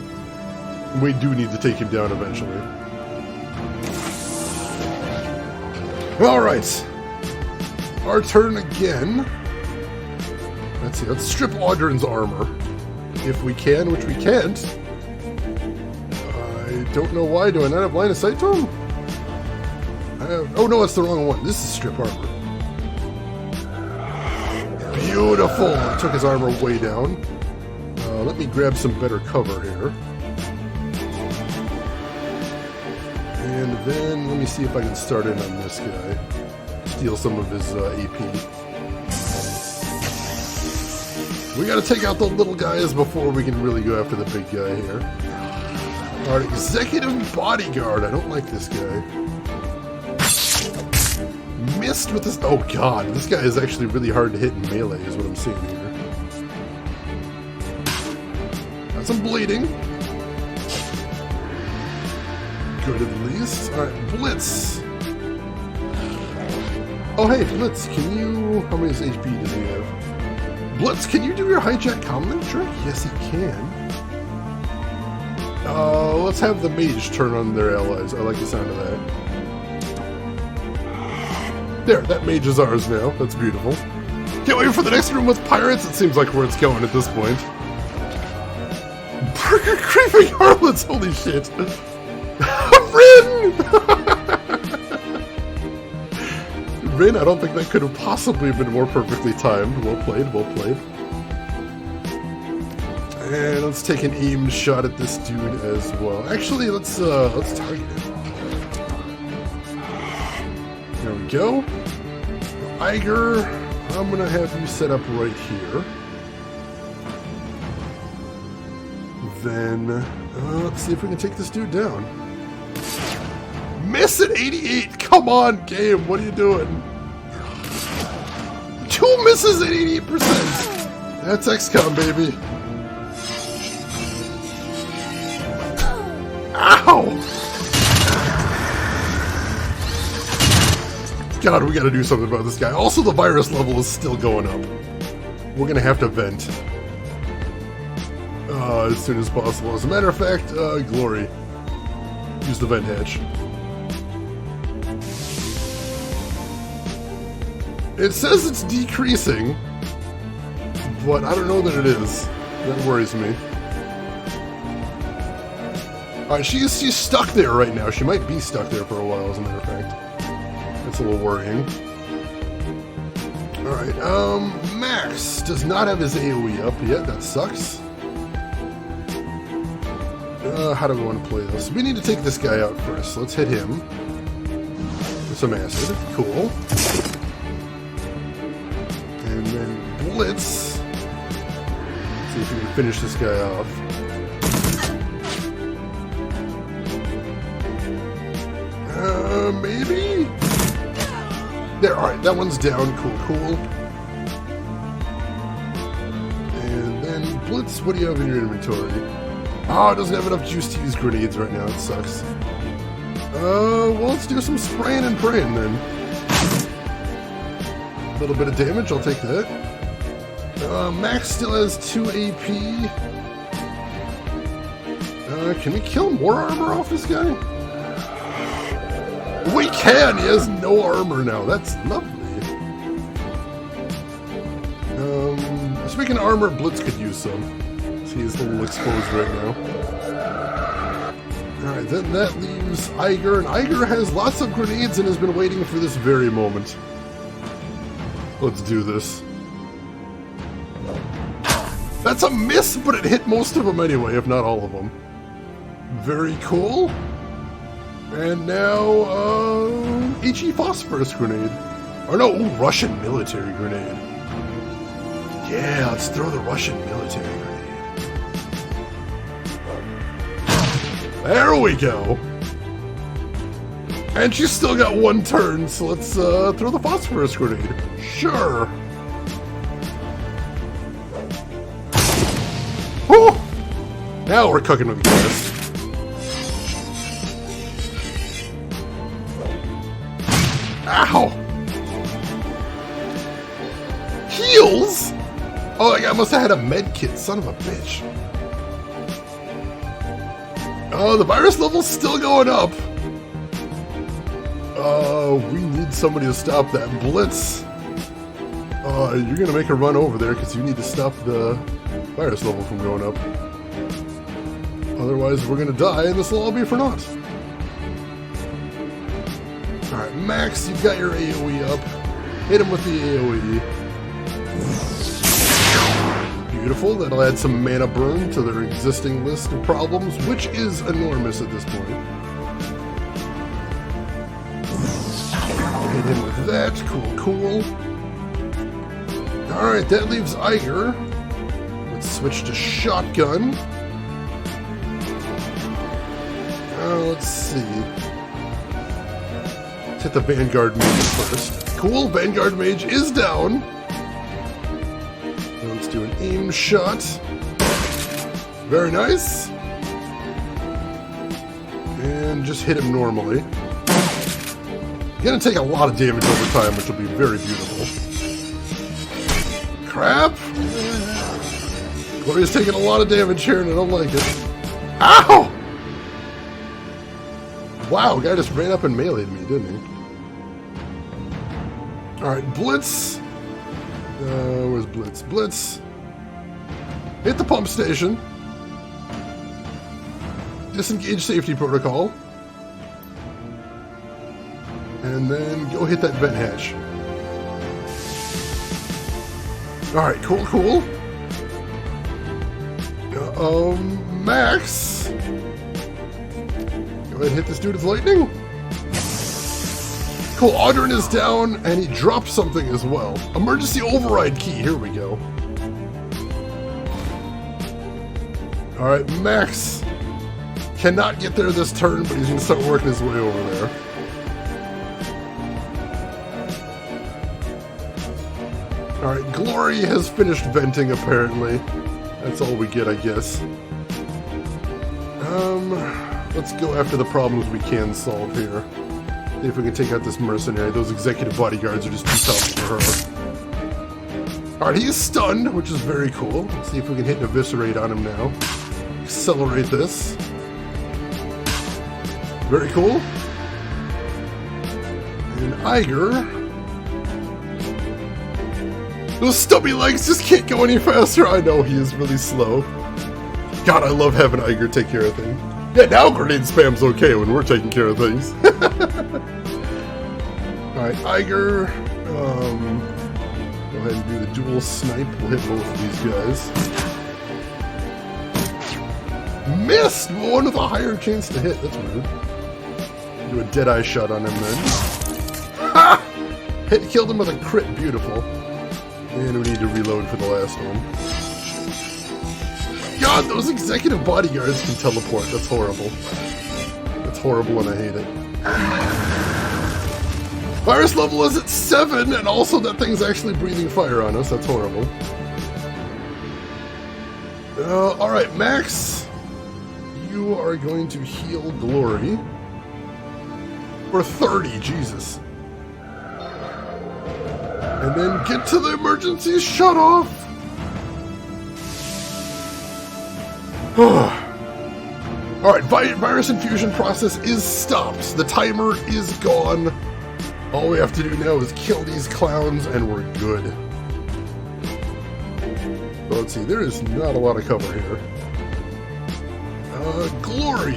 we do need to take him down eventually. Alright. Our turn again. Let's see, let's strip Audrin's armor. If we can, which we can't. I don't know why. Do I not have line of sight to him? Oh no, it's the wrong one. This is strip armor. Beautiful! I took his armor way down. Let me grab some better cover here. And then, let me see if I can start in on this guy. Steal some of his AP. We gotta take out the little guys before we can really go after the big guy here. Alright, Executive Bodyguard. I don't like this guy. Missed with this. Oh god, this guy is actually really hard to hit in melee, is what I'm seeing here. Got some bleeding. Good at least. Alright, Blitz. Oh hey, Blitz, can you... How many HP does he have? Blitz, can you do your hijack combat trick? Yes, he can. Let's have the mage turn on their allies. I like the sound of that. There, that mage is ours now. That's beautiful. Can't wait for the next room with pirates. It seems like where it's going at this point. Creeping harlots, holy shit. Rin! Rin, I don't think that could have possibly been more perfectly timed. Well played, well played. And let's take an aim shot at this dude as well. Actually, let's target him. There we go. Iger, I'm gonna have you set up right here. Then, let's see if we can take this dude down. Miss at 88! Come on, game, what are you doing? 2 misses at 88%! That's XCOM, baby. Ow! God, we gotta do something about this guy. Also, the virus level is still going up. We're gonna have to vent. As soon as possible. As a matter of fact, Glory. Use the vent hatch. It says it's decreasing, but I don't know that it is. That worries me. Alright, she's stuck there right now. She might be stuck there for a while, as a matter of fact. That's a little worrying. Alright, Max does not have his AoE up yet. That sucks. How do we want to play this? We need to take this guy out first. Let's hit him. With some acid. Cool. And then Blitz. Let's see if we can finish this guy off. Maybe? There, alright, that one's down. Cool, cool. And then Blitz, what do you have in your inventory? Oh, it doesn't have enough juice to use grenades right now. It sucks. Well, let's do some spraying and praying then. A little bit of damage, I'll take that. Max still has 2 AP. Can we kill more armor off this guy? We can! He has no armor now. That's lovely. Speaking of armor, Blitz could use some. See, he's a little exposed right now. Alright, then that leaves Iger, and Iger has lots of grenades and has been waiting for this very moment. Let's do this. That's a miss, but it hit most of them anyway, if not all of them. Very cool. And now, HE phosphorus grenade. Or no, ooh, Russian military grenade. Yeah, let's throw the Russian military grenade. There we go. And she's still got 1 turn, so let's throw the phosphorus grenade. Sure. Woo! Now we're cooking with gas. Ow! Heals? Oh, that guy must have had a med kit, son of a bitch. Oh, the virus level's still going up. We need somebody to stop that Blitz. You're gonna make a run over there because you need to stop the virus level from going up. Otherwise, we're gonna die and this will all be for naught. Alright, Max, you've got your AoE up. Hit him with the AoE. Beautiful, that'll add some mana burn to their existing list of problems, which is enormous at this point. Hit him with that, cool, cool. Alright, that leaves Iger. Let's switch to shotgun. Let's see. Let's hit the Vanguard Mage first. Cool, Vanguard Mage is down. Let's do an aim shot. Very nice. And just hit him normally. Gonna take a lot of damage over time, which will be very beautiful. Crap! Gloria's taking a lot of damage here and I don't like it. Ow! Wow, guy just ran up and meleeed me, didn't he? Alright, Blitz. Where's Blitz? Blitz. Hit the pump station. Disengage safety protocol. And then go hit that vent hatch. Alright, cool, cool. Max. Go ahead and hit this dude with lightning. Cool, Audrin is down, and he dropped something as well. Emergency override key, here we go. Alright, Max cannot get there this turn, but he's going to start working his way over there. Alright, Glory has finished venting, apparently. That's all we get, I guess. Let's go after the problems we can solve here. See if we can take out this mercenary. Those executive bodyguards are just too tough for her. Alright, he's stunned, which is very cool. Let's see if we can hit an eviscerate on him now. Accelerate this. Very cool. And Iger. Those stubby legs just can't go any faster. I know he is really slow. God, I love having Iger take care of things. Yeah, now grenade spam's okay when we're taking care of things. Alright, Iger. Go ahead and do the dual snipe. We'll hit both of these guys. Missed! One with a higher chance to hit. That's weird. Do a dead-eye shot on him then. Ha! Killed him with a crit. Beautiful. And we need to reload for the last one. God, those executive bodyguards can teleport. That's horrible. That's horrible and I hate it. Virus level is at 7, and also that thing's actually breathing fire on us. That's horrible. Alright, Max. You are going to heal Glory. For 30, Jesus. And then get to the emergency shut-off. Alright, virus infusion process is stopped. The timer is gone. All we have to do now is kill these clowns and we're good. But let's see, there is not a lot of cover here. Glory!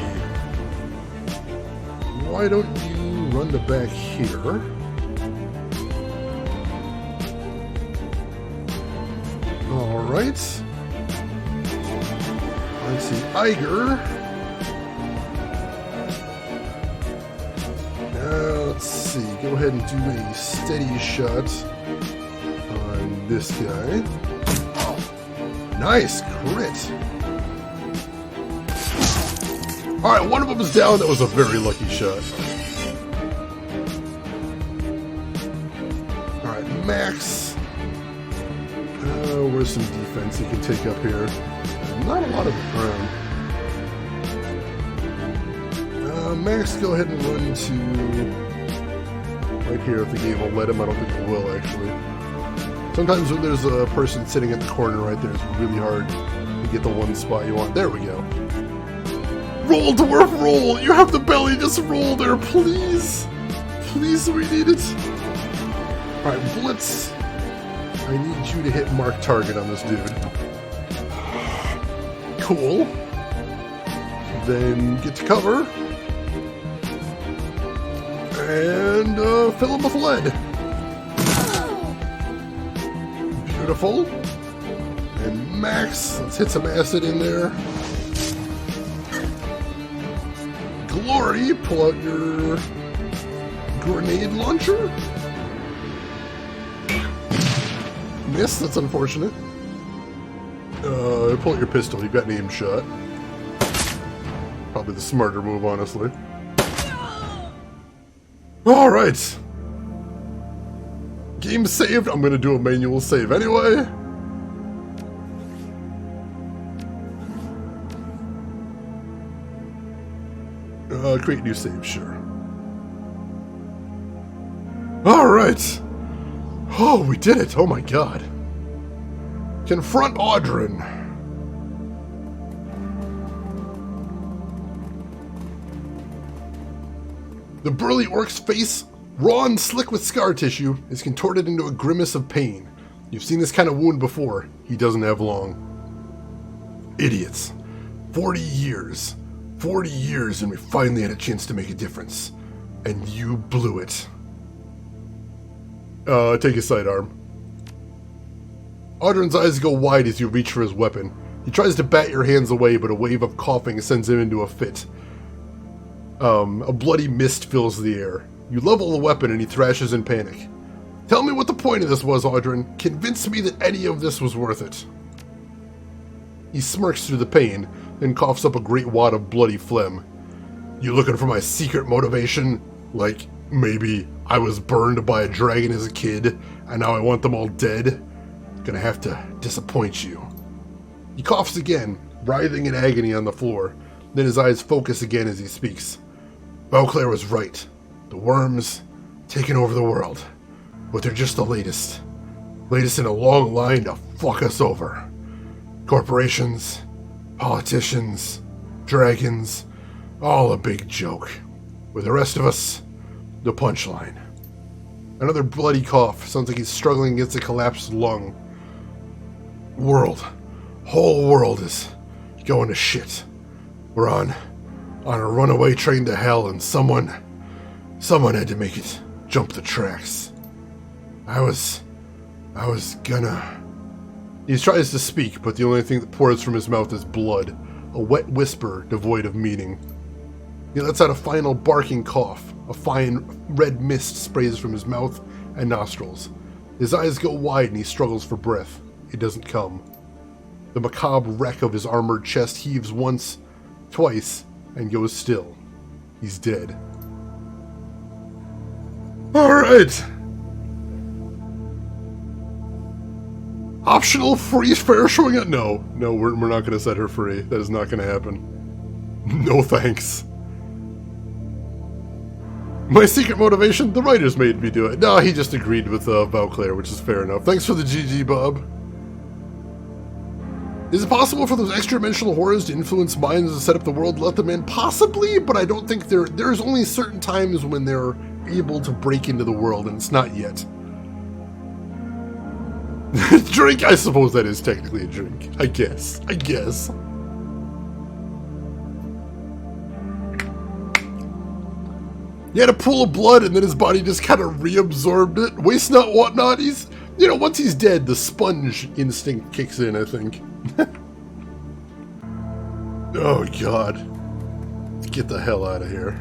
Why don't you run to back here? Alright. Let's see, Iger. Let's see, go ahead and do a steady shot on this guy. Nice crit! Alright, one of them is down. That was a very lucky shot. Alright, Max. Where's some defense he can take up here? Not a lot of it around. Max, go ahead and run to right here if the game will let him. I don't think it will, actually. Sometimes when there's a person sitting at the corner right there, it's really hard to get the one spot you want. There we go. Roll, dwarf, roll! You have the belly, just roll there, please! Please, we need it! Alright, Blitz. I need you to hit mark target on this dude. Cool. Then get to cover. And fill him with lead. Beautiful. And Max, let's hit some acid in there. Glory, pull out your grenade launcher. Miss, that's unfortunate. Pull out your pistol, you got an aim shot. Probably the smarter move, honestly. Alright. Game saved. I'm gonna do a manual save anyway. Create new save, sure. Alright. Oh, we did it. Oh my god. Confront Audrin. The burly orc's face, raw and slick with scar tissue, is contorted into a grimace of pain. You've seen this kind of wound before. He doesn't have long. Idiots. 40 years. 40 years and we finally had a chance to make a difference. And you blew it. Take his sidearm. Audrin's eyes go wide as you reach for his weapon. He tries to bat your hands away, but a wave of coughing sends him into a fit. A bloody mist fills the air. You level the weapon and he thrashes in panic. Tell me what the point of this was, Audrin. Convince me that any of this was worth it. He smirks through the pain, then coughs up a great wad of bloody phlegm. You looking for my secret motivation? Like, maybe I was burned by a dragon as a kid, and now I want them all dead? Gonna have to disappoint you. He coughs again, writhing in agony on the floor. Then his eyes focus again as he speaks. Beauclair was right. The worms, taking over the world. But they're just the latest. Latest in a long line to fuck us over. Corporations, politicians, dragons, all a big joke. With the rest of us, the punchline. Another bloody cough. Sounds like he's struggling against a collapsed lung. World. Whole world is going to shit. We're on a runaway train to hell, and someone had to make it jump the tracks. I was gonna... He tries to speak, but the only thing that pours from his mouth is blood, a wet whisper devoid of meaning. He lets out a final barking cough. A fine red mist sprays from his mouth and nostrils. His eyes go wide and he struggles for breath. It doesn't come. The macabre wreck of his armored chest heaves once, twice, and goes still. He's dead. Alright. Optional free fair showing it? No, we're not going to set her free. That is not going to happen. No thanks. My secret motivation? The writers made me do it. No, he just agreed with Vauclair, which is fair enough. Thanks for the GG, Bob. Is it possible for those extra-dimensional horrors to influence minds and set up the world, let them in? Possibly, but I don't think there's only certain times when they're able to break into the world, and it's not yet. Drink? I suppose that is technically a drink. I guess. He had a pool of blood, and then his body just kind of reabsorbed it. Waste not, want not. He's, you know, once he's dead, the sponge instinct kicks in, I think. Oh, God. Let's get the hell out of here.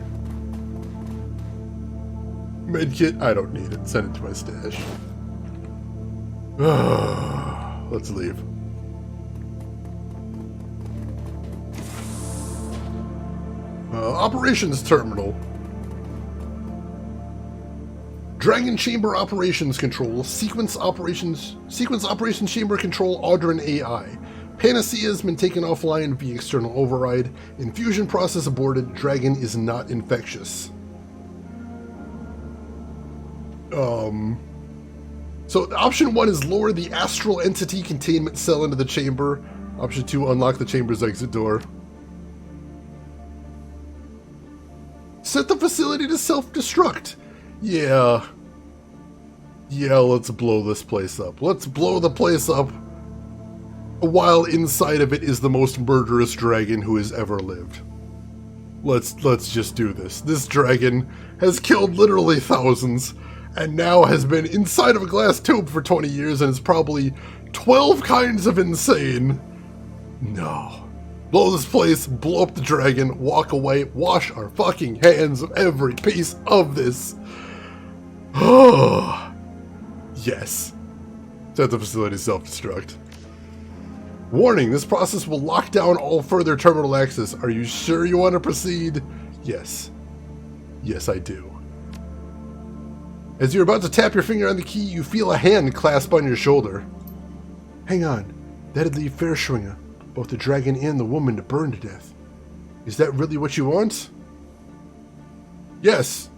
Medkit? I don't need it. Send it to my stash. Let's leave. Operations Terminal. Dragon Chamber Operations Control, Sequence Operations Chamber Control, Audrin AI. Panacea has been taken offline via external override. Infusion process aborted. Dragon is not infectious. So option 1 is lower the astral entity containment cell into the chamber. Option 2, unlock the chamber's exit door. Set the facility to self-destruct. Yeah, let's blow this place up. Let's blow the place up while inside of it is the most murderous dragon who has ever lived. Let's just do this. This dragon has killed literally thousands and now has been inside of a glass tube for 20 years and is probably 12 kinds of insane. No. Blow this place, blow up the dragon, walk away, wash our fucking hands of every piece of this. Oh, yes. Set the facility self-destruct. Warning, this process will lock down all further terminal access. Are you sure you want to proceed? Yes. Yes, I do. As you're about to tap your finger on the key, you feel a hand clasp on your shoulder. Hang on. That'd leave Fairschwinger, both the dragon and the woman, to burn to death. Is that really what you want? Yes.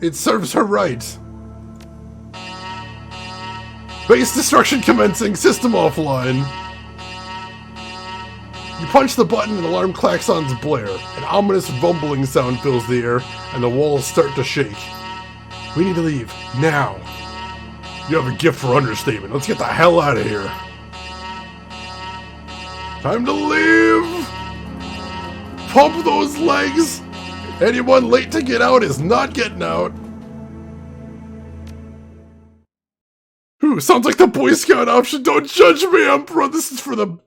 It serves her right. Base destruction commencing, system offline. You punch the button and alarm klaxons blare. An ominous rumbling sound fills the air, and the walls start to shake. We need to leave, now. You have a gift for understatement. Let's get the hell out of here. Time to leave! Pump those legs! Anyone late to get out is not getting out. Ooh, sounds like the Boy Scout option. Don't judge me, Emperor. This is for the...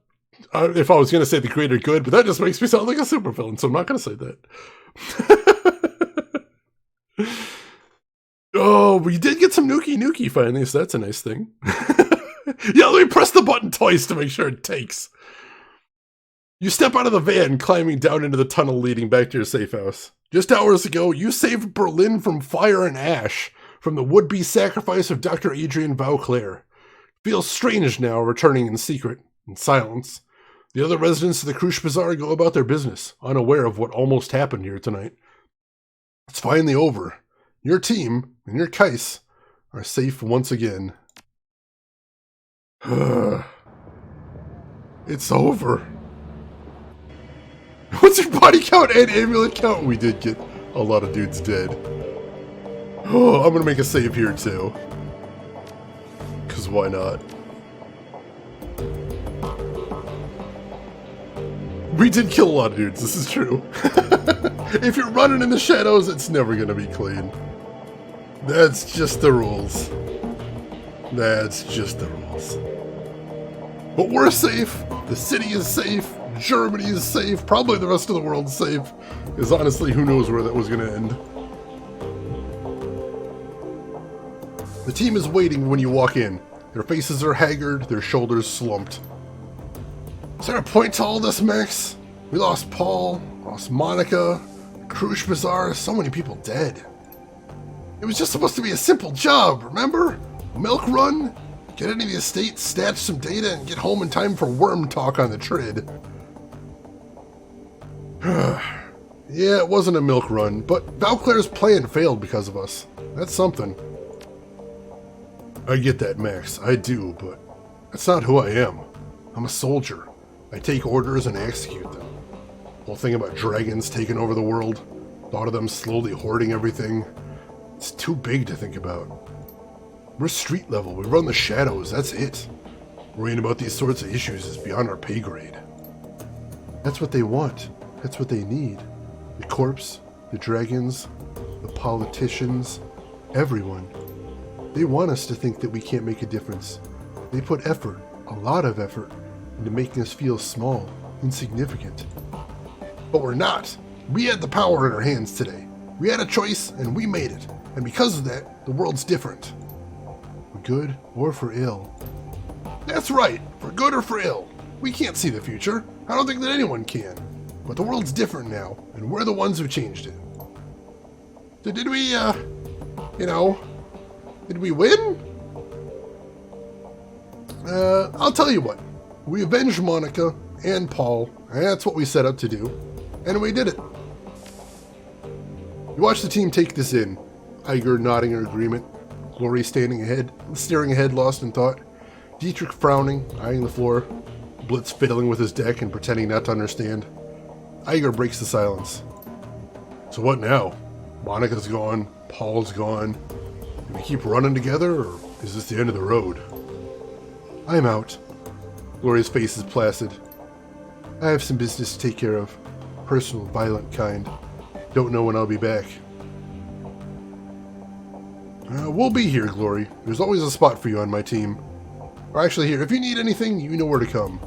if I was going to say the greater good, but that just makes me sound like a supervillain, so I'm not going to say that. Oh, we did get some Nuki finally, so that's a nice thing. Yeah, let me press the button twice to make sure it takes. You step out of the van, climbing down into the tunnel leading back to your safe house. Just hours ago, you saved Berlin from fire and ash, from the would-be sacrifice of Dr. Adrian Vauclair. Feels strange now, returning in secret, in silence. The other residents of the Krush Bazaar go about their business, unaware of what almost happened here tonight. It's finally over. Your team, and your Kais, are safe once again. It's over. What's your body count and amulet count? We did get a lot of dudes dead. Oh, I'm gonna make a save here too. Because why not? We did kill a lot of dudes, this is true. If you're running in the shadows, it's never gonna be clean. That's just the rules. That's just the rules. But we're safe. The city is safe. Germany is safe. Probably the rest of the world's safe. Because honestly, who knows where that was gonna end. The team is waiting when you walk in. Their faces are haggard, their shoulders slumped. Is there a point to all this, Max? We lost Paul, lost Monica, Krush Bazaar, so many people dead. It was just supposed to be a simple job, remember? Milk run, get into the estate, snatch some data, and get home in time for worm talk on the Trid. Yeah, it wasn't a milk run, but Valclair's plan failed because of us. That's something. I get that, Max. I do, but that's not who I am. I'm a soldier. I take orders and I execute them. The whole thing about dragons taking over the world, thought of them slowly hoarding everything, it's too big to think about. We're street level. We run the shadows. That's it. Worrying about these sorts of issues is beyond our pay grade. That's what they want. That's what they need. The corpse, the dragons, the politicians, everyone. They want us to think that we can't make a difference. They put effort, a lot of effort, into making us feel small, insignificant. But we're not. We had the power in our hands today. We had a choice, and we made it. And because of that, the world's different. For good or for ill. That's right, for good or for ill. We can't see the future. I don't think that anyone can. But the world's different now, and we're the ones who changed it. So did we, did we win? I'll tell you what. We avenged Monica and Paul, and that's what we set out to do. And we did it. You watch the team take this in. Iger nodding in agreement. Glory staring ahead, lost in thought. Dietrich frowning, eyeing the floor. Blitz fiddling with his deck and pretending not to understand. Iger breaks the silence. So what now? Monica's gone, Paul's gone. Do we keep running together, or is this the end of the road? I'm out. Gloria's face is placid. I have some business to take care of. Personal, violent kind. Don't know when I'll be back. We'll be here, Glory. There's always a spot for you on my team. Or actually here, if you need anything, you know where to come.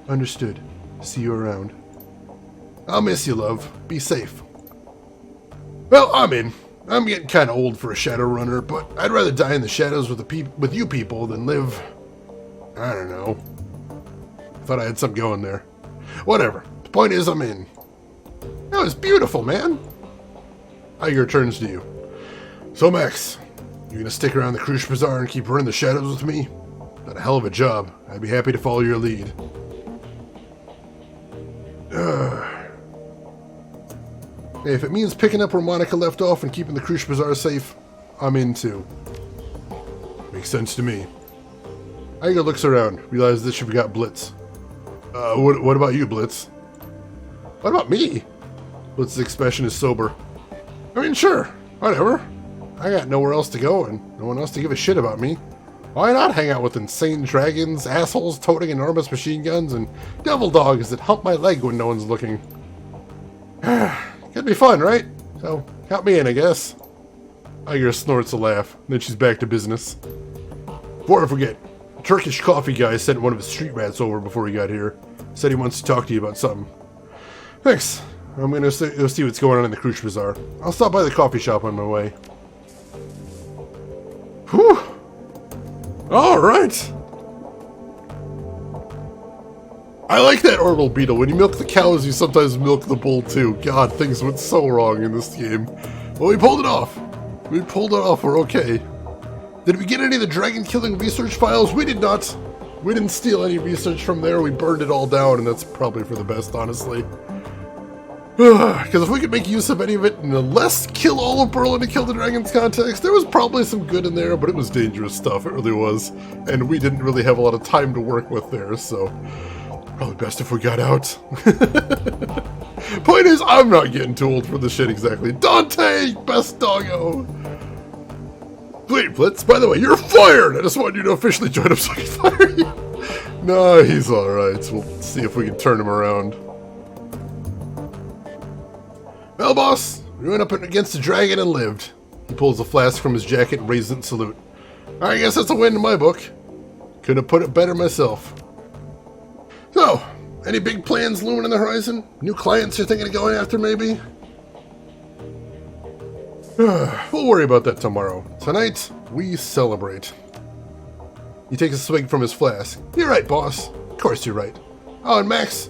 Understood. See you around. I'll miss you, love. Be safe. Well, I'm in. I'm getting kind of old for a Shadowrunner, but I'd rather die in the shadows with you people than live... I don't know. Thought I had something going there. Whatever. The point is, I'm in. That was beautiful, man. Iger turns to you. So, Max, you gonna stick around the Krush Bazaar and keep running the shadows with me? Done a hell of a job. I'd be happy to follow your lead. Hey, if it means picking up where Monica left off and keeping the Krush Bazaar safe, I'm in too. Makes sense to me. Iger looks around, realizes that she forgot Blitz. What about you, Blitz? What about me? Blitz's expression is sober. I mean, sure, whatever. I got nowhere else to go and no one else to give a shit about me. Why not hang out with insane dragons, assholes toting enormous machine guns, and devil dogs that hump my leg when no one's looking? Could be fun, right? So, count me in, I guess. Iger snorts a laugh, then she's back to business. Before I forget, the Turkish coffee guy sent one of his street rats over before he got here. Said he wants to talk to you about something. Thanks. I'm gonna go see what's going on in the Krush Bazaar. I'll stop by the coffee shop on my way. Whew! Alright! I like that orbital beetle. When you milk the cows, you sometimes milk the bull too. God, things went so wrong in this game. But we pulled it off. We pulled it off, we're okay. Did we get any of the dragon killing research files? We did not. We didn't steal any research from there. We burned it all down, and that's probably for the best, honestly. Because if we could make use of any of it in a less kill all of Berlin to kill the dragons context, there was probably some good in there, but it was dangerous stuff, it really was. And we didn't really have a lot of time to work with there, so probably best if we got out. Point is, I'm not getting too old for this shit exactly. Dante, best doggo. Wait, Blitz, by the way, you're fired! I just want you to officially join up so I can fire you. No, he's alright. We'll see if we can turn him around. Well, boss, we went up against the dragon and lived. He pulls a flask from his jacket and raises it in salute. I guess that's a win in my book. Couldn't have put it better myself. So, any big plans looming on the horizon? New clients you're thinking of going after, maybe? We'll worry about that tomorrow. Tonight, we celebrate. He takes a swig from his flask. You're right, boss. Of course you're right. Oh, and Max,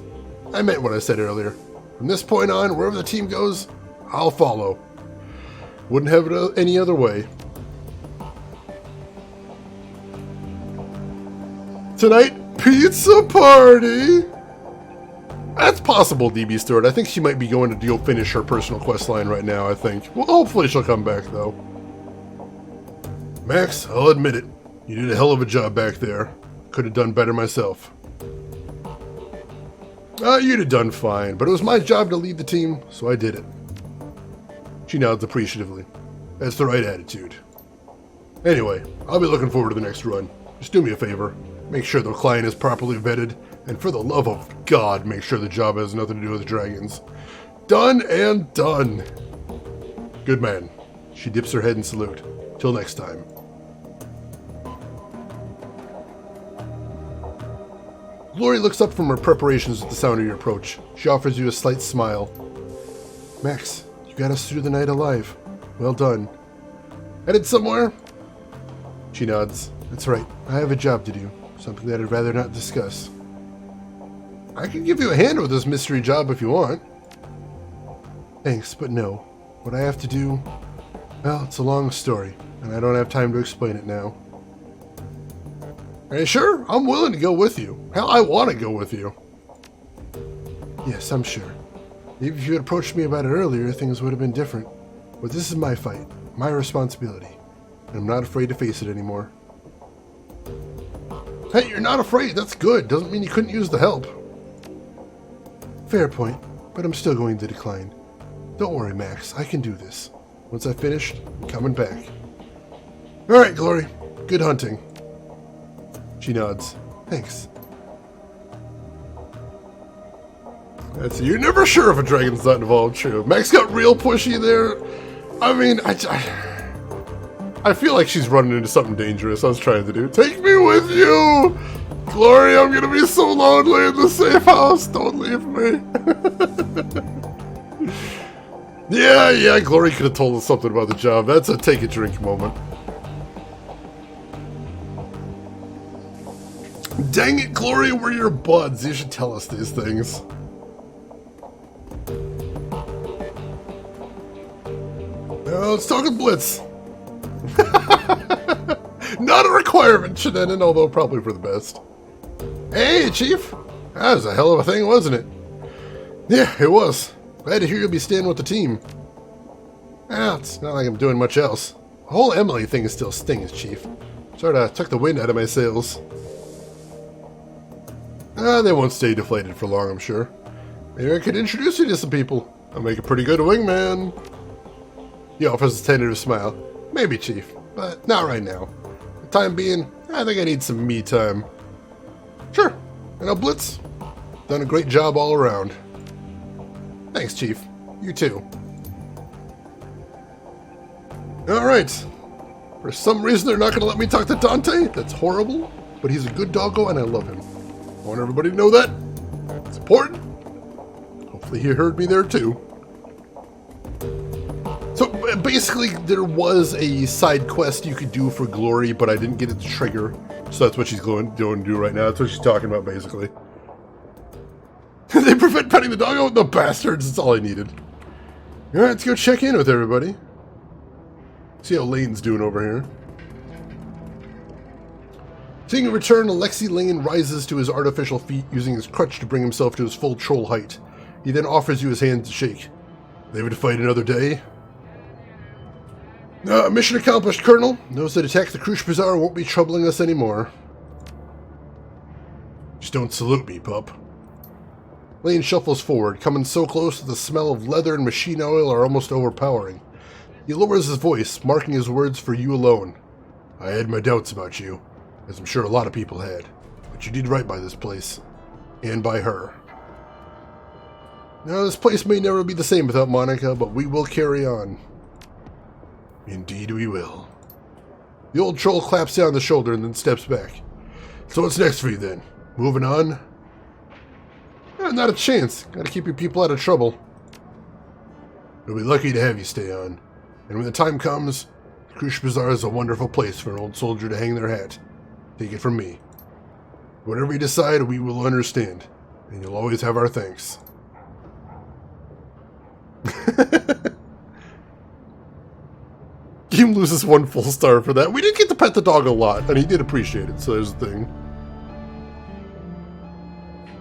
I meant what I said earlier. From this point on, wherever the team goes, I'll follow. Wouldn't have it any other way. Tonight, pizza party! That's possible, DB Stewart. I think she might be going to go finish her personal quest line right now, I think. Well, hopefully she'll come back, though. Max, I'll admit it. You did a hell of a job back there. Could have done better myself. You'd have done fine, but it was my job to lead the team, so I did it. She nods appreciatively. That's the right attitude. Anyway, I'll be looking forward to the next run. Just do me a favor. Make sure the client is properly vetted, and for the love of God, make sure the job has nothing to do with dragons. Done and done. Good man. She dips her head in salute. Till next time. Glory looks up from her preparations at the sound of your approach. She offers you a slight smile. Max, you got us through the night alive. Well done. Headed somewhere? She nods. That's right. I have a job to do. Something that I'd rather not discuss. I can give you a hand with this mystery job if you want. Thanks, but no. What I have to do... Well, it's a long story, and I don't have time to explain it now. Are you sure? I'm willing to go with you. Hell, I want to go with you. Yes, I'm sure. Maybe if you had approached me about it earlier, things would have been different. But this is my fight, my responsibility, and I'm not afraid to face it anymore. Hey, you're not afraid. That's good. Doesn't mean you couldn't use the help. Fair point, but I'm still going to decline. Don't worry, Max. I can do this. Once I've finished, I'm coming back. All right, Glory. Good hunting. She nods. Thanks. That's you're never sure if a dragon's not involved. True. Max got real pushy there. I mean, I feel like she's running into something dangerous. I was trying to do. Take me with you, Glory. I'm gonna be so lonely in the safe house. Don't leave me. Yeah. Glory could have told us something about the job. That's a take a drink moment. Dang it, Glory, we're your buds. You should tell us these things. Now let's talk with Blitz. Not a requirement, Shannon, although probably for the best. Hey, Chief. That was a hell of a thing, wasn't it? Yeah, it was. Glad to hear you'll be staying with the team. Well, it's not like I'm doing much else. The whole Emily thing still stings, Chief. Sort of took the wind out of my sails. They won't stay deflated for long, I'm sure. Maybe I could introduce you to some people. I'll make a pretty good wingman. He offers a tentative smile. Maybe, Chief, but not right now. For the time being, I think I need some me time. Sure. And I'll Blitz. Done a great job all around. Thanks, Chief. You too. Alright. For some reason, they're not going to let me talk to Dante. That's horrible. But he's a good doggo, and I love him. I want everybody to know that. It's important. Hopefully he heard me there too. So basically there was a side quest you could do for Glory, but I didn't get it to trigger. So that's what she's going to do right now. That's what she's talking about basically. They prevent petting the doggo? The bastards. That's all I needed. Alright, let's go check in with everybody. See how Lane's doing over here. Seeing a return, Alexi Lane rises to his artificial feet, using his crutch to bring himself to his full troll height. He then offers you his hand to shake. Leave it to fight another day? Mission accomplished, Colonel. Those that attack the Krush Bazaar won't be troubling us anymore. Just don't salute me, pup. Lane shuffles forward, coming so close that the smell of leather and machine oil are almost overpowering. He lowers his voice, marking his words for you alone. I had my doubts about you, as I'm sure a lot of people had, but you did right by this place, and by her. Now, this place may never be the same without Monica, but we will carry on. Indeed we will. The old troll claps you on the shoulder and then steps back. So what's next for you then? Moving on? Not a chance. Gotta keep your people out of trouble. We'll be lucky to have you stay on. And when the time comes, Krush Bazaar is a wonderful place for an old soldier to hang their hat. Take it from me. Whatever you decide, we will understand. And you'll always have our thanks. Tim loses 1 full star for that. We did get to pet the dog a lot, and he did appreciate it, so there's the thing.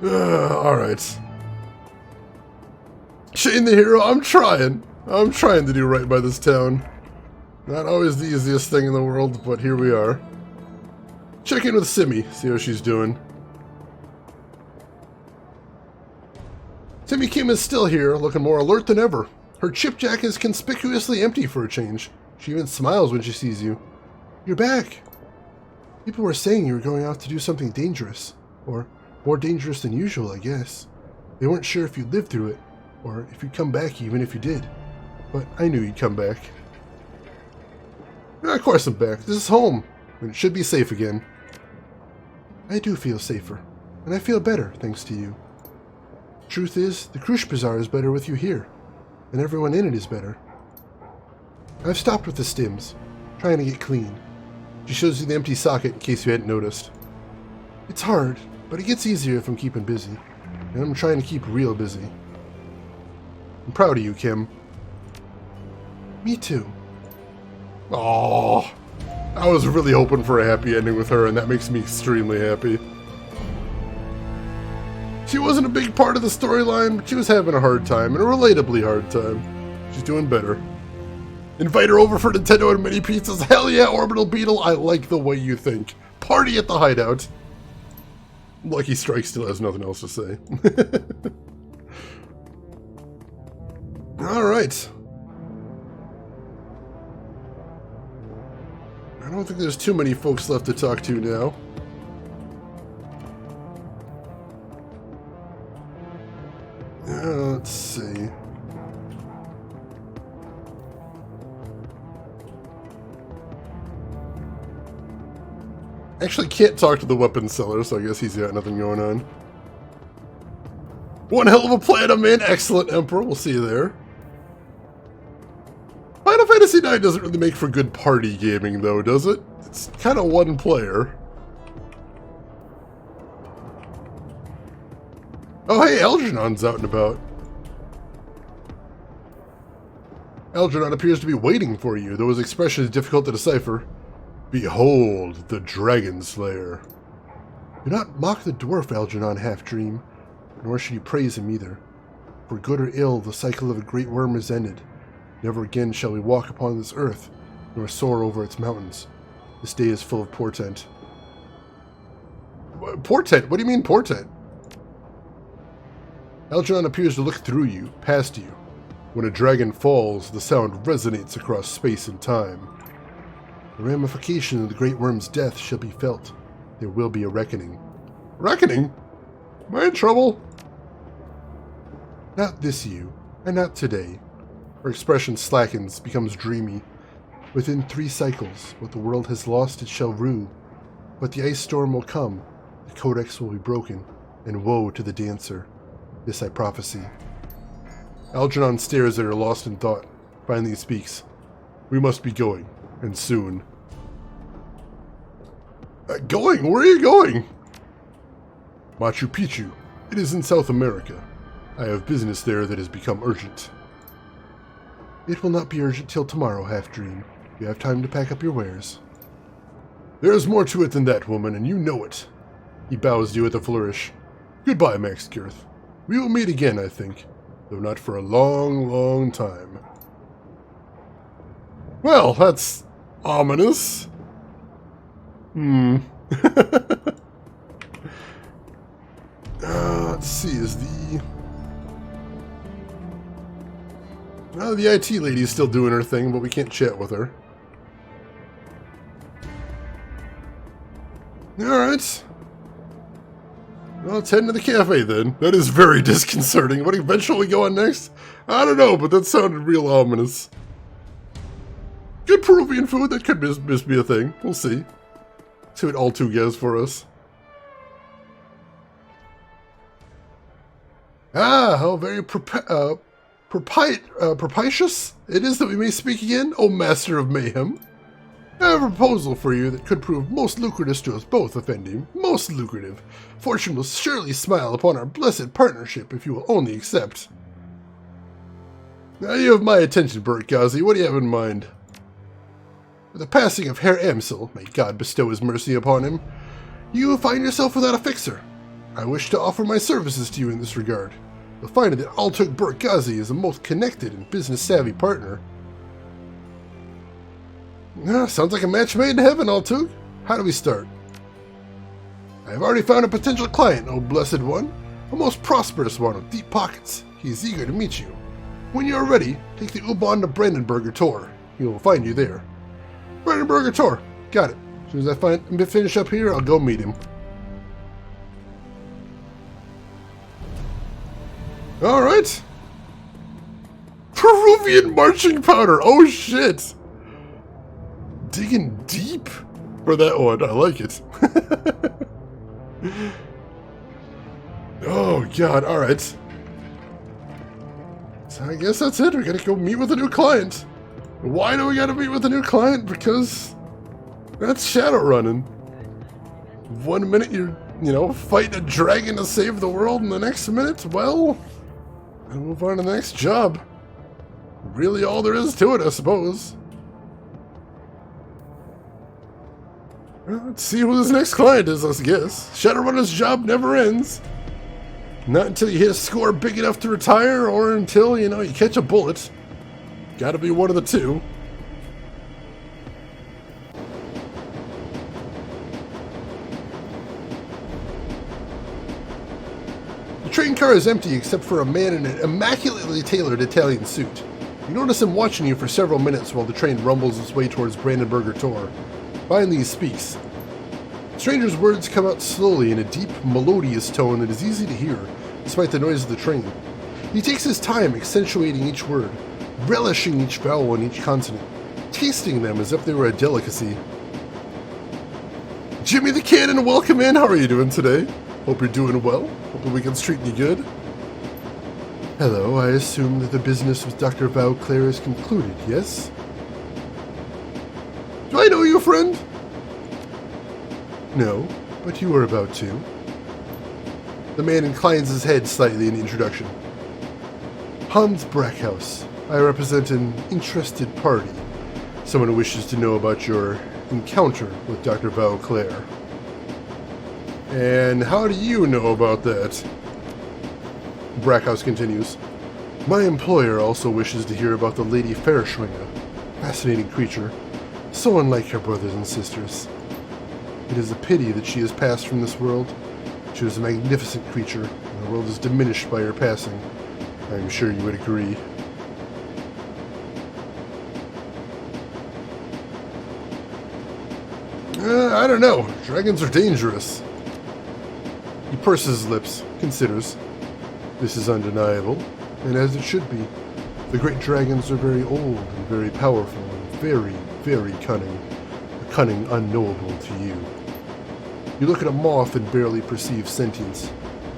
Alright. Shane the hero, I'm trying. I'm trying to do right by this town. Not always the easiest thing in the world, but here we are. Check in with Simmy, see how she's doing. Timmy Kim is still here, looking more alert than ever. Her chipjack is conspicuously empty for a change. She even smiles when she sees you. You're back! People were saying you were going out to do something dangerous. Or more dangerous than usual, I guess. They weren't sure if you'd live through it, or if you'd come back even if you did. But I knew you'd come back. Of course I'm back. This is home, and it should be safe again. I do feel safer, and I feel better thanks to you. Truth is, the Krush Bazaar is better with you here, and everyone in it is better. I've stopped with the stims, trying to get clean. She shows you the empty socket in case you hadn't noticed. It's hard, but it gets easier if I'm keeping busy, and I'm trying to keep real busy. I'm proud of you, Kim. Me too. Aww. I was really hoping for a happy ending with her, and that makes me extremely happy. She wasn't a big part of the storyline, but she was having a hard time, and a relatably hard time. She's doing better. Invite her over for Nintendo and mini pizzas. Hell yeah, Orbital Beetle, I like the way you think. Party at the hideout. Lucky Strike still has nothing else to say. Alright. I don't think there's too many folks left to talk to now. Let's see. Actually can't talk to the weapons seller, so I guess he's got nothing going on. One hell of a plan I'm in. Excellent, Emperor. We'll see you there. Final Fantasy IX doesn't really make for good party gaming, though, does it? It's kind of one player. Oh, hey, Algernon's out and about. Algernon appears to be waiting for you, though his expression is difficult to decipher. Behold, the Dragon Slayer. Do not mock the dwarf, Algernon Half-Dream, nor should you praise him either. For good or ill, the cycle of a great worm is ended. Never again shall we walk upon this earth, nor soar over its mountains. This day is full of portent. Portent? What do you mean portent? Algernon appears to look through you, past you. When a dragon falls, the sound resonates across space and time. The ramification of the great worm's death shall be felt. There will be a reckoning. Reckoning? Am I in trouble? Not this you, and not today. Her expression slackens, becomes dreamy. Within 3 cycles, what the world has lost it shall rue. But the ice storm will come, the codex will be broken, and woe to the dancer. This I prophesy. Algernon stares at her, lost in thought. Finally he speaks. We must be going, and soon. Going? Where are you going? Machu Picchu. It is in South America. I have business there that has become urgent. It will not be urgent till tomorrow, Half-Dream. You have time to pack up your wares. There is more to it than that, woman, and you know it. He bows to you with a flourish. Goodbye, Max Girth. We will meet again, I think, though not for a long, long time. Well, that's ominous. Let's see, is the IT lady is still doing her thing, but we can't chat with her. Alright. Well, let's head into the cafe then. That is very disconcerting. What eventually go on next? I don't know, but that sounded real ominous. Good Peruvian food, that could just be a thing. We'll see. See what All2 gets for us. Ah, how very propitious it is that we may speak again, O Master of Mayhem. I have a proposal for you that could prove most lucrative to us both, Effendi. Most lucrative. Fortune will surely smile upon our blessed partnership if you will only accept. Now you have my attention, Bert Ghazi. What do you have in mind? With the passing of Herr Amsel, may God bestow his mercy upon him, you find yourself without a fixer. I wish to offer my services to you in this regard. You'll find that Altug Burgazi is a most connected and business-savvy partner. Sounds like a match made in heaven, Altug. How do we start? I have already found a potential client, O Blessed One. A most prosperous one with deep pockets. He is eager to meet you. When you are ready, take the U-Bahn to Brandenburger Tor. He will find you there. Brandenburger Tor. Got it. As soon as I finish up here, I'll go meet him. Alright. Peruvian marching powder. Oh shit. Digging deep for that one. I like it. Oh god, alright. So I guess that's it. We gotta go meet with a new client. Why do we gotta meet with a new client? Because that's Shadowrunning. 1 minute you're, fighting a dragon to save the world, and the next minute, well, I'll move on to the next job. Really all there is to it, I suppose. Well, let's see who this next client is, I guess. Shadowrunner's job never ends. Not until you hit a score big enough to retire, or until, you catch a bullet. Gotta be one of the two. The train car is empty except for a man in an immaculately tailored Italian suit. You notice him watching you for several minutes while the train rumbles its way towards Brandenburger Tor. Finally he speaks. The stranger's words come out slowly in a deep, melodious tone that is easy to hear, despite the noise of the train. He takes his time accentuating each word, relishing each vowel and each consonant, tasting them as if they were a delicacy. Jimmy the Cannon, welcome in. How are you doing today? Hope you're doing well. Hope the weekend's treating you good. Hello, I assume that the business with Dr. Vauclair is concluded, yes? Do I know you, friend? No, but you were about to. The man inclines his head slightly in the introduction. Hans Brackhaus. I represent an interested party. Someone who wishes to know about your encounter with Dr. Vauclair. And how do you know about that? Brackhaus continues. My employer also wishes to hear about the Lady Fairschwinger. Fascinating creature. So unlike her brothers and sisters. It is a pity that she has passed from this world. She was a magnificent creature, and the world is diminished by her passing. I am sure you would agree. I don't know. Dragons are dangerous. He purses his lips, considers. This is undeniable, and as it should be. The great dragons are very old and very powerful and very, very cunning. A cunning unknowable to you. You look at a moth and barely perceive sentience.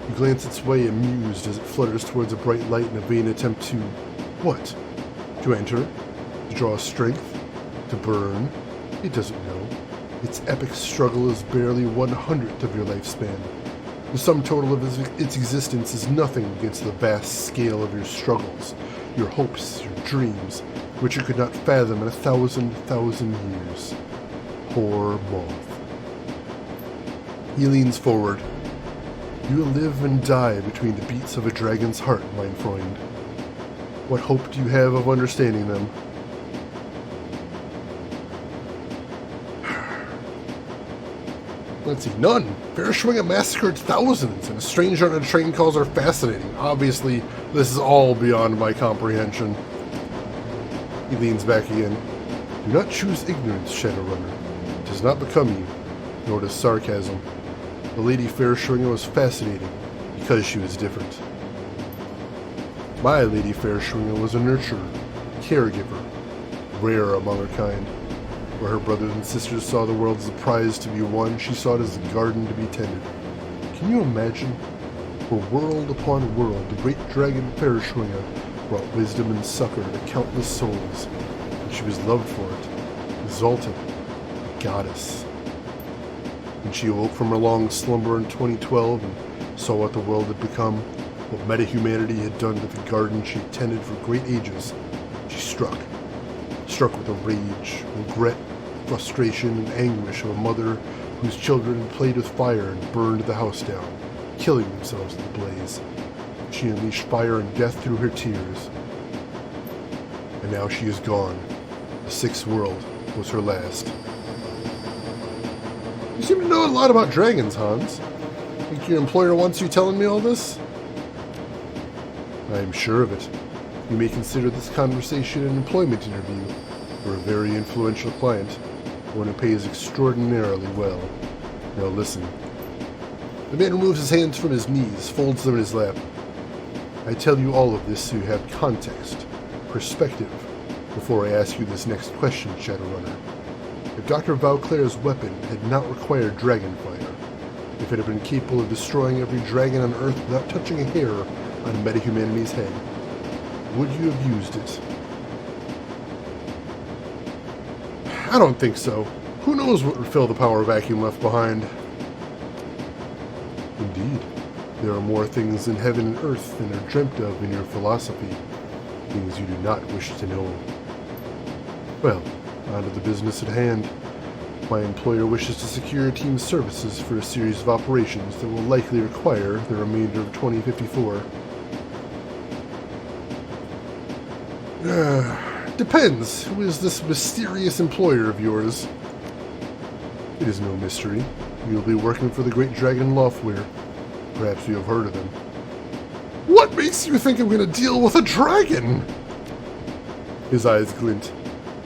You glance its way amused as it flutters towards a bright light in a vain attempt to... what? To enter? To draw strength? To burn? It doesn't know. Its epic struggle is barely 1/100th of your lifespan. The sum total of its existence is nothing against the vast scale of your struggles, your hopes, your dreams, which you could not fathom in 1,000,000 years. Poor moth. He leans forward. You live and die between the beats of a dragon's heart, mein Freund. What hope do you have of understanding them? Let's see, none. Fairschwinger massacred thousands, and a stranger on a train calls her fascinating. Obviously, this is all beyond my comprehension. He leans back again. Do not choose ignorance, Shadowrunner. It does not become you, nor does sarcasm. The Lady Fairschwinger was fascinating, because she was different. My Lady Fairschwinger was a nurturer, caregiver, rare among her kind. Where her brothers and sisters saw the world as a prize to be won, she saw it as a garden to be tended. Can you imagine? For world upon world, the great dragon Fairschwinger brought wisdom and succor to countless souls, and she was loved for it, exalted, a goddess. When she awoke from her long slumber in 2012 and saw what the world had become, what meta-humanity had done to the garden she had tended for great ages, she struck with a rage, regret, frustration and anguish of a mother whose children played with fire and burned the house down, killing themselves in the blaze. She unleashed fire and death through her tears. And now she is gone. The sixth world was her last. You seem to know a lot about dragons, Hans. Think your employer wants you telling me all this? I am sure of it. You may consider this conversation an employment interview for a very influential client, one who pays extraordinarily well. Now listen. The man removes his hands from his knees, folds them in his lap. I tell you all of this so you have context, perspective, before I ask you this next question, Shadowrunner. If Dr. Vauclair's weapon had not required dragon fire, if it had been capable of destroying every dragon on Earth without touching a hair on metahumanity's head, would you have used it? I don't think so. Who knows what would fill the power vacuum left behind? Indeed. There are more things in heaven and earth than are dreamt of in your philosophy, things you do not wish to know. Well, on to the business at hand. My employer wishes to secure your team's services for a series of operations that will likely require the remainder of 2054. Depends. Who is this mysterious employer of yours? It is no mystery. You'll be working for the Great Dragon Loftware. Perhaps you have heard of them. What makes you think I'm going to deal with a dragon? His eyes glint.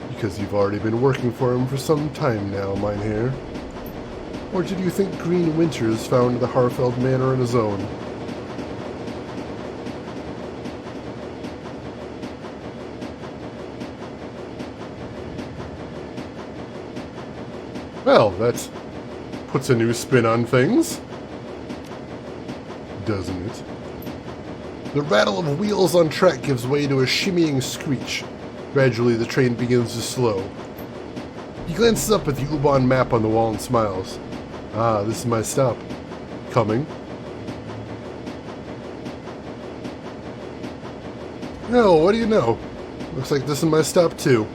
Because you've already been working for him for some time now, Mynheer. Or did you think Green Winters found the Harfeld Manor on his own? Well, that puts a new spin on things. Doesn't it? The rattle of wheels on track gives way to a shimmying screech. Gradually, the train begins to slow. He glances up at the U-Bahn map on the wall and smiles. Ah, this is my stop. Coming. No, what do you know? Looks like this is my stop too.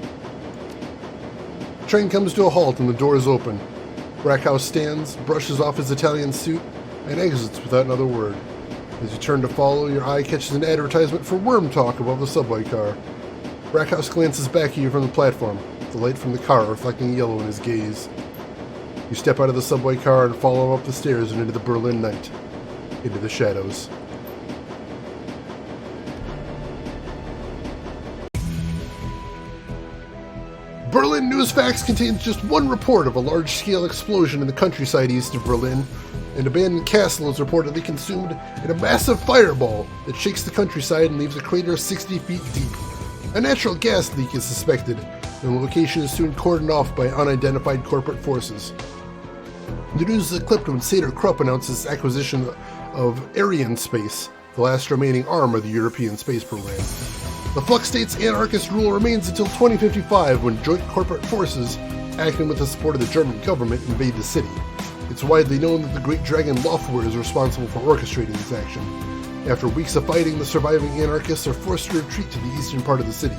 The train comes to a halt and the doors open. Brackhouse stands, brushes off his Italian suit, and exits without another word. As you turn to follow, your eye catches an advertisement for Worm Talk above the subway car. Brackhouse glances back at you from the platform, the light from the car reflecting yellow in his gaze. You step out of the subway car and follow up the stairs and into the Berlin night, into the shadows. Berlin Newsfax contains just one report of a large-scale explosion in the countryside east of Berlin. An abandoned castle is reportedly consumed in a massive fireball that shakes the countryside and leaves a crater 60 feet deep. A natural gas leak is suspected, and the location is soon cordoned off by unidentified corporate forces. The news is clipped when Sater Krupp announces acquisition of Arianespace, the last remaining arm of the European space program. The Flux State's anarchist rule remains until 2055, when joint corporate forces, acting with the support of the German government, invade the city. It's widely known that the Great Dragon Loftware is responsible for orchestrating this action. After weeks of fighting, the surviving anarchists are forced to retreat to the eastern part of the city.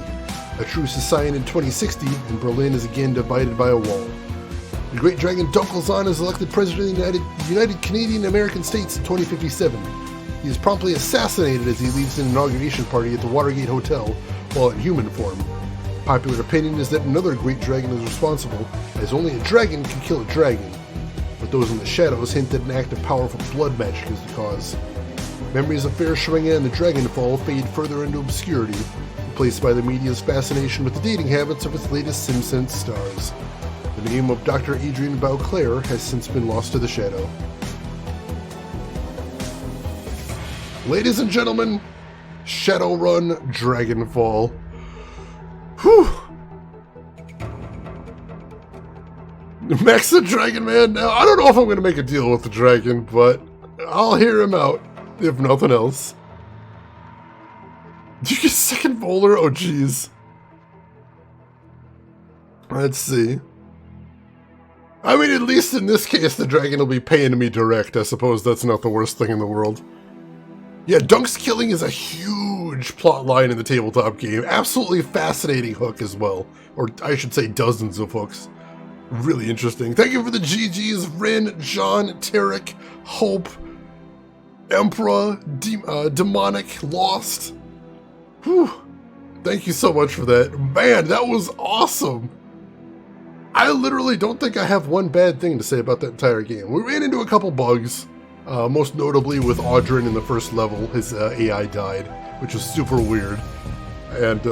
A truce is signed in 2060, and Berlin is again divided by a wall. The Great Dragon Dunkelzahn is elected President of the United Canadian American States in 2057. He is promptly assassinated as he leads an inauguration party at the Watergate Hotel while in human form. Popular opinion is that another great dragon is responsible, as only a dragon can kill a dragon. But those in the shadows hint that an act of powerful blood magic is the cause. Memories of Fair Schwingen and the Dragonfall fade further into obscurity, replaced by the media's fascination with the dating habits of its latest Simpsons stars. The name of Dr. Adrian Vauclair has since been lost to the shadow. Ladies and gentlemen, Shadowrun Dragonfall. Whew! Max the Dragon Man. Now, I don't know if I'm going to make a deal with the dragon, but I'll hear him out, if nothing else. Do you get second bowler? Oh, jeez. Let's see. I mean, at least in this case, the dragon will be paying me direct. I suppose that's not the worst thing in the world. Yeah, Dunk's killing is a huge plot line in the tabletop game. Absolutely fascinating hook as well. Or I should say dozens of hooks. Really interesting. Thank you for the GGs, Rin, John, Tarek, Hope, Emperor, Demonic, Lost. Whew. Thank you so much for that. Man, that was awesome. I literally don't think I have one bad thing to say about that entire game. We ran into a couple bugs, most notably with Audrin in the first level. His AI died, which was super weird. And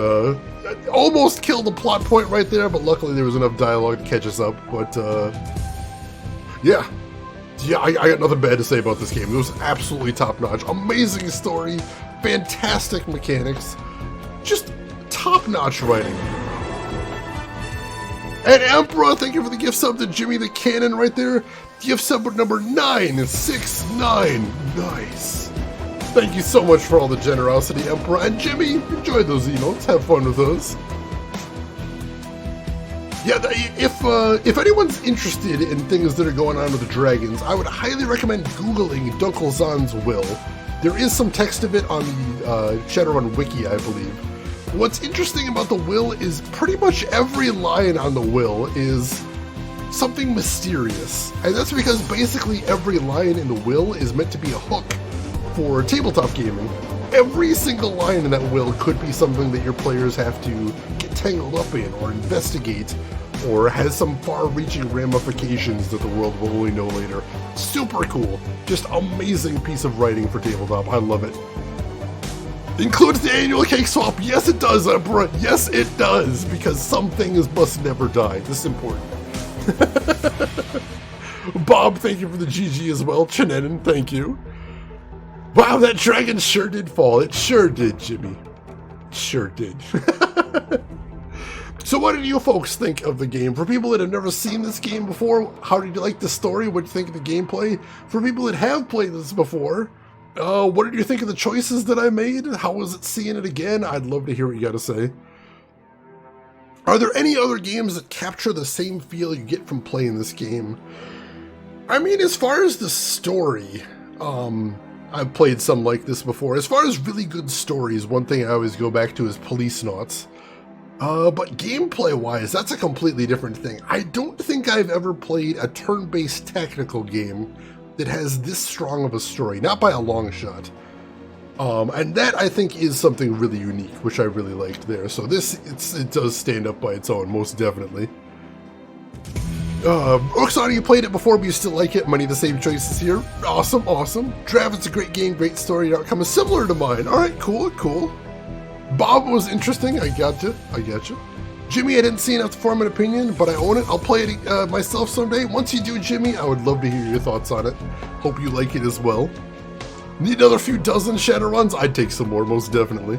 almost killed the plot point right there, but luckily there was enough dialogue to catch us up. But yeah, I got nothing bad to say about this game. It was absolutely top-notch. Amazing story, fantastic mechanics, just top-notch writing. And Emperor, thank you for the gift sub to Jimmy the Cannon right there. Gift sub number 969. Nice. Thank you so much for all the generosity, Emperor. And Jimmy, enjoy those emotes. Have fun with those. Yeah, if anyone's interested in things that are going on with the dragons, I would highly recommend Googling Dunkelzahn's will. There is some text of it on the Shadowrun wiki, I believe. What's interesting about the will is pretty much every line on the will is something mysterious. And that's because basically every line in the will is meant to be a hook for tabletop gaming. Every single line in that will could be something that your players have to get tangled up in or investigate, or has some far-reaching ramifications that the world will only know later. Super cool. Just amazing piece of writing for tabletop. I love it. Includes the annual cake swap. Yes, it does, Emperor. Yes, it does, because some things must never die. This is important. Bob, thank you for the GG as well. Chinenin, thank you. Wow, that dragon sure did fall. It sure did, Jimmy. It sure did. So what did you folks think of the game? For people that have never seen this game before, how did you like the story? What did you think of the gameplay? For people that have played this before, what did you think of the choices that I made? How was it seeing it again? I'd love to hear what you got to say. Are there any other games that capture the same feel you get from playing this game? I mean, as far as the story, I've played some like this before. As far as really good stories, one thing I always go back to is Police Nauts. But gameplay-wise, that's a completely different thing. I don't think I've ever played a turn-based tactical game that has this strong of a story, not by a long shot. And that, I think, is something really unique, which I really liked there. So it does stand up by its own, most definitely. Roxana, you played it before, but you still like it. Many of the same choices here. Awesome, awesome. Drav, it's a great game, great story. Outcome is similar to mine. All right, cool, cool. Bob was interesting. I got you. Jimmy, I didn't see enough to form an opinion, but I own it. I'll play it myself someday. Once you do, Jimmy, I would love to hear your thoughts on it. Hope you like it as well. Need another few dozen Shadowruns? I'd take some more, most definitely.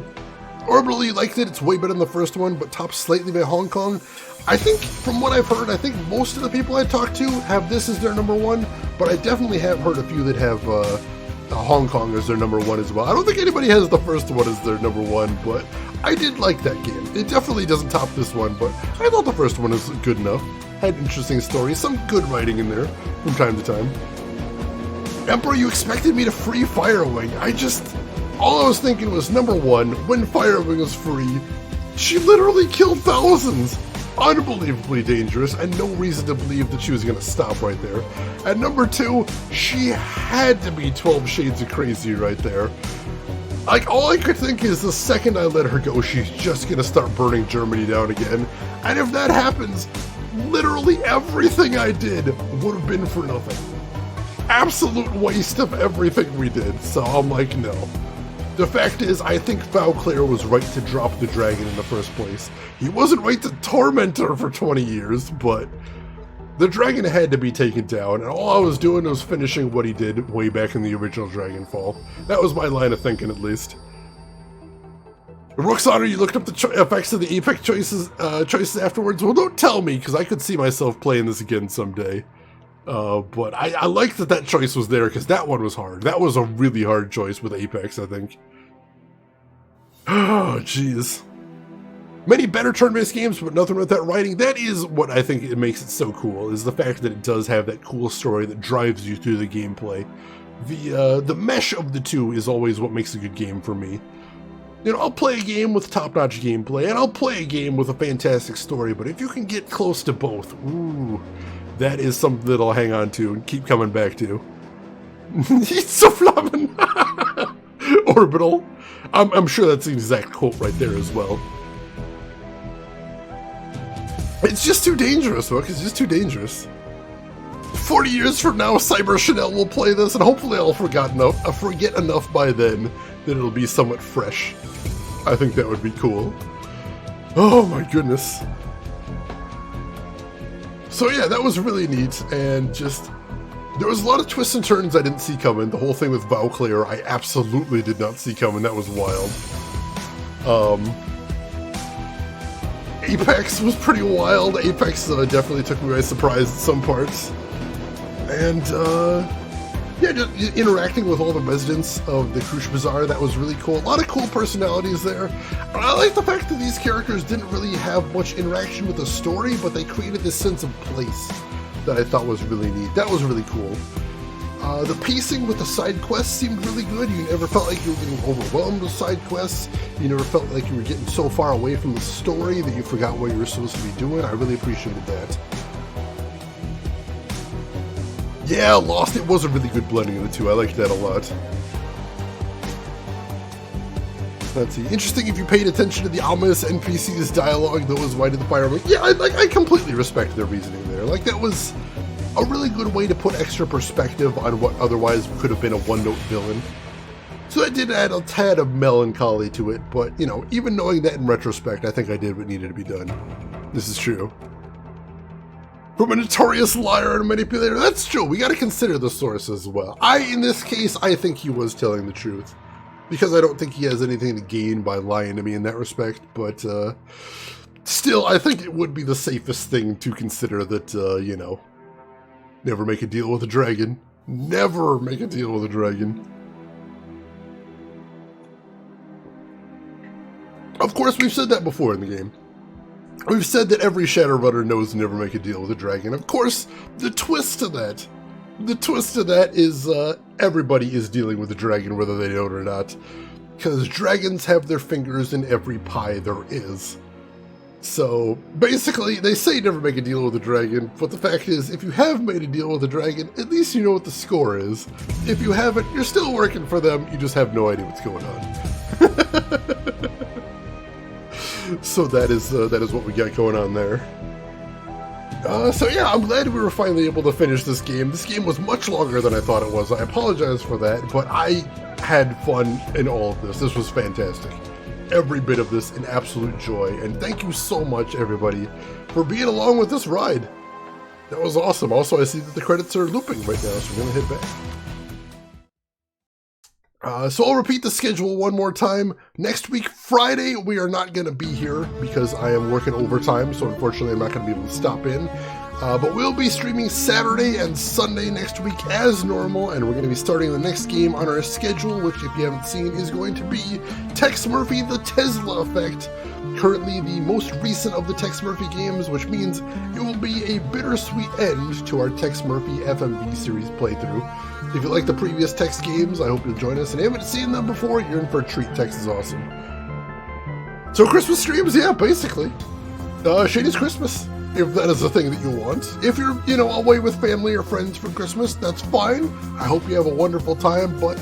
Orbital, you liked it. It's way better than the first one, but topped slightly by Hong Kong. I think, from what I've heard, I think most of the people I talked to have this as their number one, but I definitely have heard a few that have Hong Kong as their number one as well. I don't think anybody has the first one as their number one, but I did like that game. It definitely doesn't top this one, but I thought the first one was good enough. Had interesting stories, some good writing in there from time to time. Emperor, you expected me to free Firewing. All I was thinking was, number one, when Firewing was free, she literally killed thousands. Unbelievably dangerous, and no reason to believe that she was going to stop right there. And number two, she had to be 12 shades of crazy right there. Like, all I could think is the second I let her go, she's just going to start burning Germany down again. And if that happens, literally everything I did would have been for nothing. Absolute waste of everything we did, so I'm like, no. The fact is, I think Vauclair was right to drop the dragon in the first place. He wasn't right to torment her for 20 years, but the dragon had to be taken down, and all I was doing was finishing what he did way back in the original Dragonfall. That was my line of thinking, at least. Roxana, you looked up the effects of the epic choices afterwards? Well, don't tell me, because I could see myself playing this again someday. But I liked that choice was there, because that one was hard. That was a really hard choice with Apex, I think. Oh, jeez. Many better turn-based games, but nothing with that writing. That is what I think it makes it so cool, is the fact that it does have that cool story that drives you through the gameplay. The mesh of the two is always what makes a good game for me. You know, I'll play a game with top-notch gameplay, and I'll play a game with a fantastic story, but if you can get close to both, ooh, that is something that I'll hang on to and keep coming back to. He's so flamming. Orbital. I'm sure that's the exact quote right there as well. It's just too dangerous, Hook. It's just too dangerous. 40 years from now, Cyber Chanel will play this, and hopefully I'll forget enough by then that it'll be somewhat fresh. I think that would be cool. Oh my goodness. So yeah, that was really neat, and just... there was a lot of twists and turns I didn't see coming. The whole thing with Vauclair, I absolutely did not see coming. That was wild. Apex was pretty wild. Apex definitely took me by surprise in some parts. And, yeah, just interacting with all the residents of the Krush Bazaar, that was really cool. A lot of cool personalities there. And I like the fact that these characters didn't really have much interaction with the story, but they created this sense of place that I thought was really neat. That was really cool. The pacing with the side quests seemed really good. You never felt like you were getting overwhelmed with side quests. You never felt like you were getting so far away from the story that you forgot what you were supposed to be doing. I really appreciated that. Yeah, Lost, it was a really good blending of the two. I liked that a lot. Let's see. Interesting if you paid attention to the ominous NPC's dialogue that was why did the fire... Yeah, I completely respect their reasoning there. Like, that was a really good way to put extra perspective on what otherwise could have been a one-note villain. So that did add a tad of melancholy to it, but, you know, even knowing that in retrospect, I think I did what needed to be done. This is true. From a notorious liar and manipulator, that's true. We got to consider the source as well. In this case, I think he was telling the truth. Because I don't think he has anything to gain by lying to me in that respect, but still, I think it would be the safest thing to consider that, you know, never make a deal with a dragon. Never make a deal with a dragon. Of course, we've said that before in the game. We've said that every Shadowrunner knows to never make a deal with a dragon. Of course, the twist to that is everybody is dealing with a dragon, whether they know it or not. Because dragons have their fingers in every pie there is. So, basically, they say never make a deal with a dragon, but the fact is, if you have made a deal with a dragon, at least you know what the score is. If you haven't, you're still working for them, you just have no idea what's going on. So that is what we got going on there. So yeah, I'm glad we were finally able to finish this game. This game was much longer than I thought it was. I apologize for that, but I had fun in all of this. This was fantastic. Every bit of this an absolute joy, and thank you so much, everybody, for being along with this ride. That was awesome. Also, I see that the credits are looping right now, so we're going to hit back. So I'll repeat the schedule one more time. Next week, Friday, we are not going to be here because I am working overtime, so unfortunately I'm not going to be able to stop in. But we'll be streaming Saturday and Sunday next week as normal, and we're going to be starting the next game on our schedule, which, if you haven't seen, is going to be Tex Murphy: The Tesla Effect. Currently the most recent of the Tex Murphy games, which means it will be a bittersweet end to our Tex Murphy FMV series playthrough. If you like the previous Tex games, I hope you'll join us, and if you haven't seen them before, you're in for a treat. Tex is awesome. So Christmas streams, yeah, basically. Shady's Christmas, if that is the thing that you want. If you're, you know, away with family or friends for Christmas, that's fine. I hope you have a wonderful time, but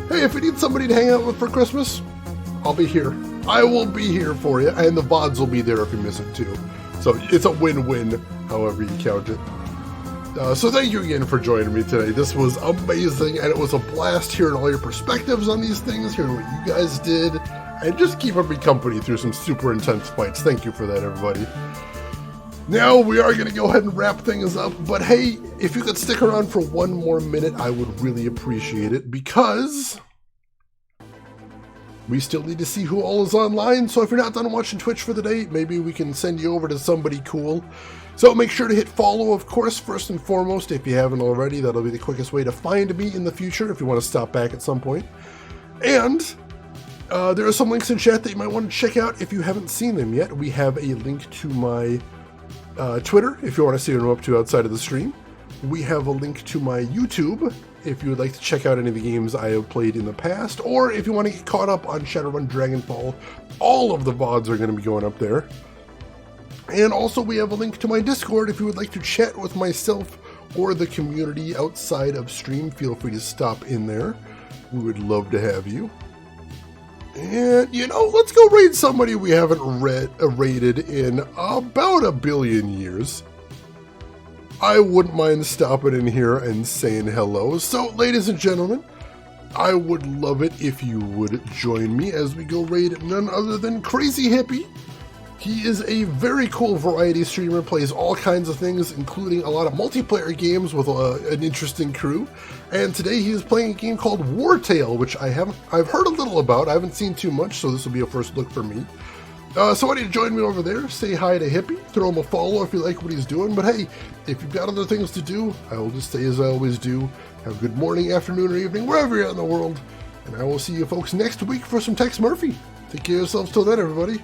hey, if you need somebody to hang out with for Christmas, I'll be here. I will be here for you, and the VODs will be there if you miss it too. So it's a win-win, however you count it. So thank you again for joining me today. This was amazing, and it was a blast hearing all your perspectives on these things, hearing what you guys did, and just keeping me company through some super intense fights. Thank you for that, everybody. Now we are going to go ahead and wrap things up, but hey, if you could stick around for one more minute, I would really appreciate it, because we still need to see who all is online. So if you're not done watching Twitch for the day, maybe we can send you over to somebody cool. So make sure to hit follow, of course, first and foremost, if you haven't already. That'll be the quickest way to find me in the future if you want to stop back at some point. And there are some links in chat that you might want to check out if you haven't seen them yet. We have a link to my Twitter if you want to see what I'm up to outside of the stream. We have a link to my YouTube if you would like to check out any of the games I have played in the past, or if you want to get caught up on Shadowrun Dragonfall, all of the VODs are going to be going up there. And also we have a link to my Discord if you would like to chat with myself or the community outside of stream. Feel free to stop in there. We would love to have you. And, you know, let's go raid somebody we haven't raided in about 1 billion years. I wouldn't mind stopping in here and saying hello. So, ladies and gentlemen, I would love it if you would join me as we go raid none other than Crazy Hippie. He is a very cool variety streamer, plays all kinds of things, including a lot of multiplayer games with an interesting crew. And today he is playing a game called Wartale, which I've heard a little about. I haven't seen too much, so this will be a first look for me. So why don't you join me over there, say hi to Hippie, throw him a follow if you like what he's doing. But hey, if you've got other things to do, I will just say as I always do, have a good morning, afternoon, or evening, wherever you're at in the world. And I will see you folks next week for some Tex Murphy. Take care of yourselves till then, everybody.